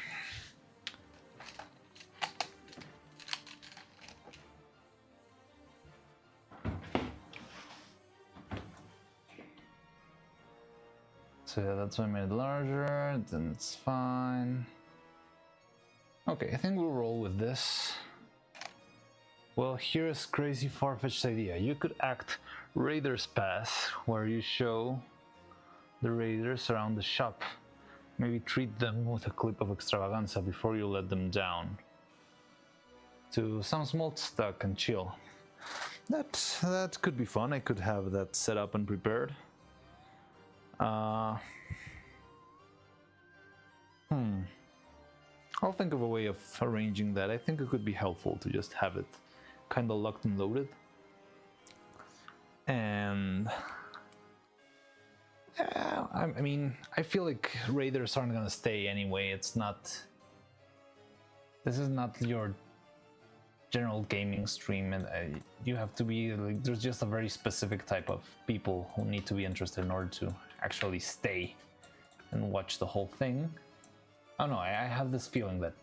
So yeah, that's why I made it larger, then it's fine. Okay, I think we'll roll with this. Well, here's crazy far-fetched idea. You could act Raiders Pass, where you show the raiders around the shop. Maybe treat them with a clip of extravaganza before you let them down to some small stuck and chill. That could be fun. I could have that set up and prepared. I'll think of a way of arranging that. I think it could be helpful to just have it kind of locked and loaded. And I mean, I feel like raiders aren't gonna stay anyway. It's not. This is not your general gaming stream, and you have to be like. There's just a very specific type of people who need to be interested in order to actually stay and watch the whole thing. I don't know. I have this feeling that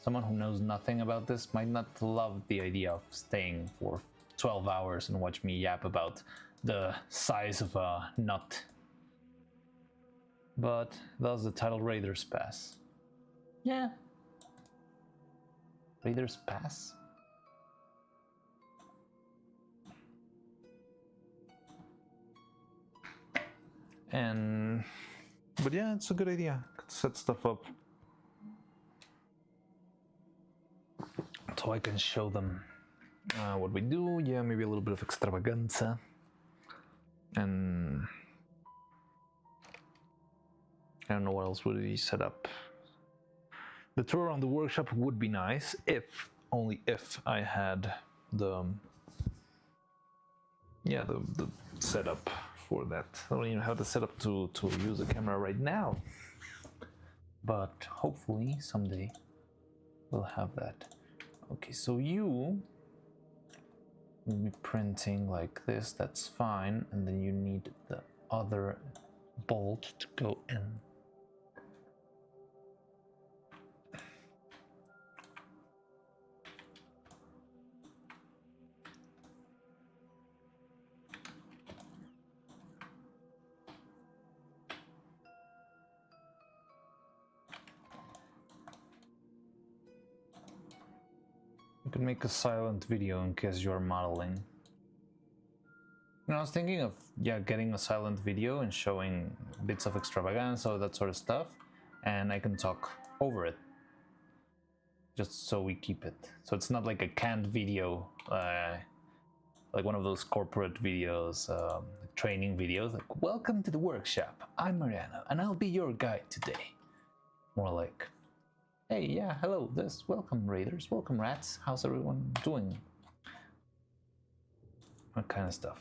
someone who knows nothing about this might not love the idea of staying for 12 hours and watch me yap about the size of a nut. But that was the title, Raiders Pass. Yeah. Raiders Pass? But yeah, it's a good idea. Could set stuff up so I can show them what we do. Yeah, maybe a little bit of extravaganza. And I don't know what else would we set up. The tour around the workshop would be nice if, only if I had the setup for that. I don't even have the setup to use the camera right now. But hopefully someday we'll have that. Okay, so you will be printing like this, that's fine, and then you need the other bolt to go in. You could make a silent video in case you're modeling. I was thinking of getting a silent video and showing bits of extravaganza, that sort of stuff, and I can talk over it. just so we keep it. So it's not like a canned video, like one of those corporate videos, training videos, like, welcome to the workshop, I'm Mariano, and I'll be your guide today. More like, hey, yeah, hello, welcome raiders, welcome rats, how's everyone doing? That kind of stuff.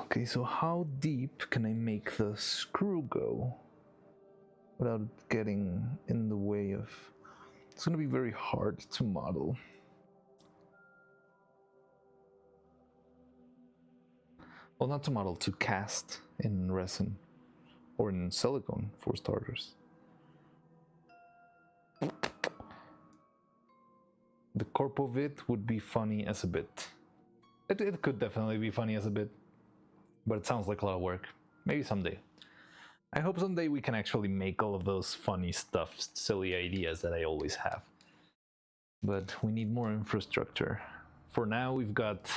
Okay, so how deep can I make the screw go without getting in the way of... It's gonna be very hard to model. Well, not to model, to cast in resin or in silicone for starters. The corp of it would be funny as a bit. It could definitely be funny as a bit, but it sounds like a lot of work. Maybe someday. I hope someday we can actually make all of those funny stuff, silly ideas that I always have. But we need more infrastructure. For now, we've got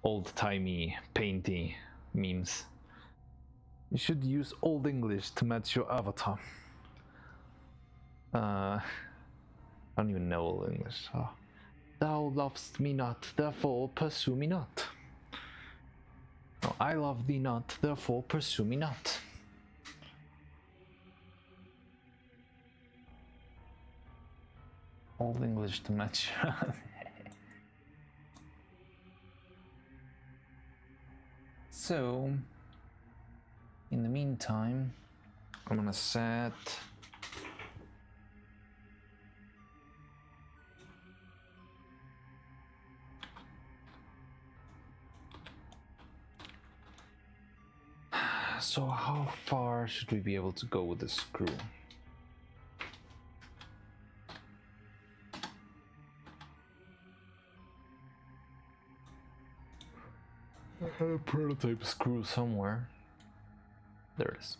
old-timey, painty memes. You should use Old English to match your avatar. I don't even know Old English. Oh. Thou lovest me not, therefore pursue me not. No, I love thee not, therefore pursue me not. Old English to match. So, in the meantime, I'm gonna set so how far should we be able to go with the screw? I had a prototype screw somewhere. There it is.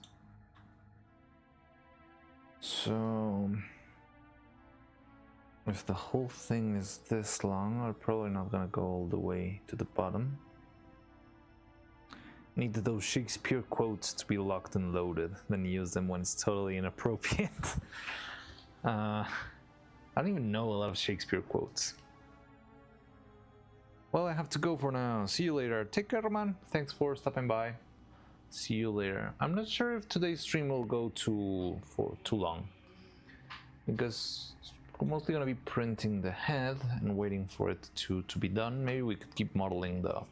So if the whole thing is this long, I'm probably not gonna go all the way to the bottom. Need those Shakespeare quotes to be locked and loaded, then use them when it's totally inappropriate. I don't even know a lot of Shakespeare quotes. Well, I have to go for now. See you later. Take care, man. Thanks for stopping by. See you later. I'm not sure if today's stream will go for too long, because we're mostly gonna be printing the head and waiting for it to be done. Maybe we could keep modeling the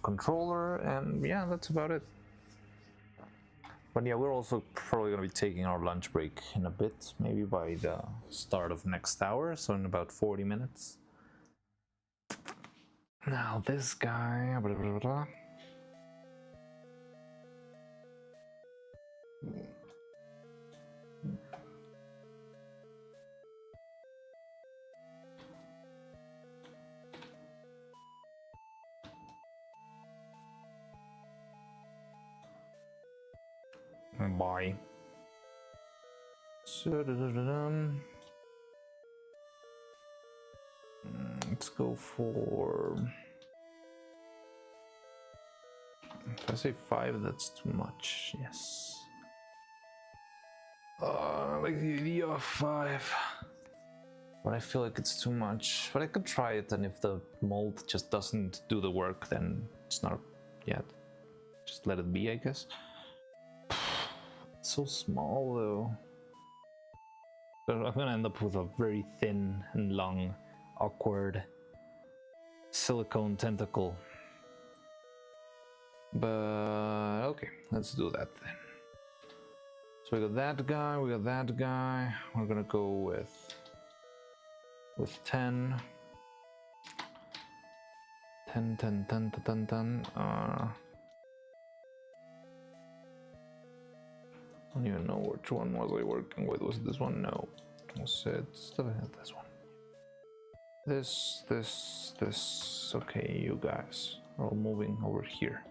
controller, and yeah, that's about it. But yeah, we're also probably gonna be taking our lunch break in a bit, maybe by the start of next hour, so in about 40 minutes. Now this guy, blah, blah, blah. Bye. So, let's go for... If I say 5, that's too much. Yes. I like the idea of 5. But I feel like it's too much. But I could try it, and if the mold just doesn't do the work, then it's not yet. Just let it be, I guess. It's so small though. So I'm gonna end up with a very thin and long, awkward silicone tentacle. But okay, let's do that then. So we got that guy, we got that guy. We're gonna go with 10. 10, 10, 10, 10, 10. I don't even know which one was I working with. Was it this one? No. Was it definitely this one? This. Okay, you guys are all moving over here.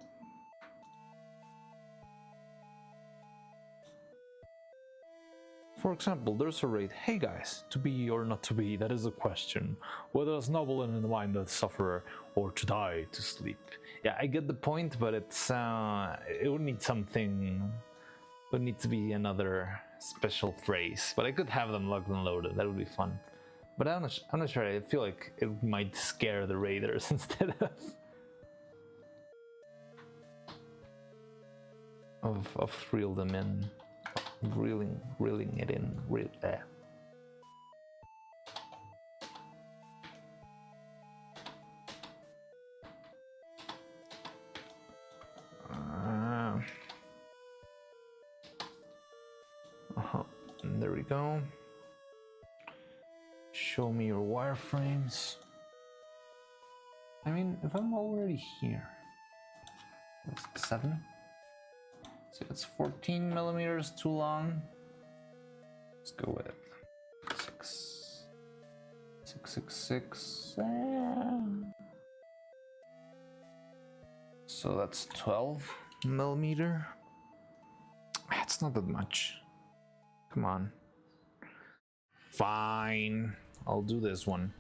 For example, there's a raid. Hey guys, to be or not to be, that is a question. Whether it's noble in the mind of the sufferer or to die to sleep. Yeah, I get the point, but it's it would need something. It would need to be another special phrase. But I could have them locked and loaded. That would be fun. But I'm not sure. I feel like it might scare the raiders instead of reel them in, reeling it in. There we go. Show me your wireframes. I mean, if I'm already here, that's 7. So it's 14 millimeters too long. Let's go with 666. So that's 12 millimeter. It's not that much. Come on. Fine. I'll do this one.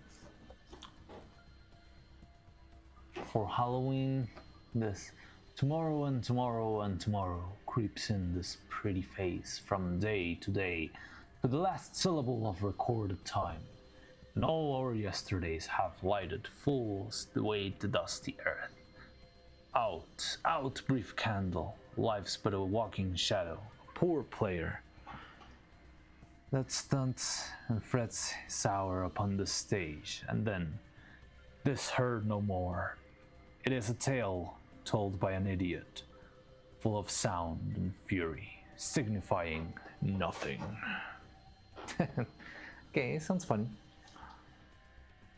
For Halloween, this tomorrow and tomorrow and tomorrow creeps in this pretty face from day to day to the last syllable of recorded time. And all our yesterdays have lighted full the way to dusty earth. Out, out, brief candle, life's but a walking shadow, a poor player that stunts and frets sour upon the stage, and then this heard no more. It is a tale told by an idiot, full of sound and fury, signifying nothing. Okay, sounds funny.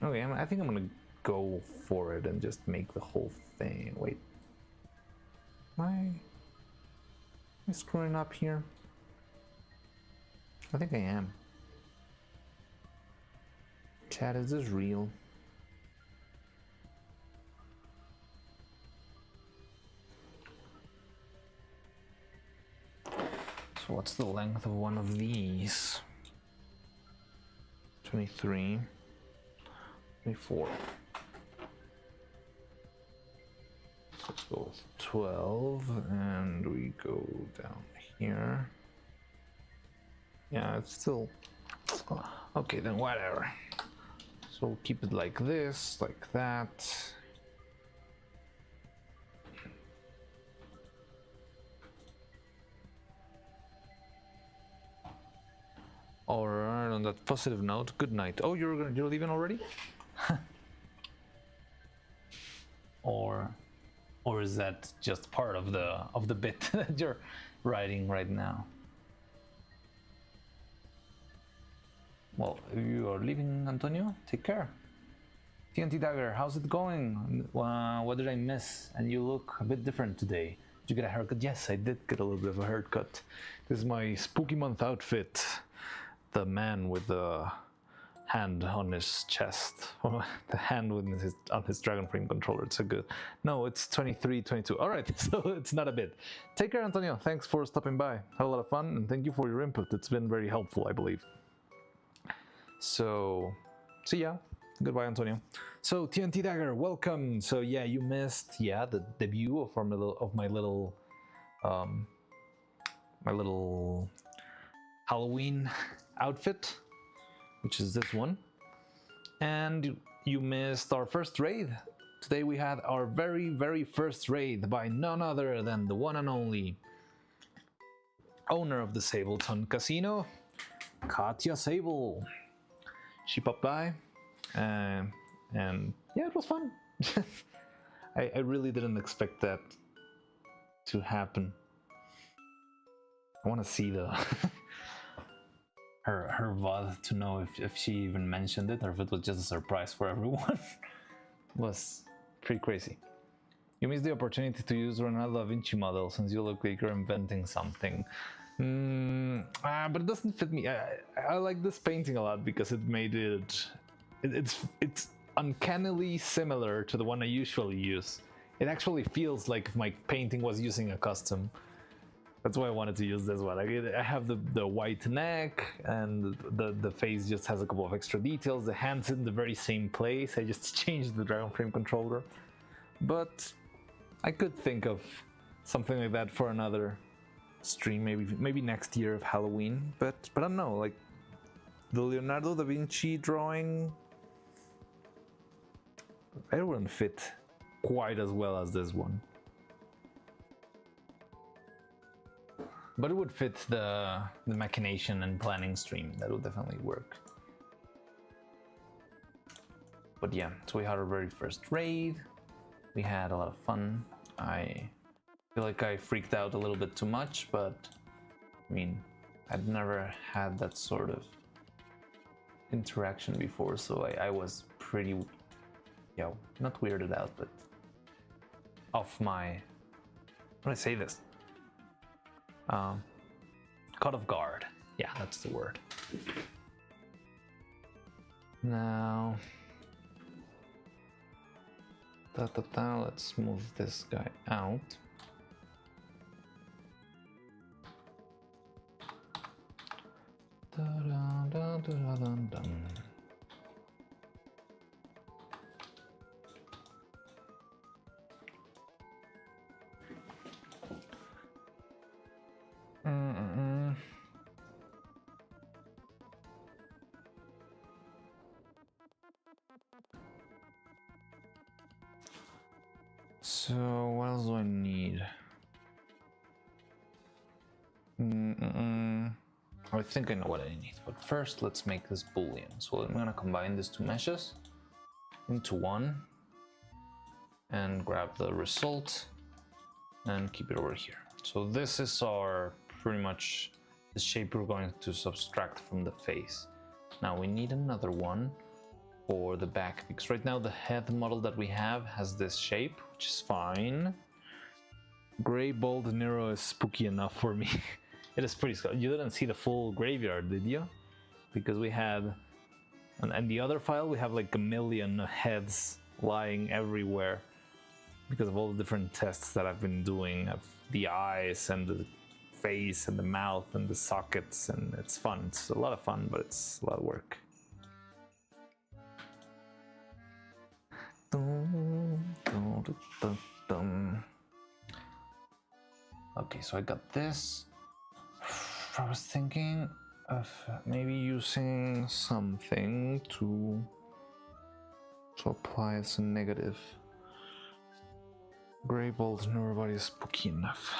Okay, I think I'm gonna go for it and just make the whole thing. Wait, am I screwing up here? I think I am. Chat, is this real? So what's the length of one of these? 23, 24. So let's go with 12, and we go down here. Yeah, it's still okay. Then whatever. So we'll keep it like this, like that. Alright, on that positive note, good night. Oh, you're leaving already? or is that just part of the bit that you're writing right now? Well, if you are leaving, Antonio, take care. TNT Dagger, how's it going? What did I miss? And you look a bit different today. Did you get a haircut? Yes, I did get a little bit of a haircut. This is my spooky month outfit. The man with the hand on his chest. The hand with on his Dragon Frame controller. It's a good. No, it's 23, 22. All right, so it's not a bit. Take care, Antonio. Thanks for stopping by. Had a lot of fun, and thank you for your input. It's been very helpful, I believe. So, see ya. Goodbye, Antonio. So, TNT Dagger, welcome. So, yeah, you missed, the debut of my little Halloween outfit, which is this one. And you missed our first raid. Today we had our very, very first raid by none other than the one and only owner of the Sableton Casino, Katya Sable. She popped by, and yeah, it was fun. I really didn't expect that to happen. I want to see the her VOD to know if she even mentioned it or if it was just a surprise for everyone. It was pretty crazy. You missed the opportunity to use Ronaldo da Vinci model since you look like you're inventing something. But it doesn't fit me. I like this painting a lot because it made it's uncannily similar to the one I usually use. It actually feels like if my painting was using a custom. That's why I wanted to use this one. I have the white neck, and the face just has a couple of extra details. The hand's in the very same place. I just changed the Dragon Frame controller. But I could think of something like that for another stream, maybe next year of Halloween. But I don't know, like the Leonardo da Vinci drawing, it wouldn't fit quite as well as this one. But it would fit the machination and planning stream. That would definitely work. But yeah, so we had our very first raid. We had a lot of fun. I feel like I freaked out a little bit too much, but I mean, I'd never had that sort of interaction before, so I was pretty, not weirded out, but off my, how do I say this? Caught off guard. Yeah, that's the word. Now, let's move this guy out. So what else do I need? I think I know what I need, but first let's make this boolean. So I'm gonna combine these two meshes into one and grab the result and keep it over here. So this is our pretty much the shape we're going to subtract from the face. Now we need another one for the back, because right now the head model that we have has this shape, which is fine. Gray bold Nero is spooky enough for me. It is pretty scary. You didn't see the full graveyard, did you? Because we had, and the other file, we have like a million heads lying everywhere because of all the different tests that I've been doing of the eyes and the face and the mouth and the sockets, and it's fun. It's a lot of fun, but it's a lot of work. Okay, so I got this. I was thinking of maybe using something to apply as a negative. Gray balls, nobody is spooky enough.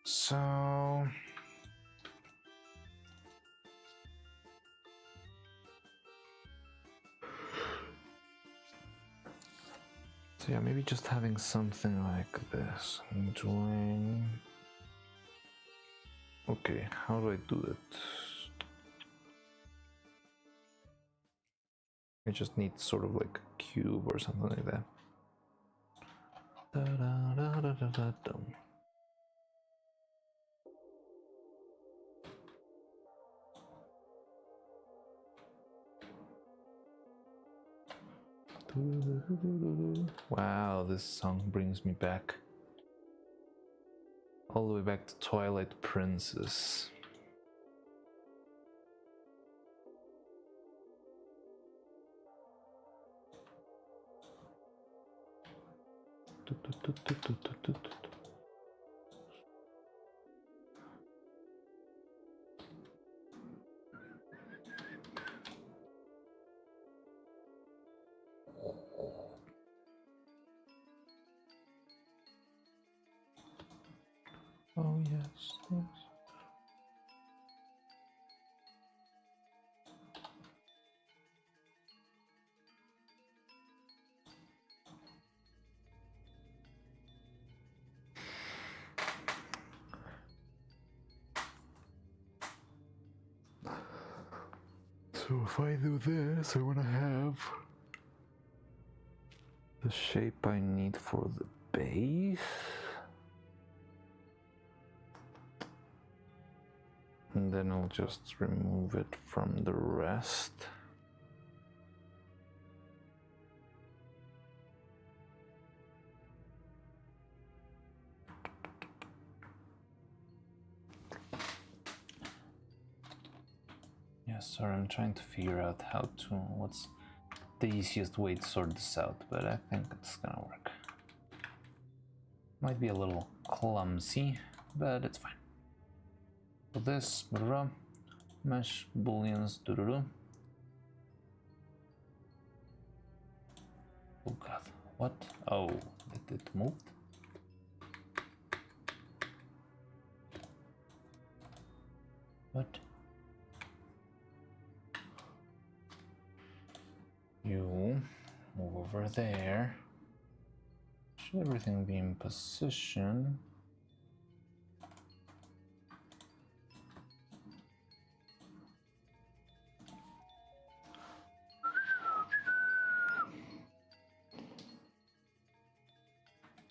So yeah, maybe just having something like this. I'm doing. Okay, how do I do it? I just need sort of like a cube or something like that. Wow, this song brings me back. All the way back to Twilight Princess. Oh yes, yes. So if I do this, I want to have the shape I need for the base. And then I'll just remove it from the rest. sorry, I'm trying to figure out what's the easiest way to sort this out, but I think it's gonna work. Might be a little clumsy, but it's fine. So this, mesh booleans, oh god, what? Oh, it moved? What? You move over there. Should everything be in position?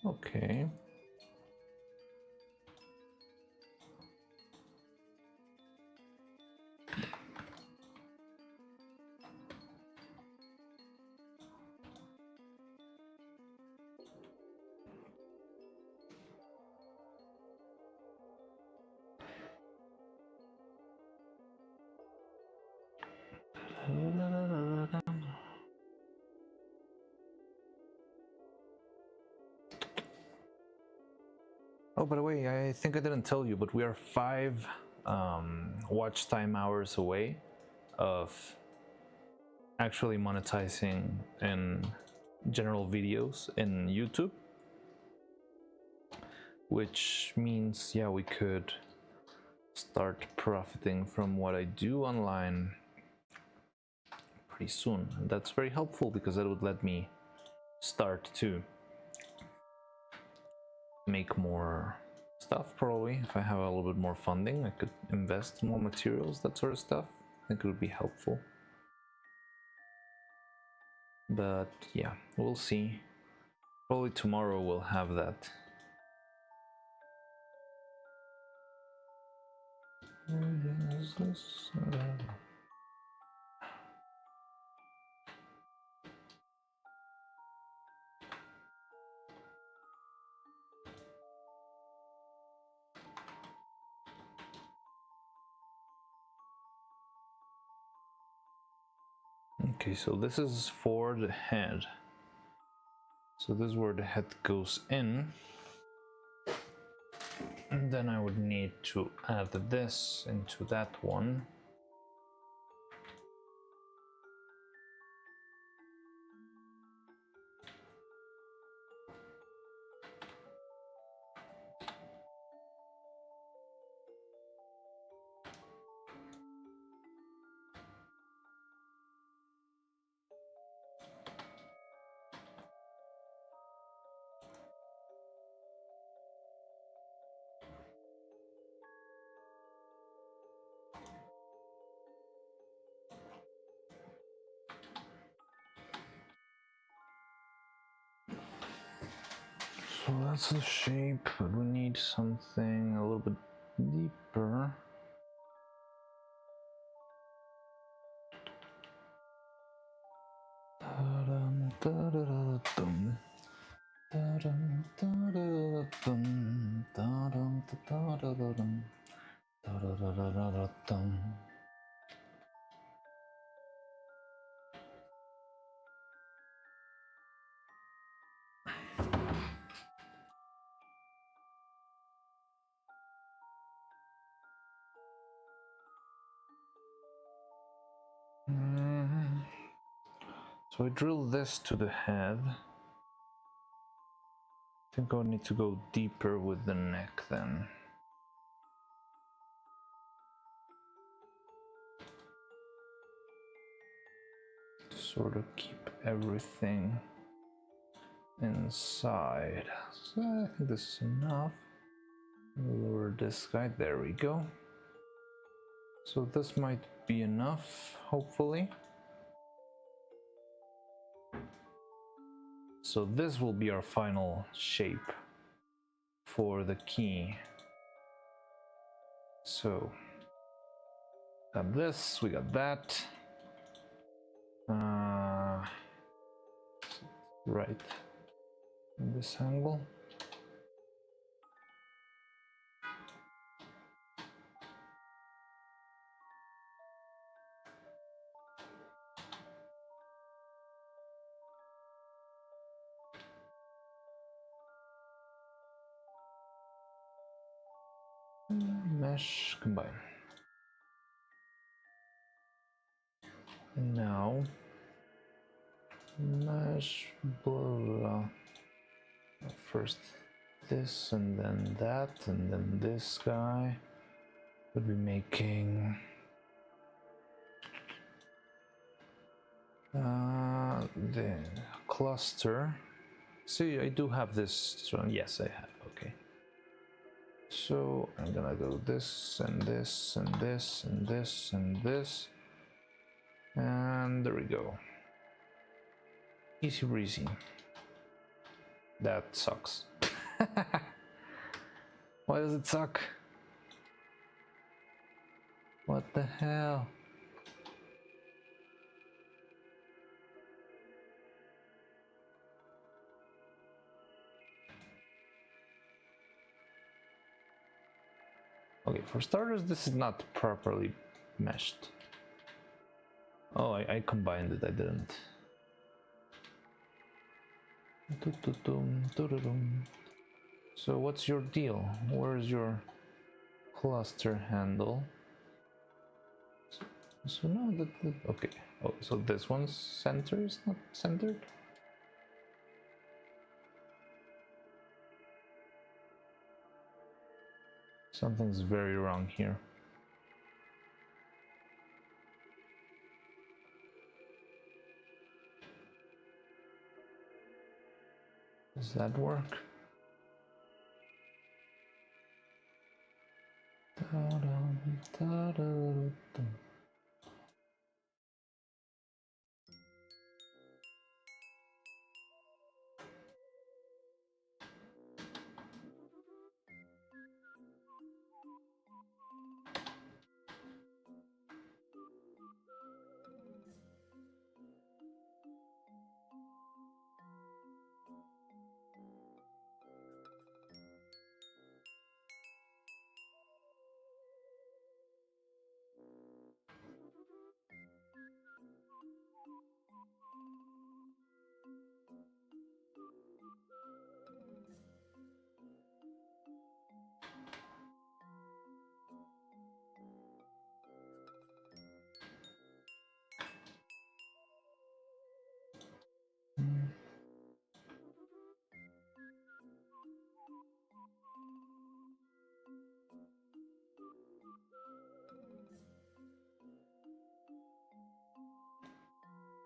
Okay. Oh, by the way, I think I didn't tell you, but we are 5 watch time hours away of actually monetizing in general videos in YouTube, which means, yeah, we could start profiting from what I do online pretty soon. And that's very helpful because that would let me start to make more stuff. Probably if I have a little bit more funding, I could invest in more materials, that sort of stuff. I think it would be helpful, but yeah, we'll see. Probably tomorrow we'll have that. Where is this? Okay, so this is for the head. So this is where the head goes in. And then I would need to add this into that one. So that's the shape, but we need something a little bit deeper. So I drill this to the head. I think I'll need to go deeper with the neck then. To sort of keep everything inside. So I think this is enough. Lower this guy, there we go. So this might be enough, hopefully. So this will be our final shape for the key. So got this, we got that. Right in this angle. Mesh combine. Now mesh blah, blah. First this and then that and then this guy would be making the cluster. See, I do have this one. Yes, I have. Okay. So I'm gonna do this and this and this and this and this. And there we go. Easy breezy. That sucks. Why does it suck? What the hell? Okay, for starters, this is not properly meshed. Oh, I combined it, I didn't. So what's your deal? Where's your cluster handle? So no, okay. Oh, so this one's center is not centered? Something's very wrong here. Does that work?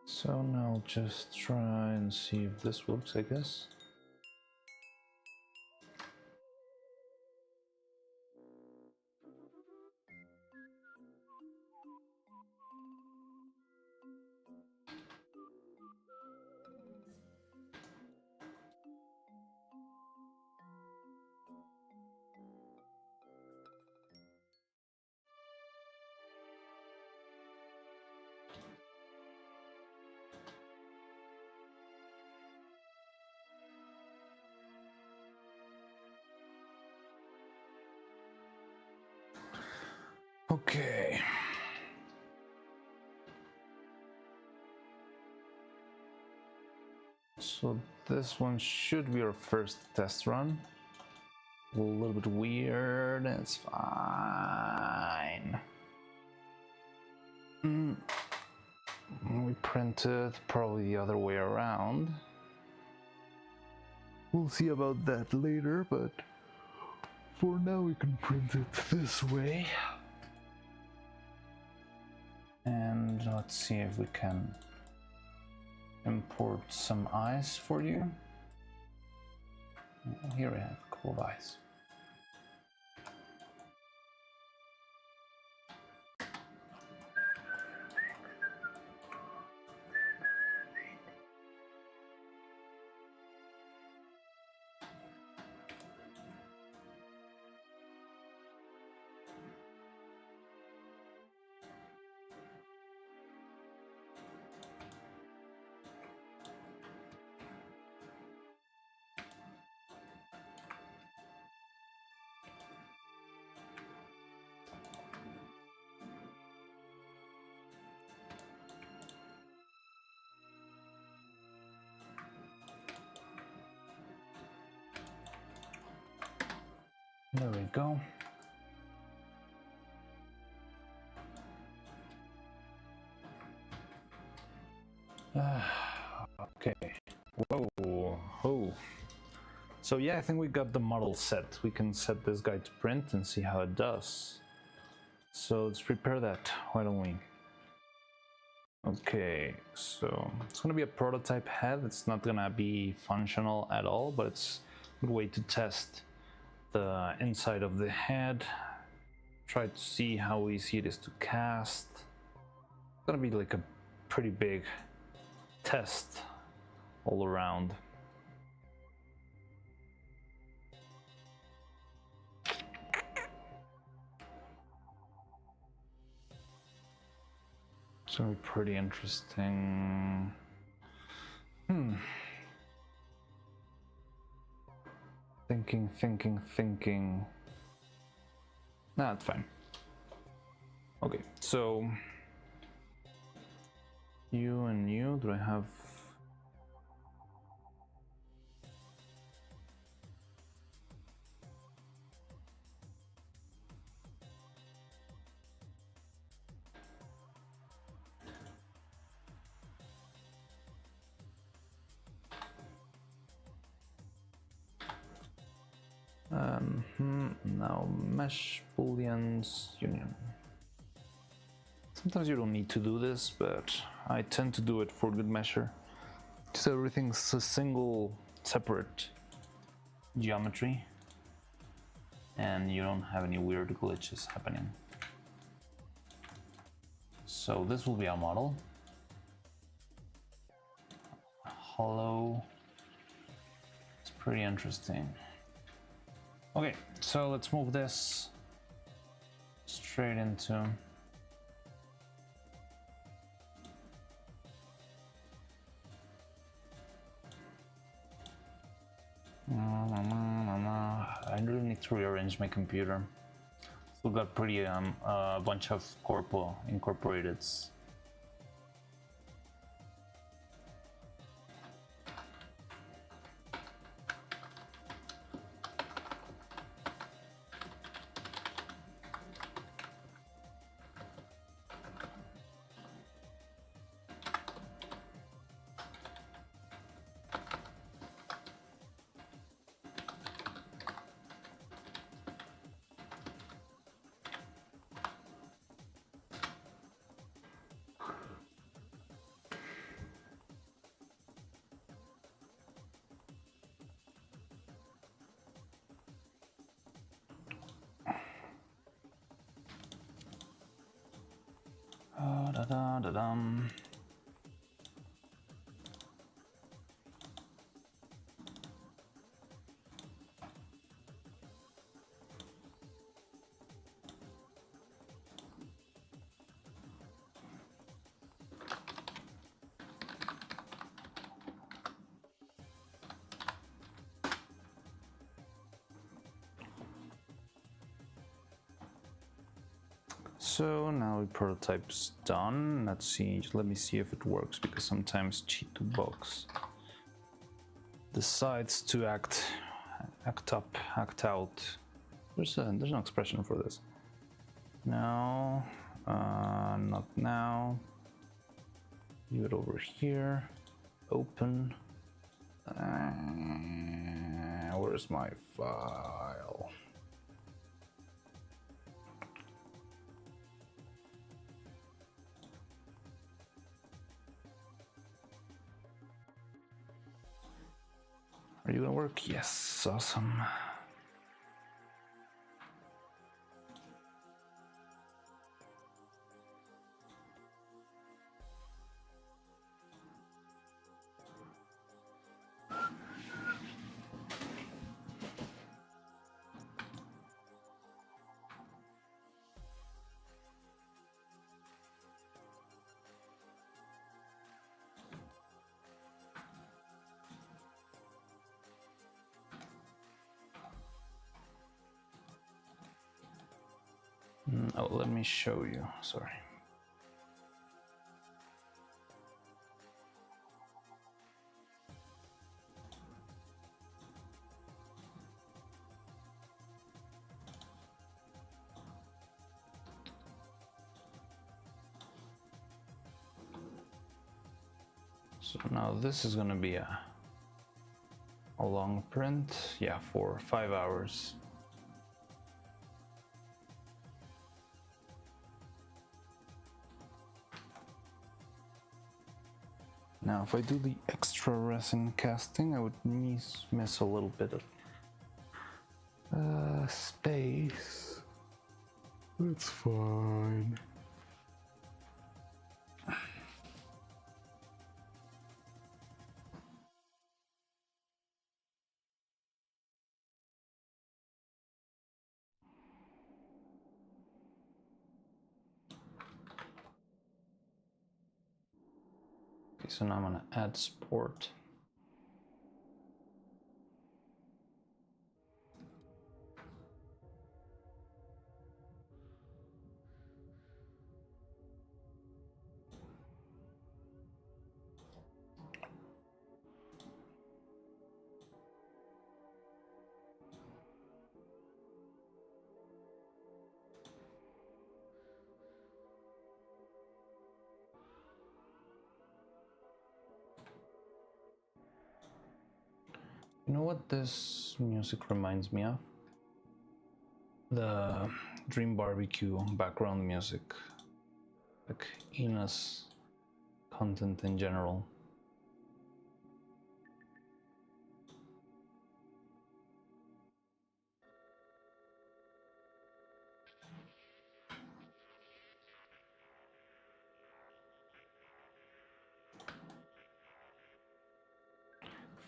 So now just try and see if this works, I guess. Okay. So this one should be our first test run. A little bit weird, it's fine. We printed probably the other way around. We'll see about that later, but for now we can print it this way. And let's see if we can import some ice for you. Here we have a couple of ice. There we go. Okay. Whoa. Oh. So yeah, I think we got the model set. We can set this guy to print and see how it does. So let's prepare that. Why don't we? Okay, so it's gonna be a prototype head. It's not gonna be functional at all, but it's a good way to test the inside of the head. Try to see how easy it is to cast. It's gonna be like a pretty big test all around. It's gonna be pretty interesting. Thinking. Nah, it's fine. Okay, so you and you, do I have... Now mesh booleans union. Sometimes you don't need to do this, but I tend to do it for good measure. So everything's a single separate geometry and you don't have any weird glitches happening. So this will be our model. Hollow. It's pretty interesting. Okay, so let's move this straight into... I really need to rearrange my computer. Still got pretty a bunch of corpo incorporated. Da-da-da-dum. So now the prototype's done. Let's see, let me see if it works, because sometimes Cheat2Box decides to act up, act out. There's an expression for this. No, not now. Leave it over here. Open. Where's my file? Are you gonna work? Yes, awesome. Oh, let me show you. Sorry. So now this is gonna be a long print, yeah, for 5 hours. Now if I do the extra resin casting, I would miss a little bit of space. It's fine. Okay, so now I'm gonna add sport. You know what this music reminds me of? The Dream Barbecue background music, like Ina's content in general.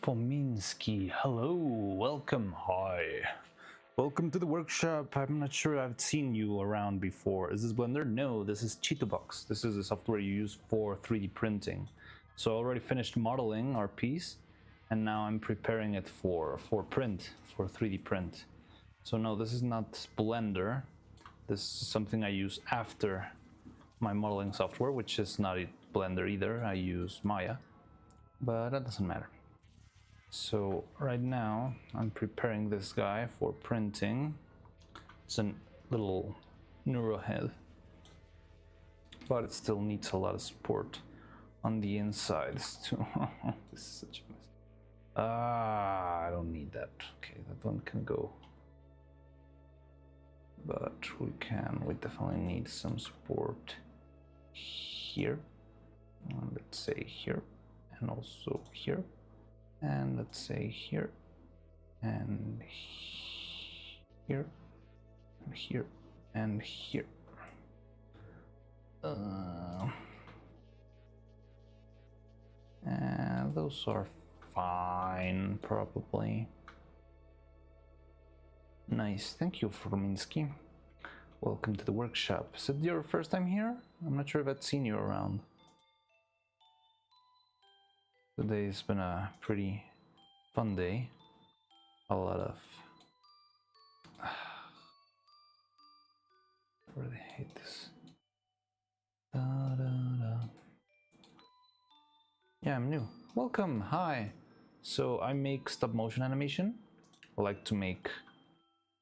Fominsky, hello, welcome, hi. Welcome to the workshop. I'm not sure I've seen you around before. Is this Blender? No, this is Cheetobox. This is the software you use for 3D printing. So I already finished modeling our piece, and now I'm preparing it for print, for 3D print. So no, this is not Blender. This is something I use after my modeling software, which is not Blender either. I use Maya, but that doesn't matter. So right now I'm preparing this guy for printing. It's a little neuro head, but it still needs a lot of support on the insides too. This is such a mess. I don't need that. Okay, that one can go. But we definitely need some support here. Let's say here, and also here. And let's say here, and here, and here, and here. And those are fine, probably. Nice, thank you, Forminsky. Welcome to the workshop. Is it your first time here? I'm not sure if I've seen you around. Today's been a pretty fun day. A lot of... I really hate this. Da, da, da. Yeah, I'm new. Welcome, hi. So I make stop motion animation. I like to make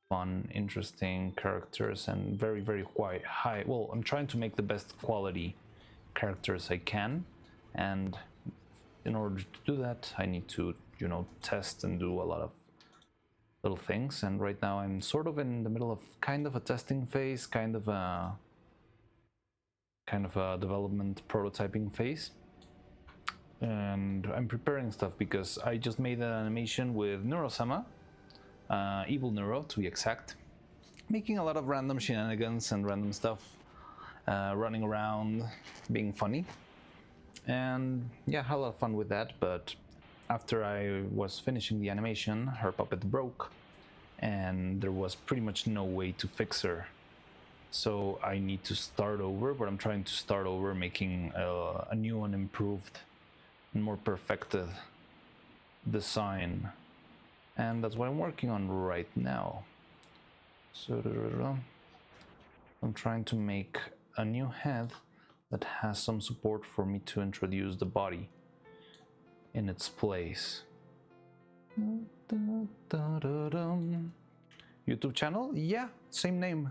fun, interesting characters and very, very high. Well, I'm trying to make the best quality characters I can, and in order to do that, I need to, you know, test and do a lot of little things. And right now I'm sort of in the middle of kind of a testing phase, kind of a development prototyping phase. And I'm preparing stuff because I just made an animation with Neuro-Sama, Evil Neuro to be exact, making a lot of random shenanigans and random stuff, running around, being funny. And yeah, had a lot of fun with that, but after I was finishing the animation, her puppet broke, and there was pretty much no way to fix her. So I need to start over, but I'm trying to start over making a new and improved and more perfected design. And that's what I'm working on right now. So I'm trying to make a new head that has some support for me to introduce the body in its place. YouTube channel? Yeah, same name.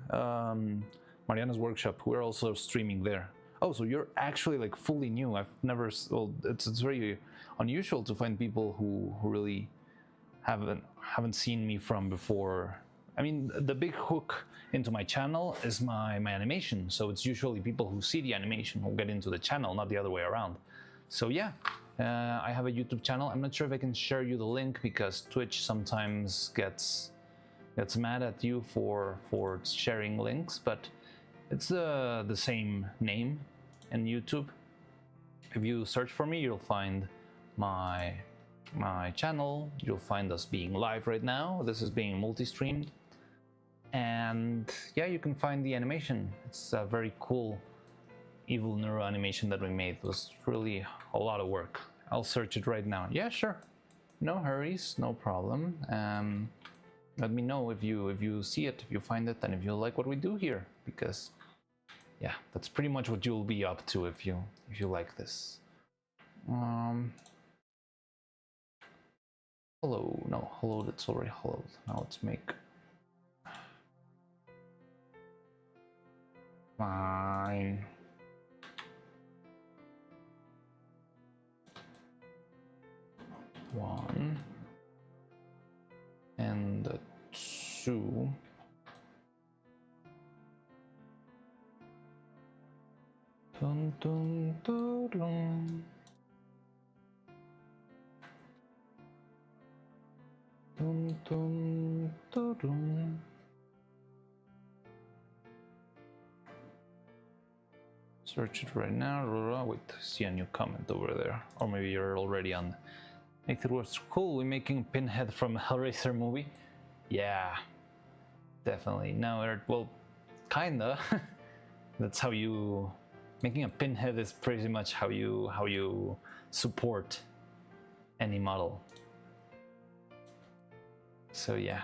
Mariana's Workshop. We're also streaming there. Oh, so you're actually like fully new. I've never. Well, it's very unusual to find people who really haven't seen me from before. I mean, the big hook into my channel is my animation. So it's usually people who see the animation who get into the channel, not the other way around. So yeah, I have a YouTube channel. I'm not sure if I can share you the link because Twitch sometimes gets mad at you for sharing links, but it's the same name in YouTube. If you search for me, you'll find my channel. You'll find us being live right now. This is being multi-streamed. And yeah, you can find the animation. It's a very cool evil neuro animation that we made. It was really a lot of work. I'll search it right now. Yeah, sure. No hurries, no problem. Let me know if you see it, if you find it, and if you like what we do here, because yeah, that's pretty much what you'll be up to if you like this. Hello, no, hello, that's already hello. Now let's make fine. One and a two. Dun, dun, dun, dun. Dun, dun, dun, dun. Search it right now. Wait, see a new comment over there. Or maybe you're already on. Make it was cool. We're making Pinhead from a Hellraiser movie. Yeah, definitely. No, well, kinda. That's how you. Making a Pinhead is pretty much how you support any model. So yeah,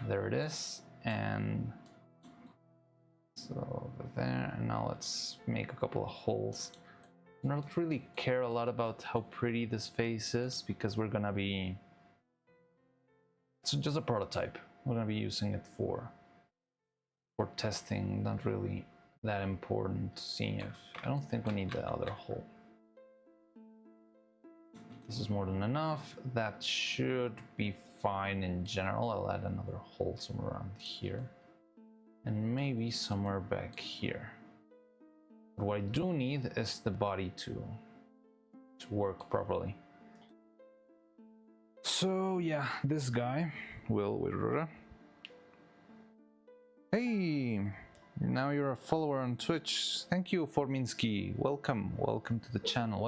there it is, and so over there. And now let's make a couple of holes. I don't really care a lot about how pretty this face is because we're gonna be. It's just a prototype. We're gonna be using it for testing. Not really that important. Seeing if I don't think we need the other hole. This is more than enough. That should be fine in general. I'll add another hole somewhere around here. And maybe somewhere back here. But what I do need is the body to work properly. So yeah, this guy will. Hey, now you're a follower on Twitch. Thank you, Forminsky. Welcome to the channel.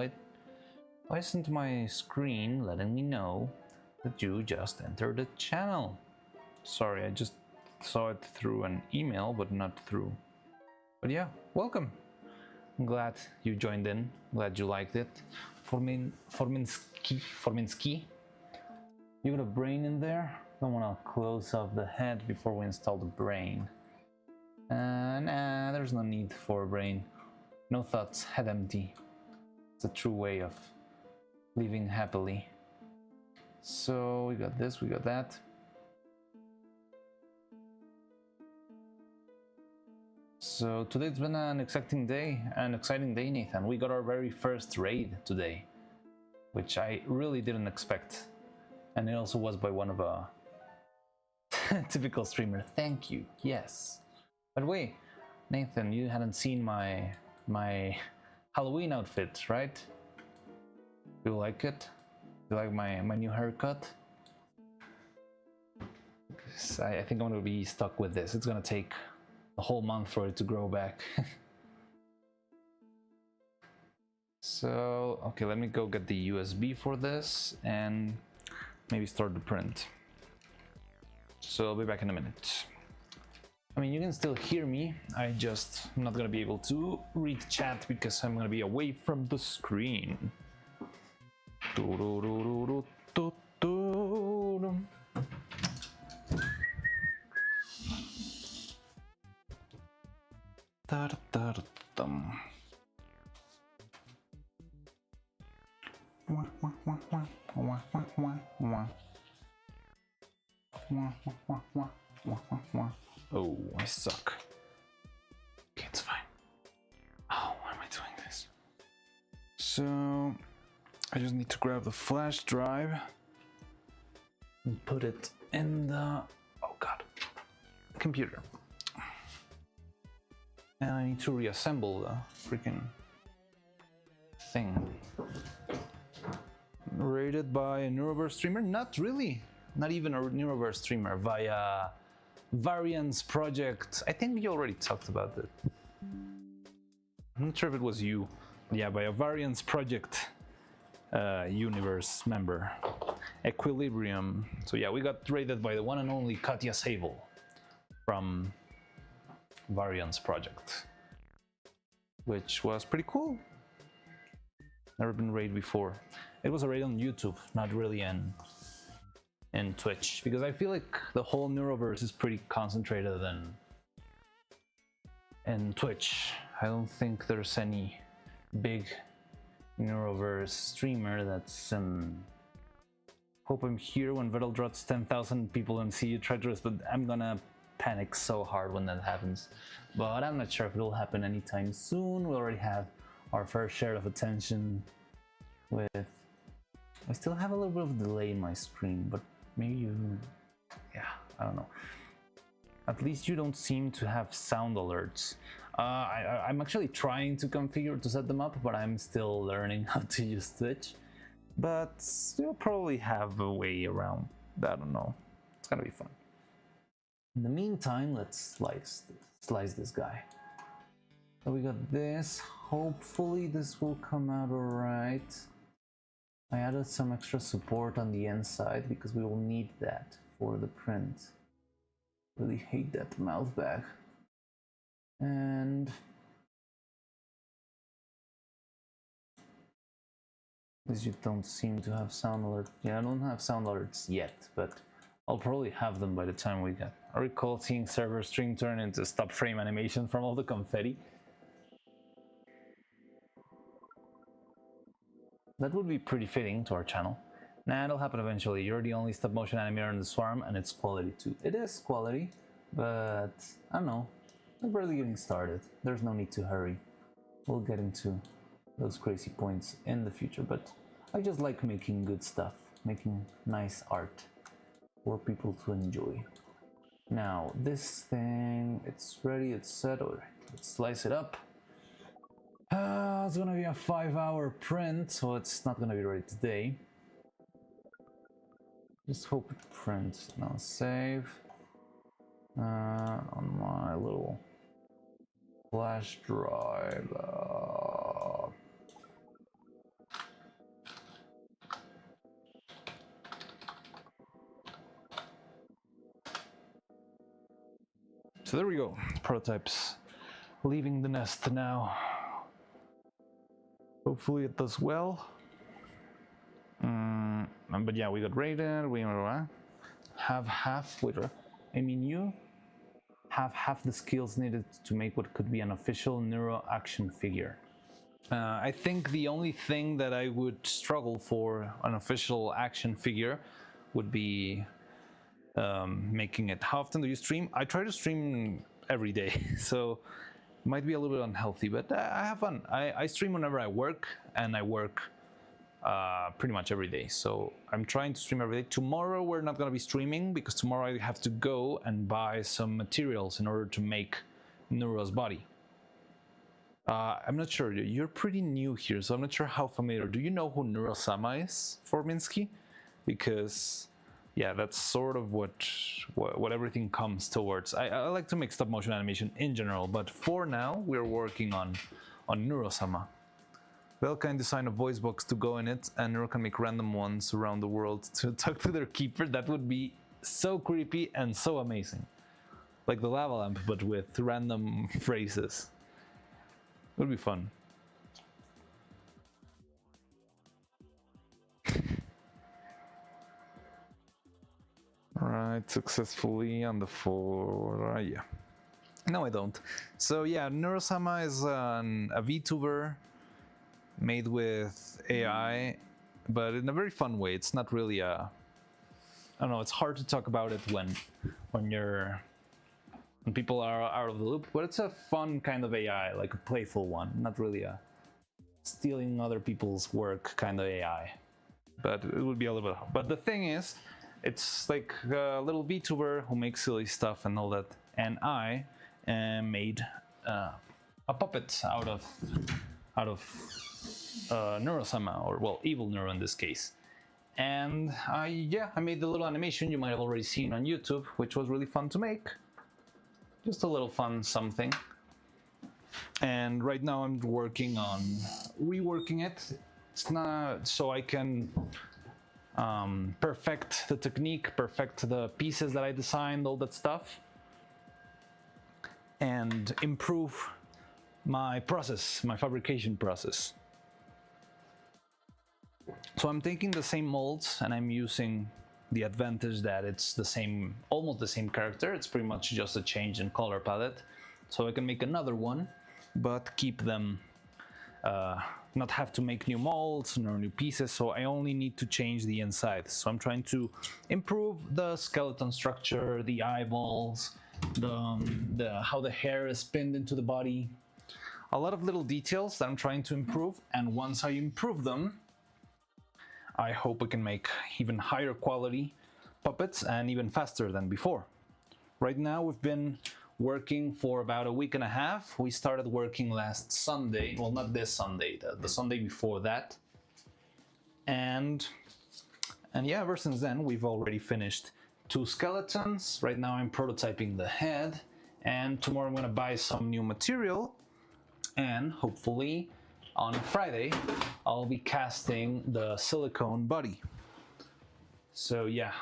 Why isn't my screen letting me know that you just entered the channel? Sorry, I just saw it through an email, but not through. But yeah, welcome. I'm glad you joined in. Glad you liked it. Forminsky. You got a brain in there? Don't want to close off the head before we install the brain. Nah, there's no need for a brain. No thoughts, head empty. It's a true way of living happily. So we got this, we got that. So today's been an exciting day, Nathan. We got our very first raid today, which I really didn't expect. And it also was by one of a typical streamer. Thank you, yes. By the way, Nathan, you hadn't seen my Halloween outfit, right? You like it? You like my new haircut? I think I'm gonna be stuck with this. It's gonna take a whole month for it to grow back. So, okay, let me go get the USB for this and maybe start the print. So I'll be back in a minute. I mean, you can still hear me. I'm not gonna be able to read chat because I'm gonna be away from the screen. Oh, I suck. Okay, it's fine. Oh, I'm So I just need to grab the flash drive and put it in the, oh god, computer. And I need to reassemble the freaking thing. Rated by a Neuroverse streamer? Not really. Not even a Neuroverse streamer, via Variance Project. I think we already talked about it. I'm not sure if it was you. Yeah, by a Variance Project universe member. Equilibrium. So yeah, we got rated by the one and only Katya Sable from Variance Project, which was pretty cool. Never been raid before. It was a raid on YouTube, not really in Twitch, because I feel like the whole Neuroverse is pretty concentrated in Twitch. I don't think there's any big Neuroverse streamer that's hope I'm here when Vettel drops 10,000 people and see you treacherous, but I'm gonna panic so hard when that happens. But I'm not sure if it'll happen anytime soon. We already have our fair share of attention with... I still have a little bit of delay in my screen, but maybe you... yeah, I don't know. At least you don't seem to have sound alerts. I'm actually trying to configure to set them up, but I'm still learning how to use Twitch. But you'll probably have a way around that. I don't know. It's gonna be fun. In the meantime, let's slice this guy. So we got this. Hopefully this will come out alright. I added some extra support on the inside because we will need that for the print. Really hate that mouth bag. And as you don't seem to have sound alerts. Yeah, I don't have sound alerts yet, but I'll probably have them by the time we get. I recall seeing server string turn into stop frame animation from all the confetti. That would be pretty fitting to our channel. Nah, it'll happen eventually. You're the only stop motion animator in the swarm, and it's quality too. It is quality, but I don't know. We're barely getting started. There's no need to hurry. We'll get into those crazy points in the future, but I just like making good stuff, making nice art for people to enjoy. Now, this thing, it's ready, it's set. All right, let's slice it up. It's gonna be a 5-hour print, so it's not gonna be ready today. Just hope it prints. Now save on my little flash drive. So there we go. Prototypes leaving the nest now. Hopefully it does well. But yeah, we got rated. We have half. Wait, I mean, you have half the skills needed to make what could be an official Neuro action figure. I think the only thing that I would struggle for an official action figure would be making it. How often do you stream? I try to stream every day, so it might be a little bit unhealthy, but I have fun. I stream whenever I work, and I work pretty much every day, so I'm trying to stream every day. Tomorrow we're not going to be streaming because tomorrow I have to go and buy some materials in order to make Neuro's body. I'm not sure, you're pretty new here, so I'm not sure how familiar. Do you know who Neuro-Sama is, Forminsky? Because yeah, that's sort of what everything comes towards. I like to make stop motion animation in general, but for now we're working on Neuro-Sama. Bell can design a voice box to go in it, and Neuro can make random ones around the world to talk to their keeper. That would be so creepy and so amazing. Like the lava lamp, but with random phrases. It would be fun. Alright, successfully on the floor. Yeah. No, I don't. So yeah, Neuro-Sama is a VTuber made with AI, but in a very fun way. It's not really a... I don't know, it's hard to talk about it when people are out of the loop, but it's a fun kind of AI, like a playful one, not really a stealing other people's work kind of AI. But it would be a little bit. But the thing is, it's like a little VTuber who makes silly stuff and all that, and I made a puppet out of Neuro-Sama, or well, Evil Neuro in this case. And I made the little animation you might have already seen on YouTube, which was really fun to make. Just a little fun something. And right now I'm working on reworking it. It's not so I can perfect the technique, perfect the pieces that I designed, all that stuff, and improve my process, my fabrication process. So I'm taking the same molds and I'm using the advantage that it's the same, almost the same character. It's pretty much just a change in color palette. So I can make another one, but keep them, not have to make new molds nor new pieces. So I only need to change the inside. So I'm trying to improve the skeleton structure, the eyeballs, the how the hair is pinned into the body. A lot of little details that I'm trying to improve. And once I improve them, I hope we can make even higher quality puppets and even faster than before. Right now we've been working for about a week and a half. We started working last Sunday, well, not this Sunday, the Sunday before that. And yeah, ever since then we've already finished 2 skeletons. Right now I'm prototyping the head, and tomorrow I'm gonna buy some new material, and hopefully on Friday, I'll be casting the silicone body. So yeah,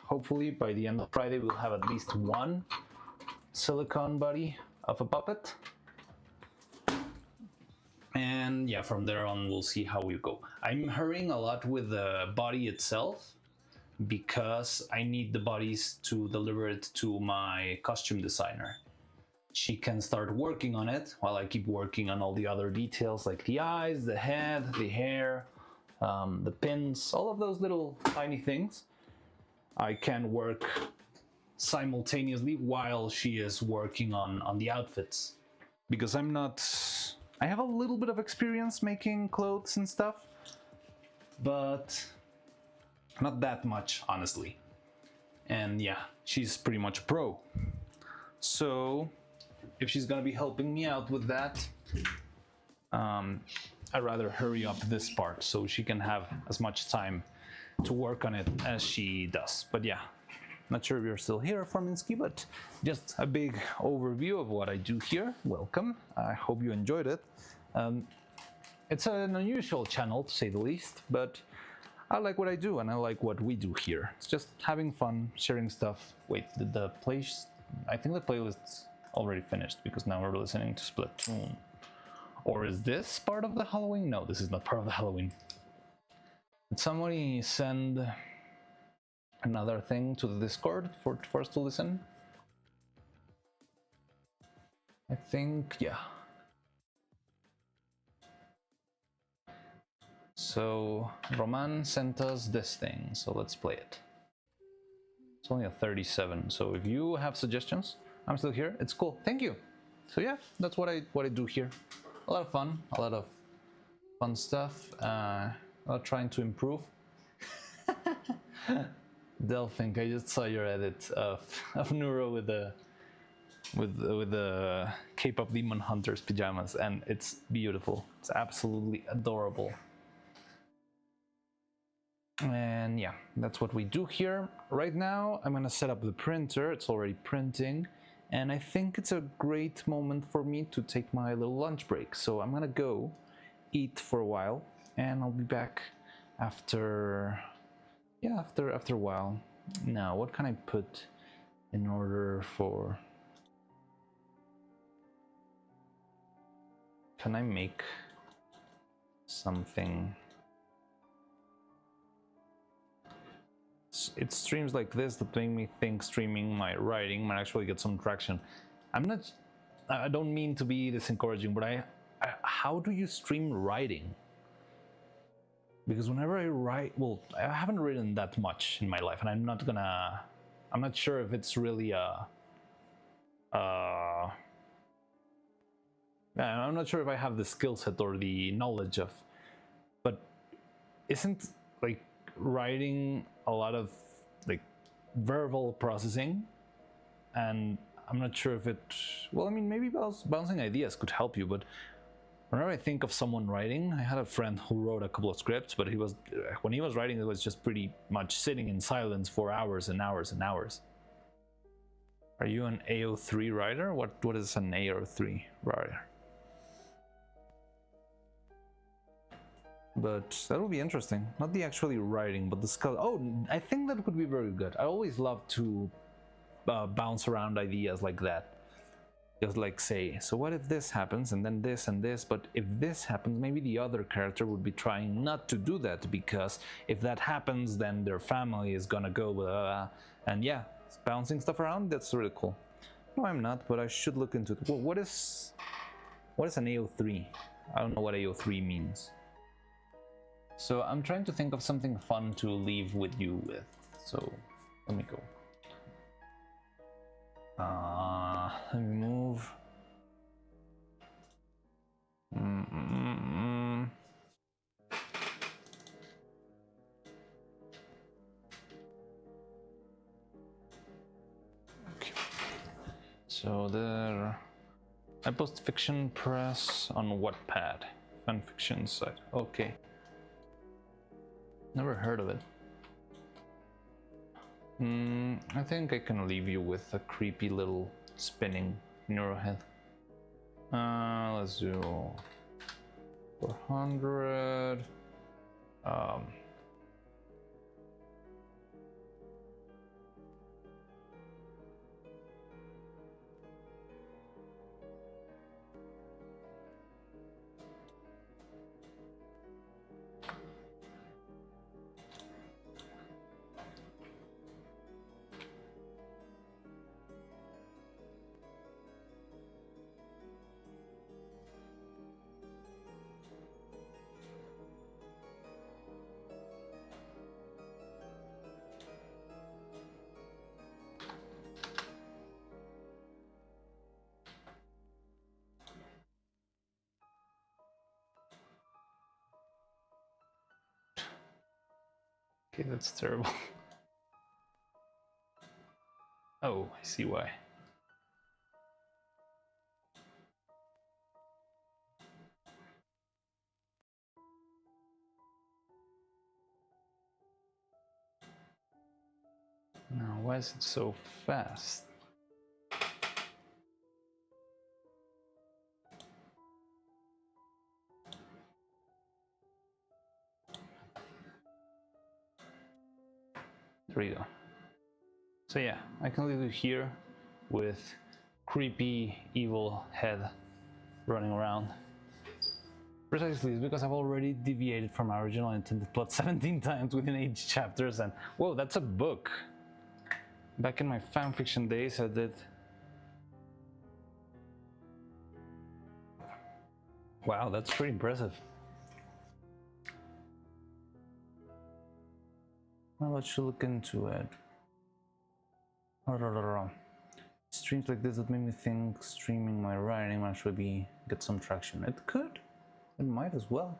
hopefully by the end of Friday, we'll have at least one silicone body of a puppet. And yeah, from there on, we'll see how we go. I'm hurrying a lot with the body itself because I need the bodies to deliver it to my costume designer. She can start working on it while I keep working on all the other details like the eyes, the head, the hair, the pins, all of those little tiny things. I can work simultaneously while she is working on the outfits. Because I have a little bit of experience making clothes and stuff, but not that much, honestly. And yeah, she's pretty much a pro. So if she's gonna be helping me out with that, I'd rather hurry up this part so she can have as much time to work on it as she does. But yeah, not sure if you're still here, Forminsky, but just a big overview of what I do here. Welcome. I hope you enjoyed it. It's an unusual channel, to say the least, but I like what I do and I like what we do here. It's just having fun, sharing stuff. Wait, did the place? I think the playlist's already finished because now we're listening to Splatoon. Or is this part of the Halloween? No, this is not part of the Halloween. Did somebody send another thing to the Discord for us to listen? I think, yeah. So Roman sent us this thing, so let's play it. It's only a 37, so if you have suggestions, I'm still here. It's cool. Thank you. So yeah, that's what I do here. A lot of fun, a lot of fun stuff. Trying to improve. Delphink, I just saw your edit of Neuro with the K-pop Demon Hunters pajamas, and it's beautiful. It's absolutely adorable. And yeah, that's what we do here. Right now, I'm gonna set up the printer. It's already printing. And I think it's a great moment for me to take my little lunch break. So I'm gonna go eat for a while, and I'll be back after, yeah, after a while. Now, what can I put in order for? Can I make something? It's streams like this that make me think streaming my writing might actually get some traction. I don't mean to be this encouraging, but how do you stream writing? Because whenever I write, well, I haven't written that much in my life, and I'm not sure if it's really I'm not sure if I have the skill set or the knowledge of, but isn't like writing a lot of like verbal processing? And I'm not sure if it, well, I mean, maybe bouncing ideas could help you, but whenever I think of someone writing, I had a friend who wrote a couple of scripts, but when he was writing, it was just pretty much sitting in silence for hours and hours and hours. Are you an AO3 writer? What is an AO3 writer? But that would be interesting. Not the actually writing, but the skill. Oh, I think that would be very good. I always love to bounce around ideas like that. Just like say, so what if this happens and then this and this, but if this happens, maybe the other character would be trying not to do that, because if that happens, then their family is gonna go, blah, blah, blah. And yeah, bouncing stuff around, that's really cool. No, I'm not, but I should look into it. Well, what is an AO3? I don't know what AO3 means. So I'm trying to think of something fun to leave with you with. So let me go. Let me move. Okay. So there, I post fiction press on Wattpad, fanfiction site. Okay. Never heard of it. I think I can leave you with a creepy little spinning neural head. Let's do 400. Okay, that's terrible. Oh, I see why. Now, why is it so fast? There we go. So yeah, I can leave you here with creepy, evil head running around. Precisely, it's because I've already deviated from our original intended plot 17 times within 8 chapters, and whoa, that's a book. Back in my fanfiction days, I did. Wow, that's pretty impressive. Well, let's look into it. Streams like this that made me think streaming my writing might actually get some traction. It could. It might as well.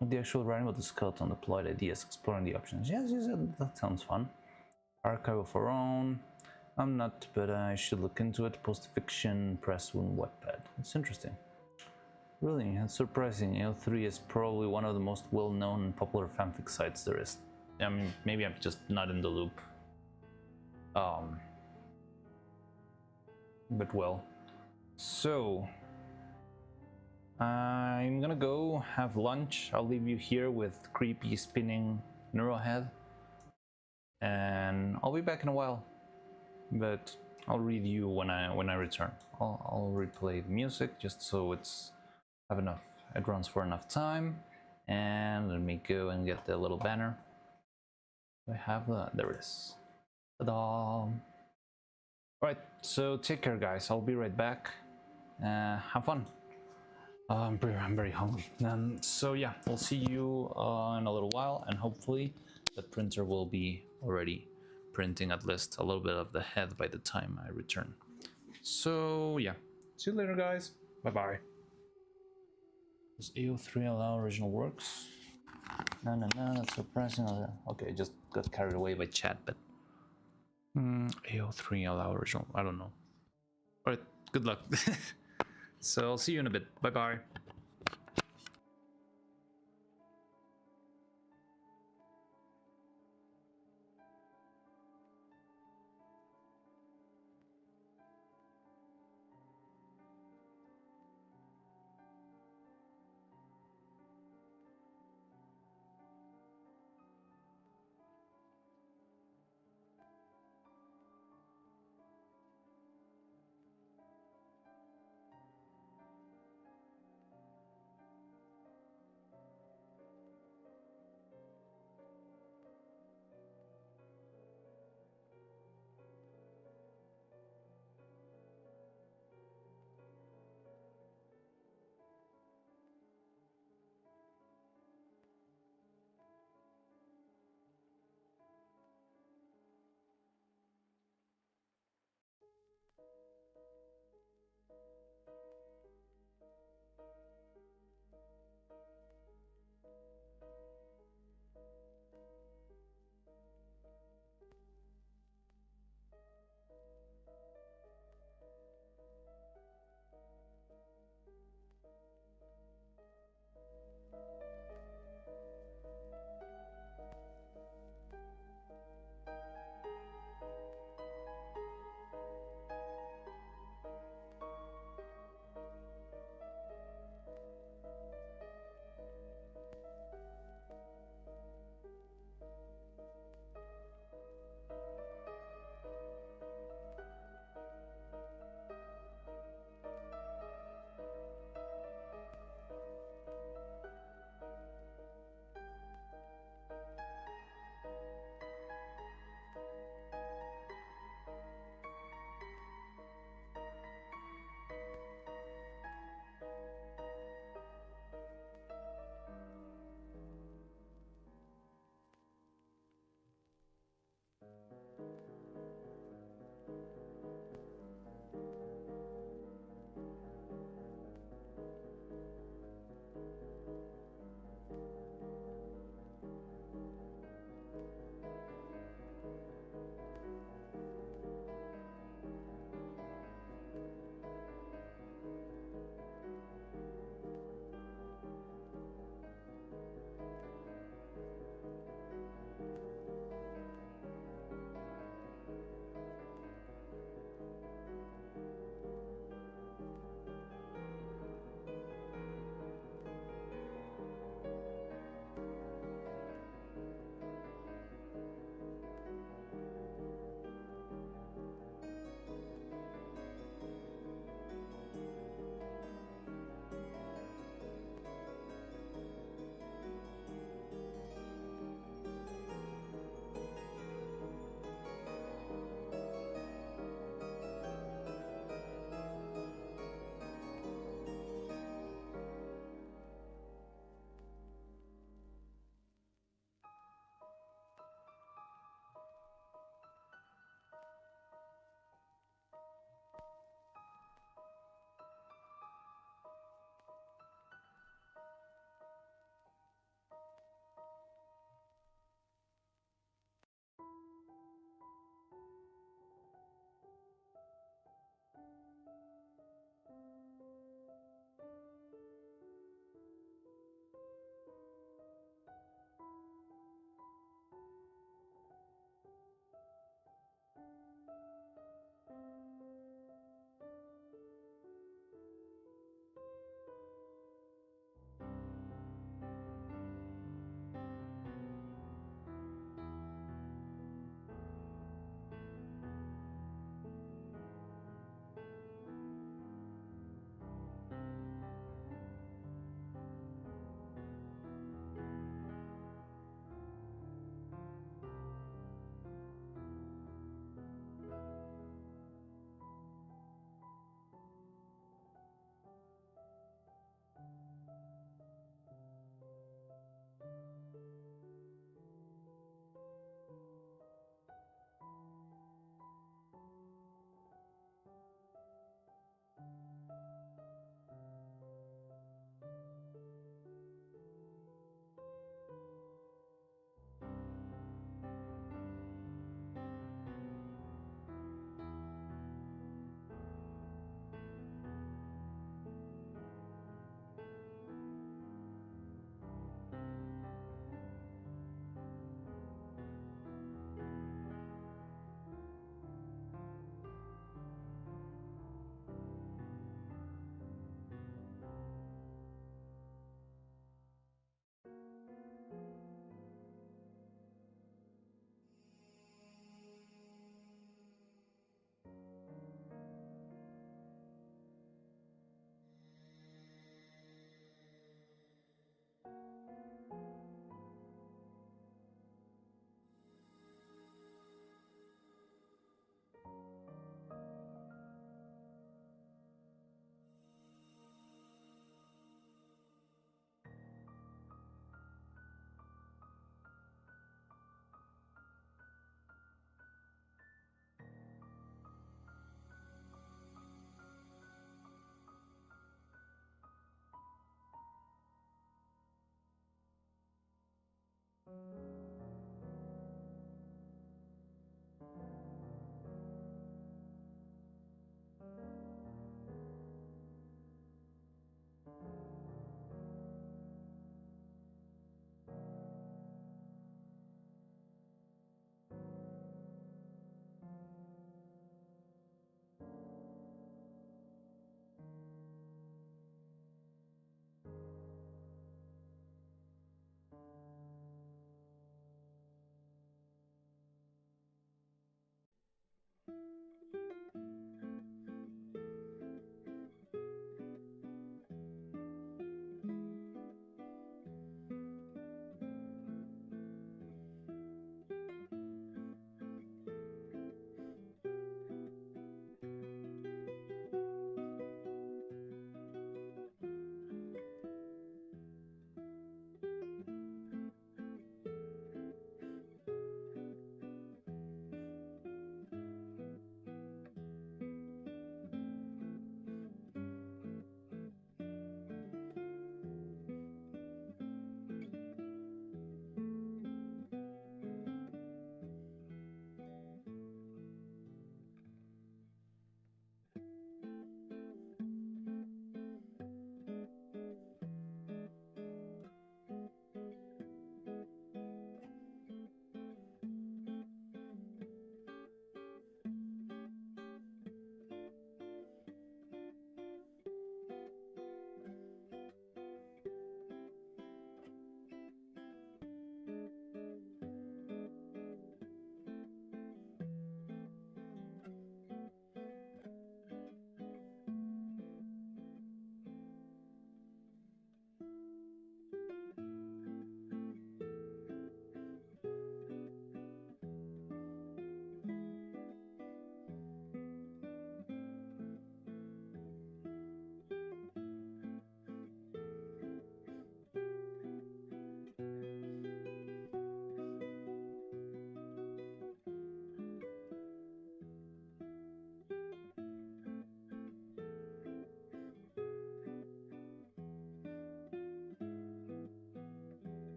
Not the actual writing, but the skeleton, deployed ideas, exploring the options. Yes, that sounds fun. Archive of our own. I'm not, but I should look into it. Post-fiction, press on Wattpad. It's interesting. Really, it's surprising. AO3 is probably one of the most well-known and popular fanfic sites there is. I mean, maybe I'm just not in the loop. But well. So, I'm gonna go have lunch. I'll leave you here with creepy spinning neural head. And I'll be back in a while. But I'll read you when I return. I'll replay the music just so it runs for enough time. And let me go and get the little banner. I have there it is. Ta-da! Alright, so take care guys, I'll be right back. Have fun. I'm very hungry. So yeah, we'll see you in a little while, and hopefully the printer will be already printing at least a little bit of the head by the time I return. So yeah, see you later guys, bye bye. Does AO3 allow original works? No, that's surprising. Okay, I just got carried away by chat, but AO3 allow original. I don't know. All right, good luck. So I'll see you in a bit. Bye bye.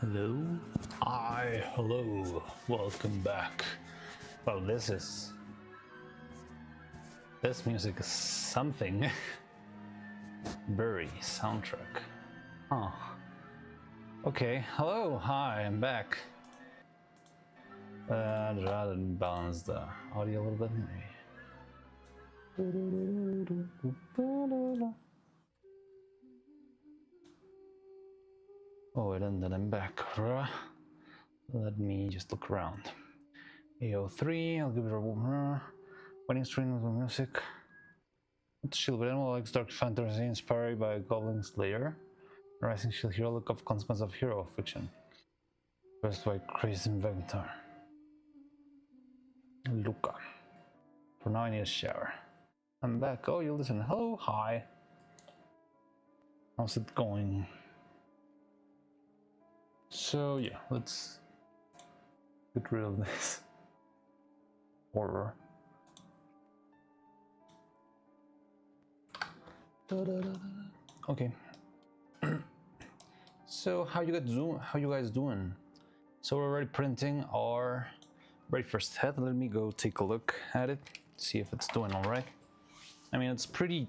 Hello? Hi, hello. Welcome back. Well, this music is something. Very soundtrack. Oh. Okay, hello, hi, I'm back. Rather than balance the audio a little bit, maybe. Oh, and then I'm back. Let me just look around. AO3, I'll give it a wedding stream with music. Shield Animal likes dark fantasy inspired by Goblin Slayer. Rising Shield Hero look of consequence of hero fiction. First by Crazy Inventor. Luca. For now I need a shower. I'm back. Oh, you listen. Hello, hi. How's it going? So yeah, let's get rid of this horror. Okay. So how you guys doing? So we're already printing our very first head. Let me go take a look at it, see if it's doing all right. I mean, it's pretty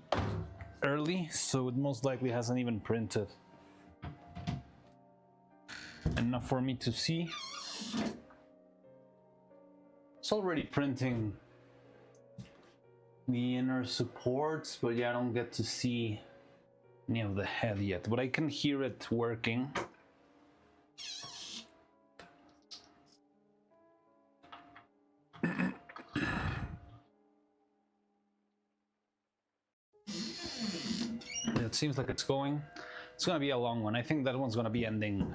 early, so it most likely hasn't even printed enough for me to see. It's already printing the inner supports, but yeah, I don't get to see any of the head yet, but I can hear it working. It seems like it's going. It's gonna be a long one. I think that one's gonna be ending.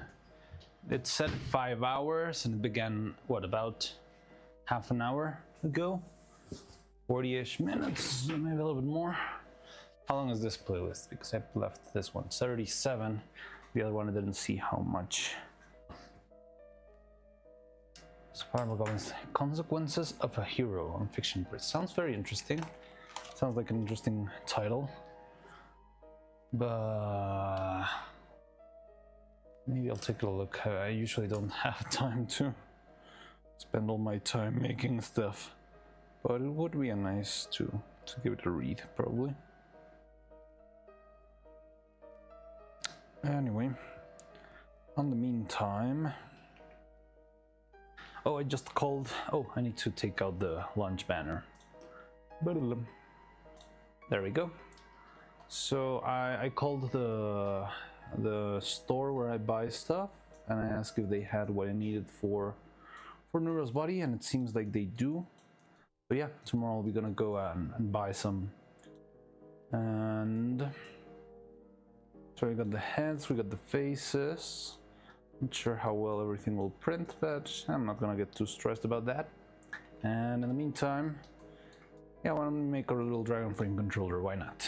It said 5 hours and it began, what, about half an hour ago? 40-ish minutes, maybe a little bit more. How long is this playlist? Because I left this one 37. The other one I didn't see how much. Spiral Goblins. Consequences of a Hero on Fiction Bridge. Sounds very interesting. Sounds like an interesting title. But maybe I'll take a look. I usually don't have time to spend all my time making stuff. But it would be a nice to give it a read, probably. Anyway, on the meantime, oh, I just called. Oh, I need to take out the launch banner. There we go. So I called the store where I buy stuff, and I asked if they had what I needed for Neuro's body, and it seems like they do. But yeah, tomorrow we're gonna go and buy some. And so we got the heads, we got the faces. Not sure how well everything will print, but I'm not gonna get too stressed about that. And in the meantime, yeah, I want to make a little dragon frame controller, why not?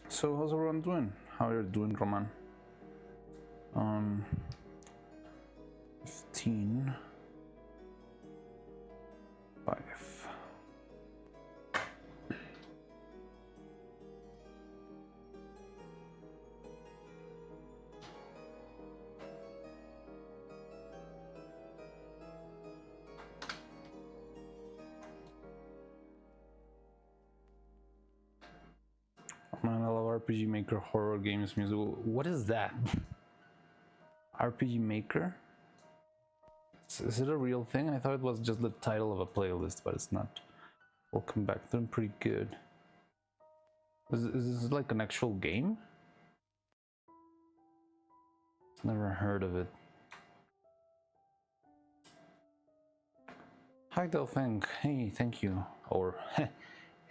So how's everyone doing? How are you doing, Roman? 15 5. Man, I love RPG Maker horror games music. What is that? RPG Maker? Is it a real thing? I thought it was just the title of a playlist, but it's not. Welcome back. Doing pretty good. Is this like an actual game? Never heard of it. Hi Delfang. Hey, thank you. Or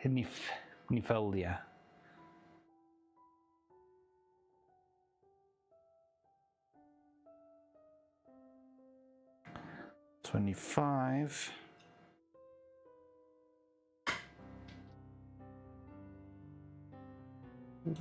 Nifelia. $25. RPG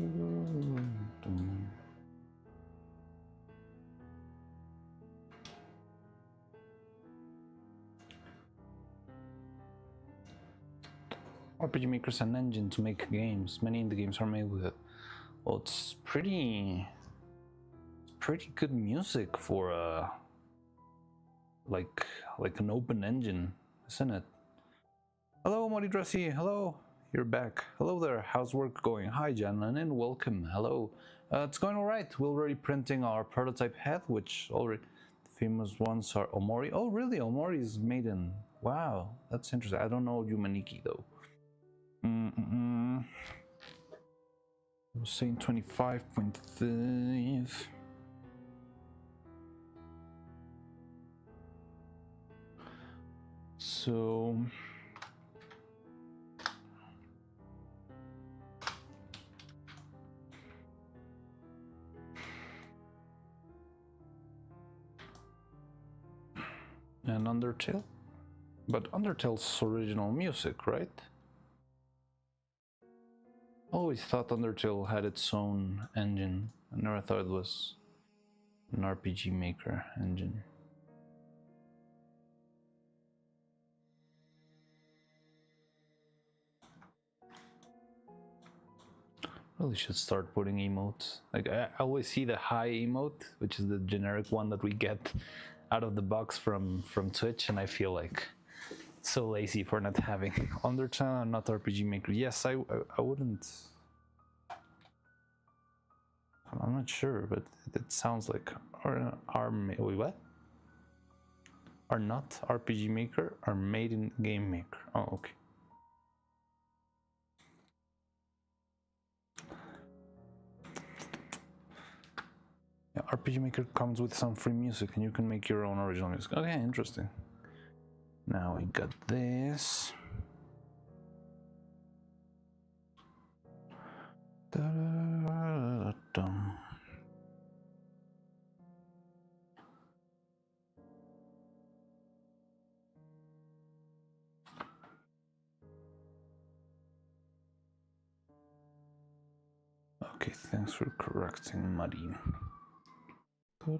Maker is an engine to make games. Many indie games are made with it. Well, it's pretty good music for like an open engine, isn't it? Hello, Mori Dressy. Hello, you're back. Hello there. How's work going? Hi, Janan, and welcome. Hello. It's going all right. We're already printing our prototype head, which already the famous ones are Omori. Oh, really? Omori is made in. Wow, that's interesting. I don't know Yumaniki though. I was saying 25.5. So and Undertale, but Undertale's original music, right? Always thought Undertale had its own engine. I never thought it was an RPG Maker engine. Really should start putting emotes. Like I always see the high emote, which is the generic one that we get out of the box from Twitch, and I feel like so lazy for not having Undertale and not RPG Maker. Yes, I wouldn't. I'm not sure, but it sounds like wait, what? Are not RPG Maker, are made in Game Maker. Oh, okay. Yeah, RPG Maker comes with some free music, and you can make your own original music. Okay, interesting. Now I got this. Da-da-da-da-dum. Okay, thanks for correcting Muddy. Okay.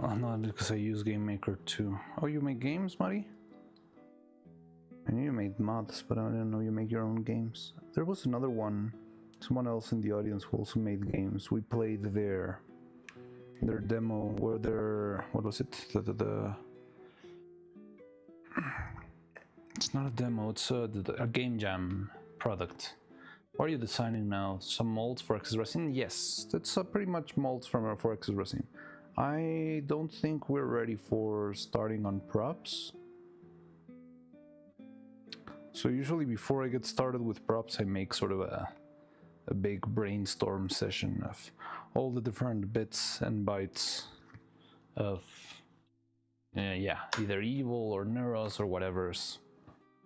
Oh no, because I use Game Maker too. Oh, you make games, Muddy? I knew you made mods, but I didn't know you make your own games. There was another one, someone else in the audience who also made games. We played their demo, or their, what was it? It's not a demo, it's a game jam product. What are you designing now? Some molds for Access Resin? Yes, that's pretty much molds for Access Resin. I don't think we're ready for starting on props. So usually before I get started with props, I make sort of a big brainstorm session of all the different bits and bytes of yeah, either evil or neuros or whatever's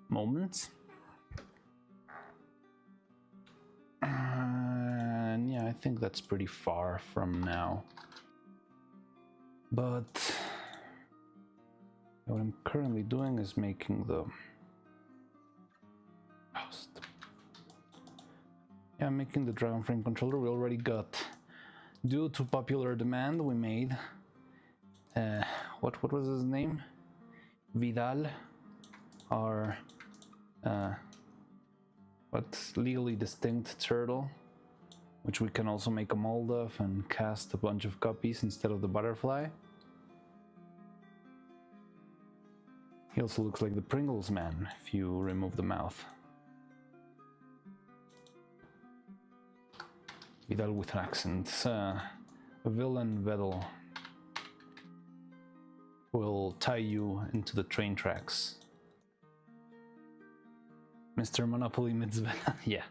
moments. And yeah, I think that's pretty far from now. But what I'm currently doing is making the host. Yeah, I'm making the Dragon Frame controller. We already got, due to popular demand, we made what was his name? Vidal, our what's legally distinct turtle, which we can also make a mold of and cast a bunch of copies instead of the butterfly. He also looks like the Pringles man if you remove the mouth. Vidal with an accent. Villain Vedel will tie you into the train tracks. Mr. Monopoly Mitzvah. Yeah.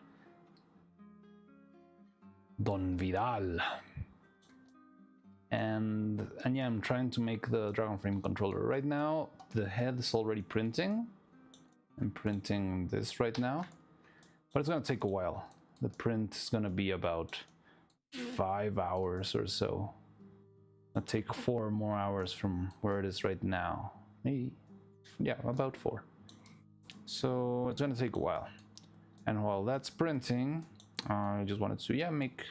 Don Vidal. And yeah, I'm trying to make the Dragon Frame controller. Right now, the head is already printing. I'm printing this right now, but it's gonna take a while. The print is gonna be about 5 hours or so. It'll take 4 more hours from where it is right now. Maybe, yeah, about 4. So it's gonna take a while. And while that's printing, I just wanted to, yeah, make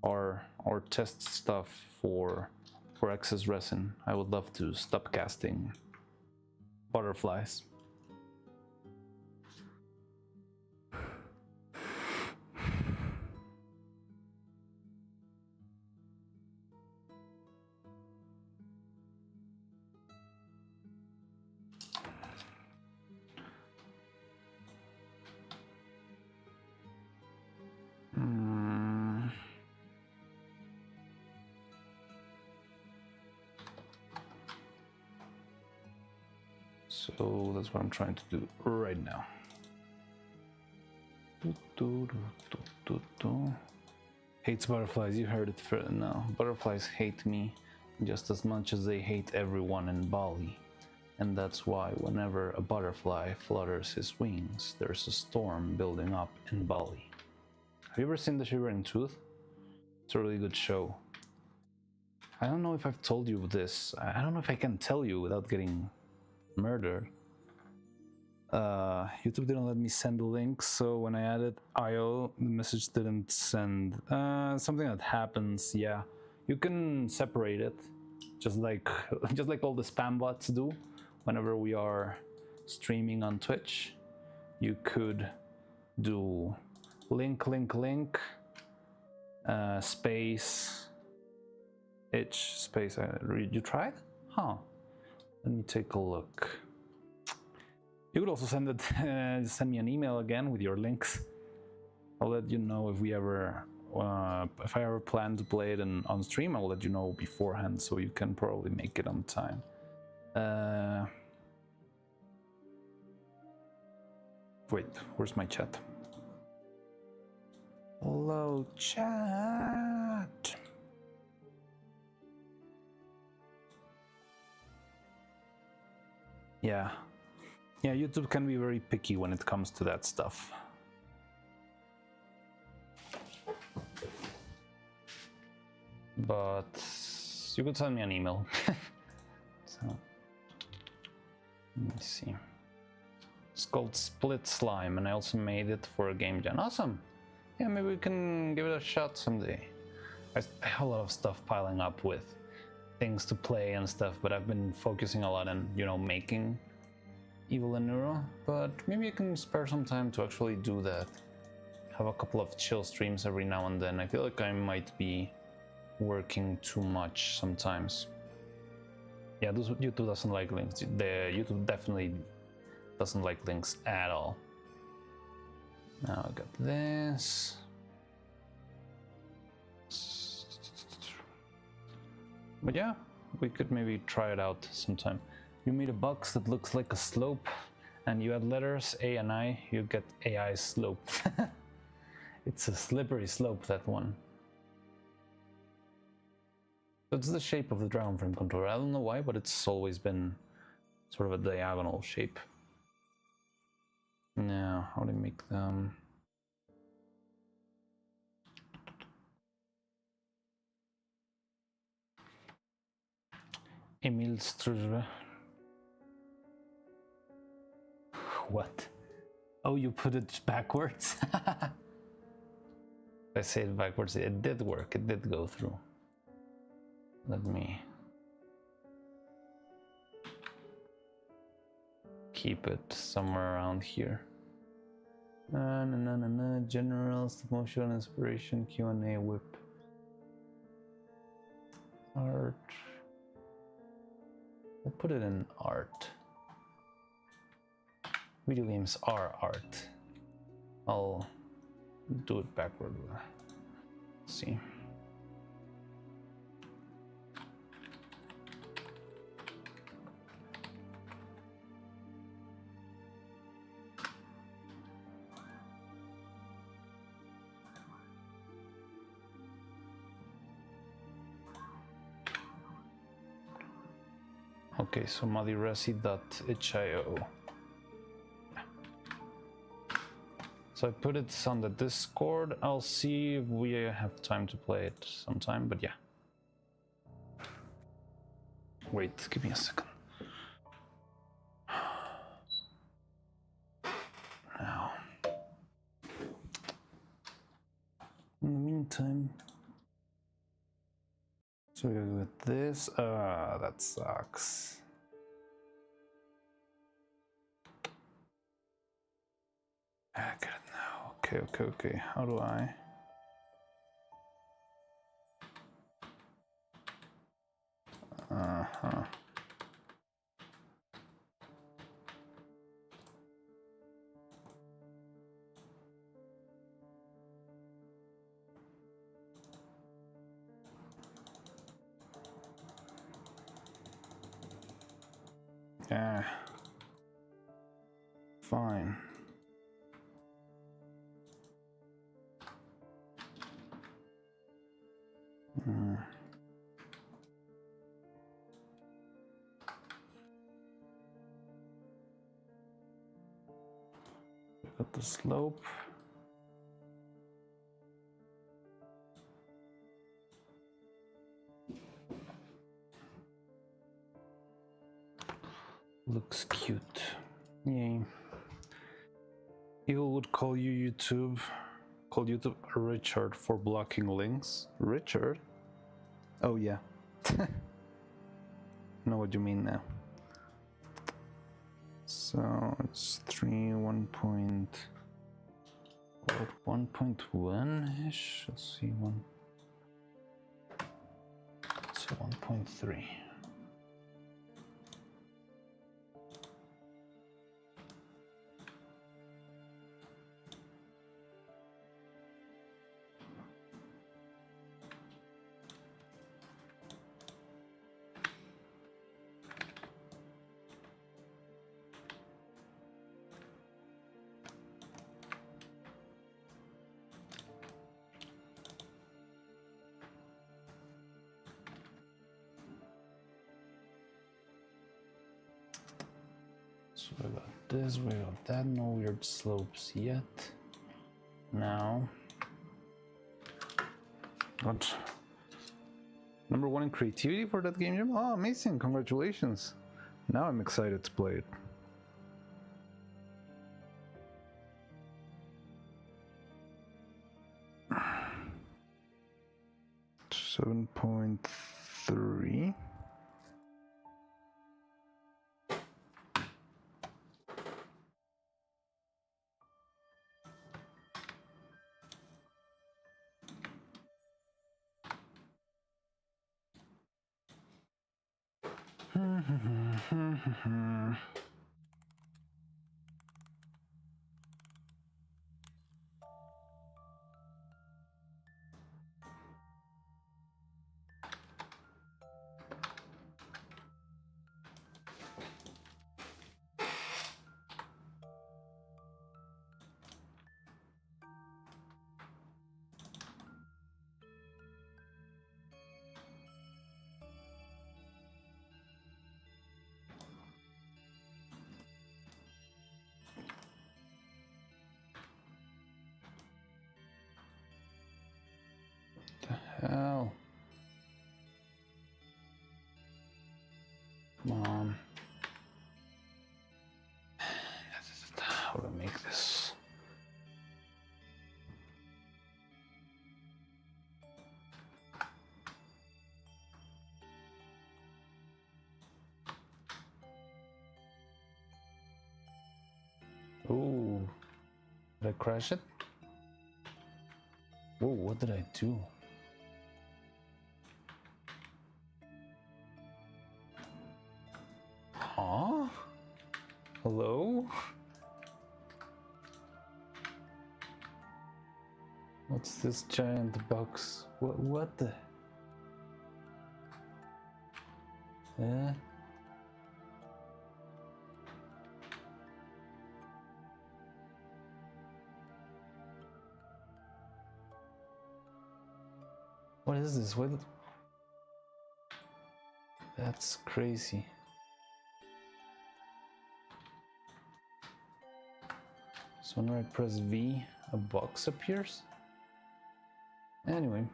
our test stuff for excess resin. I would love to stop casting butterflies. So that's what I'm trying to do right now. Hates butterflies, you heard it first. No, butterflies hate me just as much as they hate everyone in Bali. And that's why whenever a butterfly flutters his wings, there's a storm building up in Bali. Have you ever seen The Shivering Tooth? It's a really good show. I don't know if I've told you this. I don't know if I can tell you without getting murdered. YouTube didn't let me send the links, so when I added IO, the message didn't send. Something that happens, yeah. You can separate it, just like all the spam bots do. Whenever we are streaming on Twitch, you could do link, space, itch, space. You tried? Huh. Let me take a look. You could also send me an email again with your links. I'll let you know if if I ever plan to play it on stream. I'll let you know beforehand, so you can probably make it on time. Wait, where's my chat? Hello, chat. Yeah, YouTube can be very picky when it comes to that stuff. But you could send me an email. So, let me see. It's called Split Slime, and I also made it for a game jam. Awesome! Yeah, maybe we can give it a shot someday. I have a lot of stuff piling up with things to play and stuff, but I've been focusing a lot on, making Evil and Neuro. But maybe I can spare some time to actually do that. Have a couple of chill streams every now and then. I feel like I might be working too much sometimes. Yeah, YouTube doesn't like links. YouTube definitely doesn't like links at all. Now I got this. But yeah, we could maybe try it out sometime. You made a box that looks like a slope, and you add letters A and I, you get AI slope. It's a slippery slope, that one. So it's the shape of the Dragon Frame controller. I don't know why, but it's always been sort of a diagonal shape. Now, how do I make them? Emil Struzve. What? Oh, you put it backwards? I say it backwards. It did work. It did go through. Let me keep it somewhere around here. General stop motion inspiration Q&A whip art. We'll put it in art. Video games are art. I'll do it backward. Let's see. Okay, so madiresi.itch.io. So I put it on the Discord. I'll see if we have time to play it sometime, but yeah. Wait, give me a second. Now. In the meantime. So we go with this. That sucks. I get it now. Okay. How do I? Yeah. Fine. Got the slope. Looks cute. Yay. People would call YouTube Richard for blocking links. Richard? Oh yeah. Know what you mean now. So it's 1.1-ish. Let's see, so 1.3. So we got this, we got that, no weird slopes yet. Now, what? Number 1 in creativity for that game jam? Oh, amazing, congratulations. Now I'm excited to play it. .3. The hell? how to make this. Oh, did I crash it? Whoa, what did I do? Huh? Hello? What's this giant box? What the? Eh? What is this? What? That's crazy. So when I press V, a box appears? Anyway.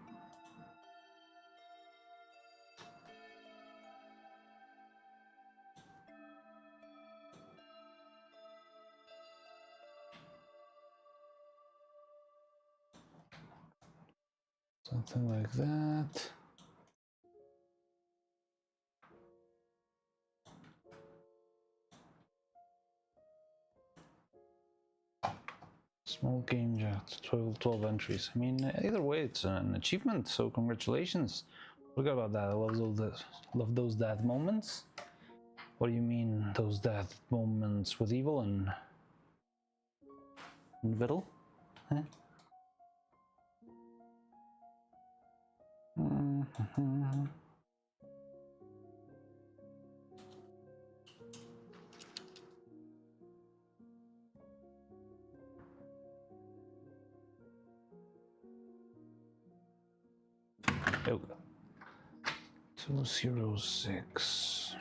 Something like that. Small game jacked, 12 entries. I mean, either way, it's an achievement, so congratulations. Forgot about that. I love those dad moments. What do you mean, those dad moments with evil and Vittle? Huh? There we go. 206.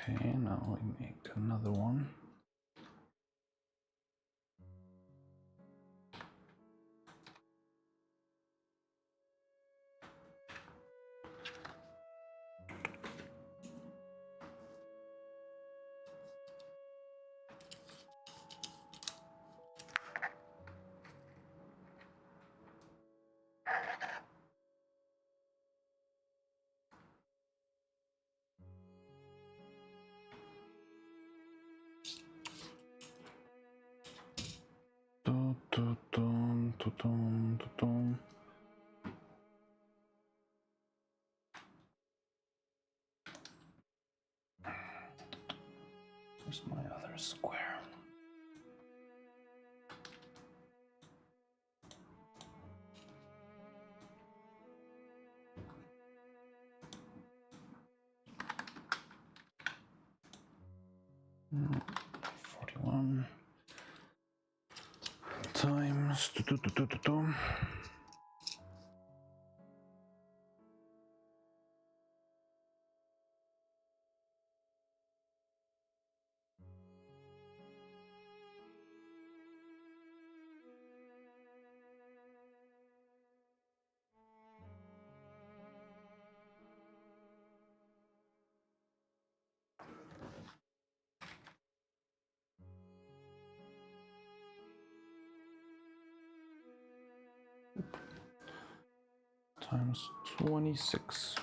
Okay, now we make another one. Where's my other square? Mm, 41 times times 26.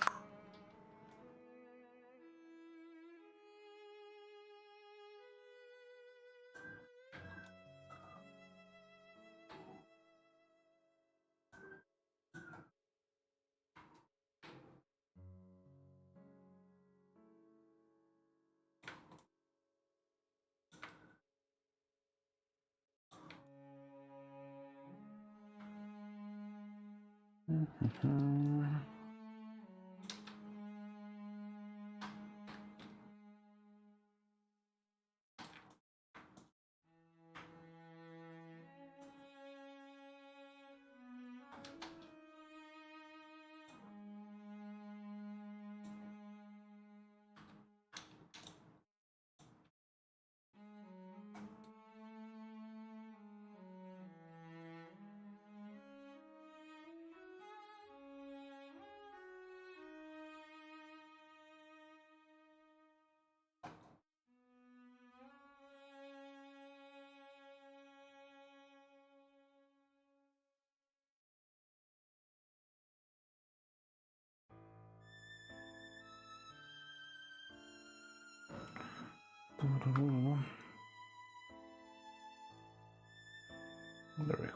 There we go.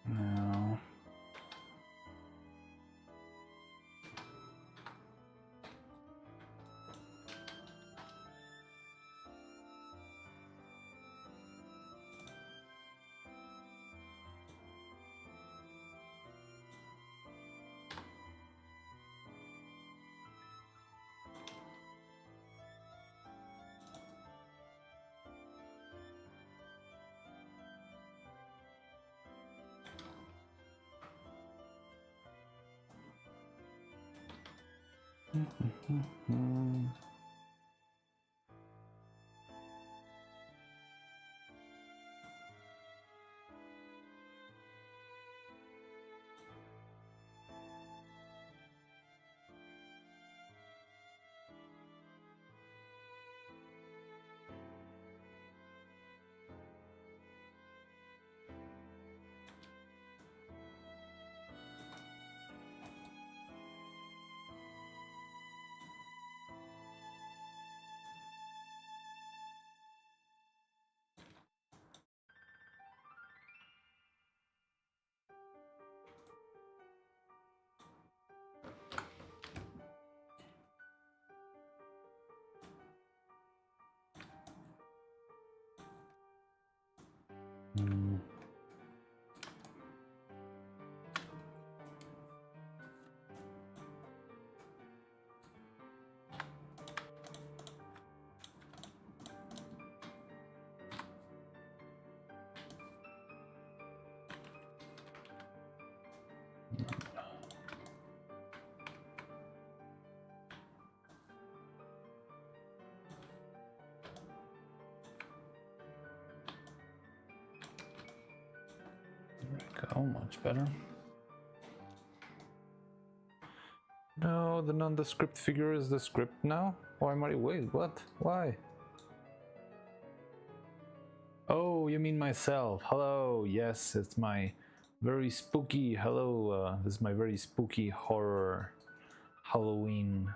Now go, much better. No, the nondescript figure is the script now? Why, Mario? Wait, what? Why? Oh, you mean myself. Hello, yes, it's my very spooky, hello, this is my very spooky horror Halloween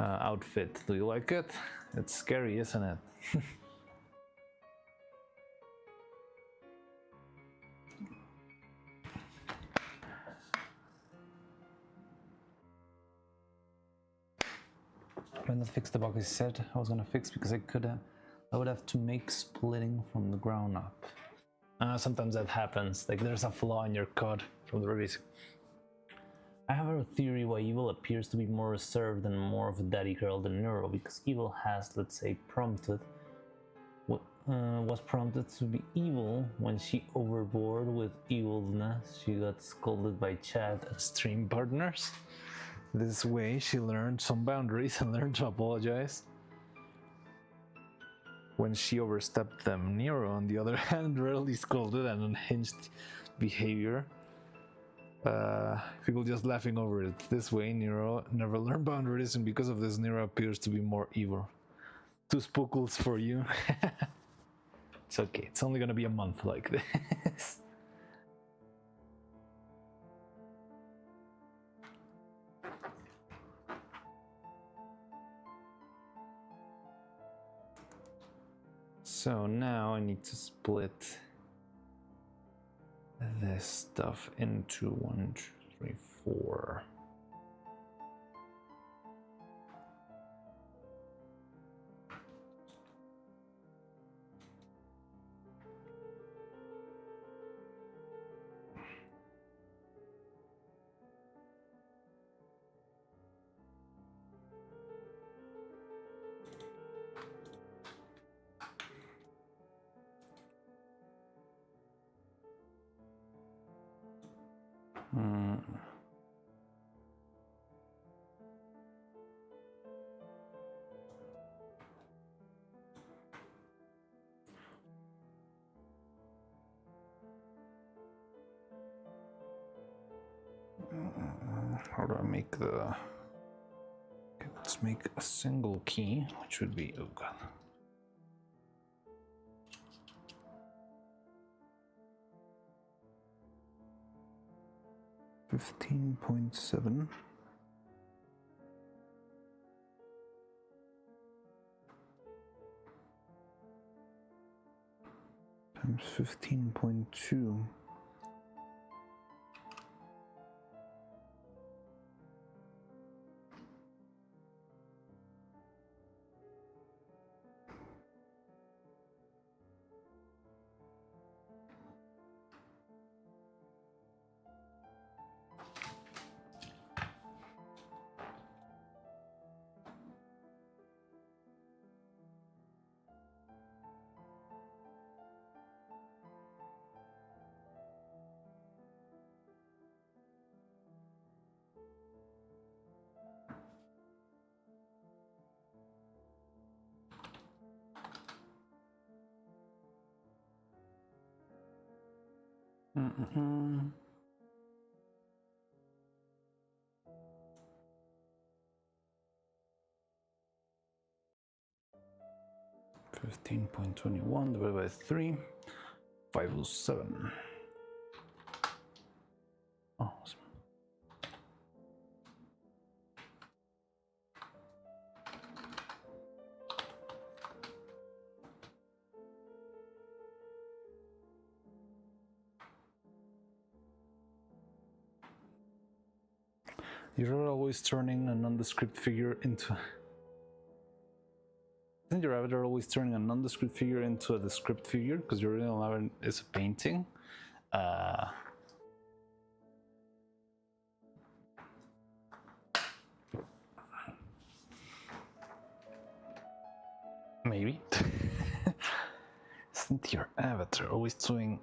outfit. Do you like it? It's scary, isn't it? When I fixed the bug I said I was gonna fix because I would have to make splitting from the ground up. Sometimes that happens, like there's a flaw in your code from the release. I have a theory why evil appears to be more reserved and more of a daddy girl than Neuro, because evil has, let's say, was prompted to be evil when she overboard with evilness. She got scolded by chat and stream partners. This way she learned some boundaries and learned to apologize when she overstepped them. Neuro, on the other hand, rarely scolded and unhinged behavior. People just laughing over it. This way, Neuro never learned boundaries, and because of this, Neuro appears to be more evil. 2 spookles for you. It's okay, it's only gonna be a month like this. So now I need to split this stuff into 1, 2, 3, 4. How do I make the... Okay, let's make a single key, which would be, oh god. $15.7 times 15.2. Mm-mm. 15.21 divided by 3, 507. Awesome. You're always turning a nondescript figure into... Isn't your avatar always turning a nondescript figure into a descript figure? Because your original avatar is a painting. Maybe. Isn't your avatar always doing...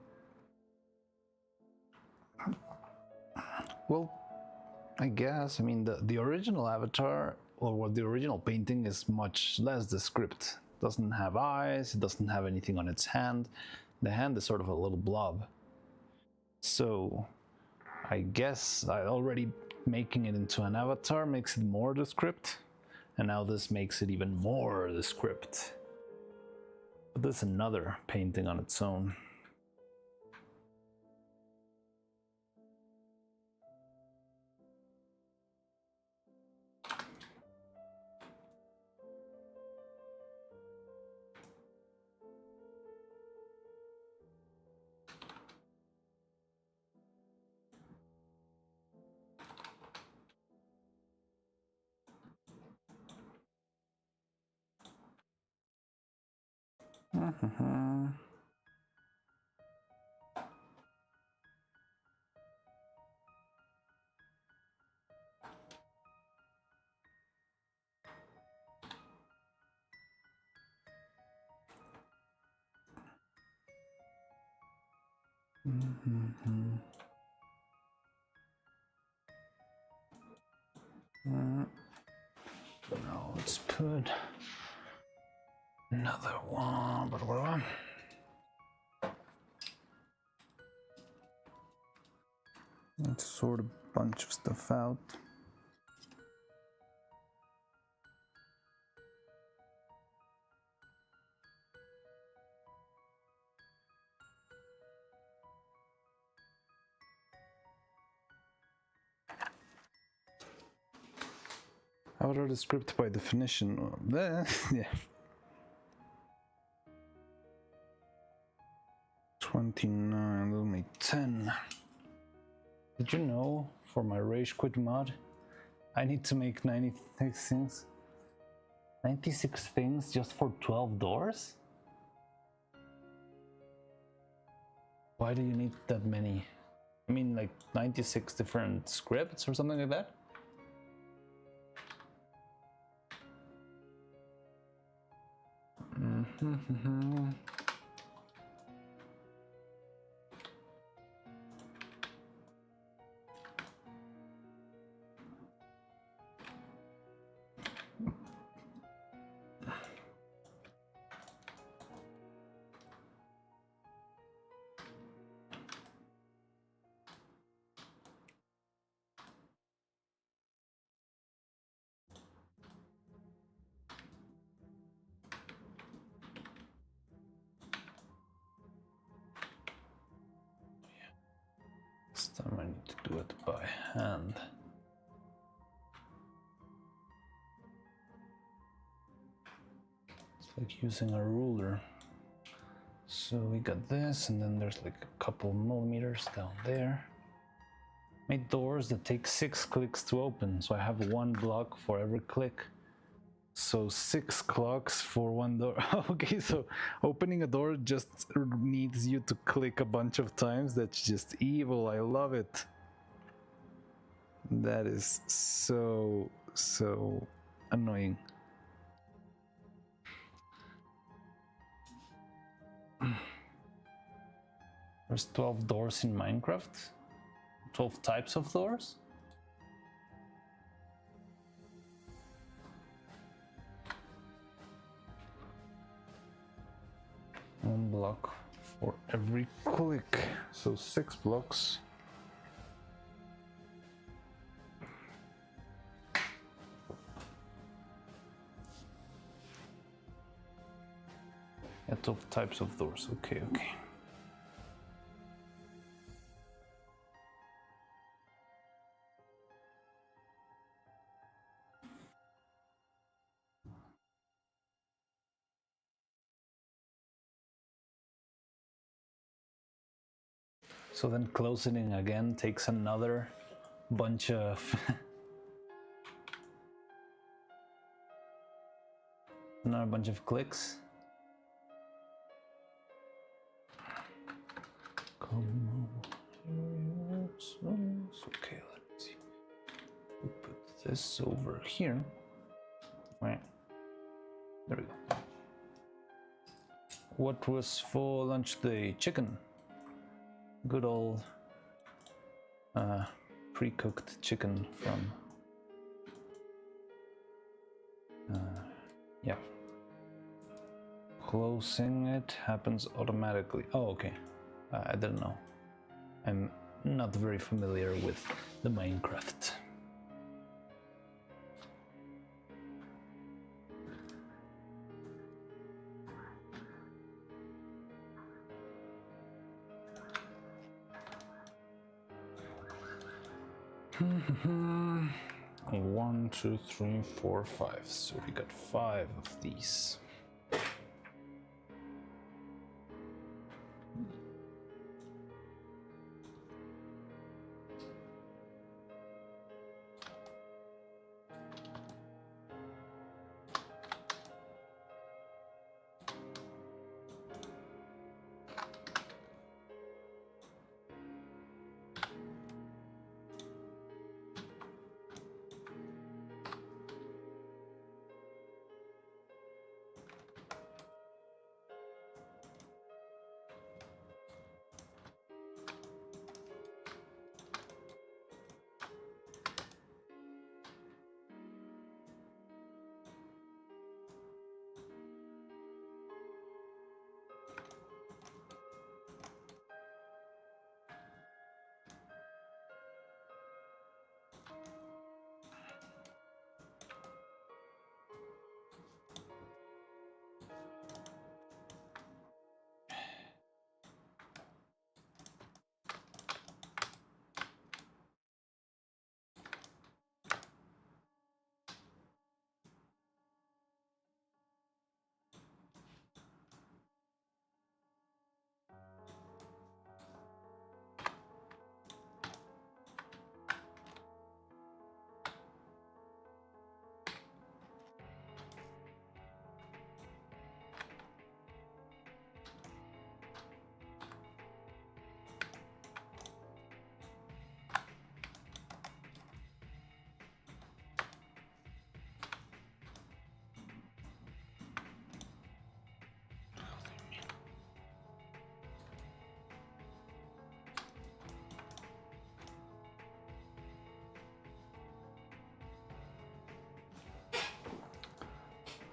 Well, I guess. I mean, the original avatar, or what the original painting, is much less descript. It doesn't have eyes, it doesn't have anything on its hand. The hand is sort of a little blob. So, I guess already making it into an avatar makes it more descript. And now this makes it even more descript. But there's another painting on its own. Mm-hmm. Mm-hmm. Now let's put another one. Let's sort a bunch of stuff out. Avatar descript by definition. Yeah. 29, that'll make 10. Did you know for my Rage Quit mod, I need to make 96 things? 96 things just for 12 doors? Why do you need that many? I mean, like 96 different scripts or something like that? This time I need to do it by hand. It's like using a ruler. So we got this, and then there's like a couple millimeters down there. Made doors that take 6 clicks to open, so I have 1 block for every click. So 6 clocks for 1 door. Okay, so opening a door just needs you to click a bunch of times. That's just evil. I love it. That is so annoying. There's 12 doors in Minecraft. 12 types of doors. One block for every click, so 6 blocks. Yeah, 12 types of doors. Okay. So then closing it again takes another bunch of another bunch of clicks. Okay, let's see. We put this over here. Right. There we go. What was for lunch today? Chicken. Good old pre-cooked chicken from yeah. Closing it happens automatically. Oh, okay. I didn't know. I'm not very familiar with the Minecraft. One, two, three, four, five. So we got 5 of these.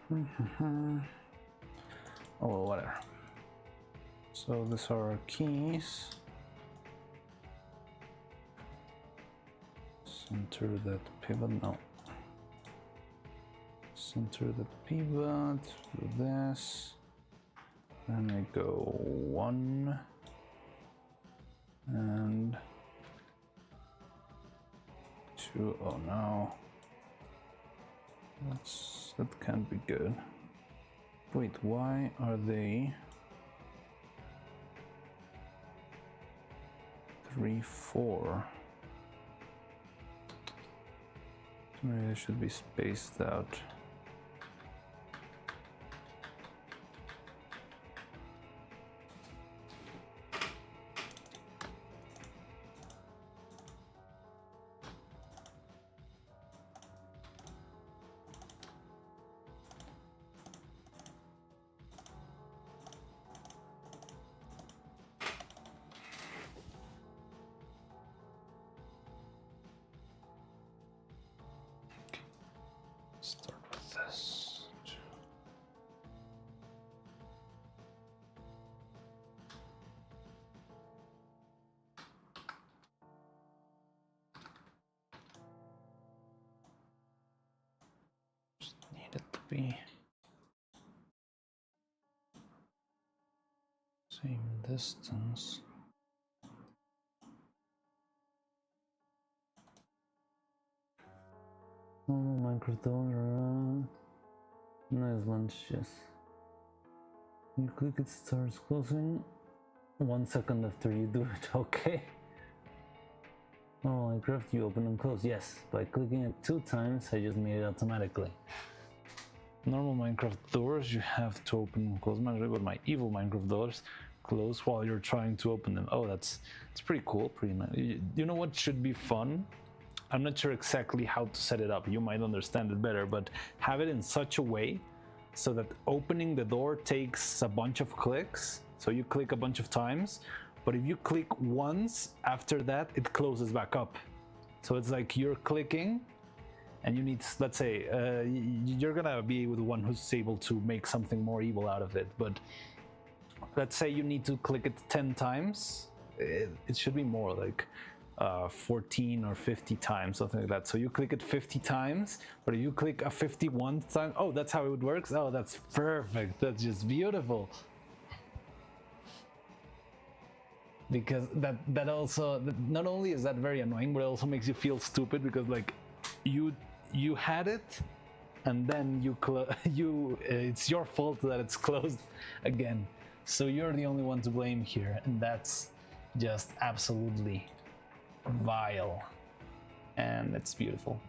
Oh, well, whatever. So these are our keys. Center that pivot, no. Center that pivot, do this. Then I go 1 and 2. Oh no. That can't be good. Wait, why are they 3, 4? Maybe they should be spaced out. Start with this. Just need it to be same distance. Oh, Minecraft door. Nice lunch, yes. You click it starts closing 1 second after you do it, okay? Oh, Minecraft, you open and close, yes. By clicking it 2 times, I just made it automatically. Normal Minecraft doors, you have to open and close manually, but my evil Minecraft doors close while you're trying to open them. Oh, that's pretty cool, pretty nice. You know what should be fun? I'm not sure exactly how to set it up. You might understand it better, but have it in such a way so that opening the door takes a bunch of clicks. So you click a bunch of times, but if you click once after that, it closes back up. So it's like you're clicking and you need, let's say, you're gonna be the one who's able to make something more evil out of it. But let's say you need to click it 10 times. It should be more like 14 or 50 times, something like that. So you click it 50 times, but if you click a 51 time, oh, that's how it works. Oh, that's perfect. That's just beautiful. Because that also, not only is that very annoying, but it also makes you feel stupid because like you had it and then it's your fault that it's closed again. So you're the only one to blame here, and that's just absolutely vile, and it's beautiful.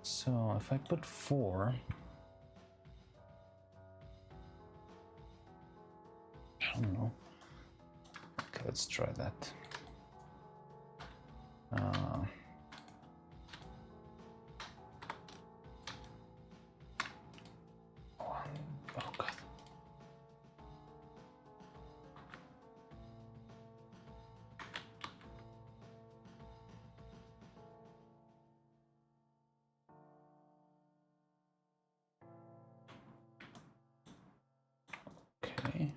So if I put 4, I don't know. Okay, let's try that. Oh god. Okay.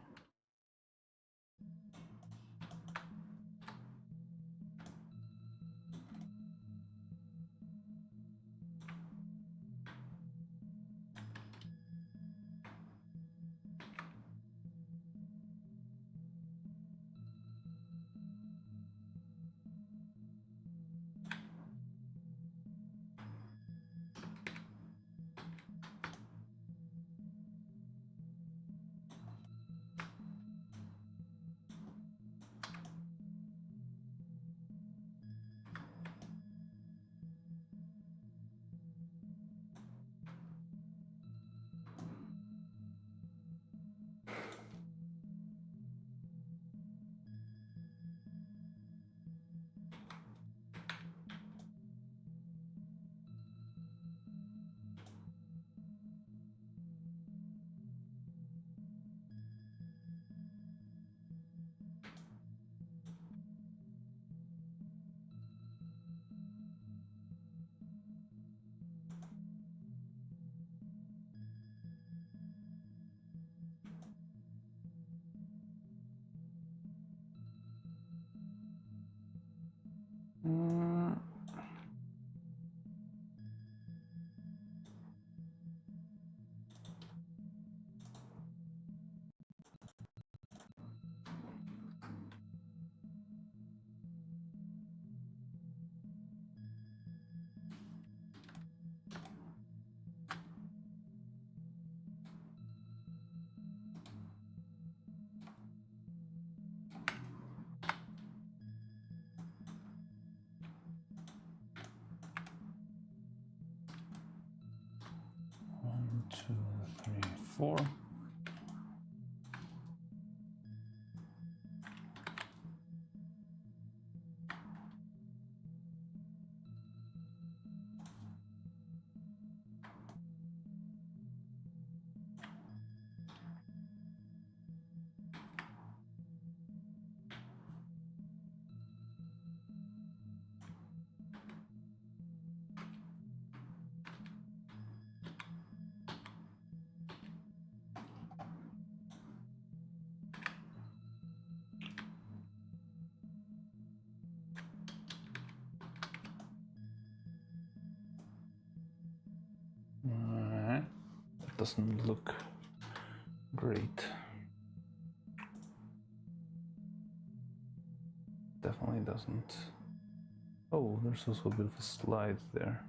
2, 3, 4. Alright, that doesn't look great. Definitely doesn't. Oh, there's also a bit of a slide there.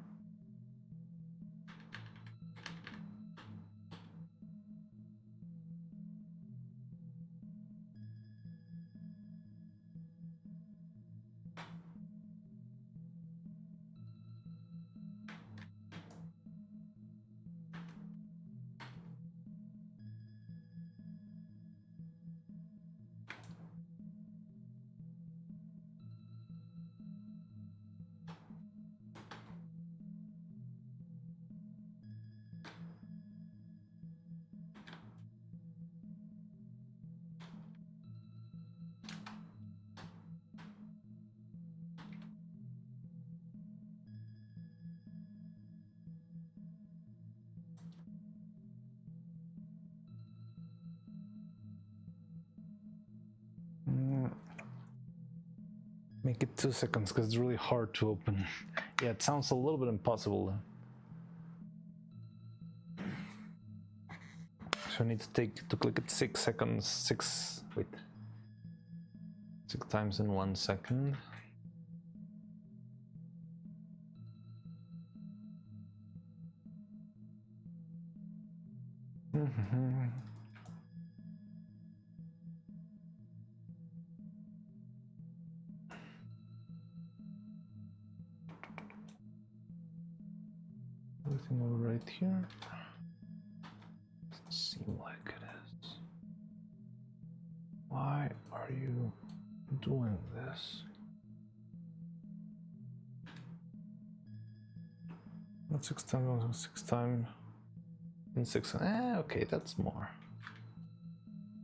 Make it 2 seconds because it's really hard to open. Yeah, it sounds a little bit impossible. So I need to click it 6 seconds. 6 times in 1 second. Everything all right here? Doesn't seem like it is. Why are you doing this? Not 6 times, 6 times in 6. Okay, that's more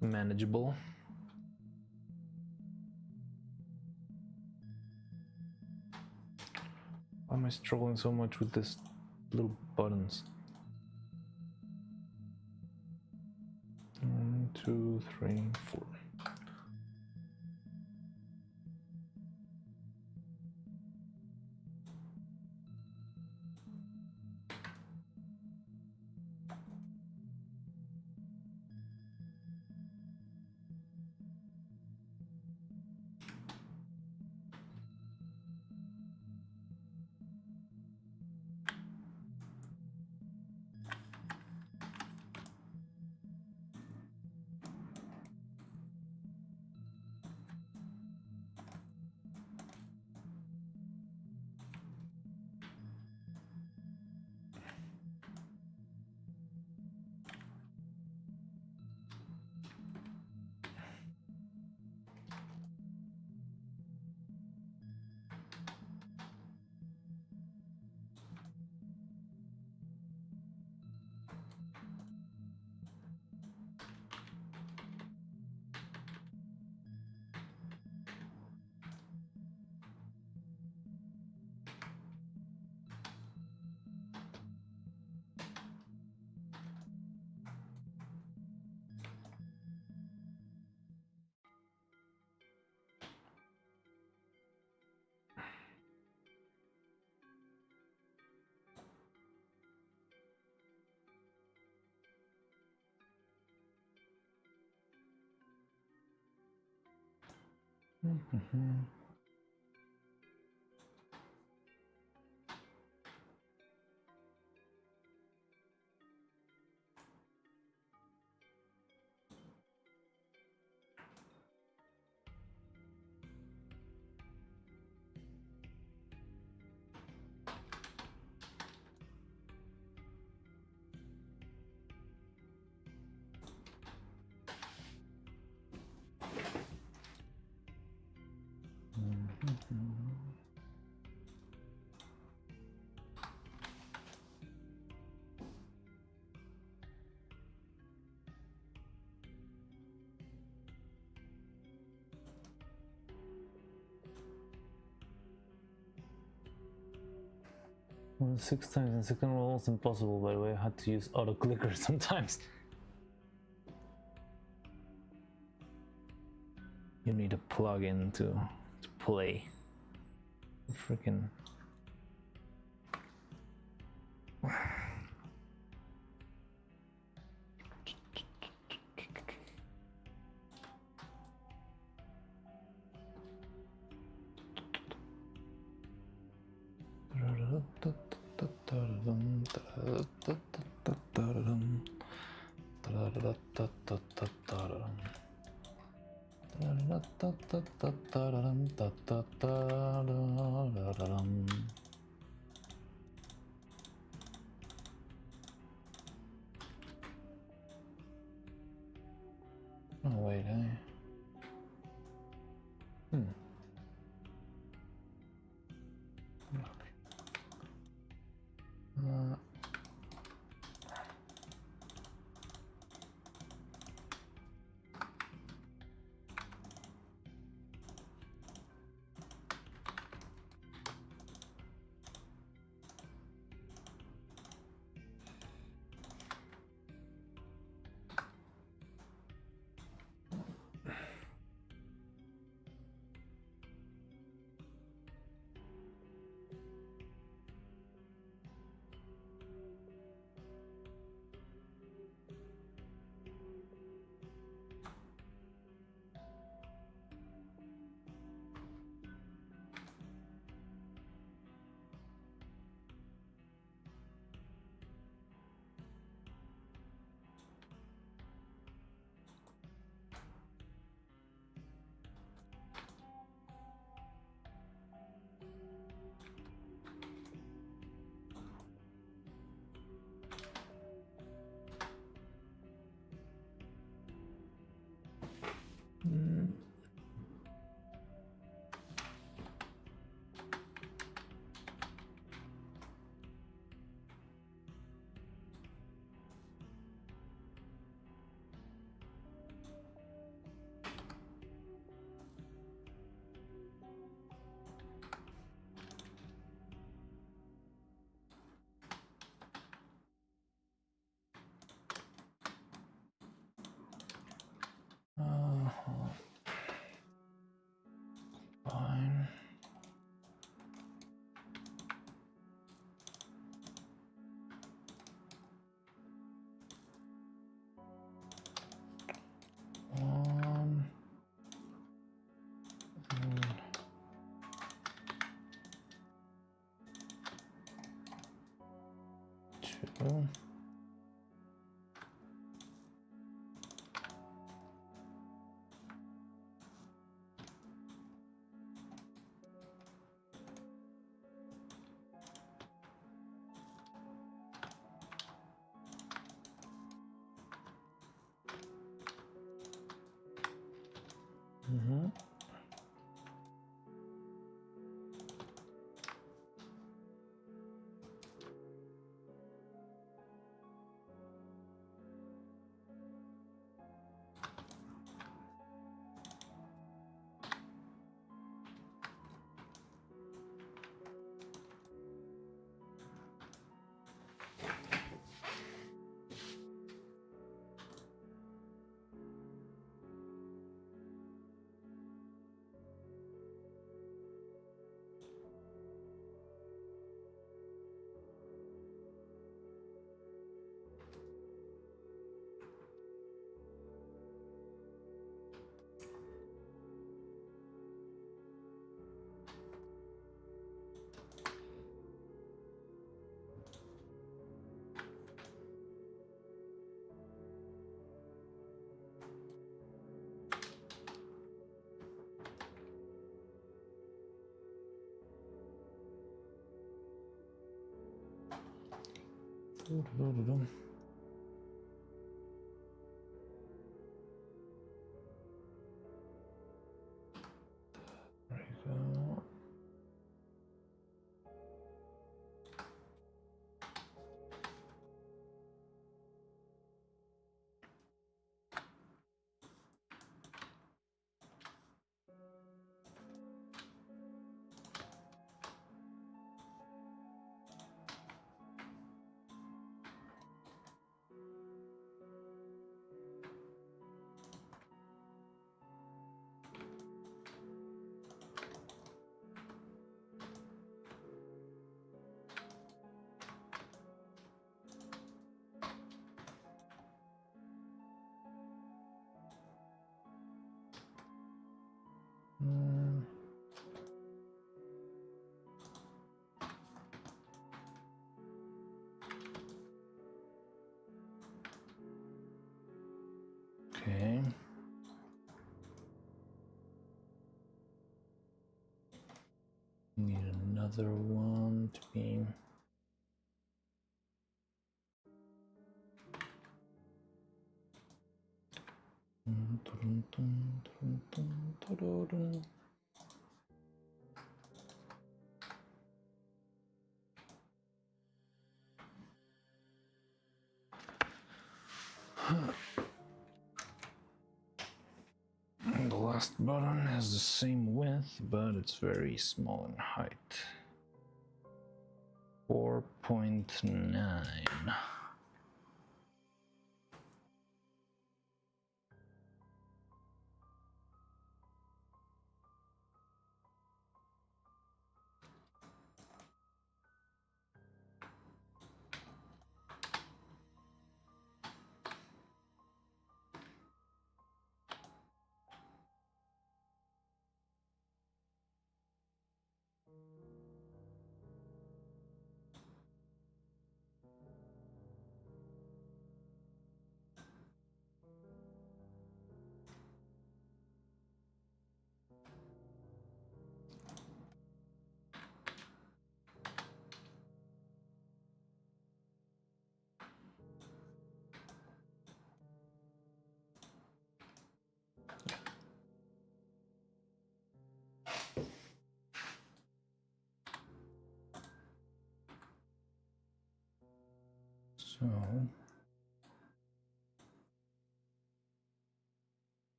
manageable. Why am I struggling so much with this little buttons? 1, 2, 3, 4. Well, 6 times in second roll is impossible, by the way. I had to use auto clicker sometimes. You need a plugin to play. Freaking. Oh wait, fine. One, two. Mm-hmm. Doo-doo-doo-doo. There you go. other one to be the last button has the same width, but it's very small in height. 4.9. So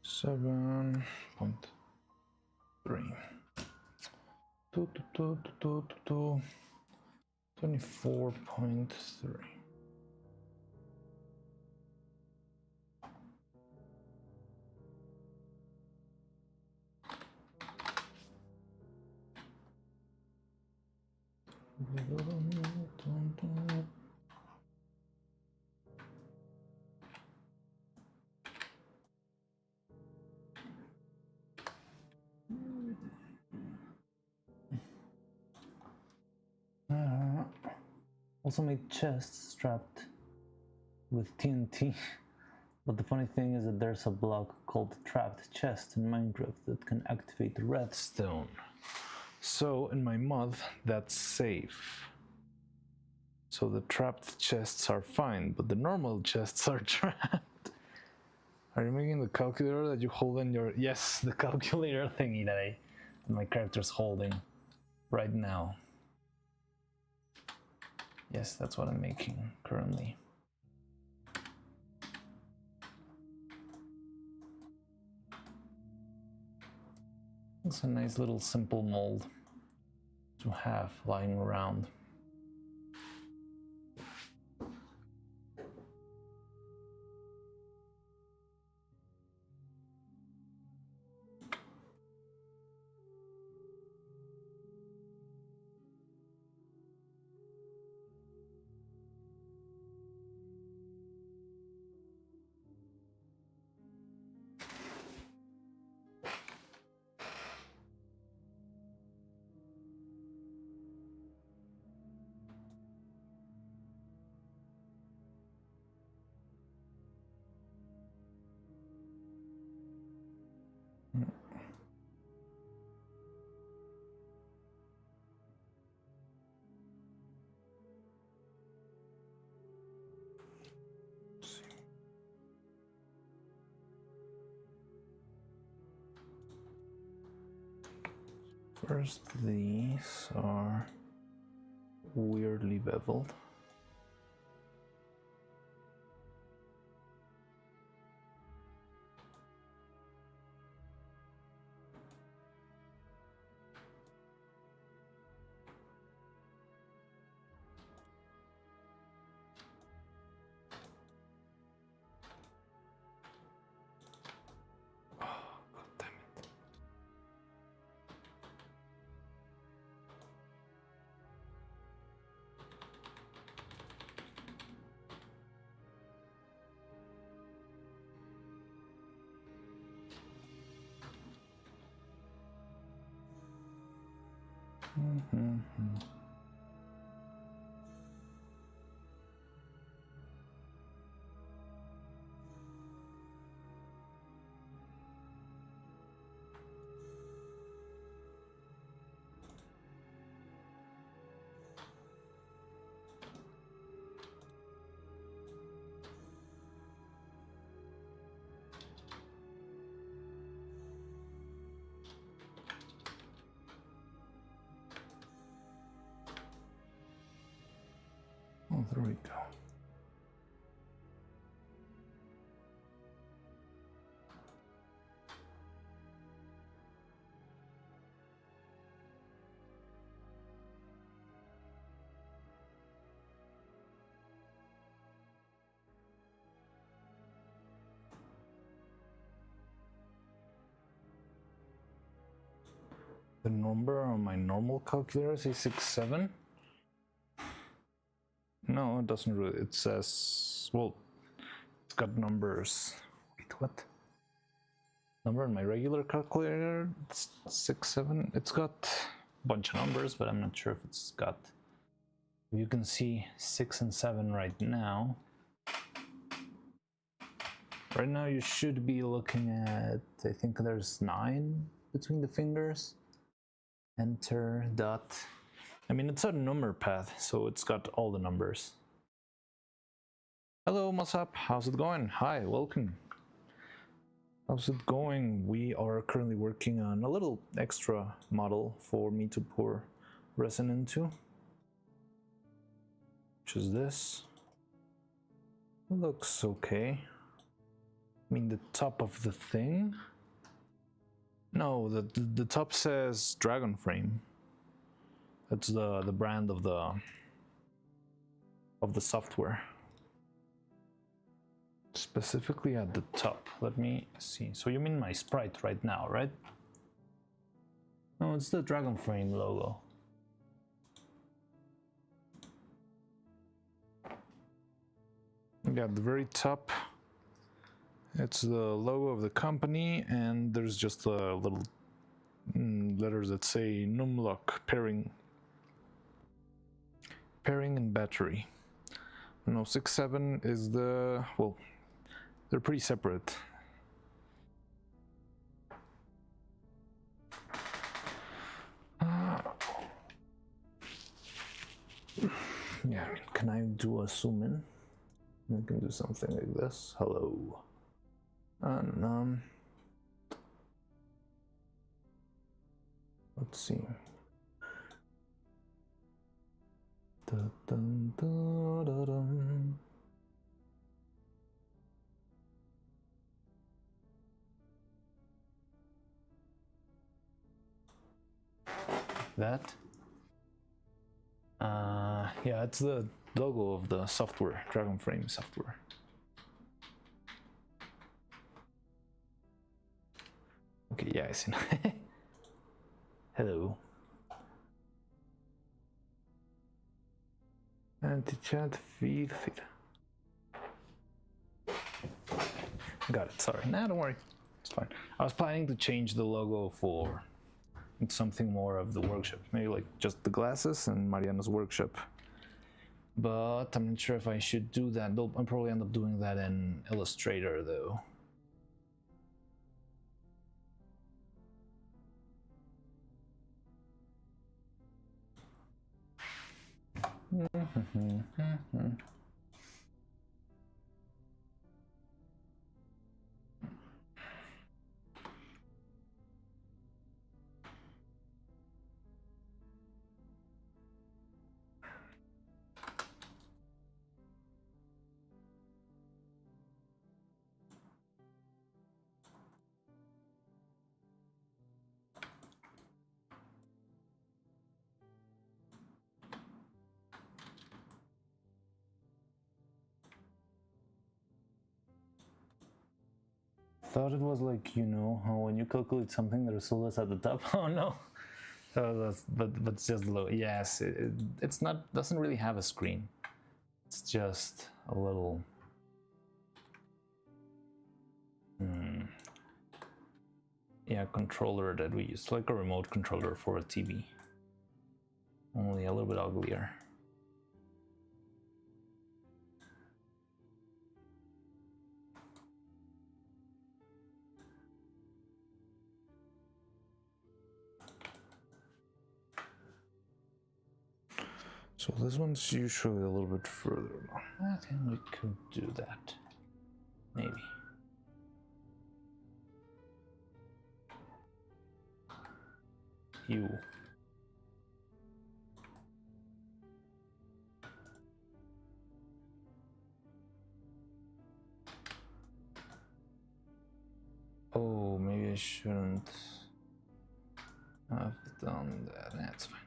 seven point three. 24.3. Also made chests strapped with TNT. But the funny thing is that there's a block called Trapped Chest in Minecraft that can activate redstone. So in my mod, that's safe. So the trapped chests are fine, but the normal chests are trapped. Are you making the calculator that you hold in your... Yes, the calculator thingy that my character's holding right now. Yes, that's what I'm making currently. It's a nice little simple mold to have lying around. First, these are weirdly beveled. Oh, there we go. The number on my normal calculator is 67. No, it doesn't really. It says, well, it's got numbers. Wait, what? Number on my regular calculator, it's 67. It's got a bunch of numbers, but I'm not sure if it's got. You can see 6 and 7 right now. Right now you should be looking at, I think there's 9 between the fingers. Enter, dot. I mean, it's a number path, so it's got all the numbers. Hello, what's up? How's it going? Hi, welcome. How's it going? We are currently working on a little extra model for me to pour resin into, which is this. It looks okay. I mean, the top of the thing. No, the top says Dragon Frame. That's the brand of the software. Specifically at the top. Let me see. So you mean my sprite right now, right? No, it's the Dragon Frame logo. Yeah, at the very top, it's the logo of the company, and there's just a little letters that say numlock pairing and battery. No, 6.7 is the, well, they're pretty separate. Yeah, I mean, can I do a zoom in? I can do something like this. Hello. And let's see. Dun, dun, dun, dun, dun. That. Yeah, it's the logo of the software, Dragon Frame software. Okay, yeah, I see. Hello. Anti-chat feed. Got it, sorry. Nah, don't worry. It's fine. I was planning to change the logo for something more of the workshop. Maybe like just the glasses and Mariano's workshop. But I'm not sure if I should do that. I'll probably end up doing that in Illustrator though. Thought it was like, you know, how when you calculate something, the result is at the top. Oh no. But it's just low. Yes, it's not, doesn't really have a screen. It's just a little. Yeah, controller that we use, like a remote controller for a TV. a little bit uglier. So this one's usually a little bit further along. I think we could do that. Maybe. You. Oh, maybe I shouldn't have done that. That's fine.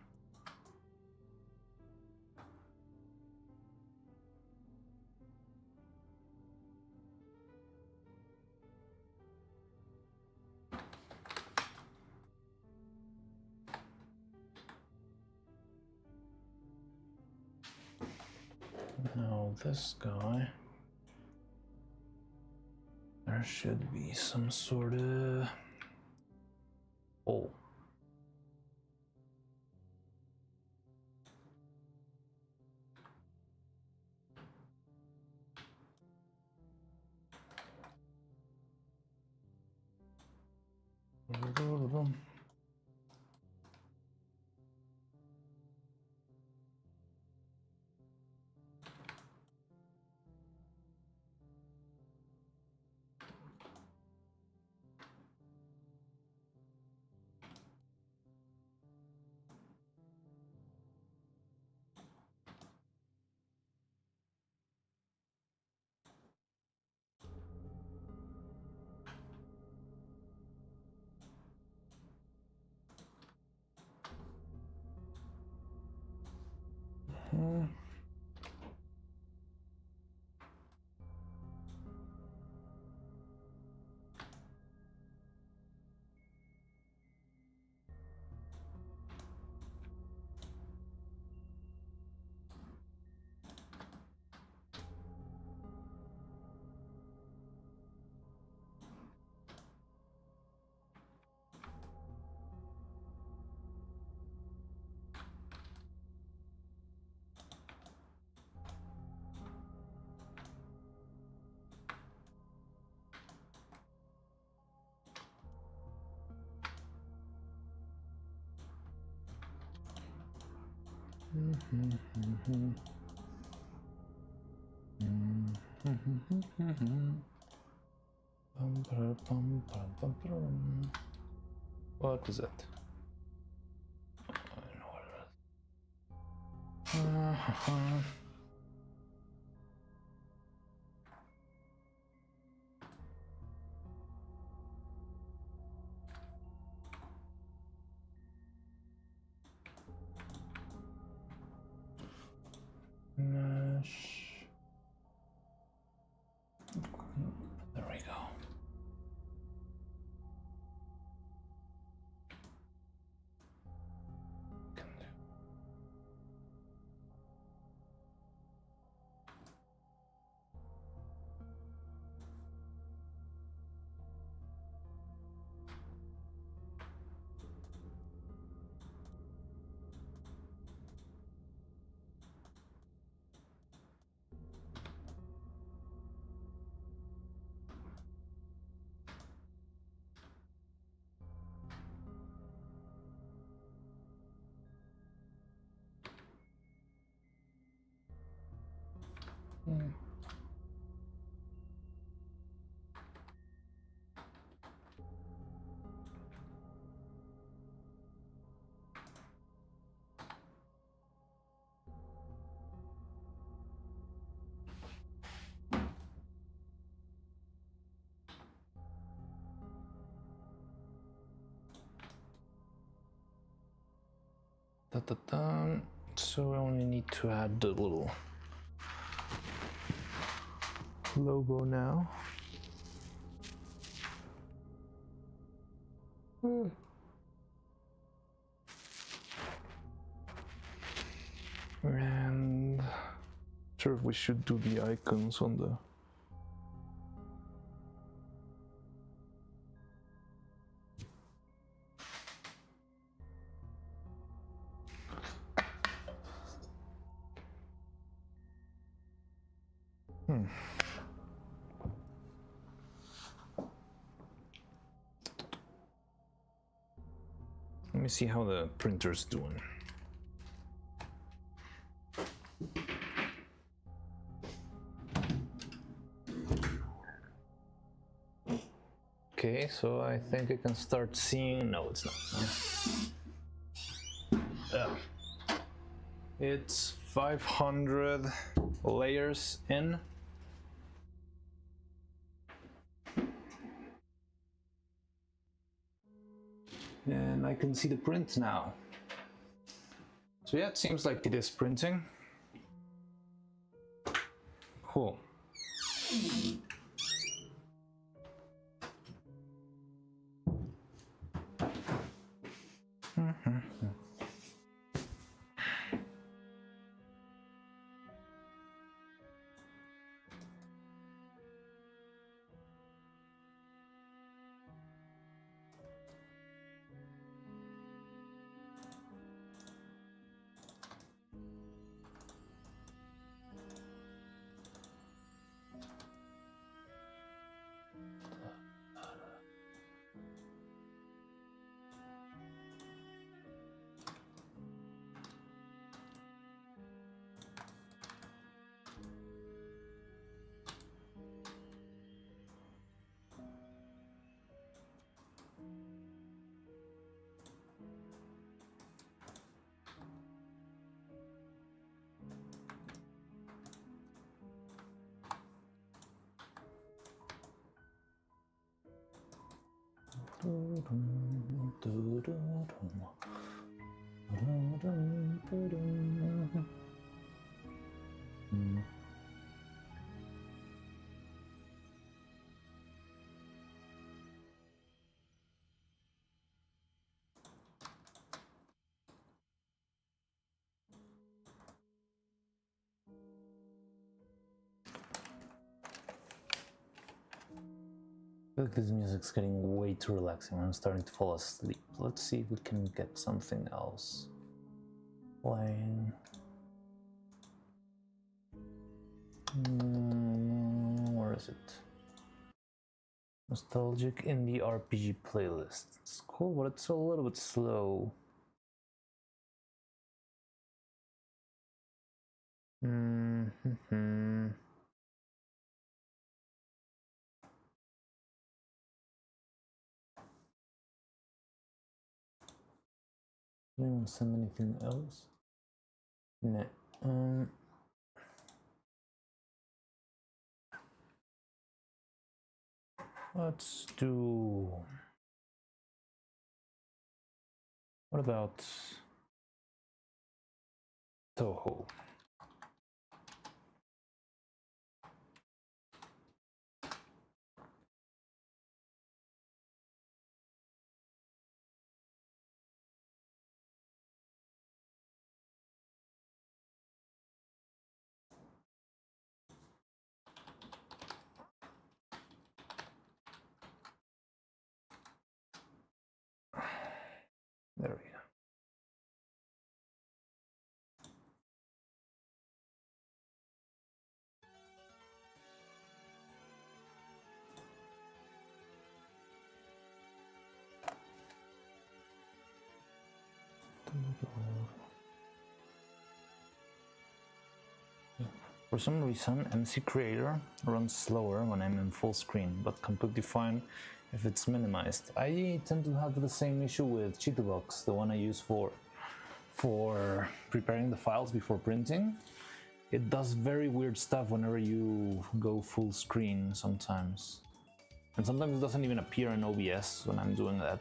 Now this guy, there should be some sort of hole. What was that? I don't know what it is. Mesh. There we go. So I only need to add the little logo now. And sure if we should do the icons on the Let me see how the printer's doing. Okay, so I think I can start seeing. No, it's not. It's 500 layers in. And I can see the print now. So yeah, it seems like it is printing. Cool. I feel like this music's getting way too relaxing. I'm starting to fall asleep. Let's see if we can get something else playing. Where is it? Nostalgic indie RPG playlist. It's cool, but it's a little bit slow. Anyone send anything else? No. Let's do. What about Toho? There we go. For some reason, MC Creator runs slower when I'm in full screen, but completely fine if it's minimized. I tend to have the same issue with Chitubox, the one I use for preparing the files before printing. It does very weird stuff whenever you go full screen sometimes. And sometimes it doesn't even appear in OBS when I'm doing that.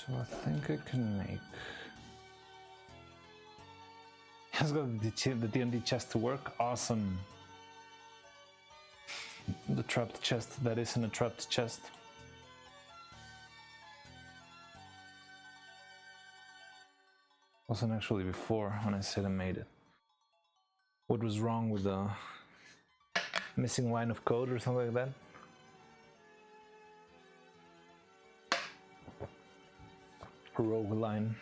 So I think I can make. Has got the D&D chest to work. Awesome. The trapped chest that isn't a trapped chest. Wasn't actually before when I said I made it. What was wrong with the missing line of code or something like that? Rogue line,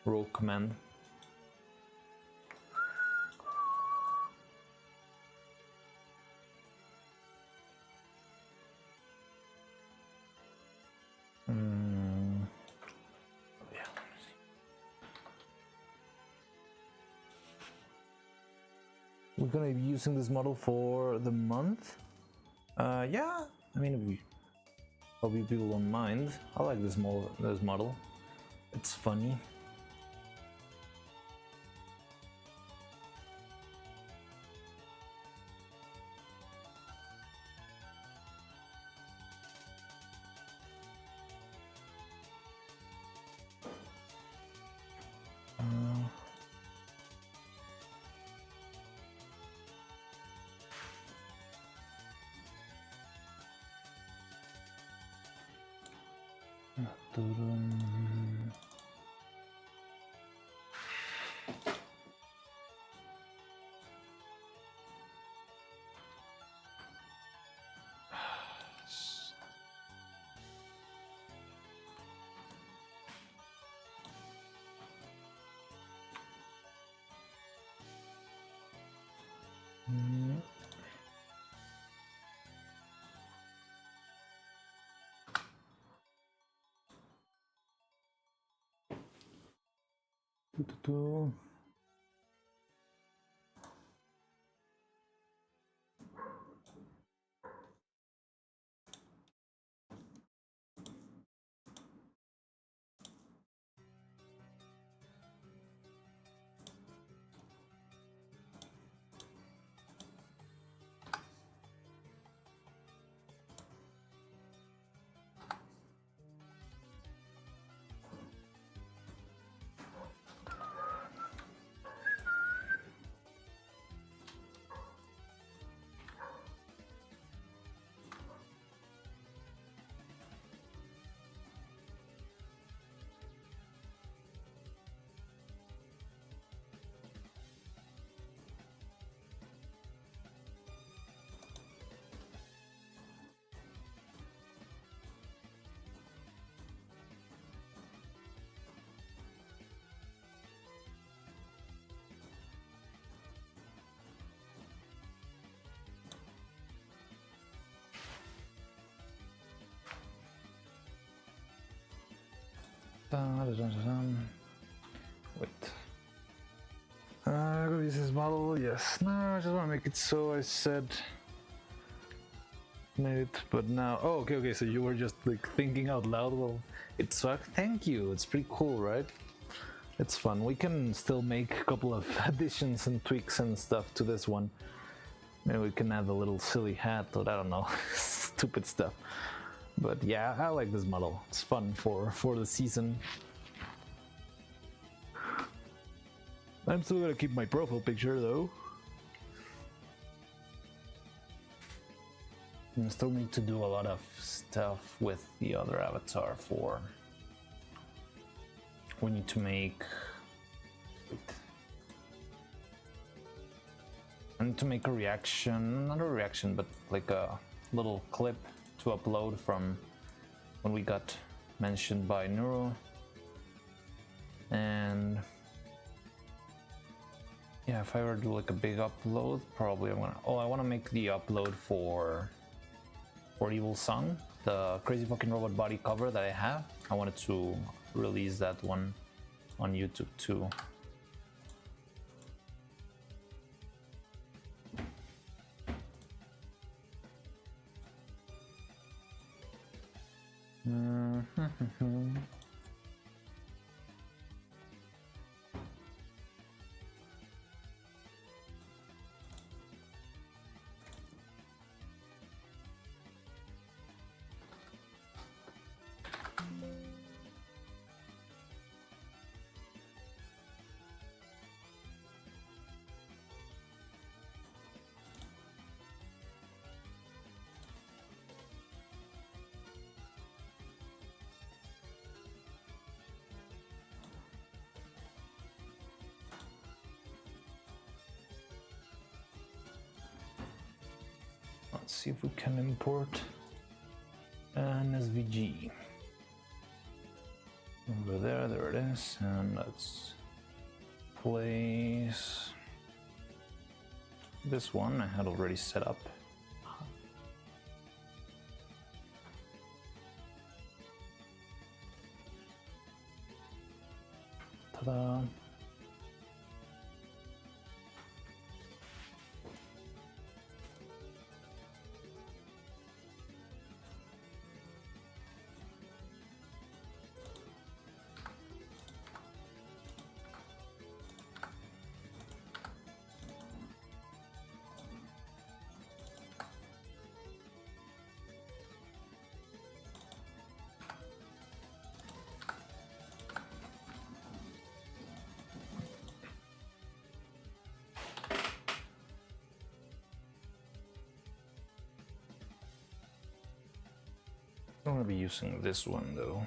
rogue command. Yeah. We're gonna be using this model for the month. Yeah, I mean, probably people don't mind. I like this model. It's funny. Wait. I'm gonna use this model. Yes. No, I just want to make it so I said made it, but now. Oh, okay. So you were just like thinking out loud. Well, it sucked. Thank you. It's pretty cool, right? It's fun. We can still make a couple of additions and tweaks and stuff to this one. Maybe we can add a little silly hat, or I don't know, stupid stuff. But yeah, I like this model. It's fun for the season. I'm still gonna keep my profile picture though. I still need to do a lot of stuff with the other avatar for. We need to make. Wait. I need to make a reaction, not a reaction, but like a little clip to upload from when we got mentioned by Neuro. And yeah, if I ever do like a big upload, probably I'm gonna. Oh, I want to make the upload for Evil Song, the crazy fucking robot body cover that I have. I wanted to release that one on YouTube too. Let's see if we can import an SVG. Over there it is, and let's place this one I had already set up. Ta-da! I'm gonna be using this one though.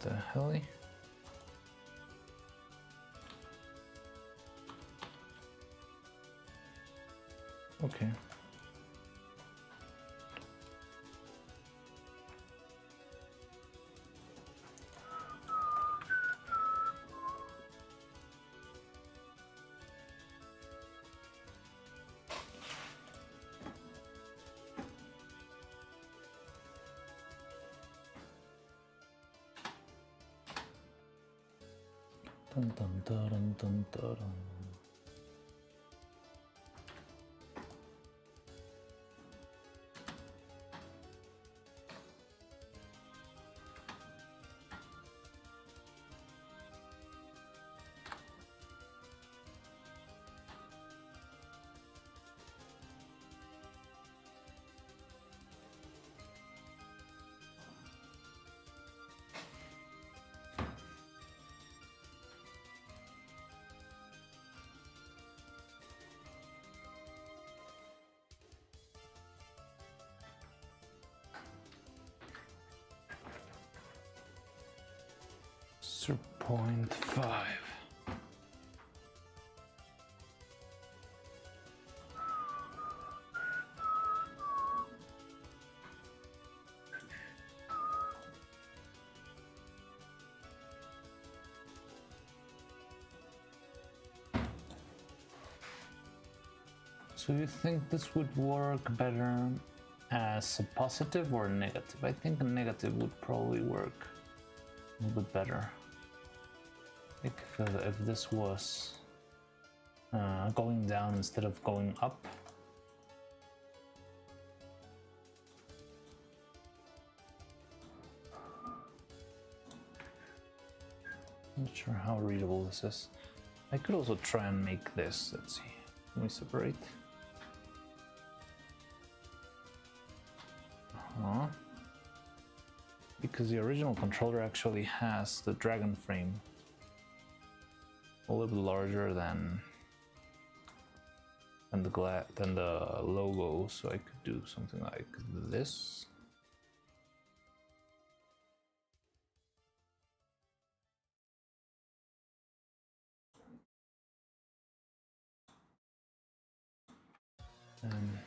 The hell? Okay. Dun, dun, dun, dun, dun, dun. 0.5. So you think this would work better as a positive or a negative? I think a negative would probably work a little bit better. Like if this was going down instead of going up. I'm not sure how readable this is. I could also try and make this. Let's see. Let me separate. Because the original controller actually has the dragon frame a little bit larger than the logo, so I could do something like this. And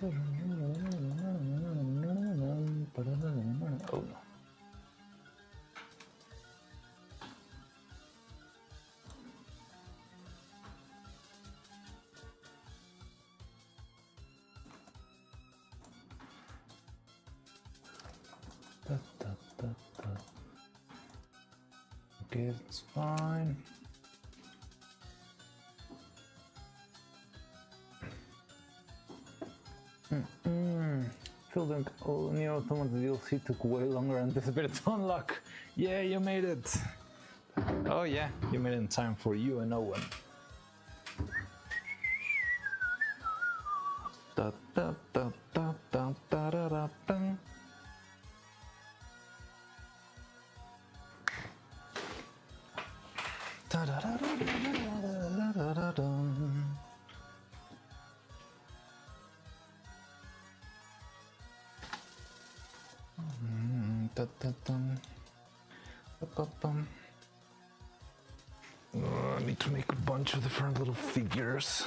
Oh no. Okay, that's fine. Feel like Neuro-Sama DLC took way longer than anticipated to unlock. Yeah, you made it. Oh yeah, you made it in time for you and Owen. Da, da, da, da, da, da, da, da, dun. Da, da, da, da, da, da, da, dun. Da, da, dun. Ba, ba, bum. I need to make a bunch of different little figures.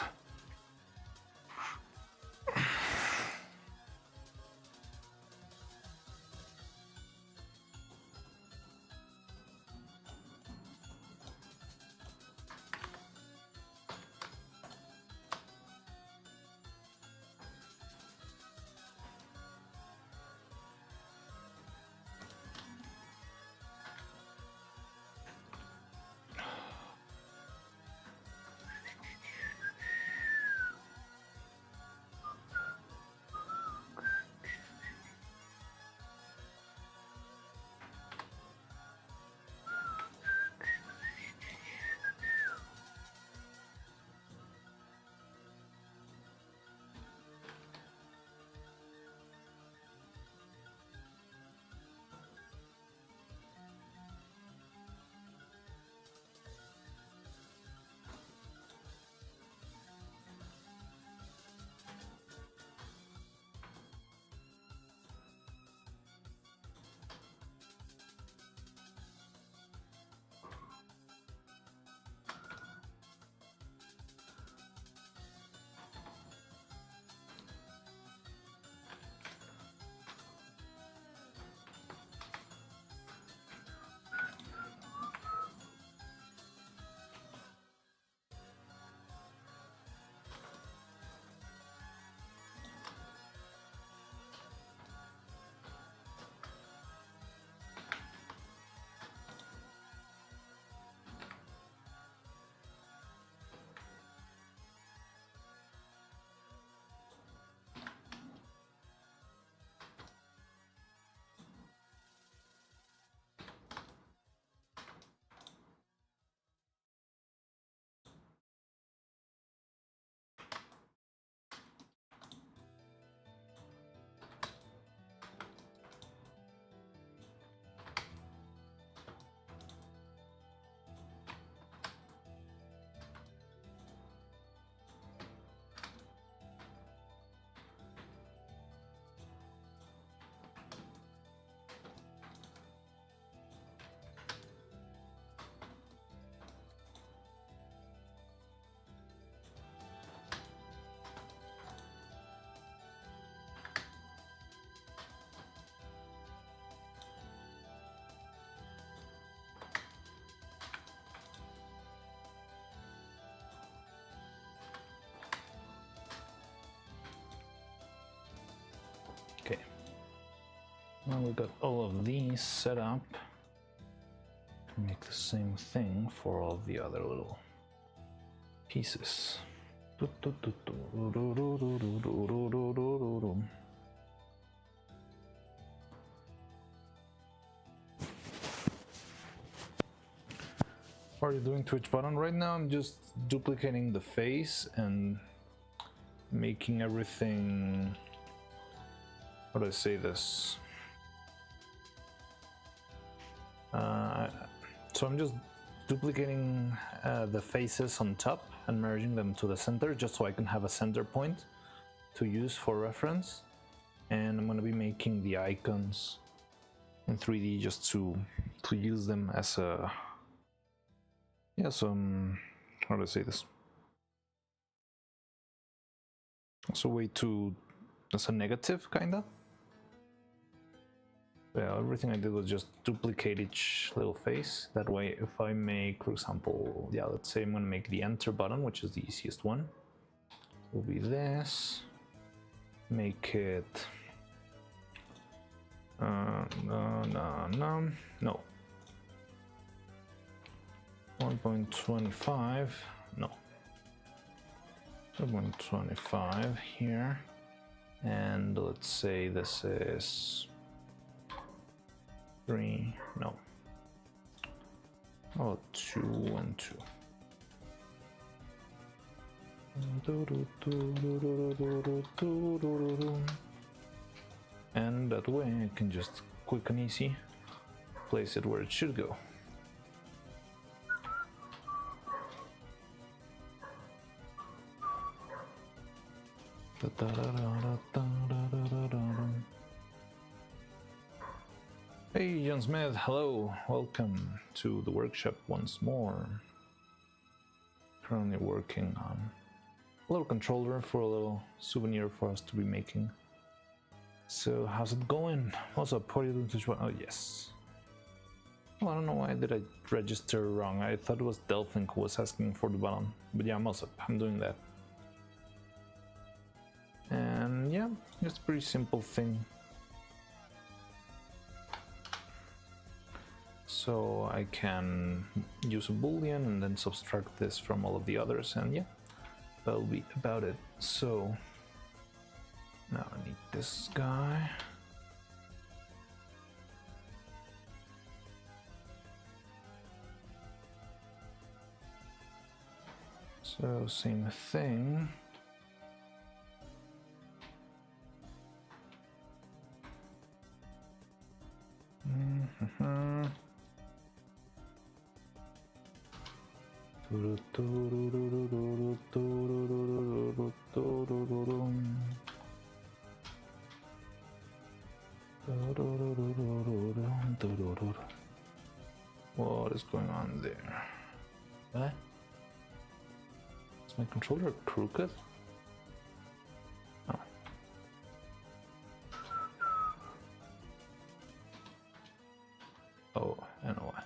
Okay. Now we got all of these set up. Make the same thing for all the other little pieces. What are you doing to each button? Right now I'm just duplicating the face and making everything, how do I say this? So I'm just duplicating the faces on top and merging them to the center just so I can have a center point to use for reference. And I'm going to be making the icons in 3D just to use them as a, yeah, some, how do I say this? It's a way to as a negative, kinda. Yeah, everything I did was just duplicate each little face. That way, if I make, for example, yeah, let's say I'm gonna make the enter button, which is the easiest one. Will be this. Make it. No. 1.25. No. 1.25 here. And let's say this is 3. No. Oh, 2 and 2. And that way I can just quick and easy place it where it should go. Hey John Smith, hello, welcome to the workshop once more. Currently working on a little controller for a little souvenir for us to be making. So how's it going? What's up? What are you doing to oh yes. Well, I don't know why did I register wrong. I thought it was Delphin who was asking for the button. But yeah, I'm doing that. And yeah, it's a pretty simple thing. So I can use a boolean and then subtract this from all of the others, and yeah, that'll be about it. So now I need this guy. So same thing. What is going on there? What? Is my controller crooked? Oh. Oh, I know why.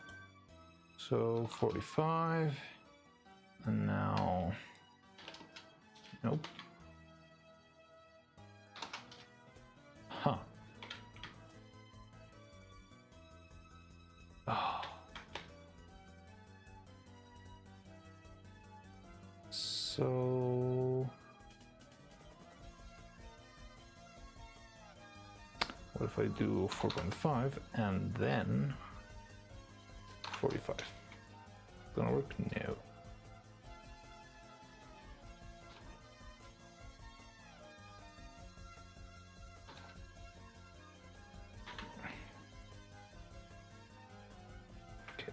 So 45. And now, nope. Huh. Oh. So, what if I do 4.5 and then 45? Gonna work? No.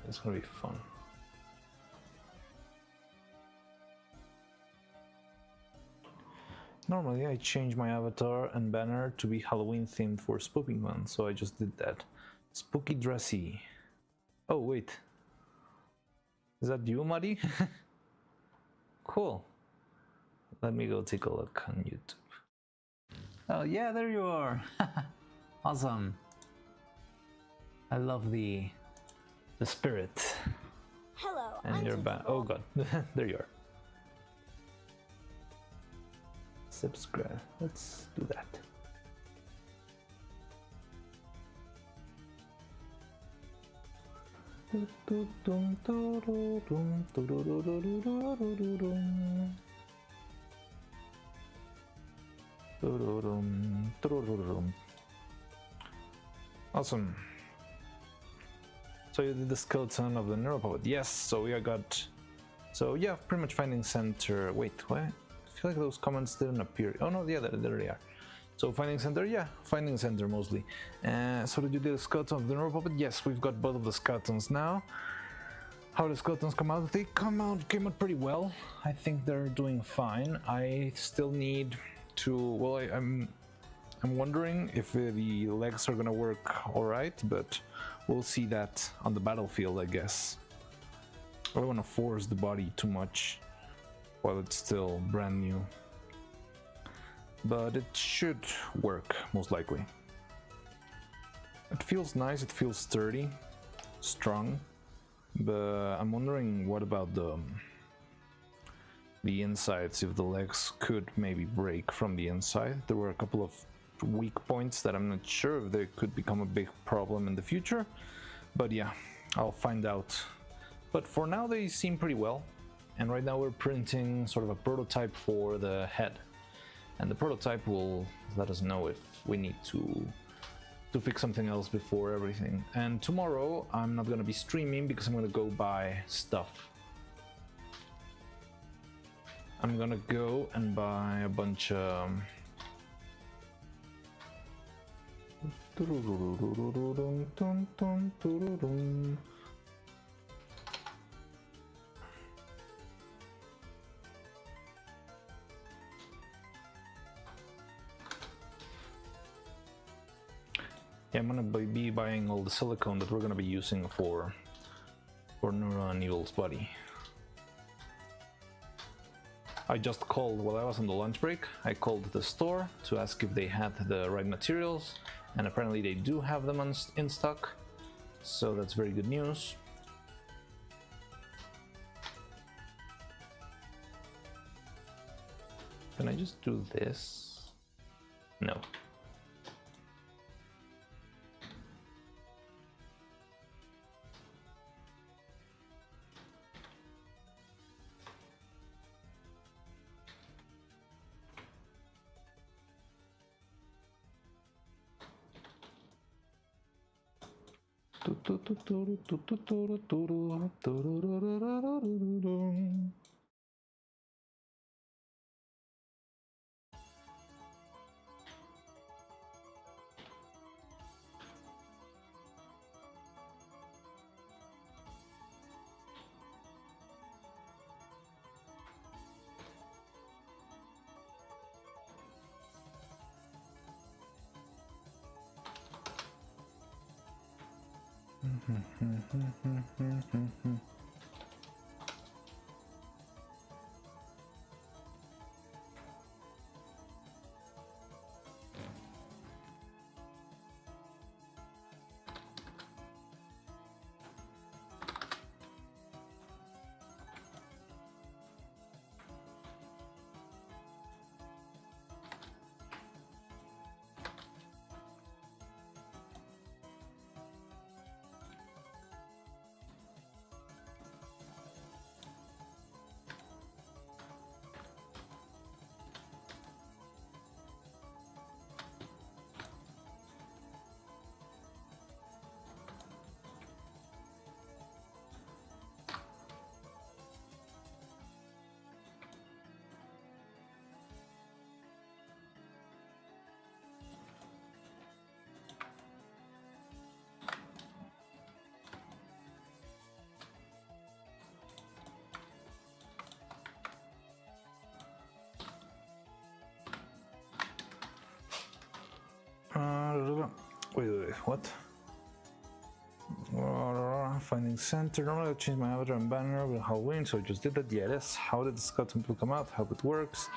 It's gonna be fun. Normally I change my avatar and banner to be Halloween themed for Spooky Month, so I just did that. Spooky dressy. Oh wait. Is that you, Muddy? Cool. Let me go take a look on YouTube. Oh yeah, there you are. Awesome. I love the spirit. Hello. And you're back. Oh god. There you are. Subscribe. Let's do that. Awesome. So you did the skeleton of the Neuro-Puppet. Yes, so we got... So yeah, pretty much finding center... Wait, what? I feel like those comments didn't appear. Oh no, yeah, there they are. So finding center, yeah, finding center mostly. So did you do the skeleton of the Neuro-Puppet? Yes, we've got both of the skeletons now. How the skeletons come out? They came out pretty well. I think they're doing fine. I still need to... Well, I'm wondering if the legs are gonna work alright, but we'll see that on the battlefield, I guess. I don't want to force the body too much while it's still brand new. but it should work most likely. It feels nice, it feels sturdy, strong, but I'm wondering what about the insides, if the legs could maybe break from the inside. There were a couple of weak points that I'm not sure if they could become a big problem in the future, but yeah, I'll find out. But for now they seem pretty well, and right now we're printing sort of a prototype for the head, and the prototype will let us know if we need to fix something else before everything. And tomorrow I'm not gonna be streaming because I'm gonna go buy stuff. I'm gonna go and buy a bunch of yeah, I'm gonna be buying all the silicone that we're gonna be using for Neuro and Evil's body. I just called while I was on the lunch break. I called the store to ask if they had the right materials, and apparently they do have them in stock, so that's very good news. Can I just do this? No. Wait, what? Finding center. Normally I change my avatar and banner with Halloween, so I just did that. Yeah, that's how did the Scout Temple come out? How it works?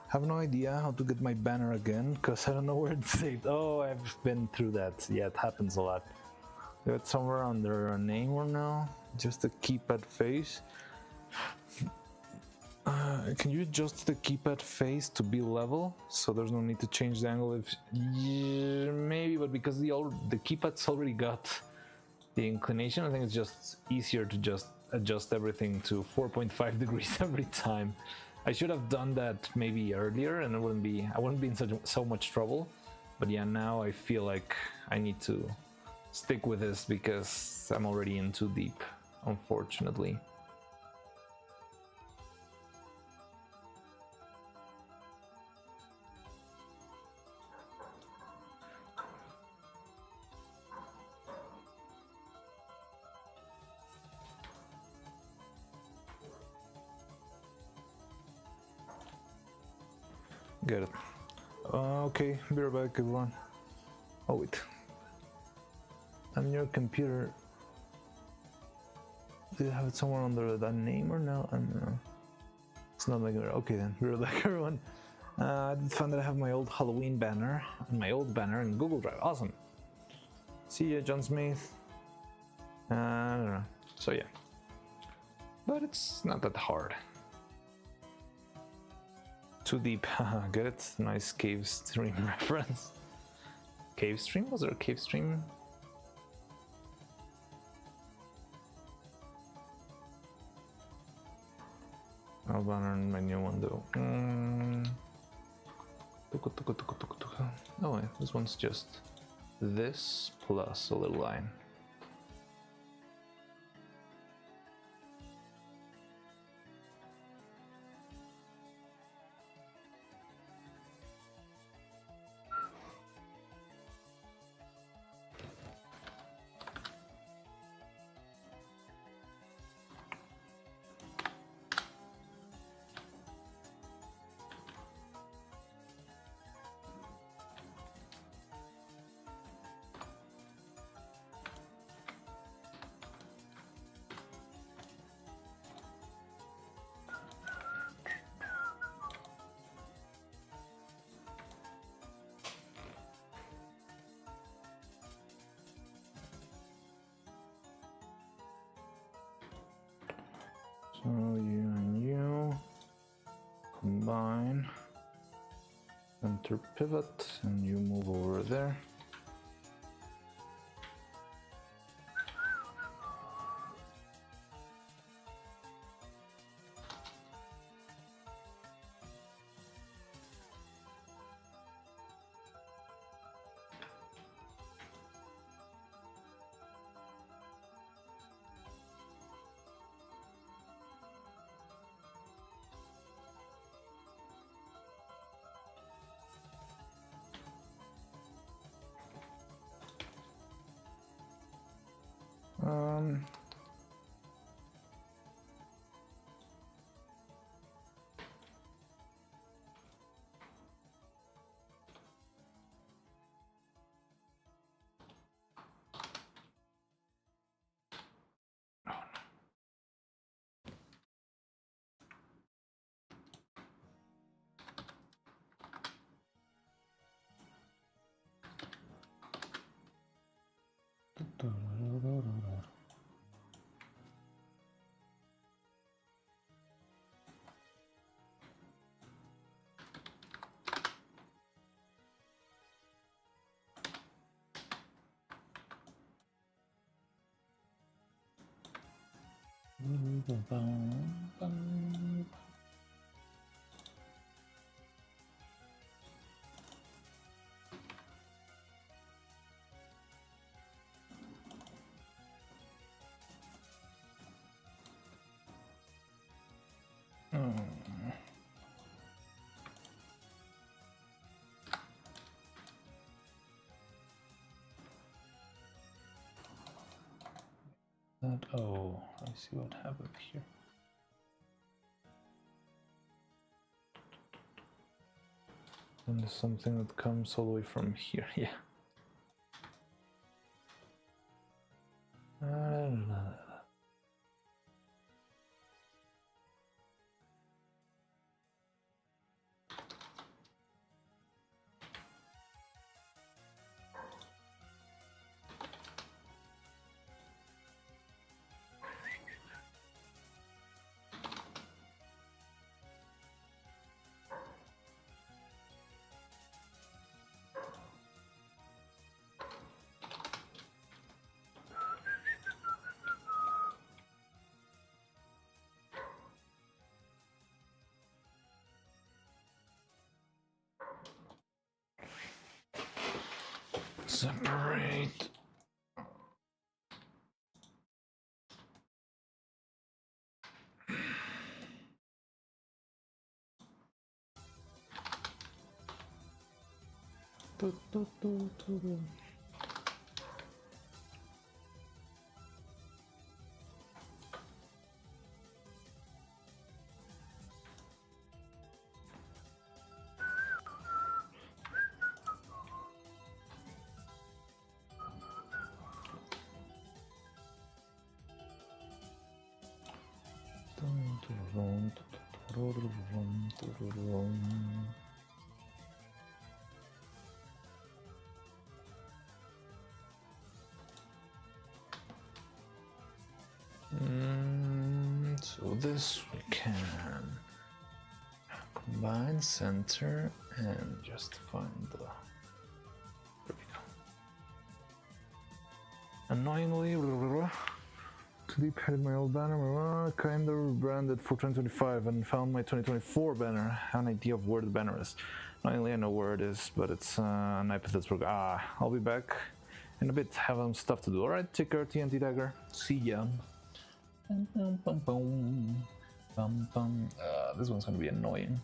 Have no idea how to get my banner again, because I don't know where it's saved. Oh, I've been through that. Yeah, it happens a lot. It's somewhere under a name or no? Just the keypad face. Can you adjust the keypad face to be level, so there's no need to change the angle? If yeah, maybe, but because the keypad's already got the inclination, I think it's just easier to just adjust everything to 4.5 degrees every time. I should have done that maybe earlier, and I wouldn't be in so much trouble. But yeah, now I feel like I need to stick with this because I'm already in too deep, unfortunately. Get it. Okay, be right back, everyone. Oh wait. On your computer, do you have it somewhere under that name or no? I don't know. It's not like okay then. Be right back, everyone. I did find that I have my old Halloween banner and my old banner in Google Drive. Awesome. See ya, John Smith. I don't know. So yeah. But it's not that hard. Too deep. Get it? Nice cave stream reference. Cave stream? Was there a cave stream? I'll banner my new one though. Oh, yeah, this one's just this plus a little line. So you and you combine, center pivot, and you move over there. Um, oh, I see what happened here. And there's something that comes all the way from here, yeah. Separate. this, we can combine center and just find the. There we go. Annoyingly, too deep headed my old banner, kind of rebranded for 2025 and found my 2024 banner. I have an idea of where the banner is. Annoyingly, I know where it is, but it's an Pittsburgh. I'll be back in a bit. Have some stuff to do. Alright, take care, TNT Dagger. See ya. This one's gonna be annoying.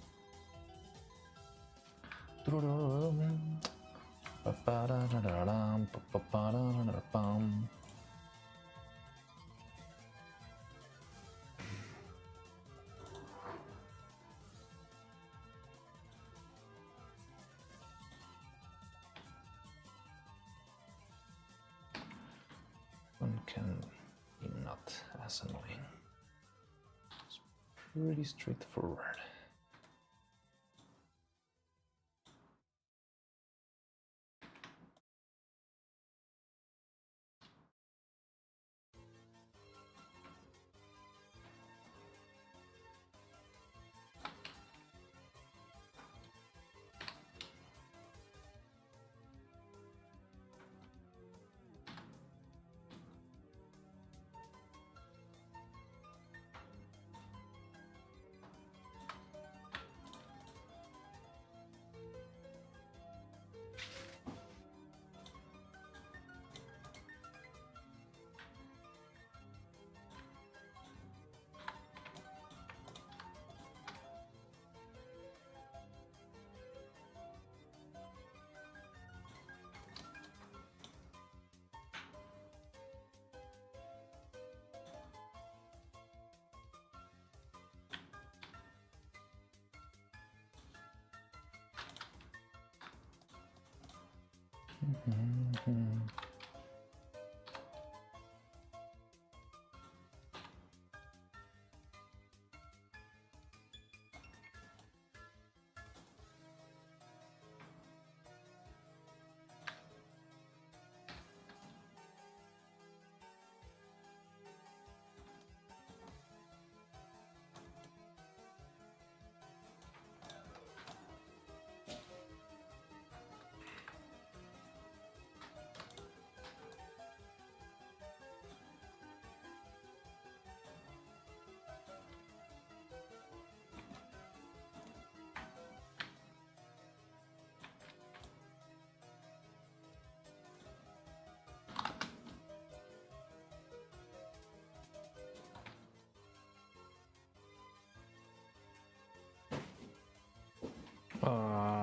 One can be not as annoying. It's pretty straightforward.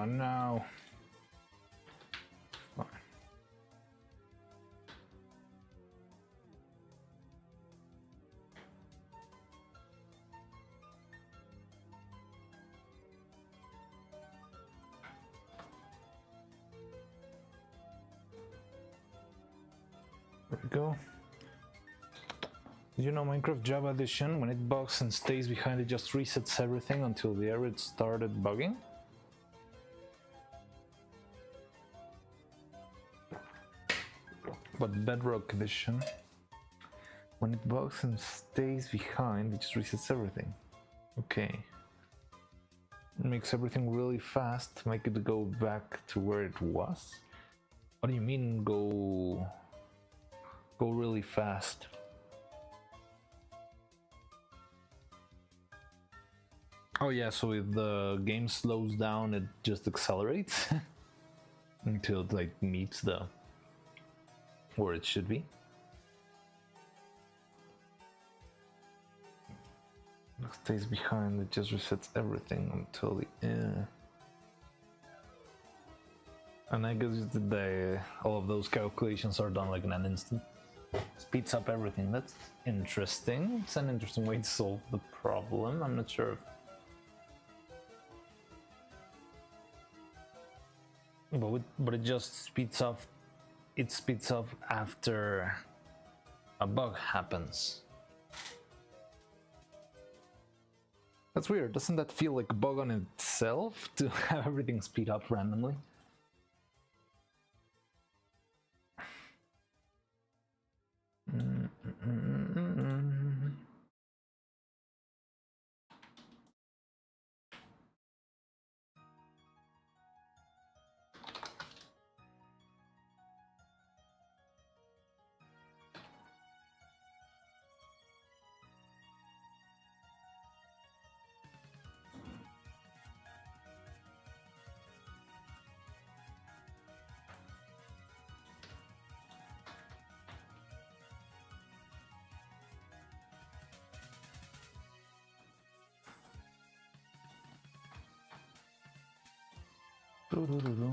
No. Fine. There we go. Did you know Minecraft Java Edition, when it bugs and stays behind, it just resets everything until the area started bugging? But Bedrock Edition, when it bugs and stays behind, it just resets everything. Okay. It makes everything really fast, make it go back to where it was? What do you mean go really fast? Oh yeah, so if the game slows down, it just accelerates until it like meets the where it should be. It stays behind, it just resets everything until the end. And I guess all of those calculations are done like in an instant. Speeds up everything. That's interesting. It's an interesting way to solve the problem. I'm not sure if... But it just speeds up. It speeds up after a bug happens. That's weird. Doesn't that feel like a bug on itself to have everything speed up randomly? Doo-doo-doo-doo.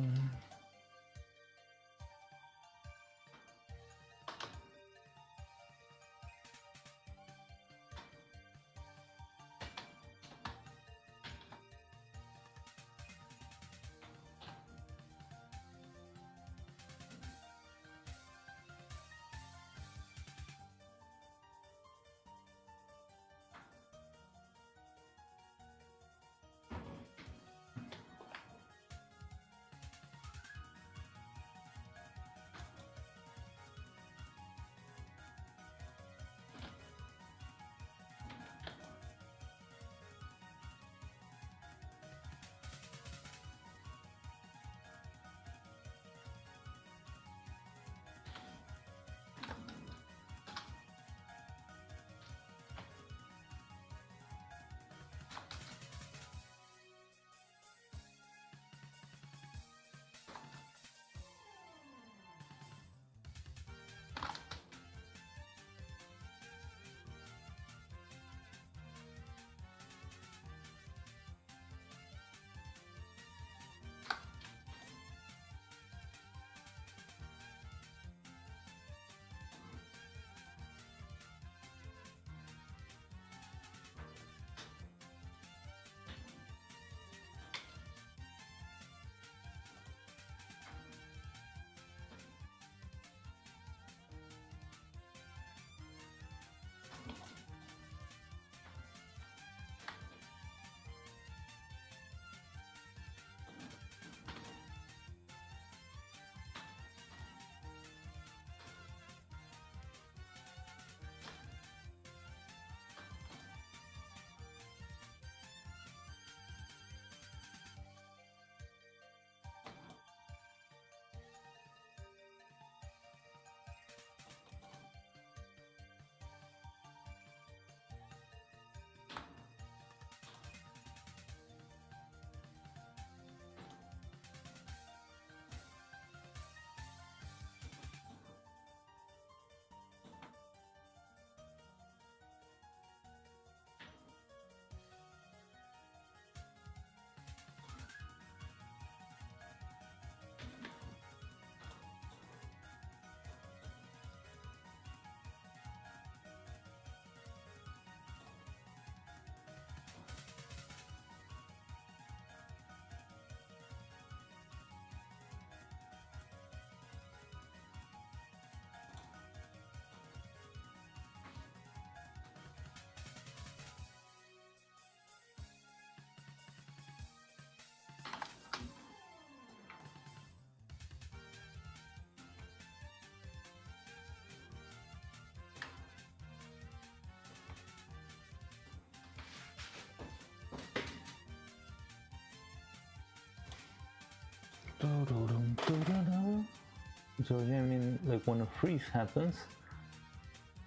So yeah, I mean, like when a freeze happens,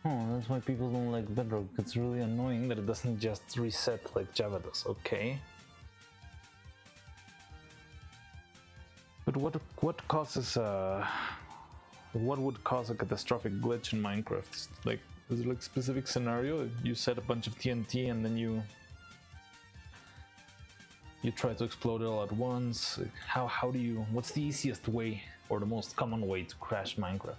oh, that's why people don't like Bedrock. It's really annoying that it doesn't just reset like Java does. Okay. But what causes what would cause a catastrophic glitch in Minecraft? Like, is it like a specific scenario? You set a bunch of TNT and then you try to explode it all at once. How do you? What's the easiest way or the most common way to crash Minecraft?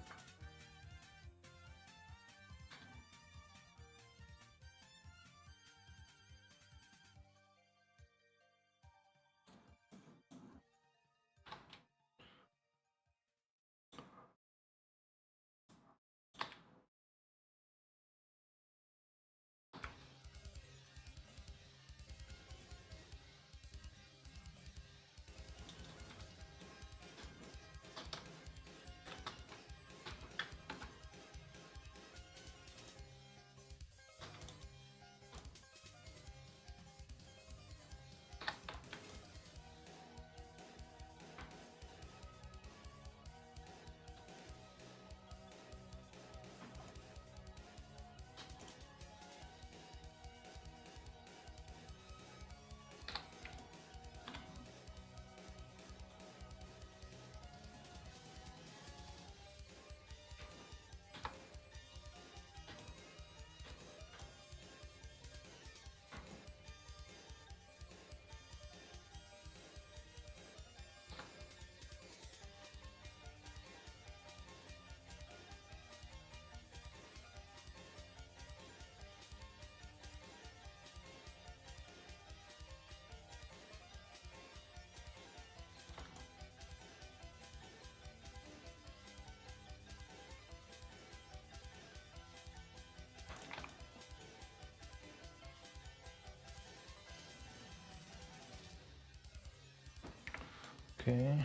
Okay.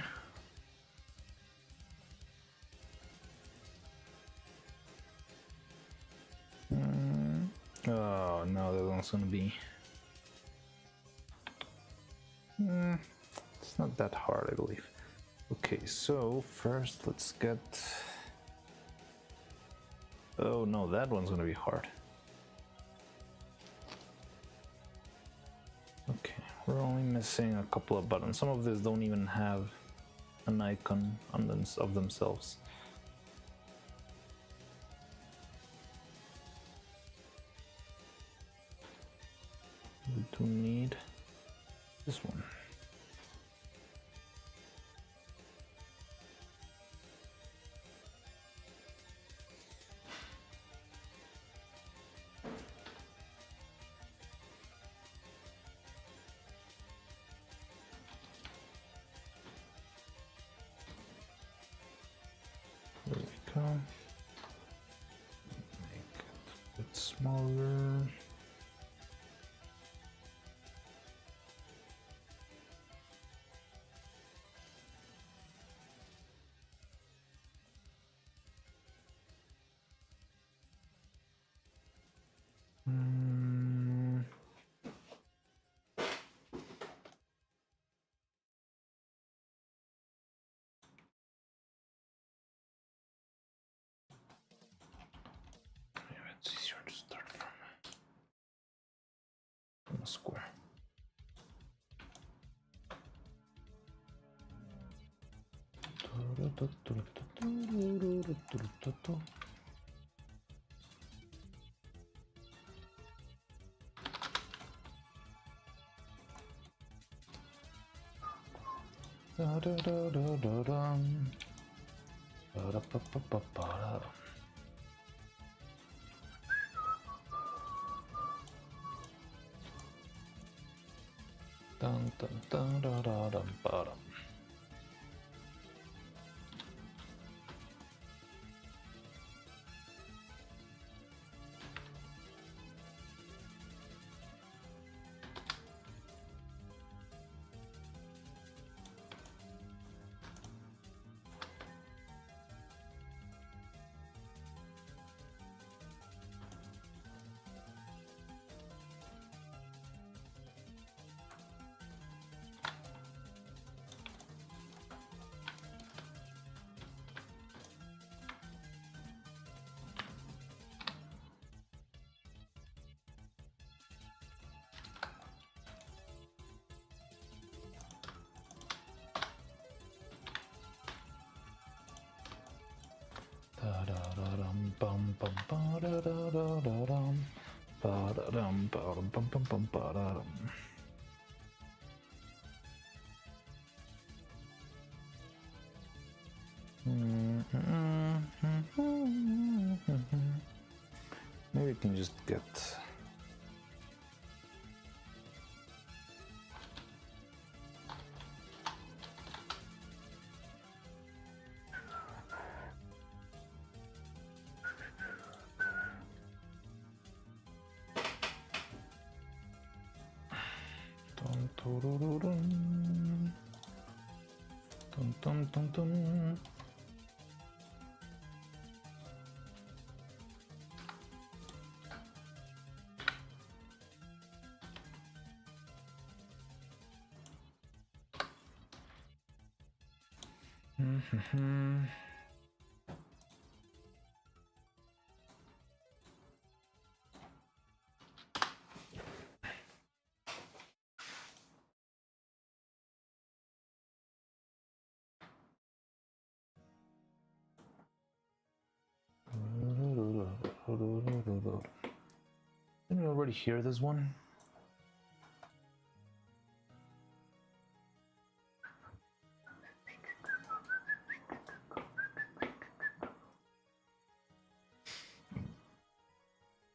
Oh no, that one's gonna be. It's not that hard, I believe. Okay, so first let's get. Oh no, that one's gonna be hard. Okay, we're only missing a couple of buttons. Some of these don't even have an icon on of themselves. We do need this one. There we go. Make it a bit smaller. Yeah, it's easier to start from a square. Dun, dun, dun, dun, dun, dun, dun. Da-da-da-dum, bum, bum, ba-da-da-da-da-dum. Ba-da-dum, ba-dum, bum, bum, bum, ba-da-dum. Maybe we can just get. Dun, dun, dun, dun, dun, dun. Didn't we already hear this one?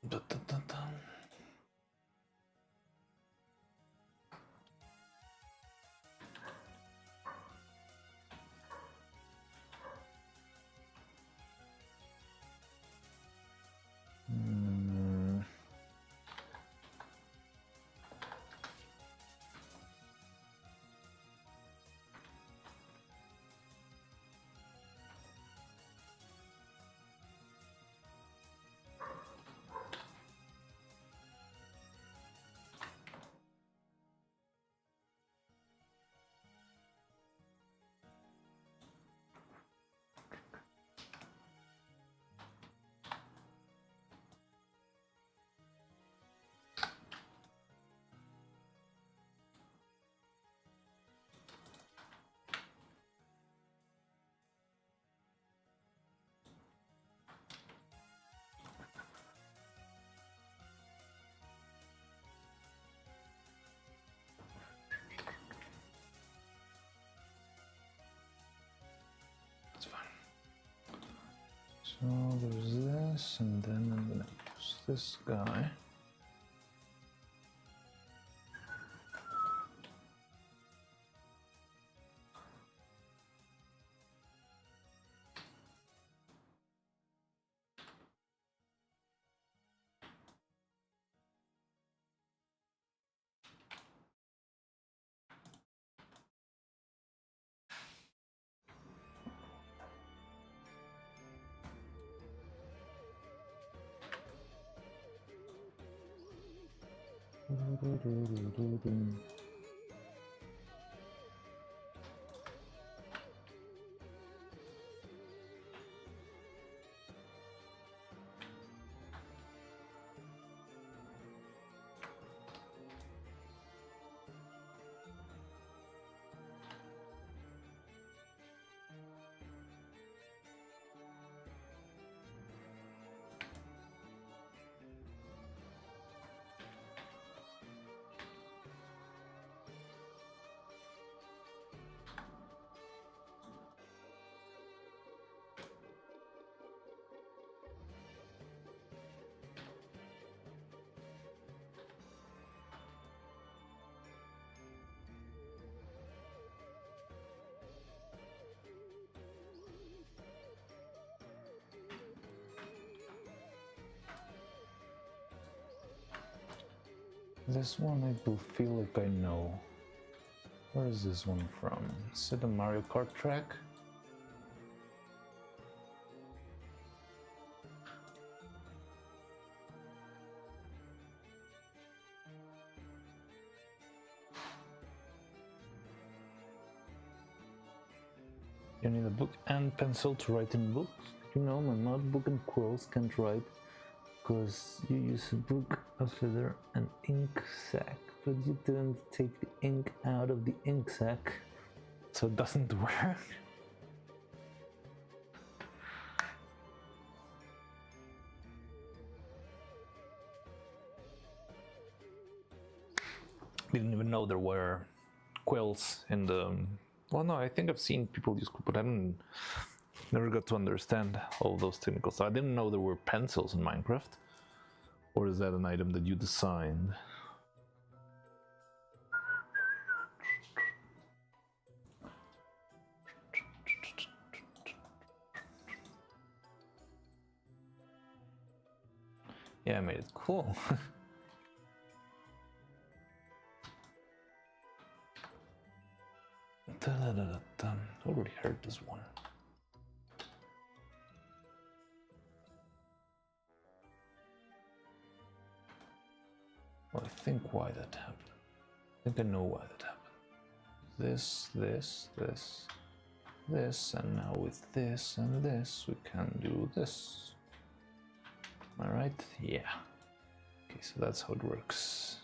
Dun, dun, dun, dun. So there's this, and then I'm gonna use this guy. This one I do feel like I know. Where is this one from? Is it a Mario Kart track? You need a book and pencil to write in books? You know, my notebook and quills can't write because you use a book, a feather, and ink sac, but you didn't take the ink out of the ink sac, so it doesn't work. Didn't even know there were quills in the... Well, no, I think I've seen people use quill, but I never got to understand all those technical stuff. I didn't know there were pencils in Minecraft. Or is that an item that you designed? Yeah, I made it cool. Already heard this one. Well, I think why that happened. I think I know why that happened. This, and now with this and this, we can do this. Am I right? Yeah. Okay, so that's how it works.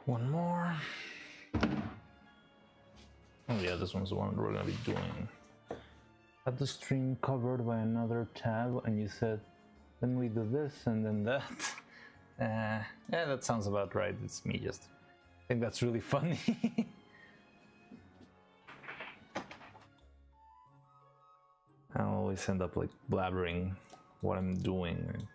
One more. Oh yeah, this one's the one we're gonna be doing. Had the stream covered by another tab, and you said, then we do this and then that. Yeah, that sounds about right. It's me just. I think that's really funny. I always end up like blabbering what I'm doing.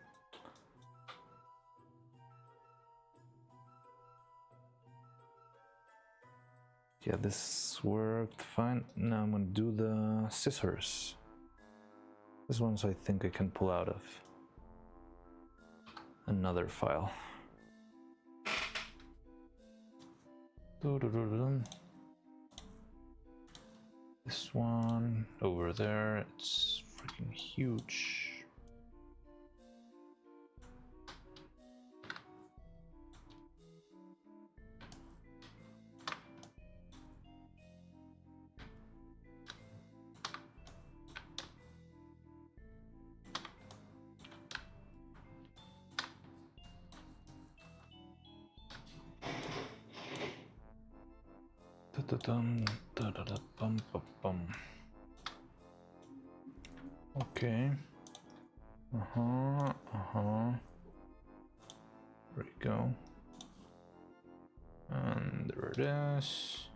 Yeah, this worked fine. Now I'm gonna do the scissors. This one's I think I can pull out of another file. Doo-doo-doo-doo. This one over there, it's freaking huge. Da-da-dum, da-da-da-bum-bum-bum. Okay. There we go. And there it is.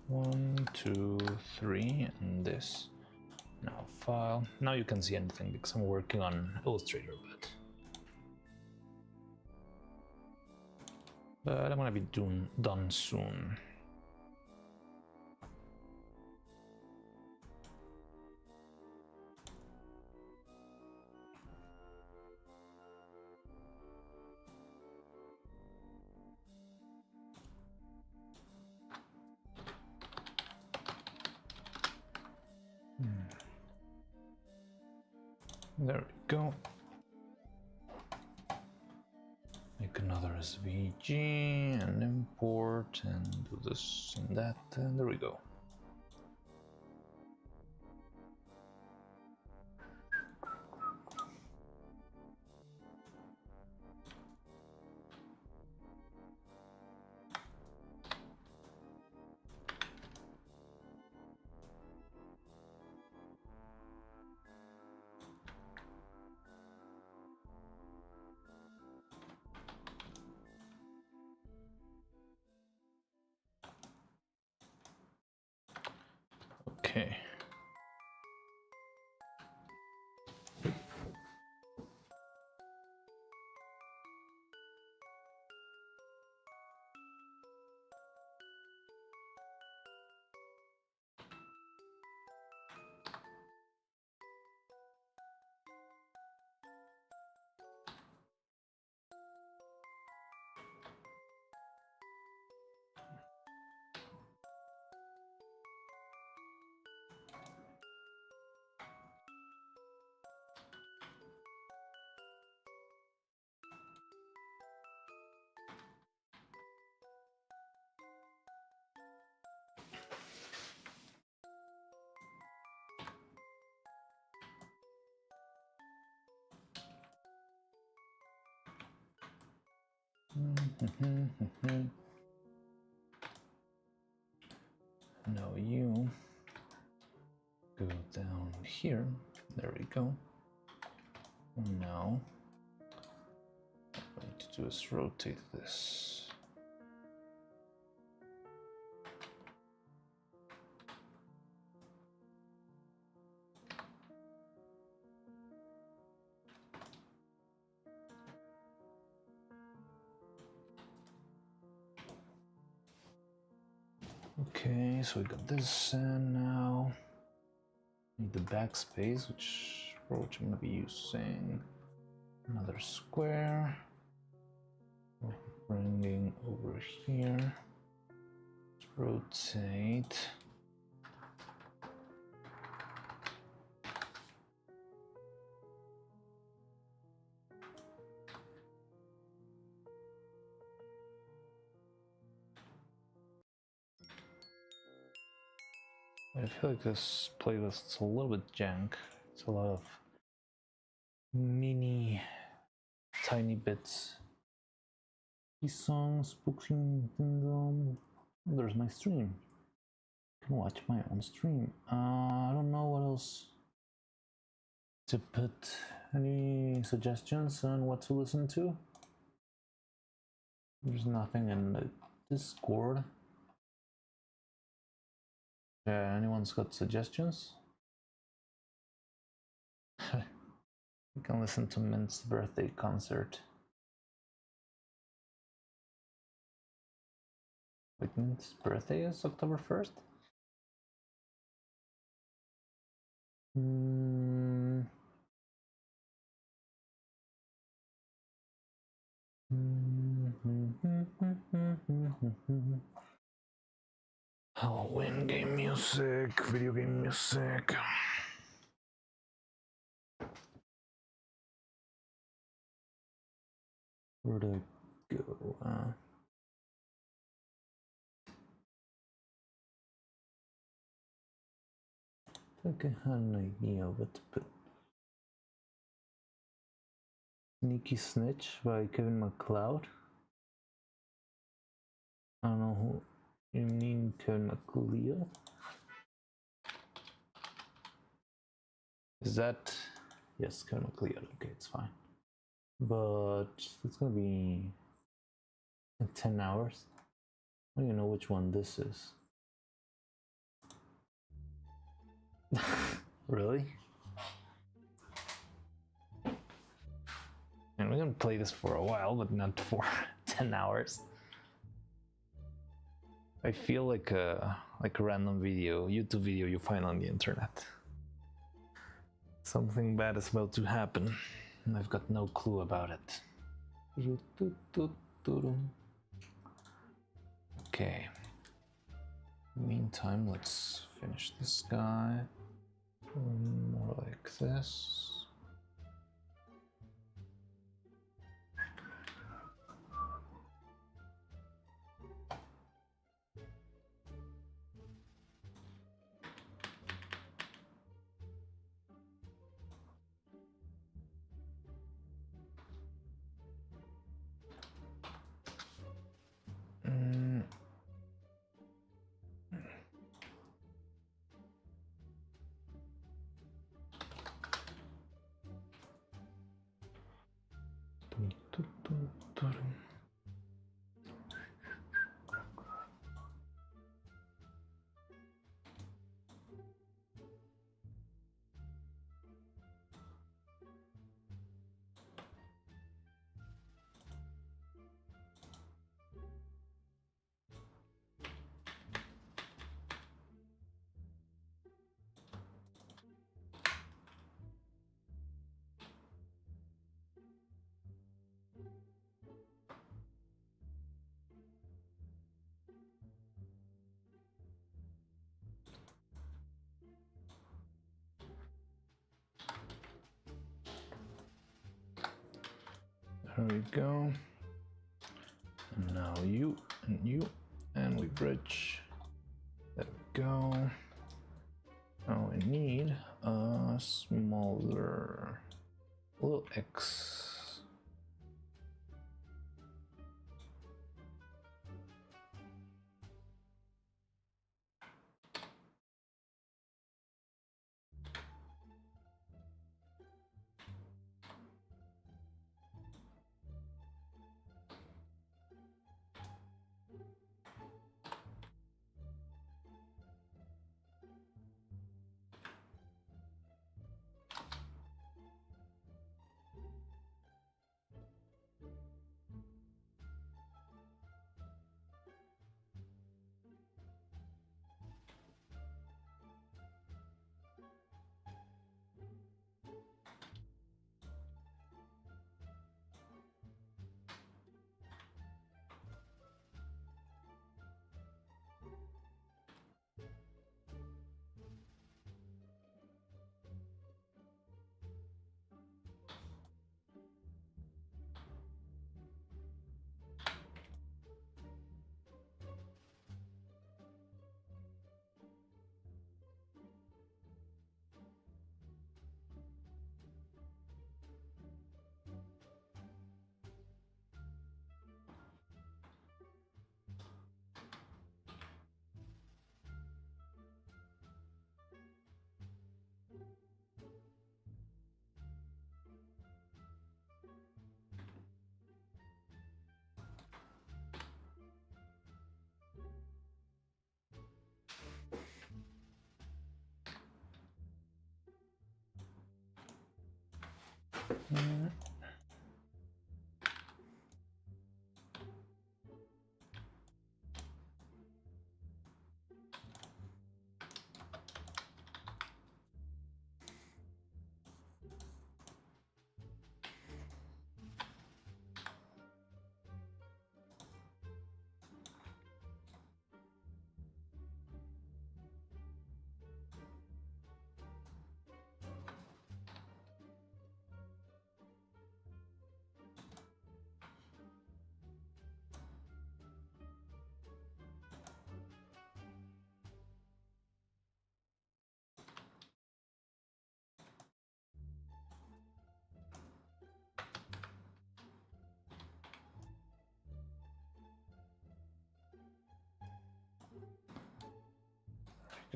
One, two, three, and this. Now file. Now you can see anything because I'm working on Illustrator, but I'm gonna be done soon. There we go. Make another SVG and import and do this and that, and there we go. Okay. Now you go down here. There we go. Now what I need to do is rotate this. Okay, so we got this, and now need the backspace, which I'm gonna be using another square. Bringing over here. Rotate. I feel like this playlist's a little bit jank. It's a lot of mini, tiny bits. These songs, boxing, there's my stream. I can watch my own stream. I don't know what else to put. Any suggestions on what to listen to? There's nothing in the Discord. Yeah, anyone's got suggestions? You can listen to Mint's birthday concert. Wait, Mint's birthday is October 1st? in-game music, video game music. Where do I go? I think I had an idea what to put. Sneaky Snitch by Kevin MacLeod. I don't know who you mean, Kevin MacLeod? Is that? Yes, Kevin MacLeod. Okay, it's fine. But it's gonna be in 10 hours. I don't even know which one this is. Really? And we're gonna play this for a while, but not for 10 hours. I feel like a random video, YouTube video you find on the internet. Something bad is about to happen, and I've got no clue about it. Okay. Meantime, let's finish this guy. More like this. There we go. And now you, and we bridge. There we go. Now we need a smaller little X.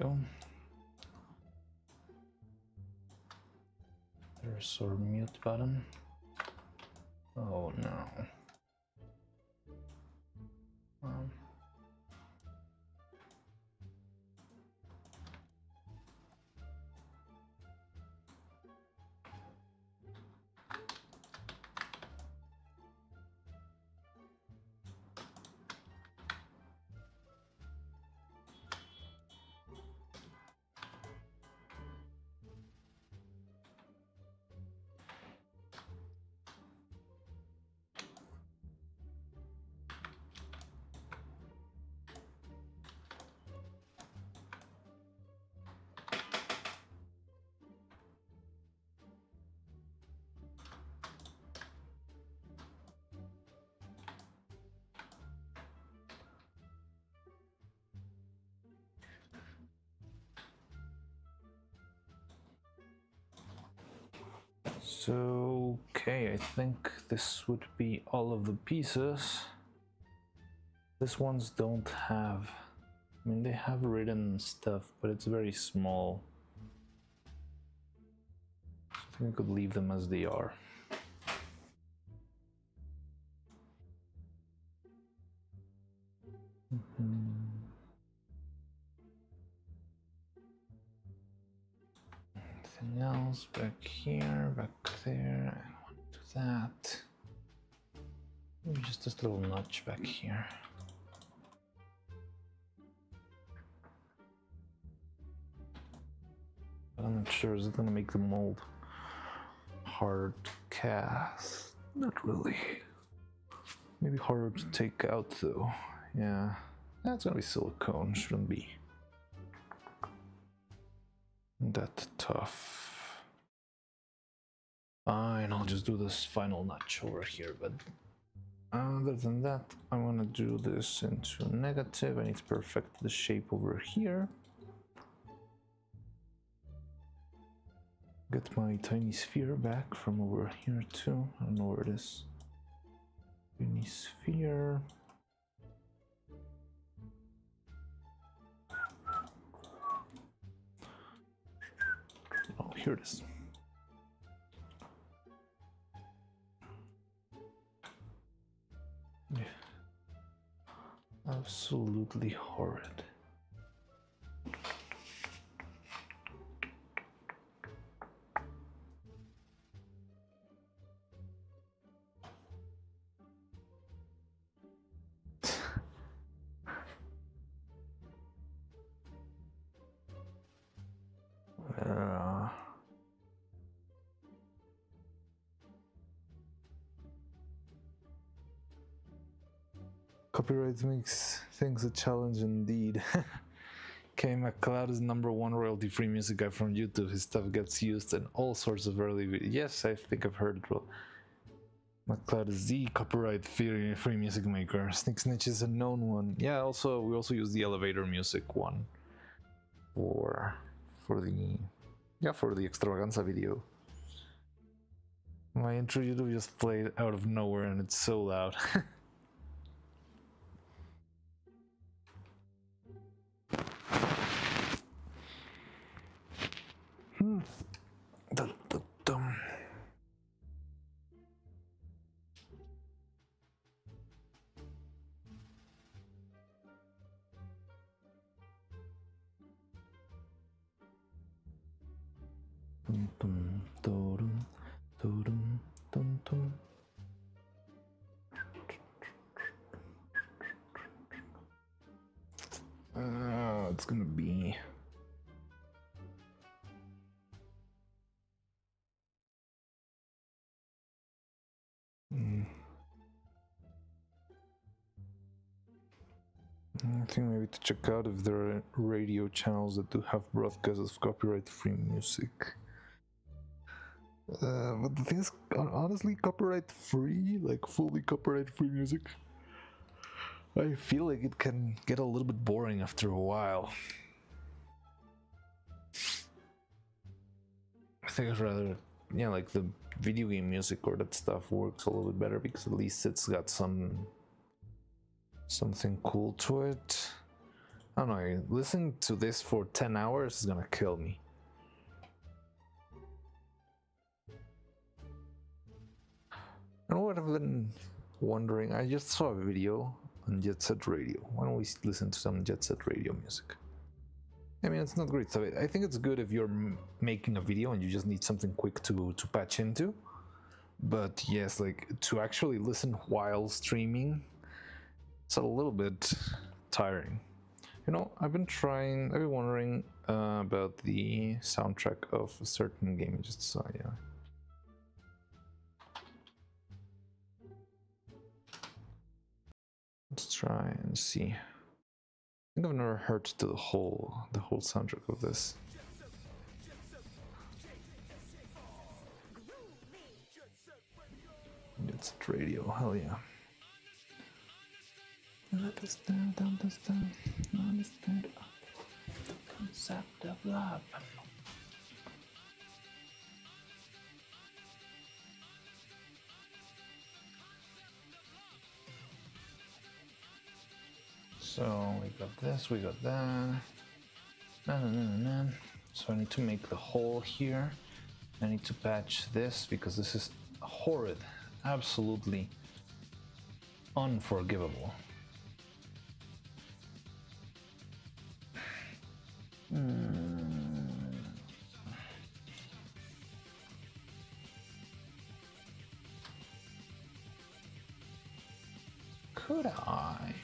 go. There's our mute button. Oh no. So, okay, I think this would be all of the pieces. These ones don't have, I mean, they have written stuff, but it's very small. So I think I could leave them as they are. Anything else back here, back there, and one to that. Maybe just this little notch back here. But I'm not sure, is it gonna make the mold hard to cast? Not really. Maybe harder to take out though. Yeah, that's gonna be silicone, shouldn't be that tough. Fine, I'll just do this final notch over here, but other than that, I want to do this into negative. I need to perfect the shape over here. Get my tiny sphere back from over here too. I don't know where it is. Tiny sphere. Oh, here it is. Yeah. Absolutely horrid. Copyright makes things a challenge indeed. K. McLeod is #1 royalty-free music guy from YouTube. His stuff gets used in all sorts of early videos. Yes, I think I've heard it. Well, McLeod is the copyright-free music maker. Sneak Snitch is a known one. Yeah, also we also use the elevator music one for the extravaganza video. My intro YouTube just played out of nowhere and it's so loud. Dum, dum, dum. Dum, dum, dum, dum, dum, dum. It's gonna be I think maybe to check out if there are radio channels that do have broadcasts of copyright-free music. But the thing is, honestly, copyright-free, like fully copyright-free music, I feel like it can get a little bit boring after a while. I think I'd rather, yeah, like the video game music or that stuff works a little bit better because at least it's got something cool to it. I don't know, listening to this for 10 hours is gonna kill me. And what I've been wondering, I just saw a video on Jet Set Radio. Why don't we listen to some Jet Set Radio music? I mean, it's not great stuff. I think it's good if you're making a video and you just need something quick to patch into. But yes, like to actually listen while streaming, it's a little bit tiring. You know, I've been wondering about the soundtrack of a certain game I just saw, yeah. Let's try and see. I think I've never heard the whole soundtrack of this. It's radio, hell yeah. Understand the concept of love. So we got this, we got that. So I need to make the hole here. I need to patch this because this is horrid, absolutely unforgivable. Could I?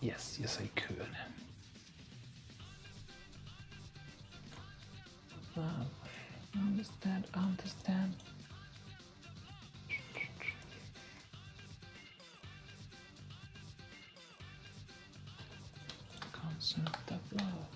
Yes, I could. Understand. Concept of love.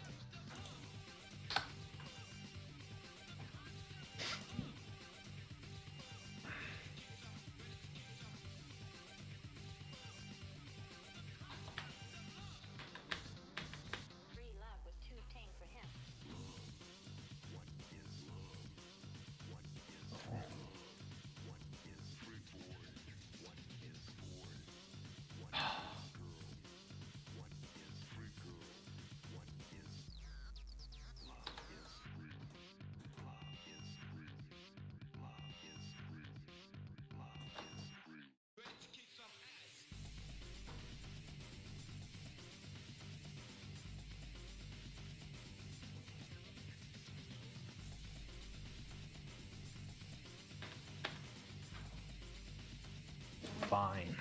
Fine.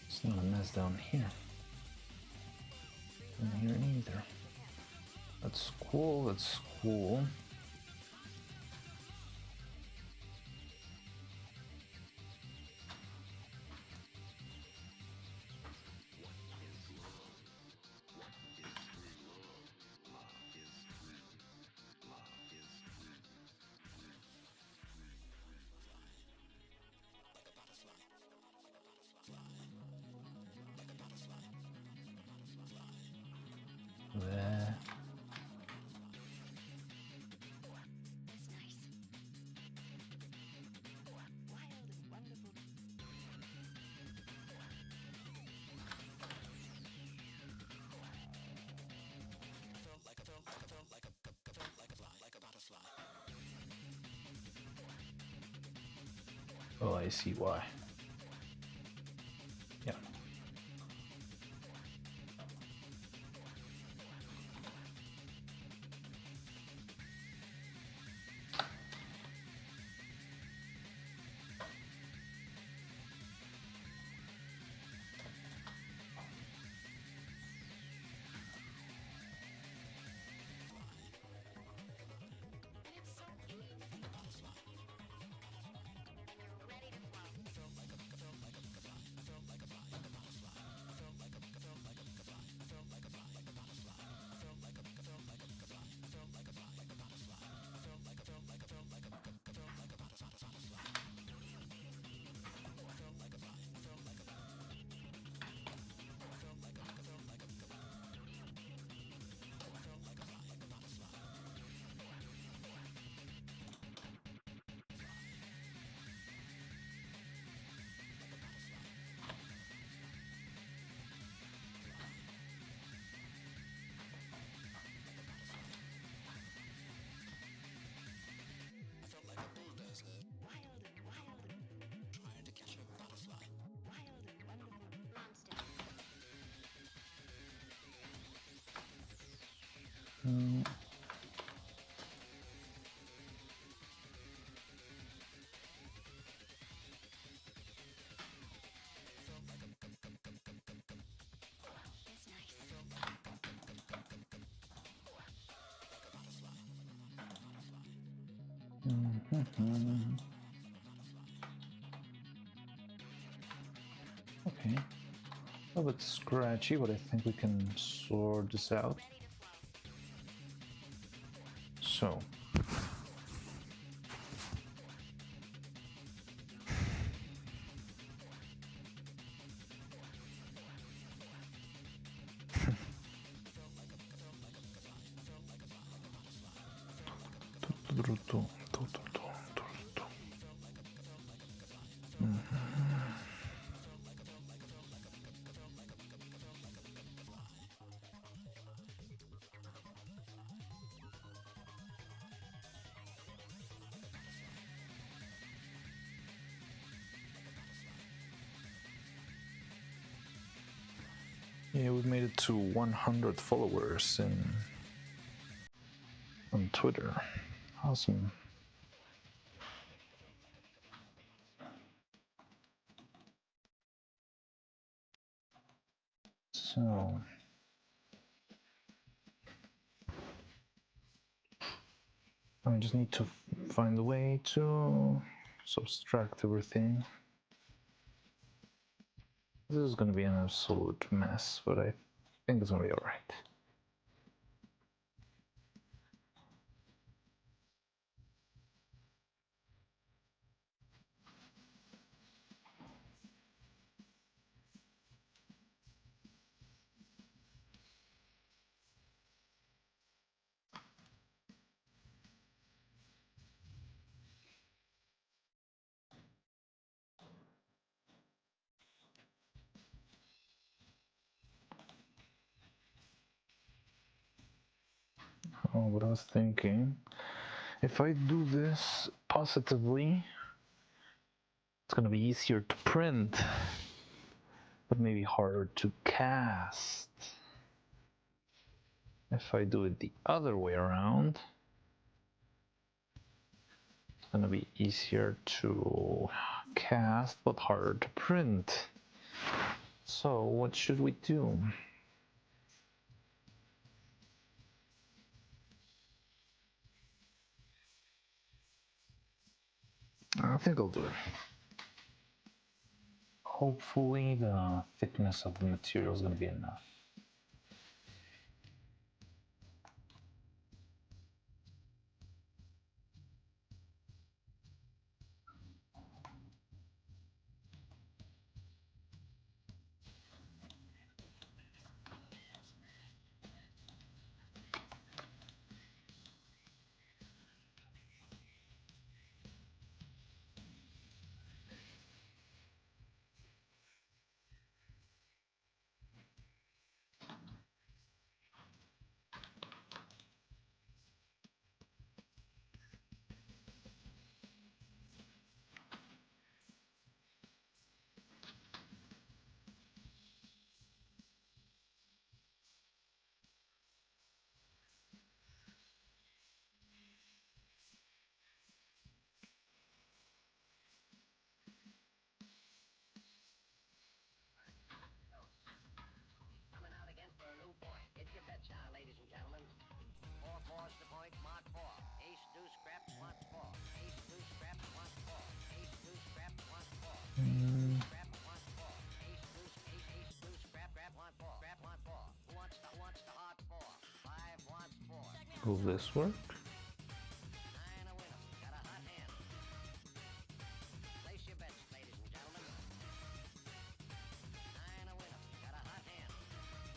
It's not a mess down here. Down here either. That's cool. There. Oh, I see why. Yeah. Okay. A little bit scratchy, but I think we can sort this out. So. Yeah, we made it to 100 followers on Twitter. Awesome. So I just need to find a way to subtract everything. This is going to be an absolute mess, but I think it's going to be alright. Oh, but I was thinking, if I do this positively, it's going to be easier to print, but maybe harder to cast. If I do it the other way around, it's going to be easier to cast, but harder to print. So what should we do? I think I'll do it. Hopefully the thickness of the material is going to be enough. Will this work?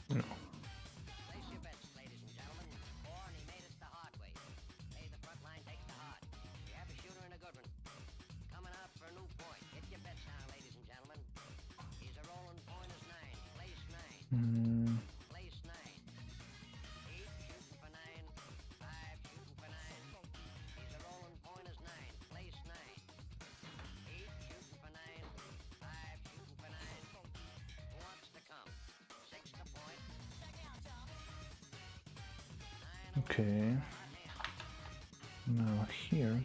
No. Okay. Now here.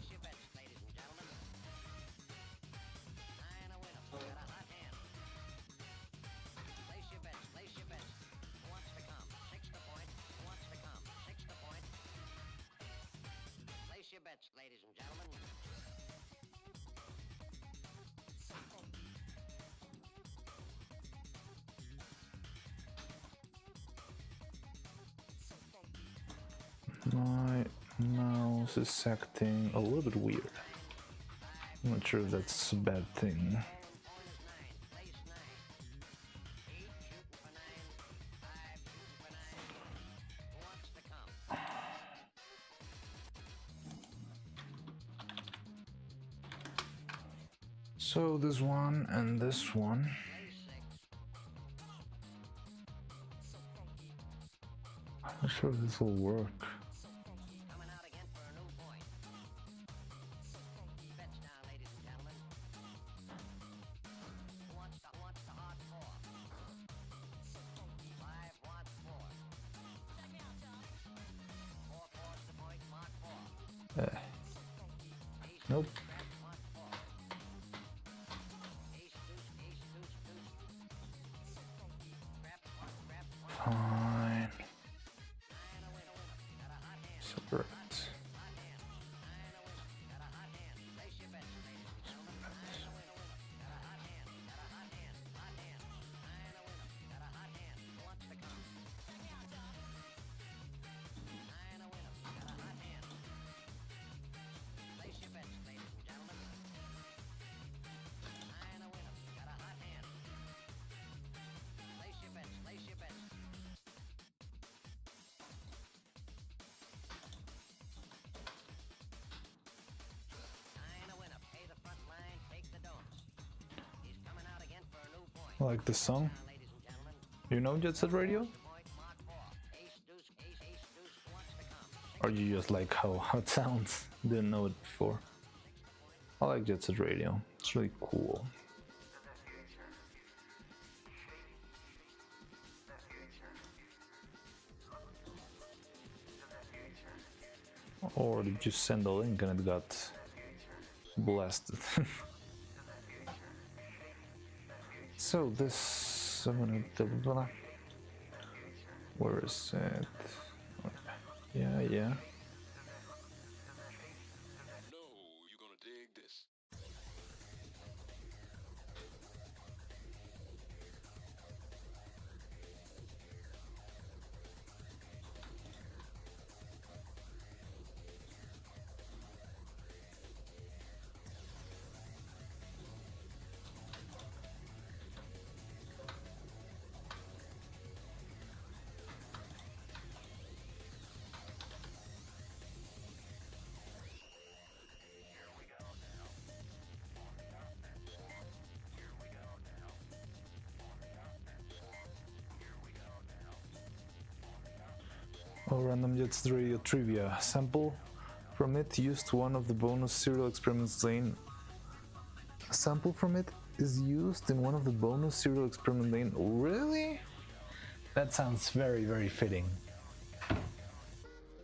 Ladies and gentlemen. My mouse is acting a little bit weird. I'm not sure if that's a bad thing. So this one and this one. I'm not sure if this will work. Nope. Fine. Separate. Like the song? You know Jet Set Radio? Or you just like how it sounds? Didn't know it before. I like Jet Set Radio. It's really cool. Or did you send a link and it got blasted? So this, where is it? Yeah. No, you're gonna dig this. Oh, Random Jet Set Radio trivia. Sample from it used one of the bonus serial experiments lane. A sample from it is used in one of the bonus serial experiment lane. Really? That sounds very, very fitting.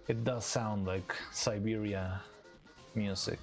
It does sound like Siberia music.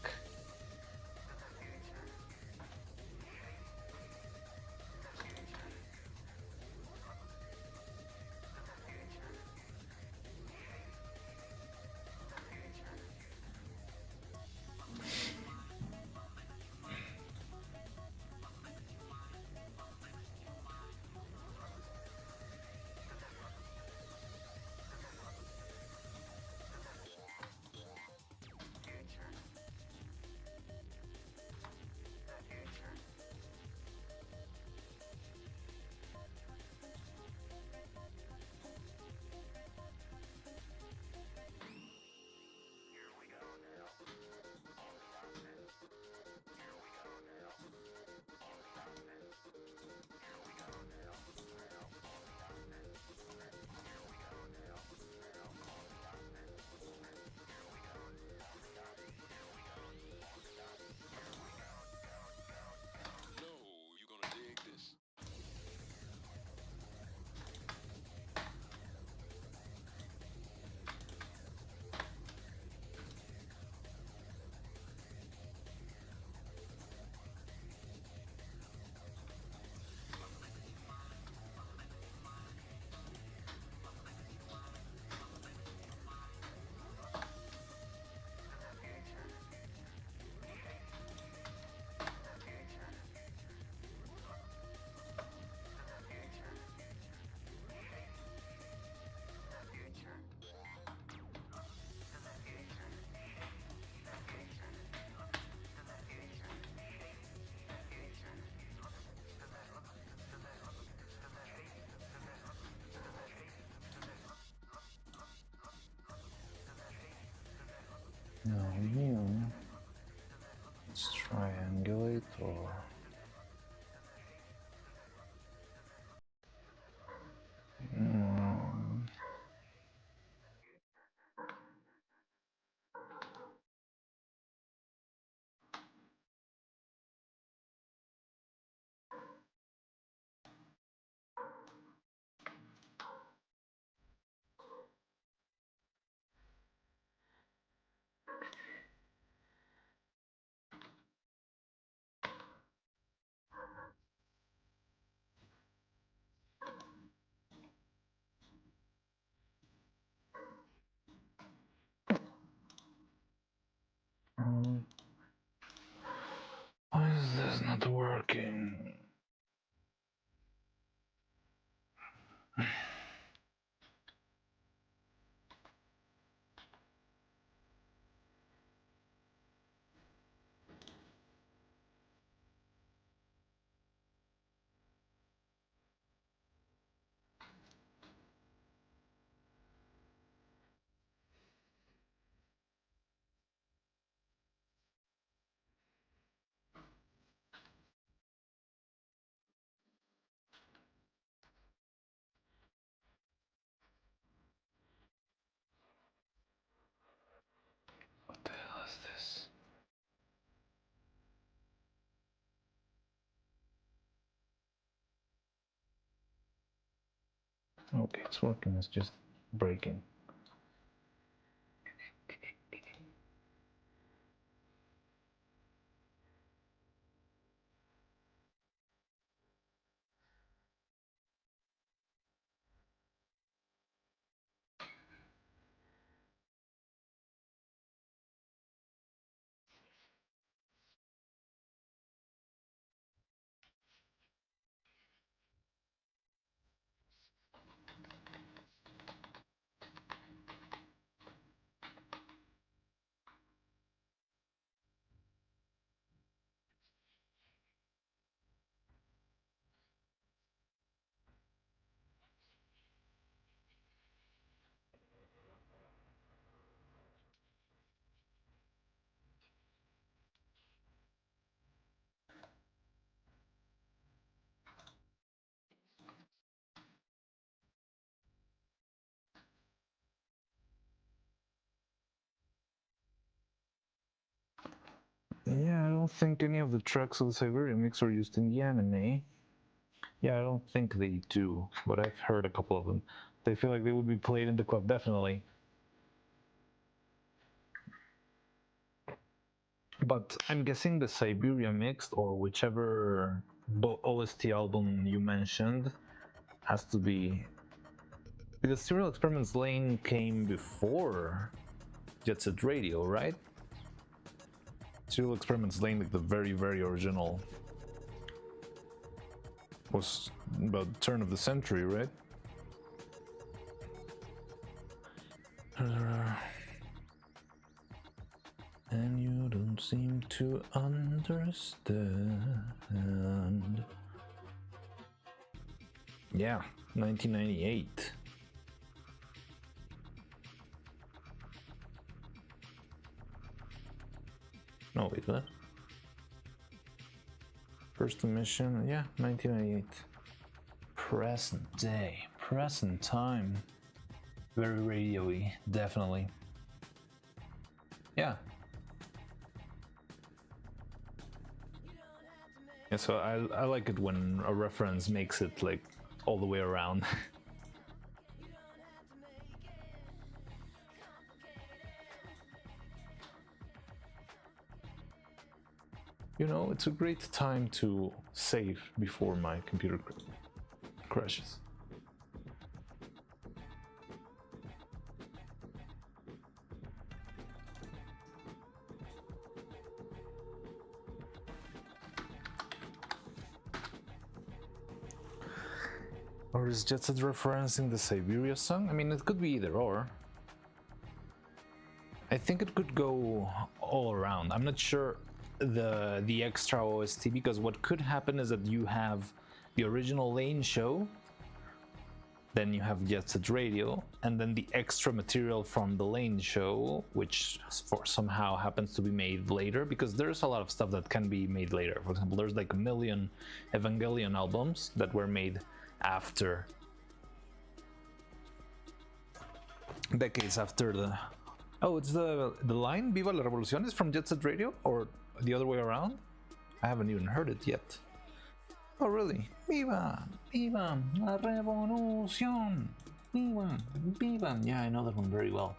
not working. What the hell is this? Okay, it's working, it's just breaking. Yeah, I don't think any of the tracks of the Siberia mix are used in the anime. Yeah, I don't think they do, but I've heard a couple of them. They feel like they would be played in the club, definitely. But I'm guessing the Siberia mixed or whichever OST album you mentioned has to be, because Serial Experiments Lane came before Jet Set Radio, right? Serial Experiments Lane, like the very, very original, was about turn of the century, right? And you don't seem to understand. Yeah, 1998. No, wait, what? First emission, yeah, 1998. Present day, present time. Very radio-y, definitely. Yeah. Yeah, so I like it when a reference makes it like all the way around. You know, it's a great time to save before my computer crashes. Or is Jet Set referencing the Siberia song? I mean, it could be either or. I think it could go all around. I'm not sure the extra OST, because what could happen is that you have the original Lane show, then you have Jet Set Radio, and then the extra material from the Lane show, which somehow happens to be made later, because there's a lot of stuff that can be made later. For example, there's like a million Evangelion albums that were made after, decades after the... Oh, it's the line Viva la Revolución is from Jet Set Radio, or the other way around? I haven't even heard it yet. Oh, really? Viva, viva la revolución. Viva, viva. Yeah, I know that one very well.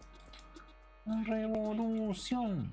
La revolución.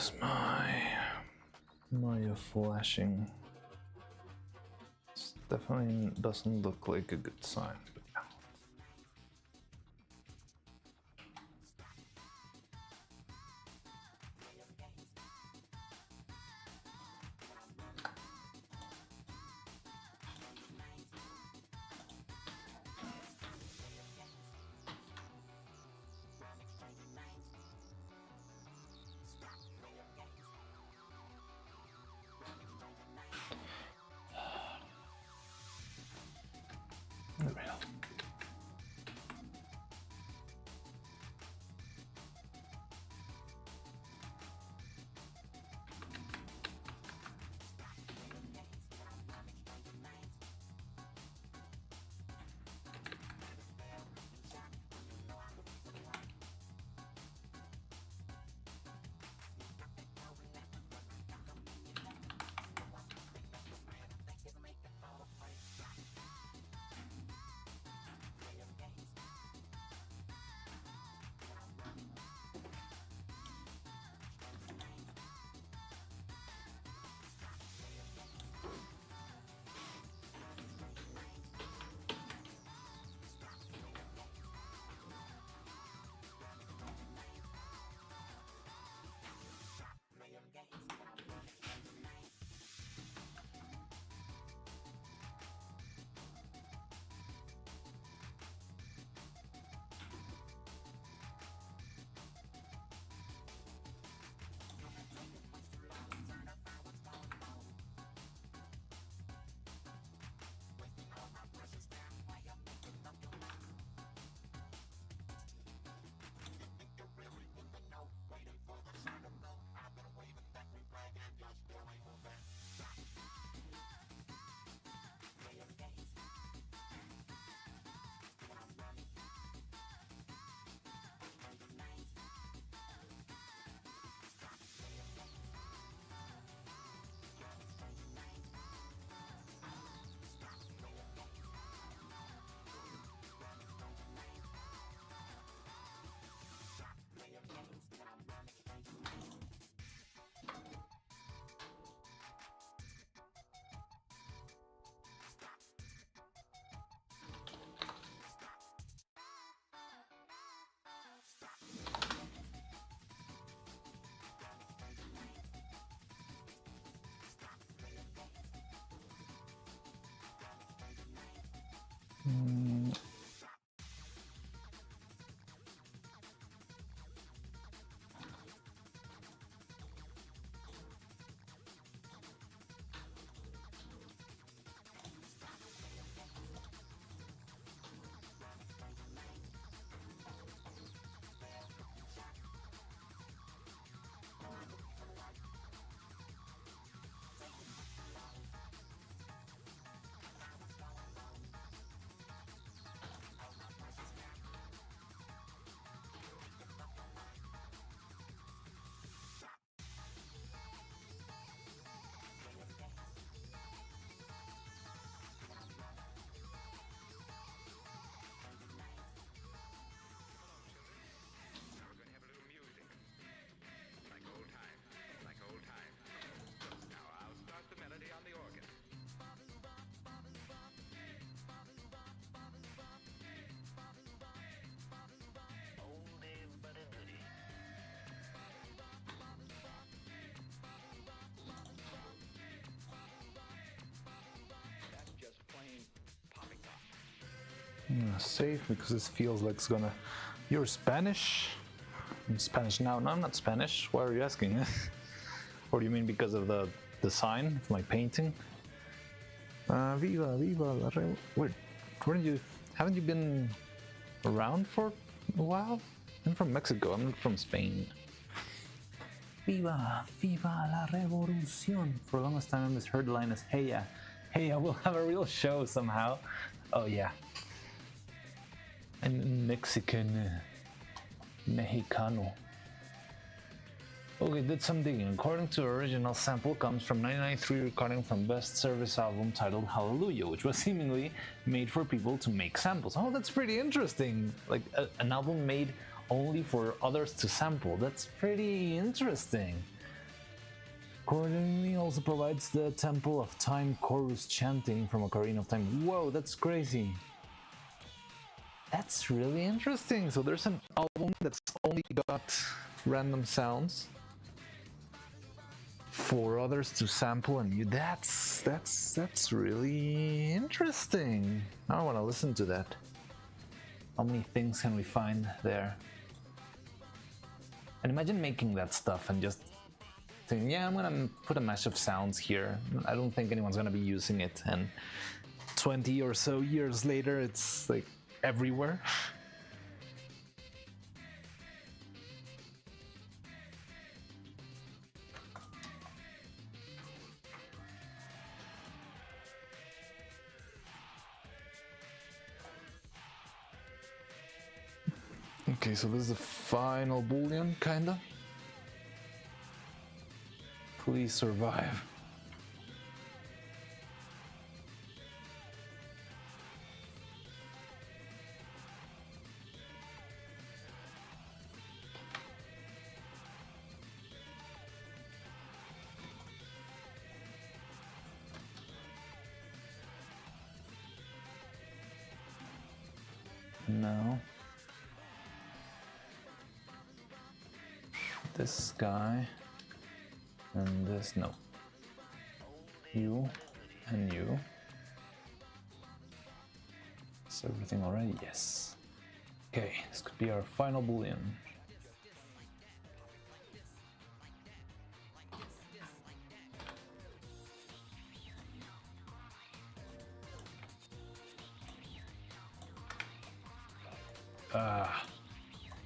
is my flashing? This definitely doesn't look like a good sign. But yeah. There we go. Safe because this feels like it's gonna. You're Spanish? I'm Spanish now. No, I'm not Spanish. Why are you asking? Or do you mean because of the design of my painting? Viva, viva la re. Wait, haven't you been around for a while? I'm from Mexico. I'm not from Spain. Viva, viva la revolución. For the longest time, I misheard the line as "Heya, heya." We'll have a real show somehow. Oh yeah. I'm Mexican, Mexicano. Okay, did some digging. According to the original sample, comes from 1993 recording from Best Service album titled Hallelujah, which was seemingly made for people to make samples. Oh, that's pretty interesting. Like an album made only for others to sample. That's pretty interesting. Accordingly, also provides the Temple of Time chorus chanting from Ocarina of Time. Whoa, that's crazy. That's really interesting. So there's an album that's only got random sounds for others to sample and you. That's really interesting. I want to listen to that. How many things can we find there? And imagine making that stuff and just saying, yeah, I'm gonna put a mesh of sounds here. I don't think anyone's gonna be using it, and 20 or so years later it's like everywhere. Okay, so this is the final boolean, kinda. Please survive. No. This guy and this, no. You and you. Is everything already? Yes. Okay, this could be our final boolean.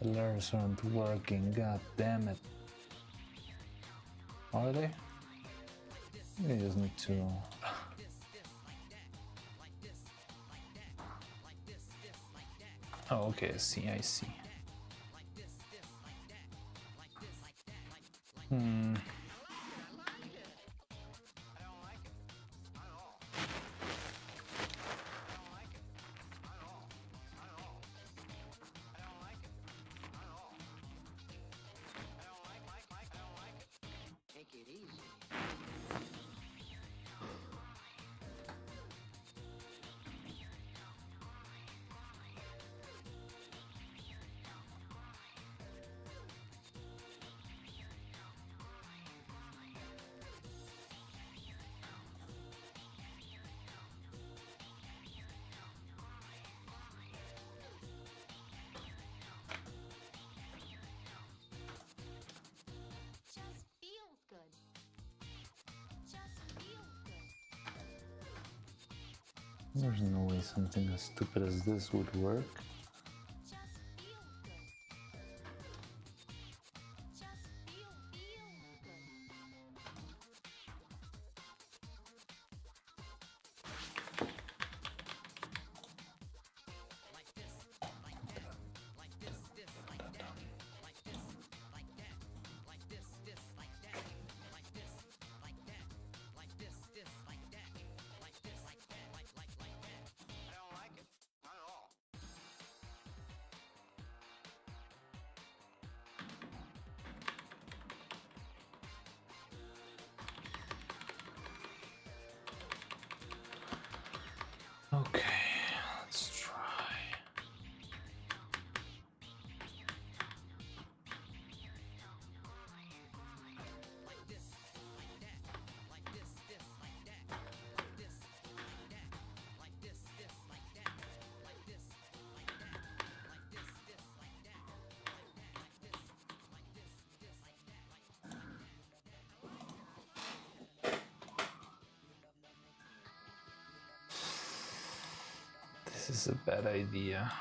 The letters aren't working, god damn it. Are they? We just need to... Oh, okay, I see. There's no way something as stupid as this would work. Okay, let's try. This is a bad idea.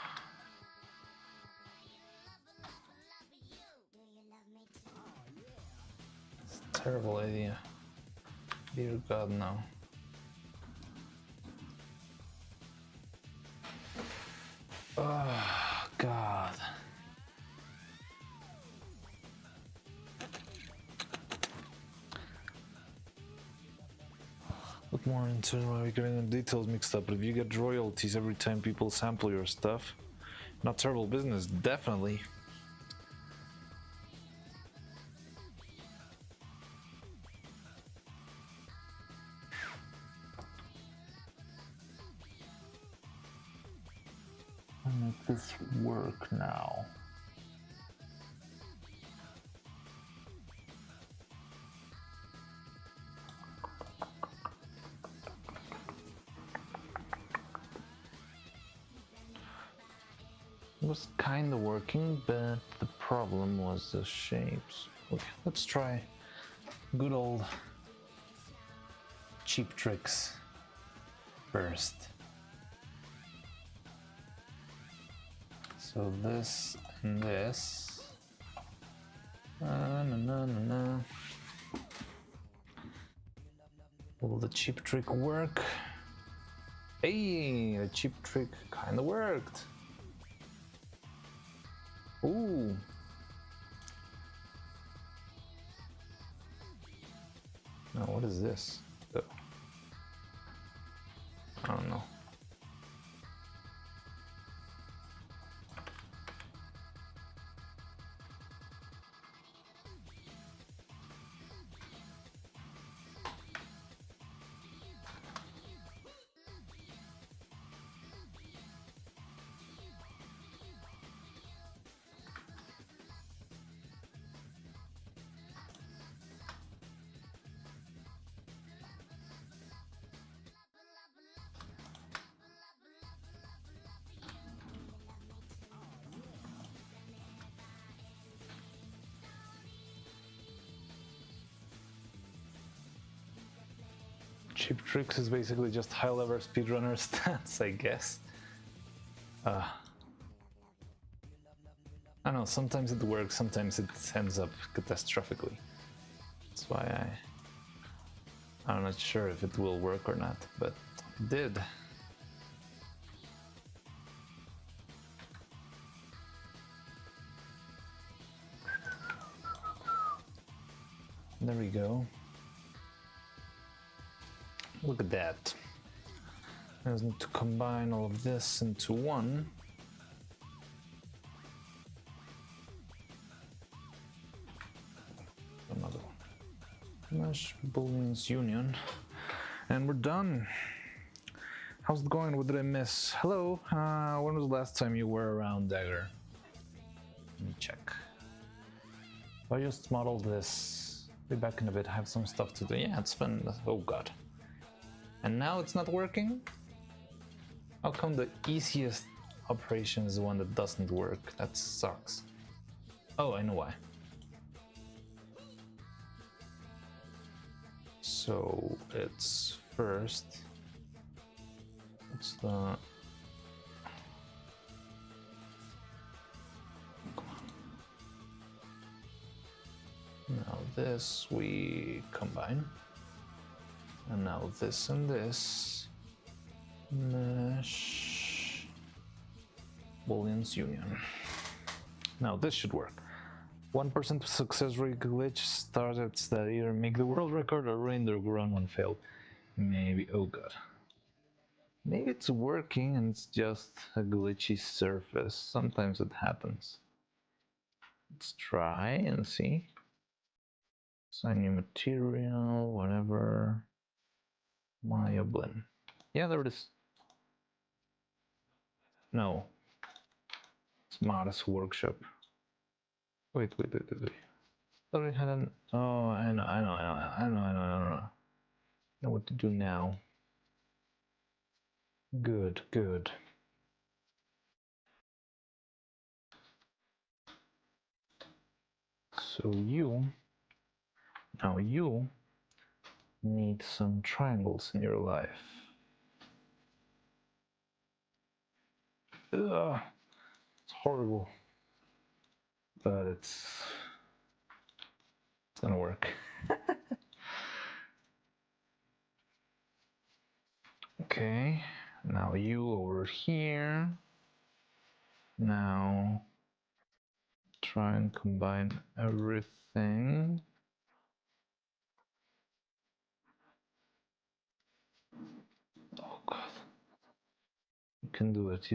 It's a terrible idea. Dear God, no. Oh, God. Look more into why we're getting the details mixed up. But if you get royalties every time people sample your stuff, not terrible business, definitely. this work now? It was kind of working, but the problem was the shapes. Okay, let's try good old cheap tricks first. So this and this. Will the cheap trick work? Hey, the cheap trick kind of worked. Ooh. Now what is this? Oh. I don't know. Cheap tricks is basically just high-level speedrunner stats, I guess. I don't know, sometimes it works, sometimes it ends up catastrophically. That's why I'm not sure if it will work or not, but it did. There we go. Look at that. I just need to combine all of this into one. Another one. Mesh Booleans Union. And we're done. How's it going? What did I miss? Hello. When was the last time you were around Dagger? Let me check. I just modeled this. Be back in a bit. I have some stuff to do. Yeah, it's been. Oh god. And now it's not working? How come the easiest operation is the one that doesn't work? That sucks. Oh, I know why. So it's first. It's the. Now this we combine. And now this and this. Mesh Booleans Union. Now this should work. 1% success rate glitch startups that either make the world record or ruin their run when failed. Maybe, oh god. Maybe it's working and it's just a glitchy surface. Sometimes it happens. Let's try and see. Assign new material, whatever. Maya blend. Yeah, there it is. No. It's Mara's workshop. Wait. Thought I had an. Oh, I know. Know what to do now. Good. So you need some triangles in your life. Ugh, it's horrible, but it's gonna work. Okay, now you over here. Now try and combine everything. Oh god. You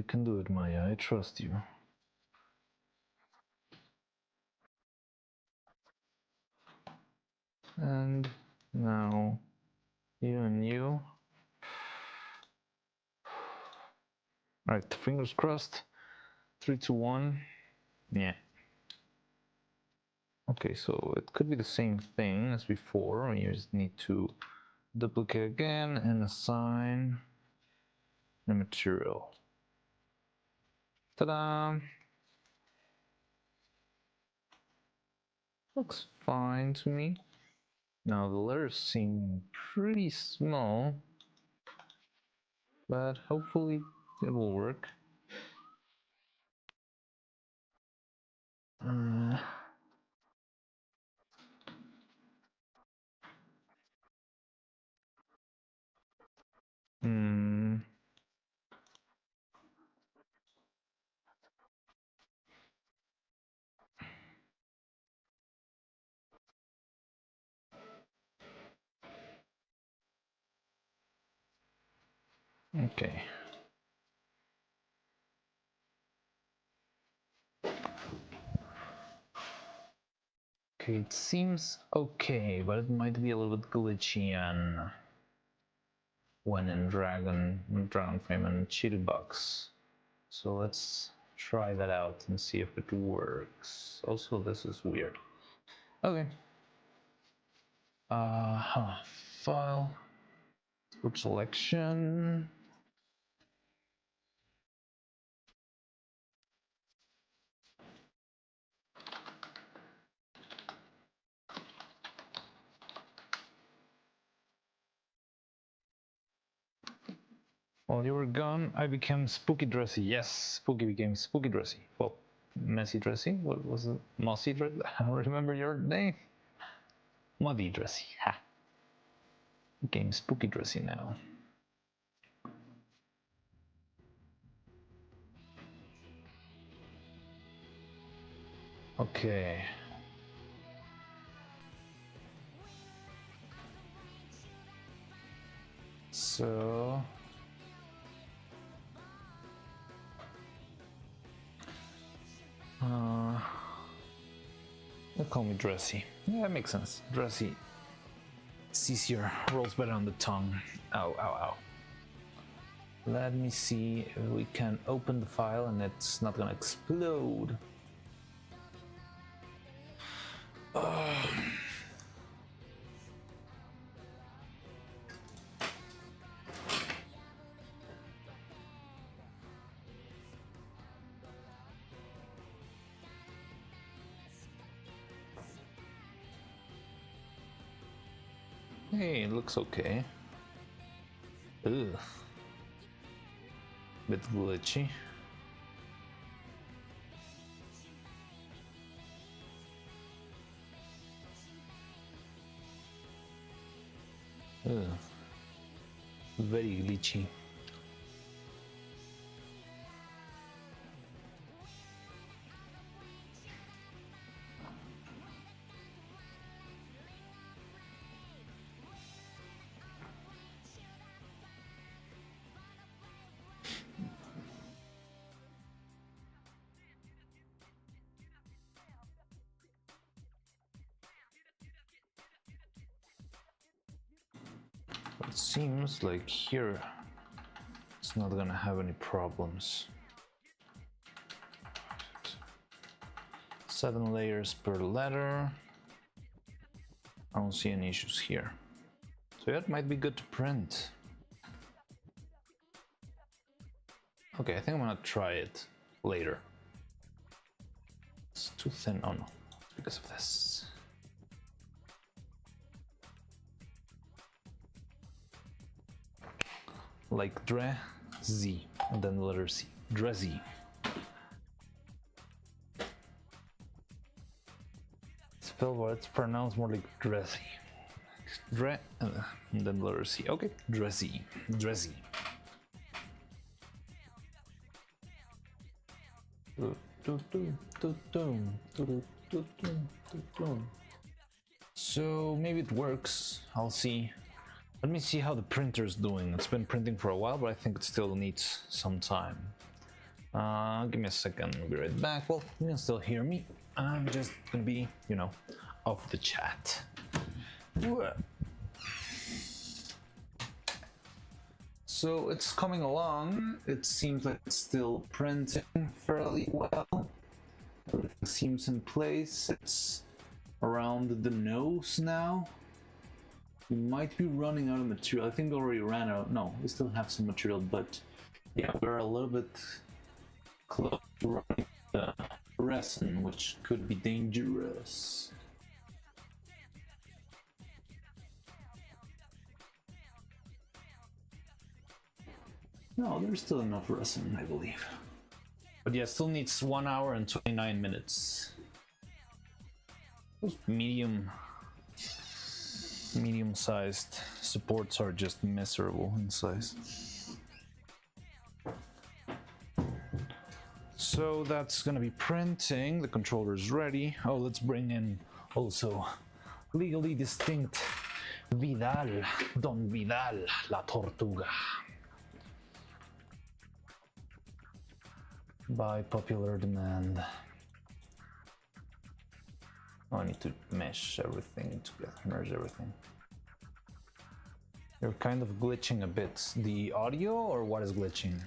can do it, Maya, I trust you. And now you and you. Alright, fingers crossed. 3, 2, 1. Yeah. Okay, so it could be the same thing as before. You just need to duplicate again and assign the material. Ta-da! Looks fine to me. Now the letters seem pretty small, but hopefully it will work. Hmm. Okay. Okay, it seems okay, but it might be a little bit glitchy on when in Dragonframe and Cheetahbox. So let's try that out and see if it works. Also, this is weird. Okay. File, group selection. While you were gone, I became spooky dressy. Yes, spooky became spooky dressy. Well, messy dressy? What was it? Mossy dressy? I don't remember your name. Muddy dressy. Ha. Became spooky dressy now. Okay. So they'll call me dressy. Yeah, that makes sense. Dressy. It's easier, rolls better on the tongue. Ow, ow, ow. Let me see if we can open the file and it's not gonna explode. Hey, it looks okay. Ugh. Bit glitchy. Ugh. Very glitchy. It seems like here it's not gonna have any problems. 7 layers per letter. I don't see any issues here. So that might be good to print. Okay, I think I'm gonna try it later. It's too thin. Oh no, it's because of this. Like Dre Z, and then the letter C. Drezzy. Spelled what it's pronounced more like dressy. Dre, and then the letter C. Okay, dressy. Dressy. So maybe it works. I'll see. Let me see how the printer's doing. It's been printing for a while, but I think it still needs some time. Give me a second, I'll be right back. Well, you can still hear me. I'm just gonna be, you know, off the chat. So it's coming along. It seems like it's still printing fairly well. Everything seems in place. It's around the nose now. We might be running out of material. I think we already ran out. No, we still have some material, but yeah, we're a little bit close to running the resin, which could be dangerous. No, there's still enough resin, I believe. But yeah, still needs 1 hour and 29 minutes. Those medium-sized supports are just miserable in size. So that's gonna be printing. The controller's ready. Oh, let's bring in also legally distinct Vidal, Don Vidal, La Tortuga. By popular demand. Oh, I need to mesh everything together, merge everything. You're kind of glitching a bit. The audio, or what is glitching?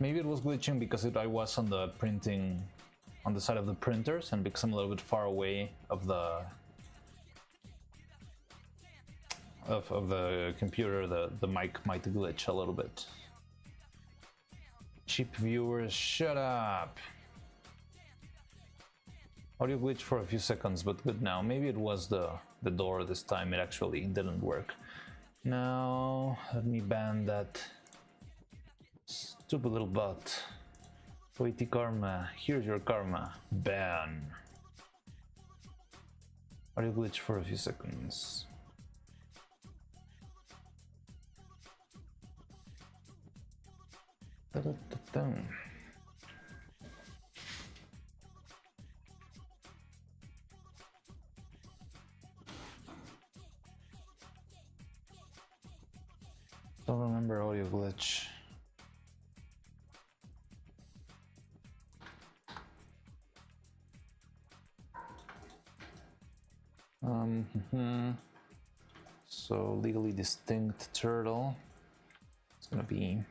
Maybe it was glitching because I was on the printing, on the side of the printers, and because I'm a little bit far away of the computer, the mic might glitch a little bit. Cheap viewers, shut up. Audio glitch for a few seconds, but good now. Maybe it was the door this time. It actually didn't work. Now, let me ban that stupid little bot. Poetic karma. Here's your karma. Ban. Audio glitch for a few seconds. Da-da-da-dum. Don't remember audio glitch. So legally distinct turtle. It's gonna be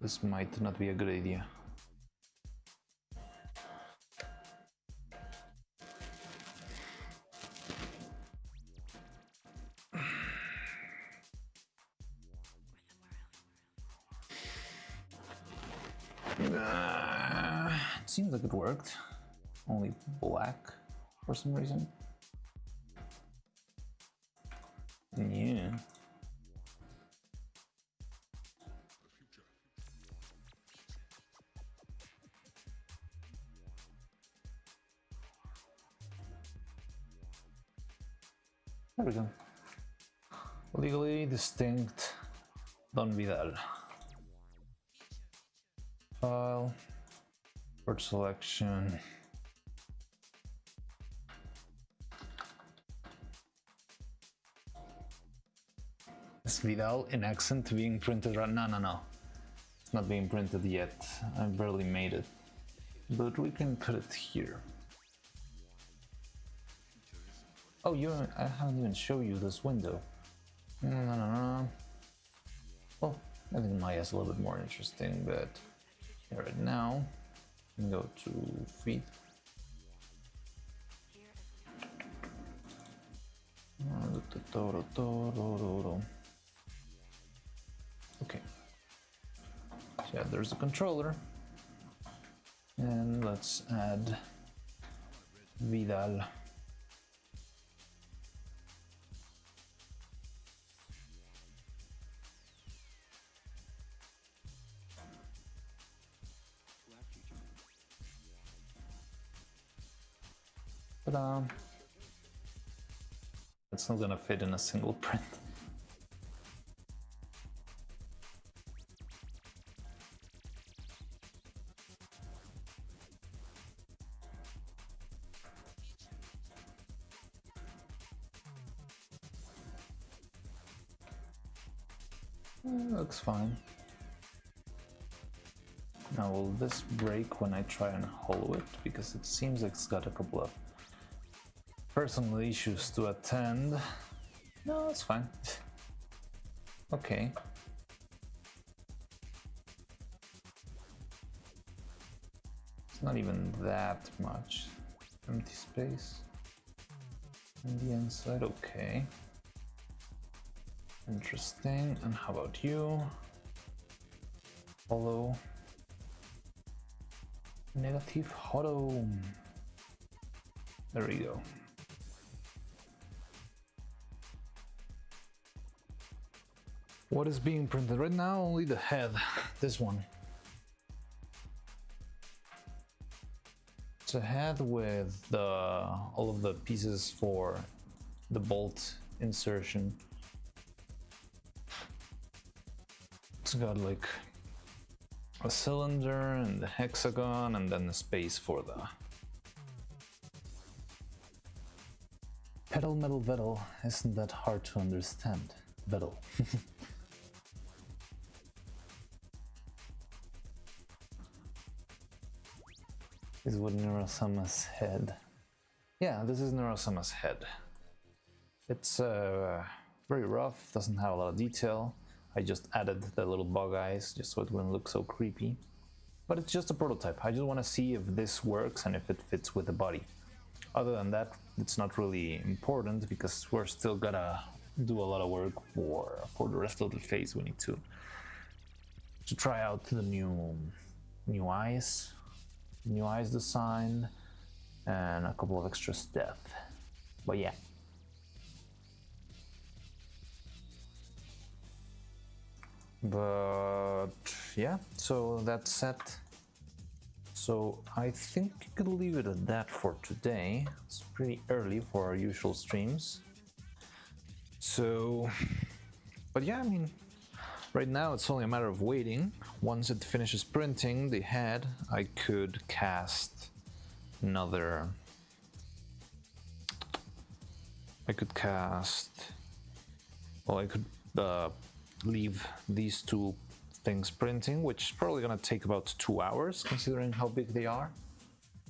this might not be a good idea. Seems like it worked. Only black for some reason. Yeah. There we go. Legally distinct Don Vidal. File. Word selection. Is Vidal in accent being printed right now? No. It's not being printed yet. I barely made it. But we can put it here. Oh, I haven't even shown you this window. No. Well, I think Maya's a little bit more interesting, but right now, go to feed. Okay. So yeah, there's a controller. And let's add Vidal. Ta-da! It's not gonna fit in a single print. Looks fine. Now will this break when I try and hollow it? Because it seems like it's got a couple of personal issues to attend. No, it's fine. Okay. It's not even that much. Empty space. On the inside, okay. Interesting. And how about you? Hollow. Negative hollow. There we go. What is being printed right now? Only the head. This one. It's a head with all of the pieces for the bolt insertion. It's got like a cylinder and the hexagon and then a space for the pedal metal vettel. Isn't that hard to understand? Vettel. This is what Neuro-Sama's head. Yeah, this is Neuro-Sama's head. It's very rough, doesn't have a lot of detail. I just added the little bug eyes just so it wouldn't look so creepy. But it's just a prototype. I just want to see if this works and if it fits with the body. Other than that, it's not really important because we're still gonna do a lot of work for the rest of the phase. We need to try out the new eyes design and a couple of extra stuff. But yeah. But yeah, so that's set. So I think you could leave it at that for today. It's pretty early for our usual streams. So, but yeah, I mean, right now it's only a matter of waiting. Once it finishes printing the head, I could cast another. I could leave these two things printing, which is probably gonna take about 2 hours considering how big they are.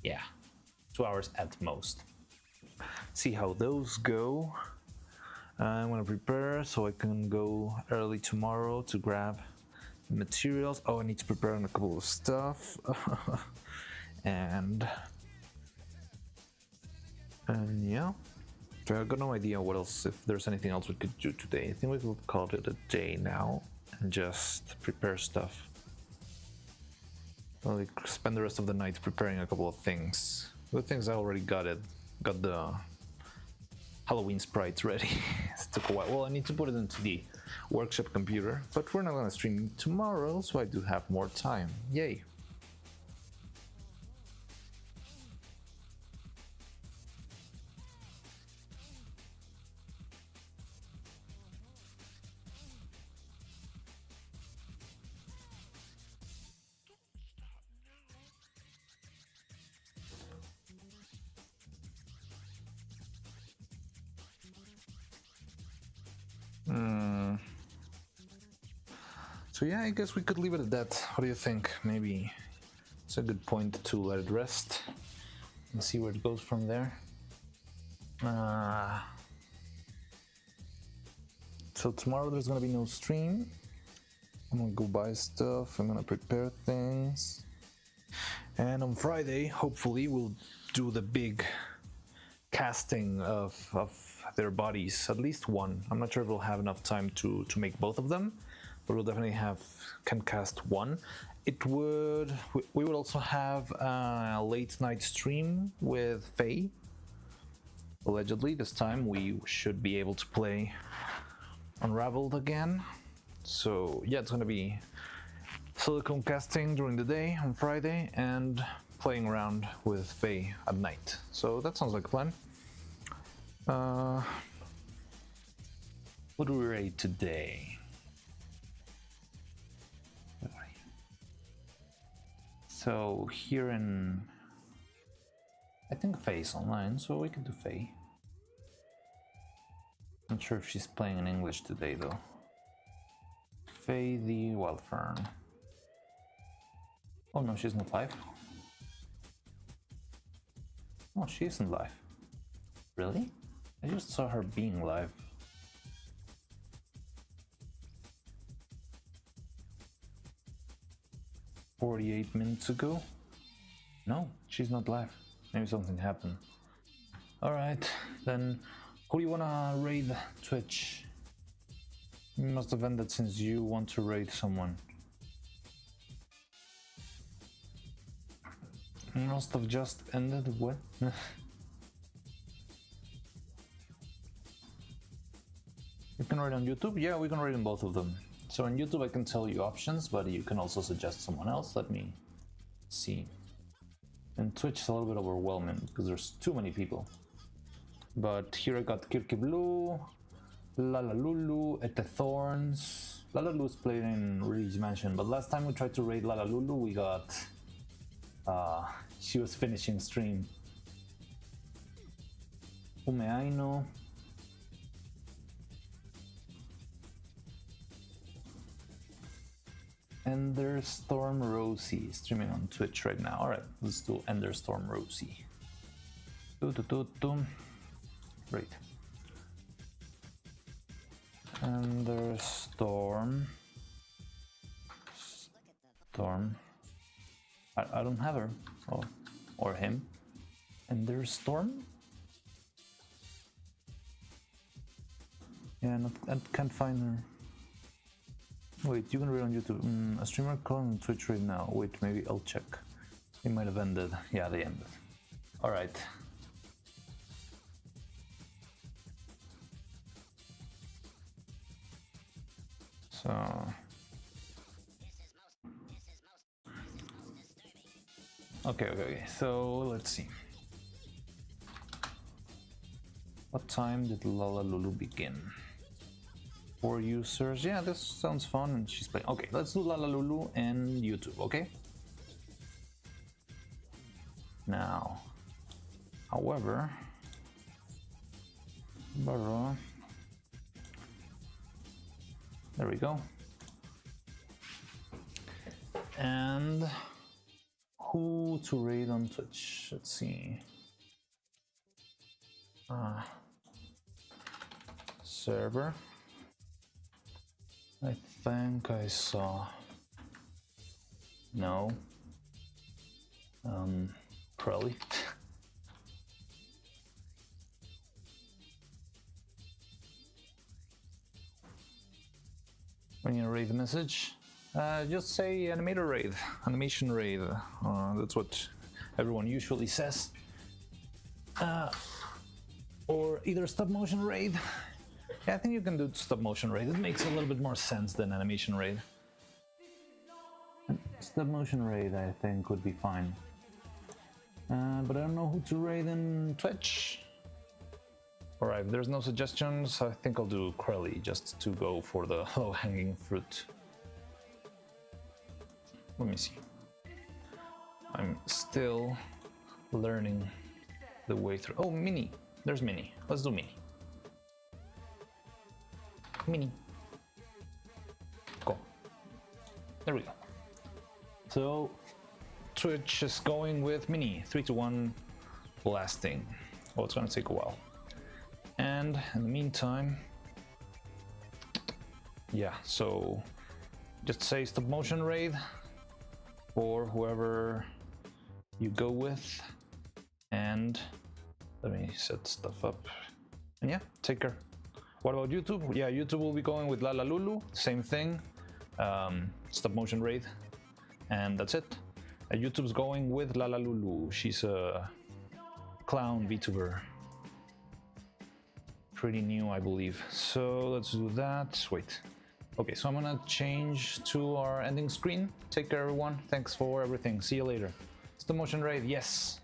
Yeah, 2 hours at most. See how those go. I'm gonna prepare so I can go early tomorrow to grab materials. Oh, I need to prepare a couple of stuff. and yeah, so I've got no idea what else, if there's anything else we could do today. I think we could call it a day now and just prepare stuff. I'll spend the rest of the night preparing a couple of things. Good things I already got the Halloween sprites ready. It took a while. Well, I need to put it into the workshop computer, but we're not gonna stream tomorrow, so I do have more time. Yay. So yeah, I guess we could leave it at that. What do you think? Maybe it's a good point to let it rest and see where it goes from there. So tomorrow there's gonna be no stream. I'm gonna go buy stuff, I'm gonna prepare things. And on Friday, hopefully we'll do the big casting of their bodies, at least one. I'm not sure if we'll have enough time to make both of them, but we'll definitely can cast one. We would also have a late night stream with Faye. Allegedly, this time we should be able to play Unraveled again. So yeah, it's gonna be silicone casting during the day on Friday and playing around with Faye at night. So that sounds like a plan. What do we rate today? So here I think Faye's online, so we can do Faye. Not sure if she's playing in English today though. Faye the Wildfern. Oh no, she's not live. Oh, she isn't live. Really? I just saw her being live. $48 minutes ago? No, she's not live. Maybe something happened. Alright, then who do you wanna raid Twitch? You must have ended since you want to raid someone. Must have just ended. What? You can raid on YouTube? Yeah, we can raid on both of them. So on YouTube I can tell you options, but you can also suggest someone else. Let me see. And Twitch is a little bit overwhelming because there's too many people. But here I got Kirky Blue, Lala Lulu, Ete Thorns. Lala Lulu's played in Luigi's Mansion, but last time we tried to raid Lala Lulu, we got she was finishing stream. Umeaino. Enderstorm Rosie streaming on Twitch right now. Alright, let's do Enderstorm Rosie. Right. Enderstorm. Storm. I don't have her. Oh, or him. Enderstorm? Yeah, I can't find her. Wait, you can read on YouTube. A streamer calling on Twitch right now. Wait, maybe I'll check. It might have ended. Yeah, they ended. Alright. So... Okay. So, let's see. What time did Lala Lulu begin? 4 users. Yeah, this sounds fun, and she's playing. Okay, let's do Lala Lulu and YouTube, okay? Now, however, there we go. And who to raid on Twitch? Let's see. Server. I think I saw. No. Probably. When you raid the message, just say animator raid, animation raid. That's what everyone usually says. Or either stop motion raid. Yeah, I think you can do stop motion raid. It makes a little bit more sense than animation raid. Stop motion raid, I think, would be fine. But I don't know who to raid in Twitch. Alright, if there's no suggestions, I think I'll do Crelly just to go for the low-hanging fruit. Let me see. I'm still learning the way through. Oh, Mini! There's Mini. Let's do Mini. Mini. Go. There we go. So, Twitch is going with Mini. 3 to 1 blasting. Oh, it's gonna take a while. And in the meantime, yeah, so just say stop motion raid for whoever you go with, and let me set stuff up. And yeah, take care. What about YouTube? Yeah, YouTube will be going with Lala Lulu, same thing, stop motion raid, and that's it. YouTube's going with Lala Lulu. She's a clown VTuber. Pretty new, I believe. So let's do that. Wait. Okay, so I'm gonna change to our ending screen. Take care, everyone. Thanks for everything. See you later. Stop motion raid, yes.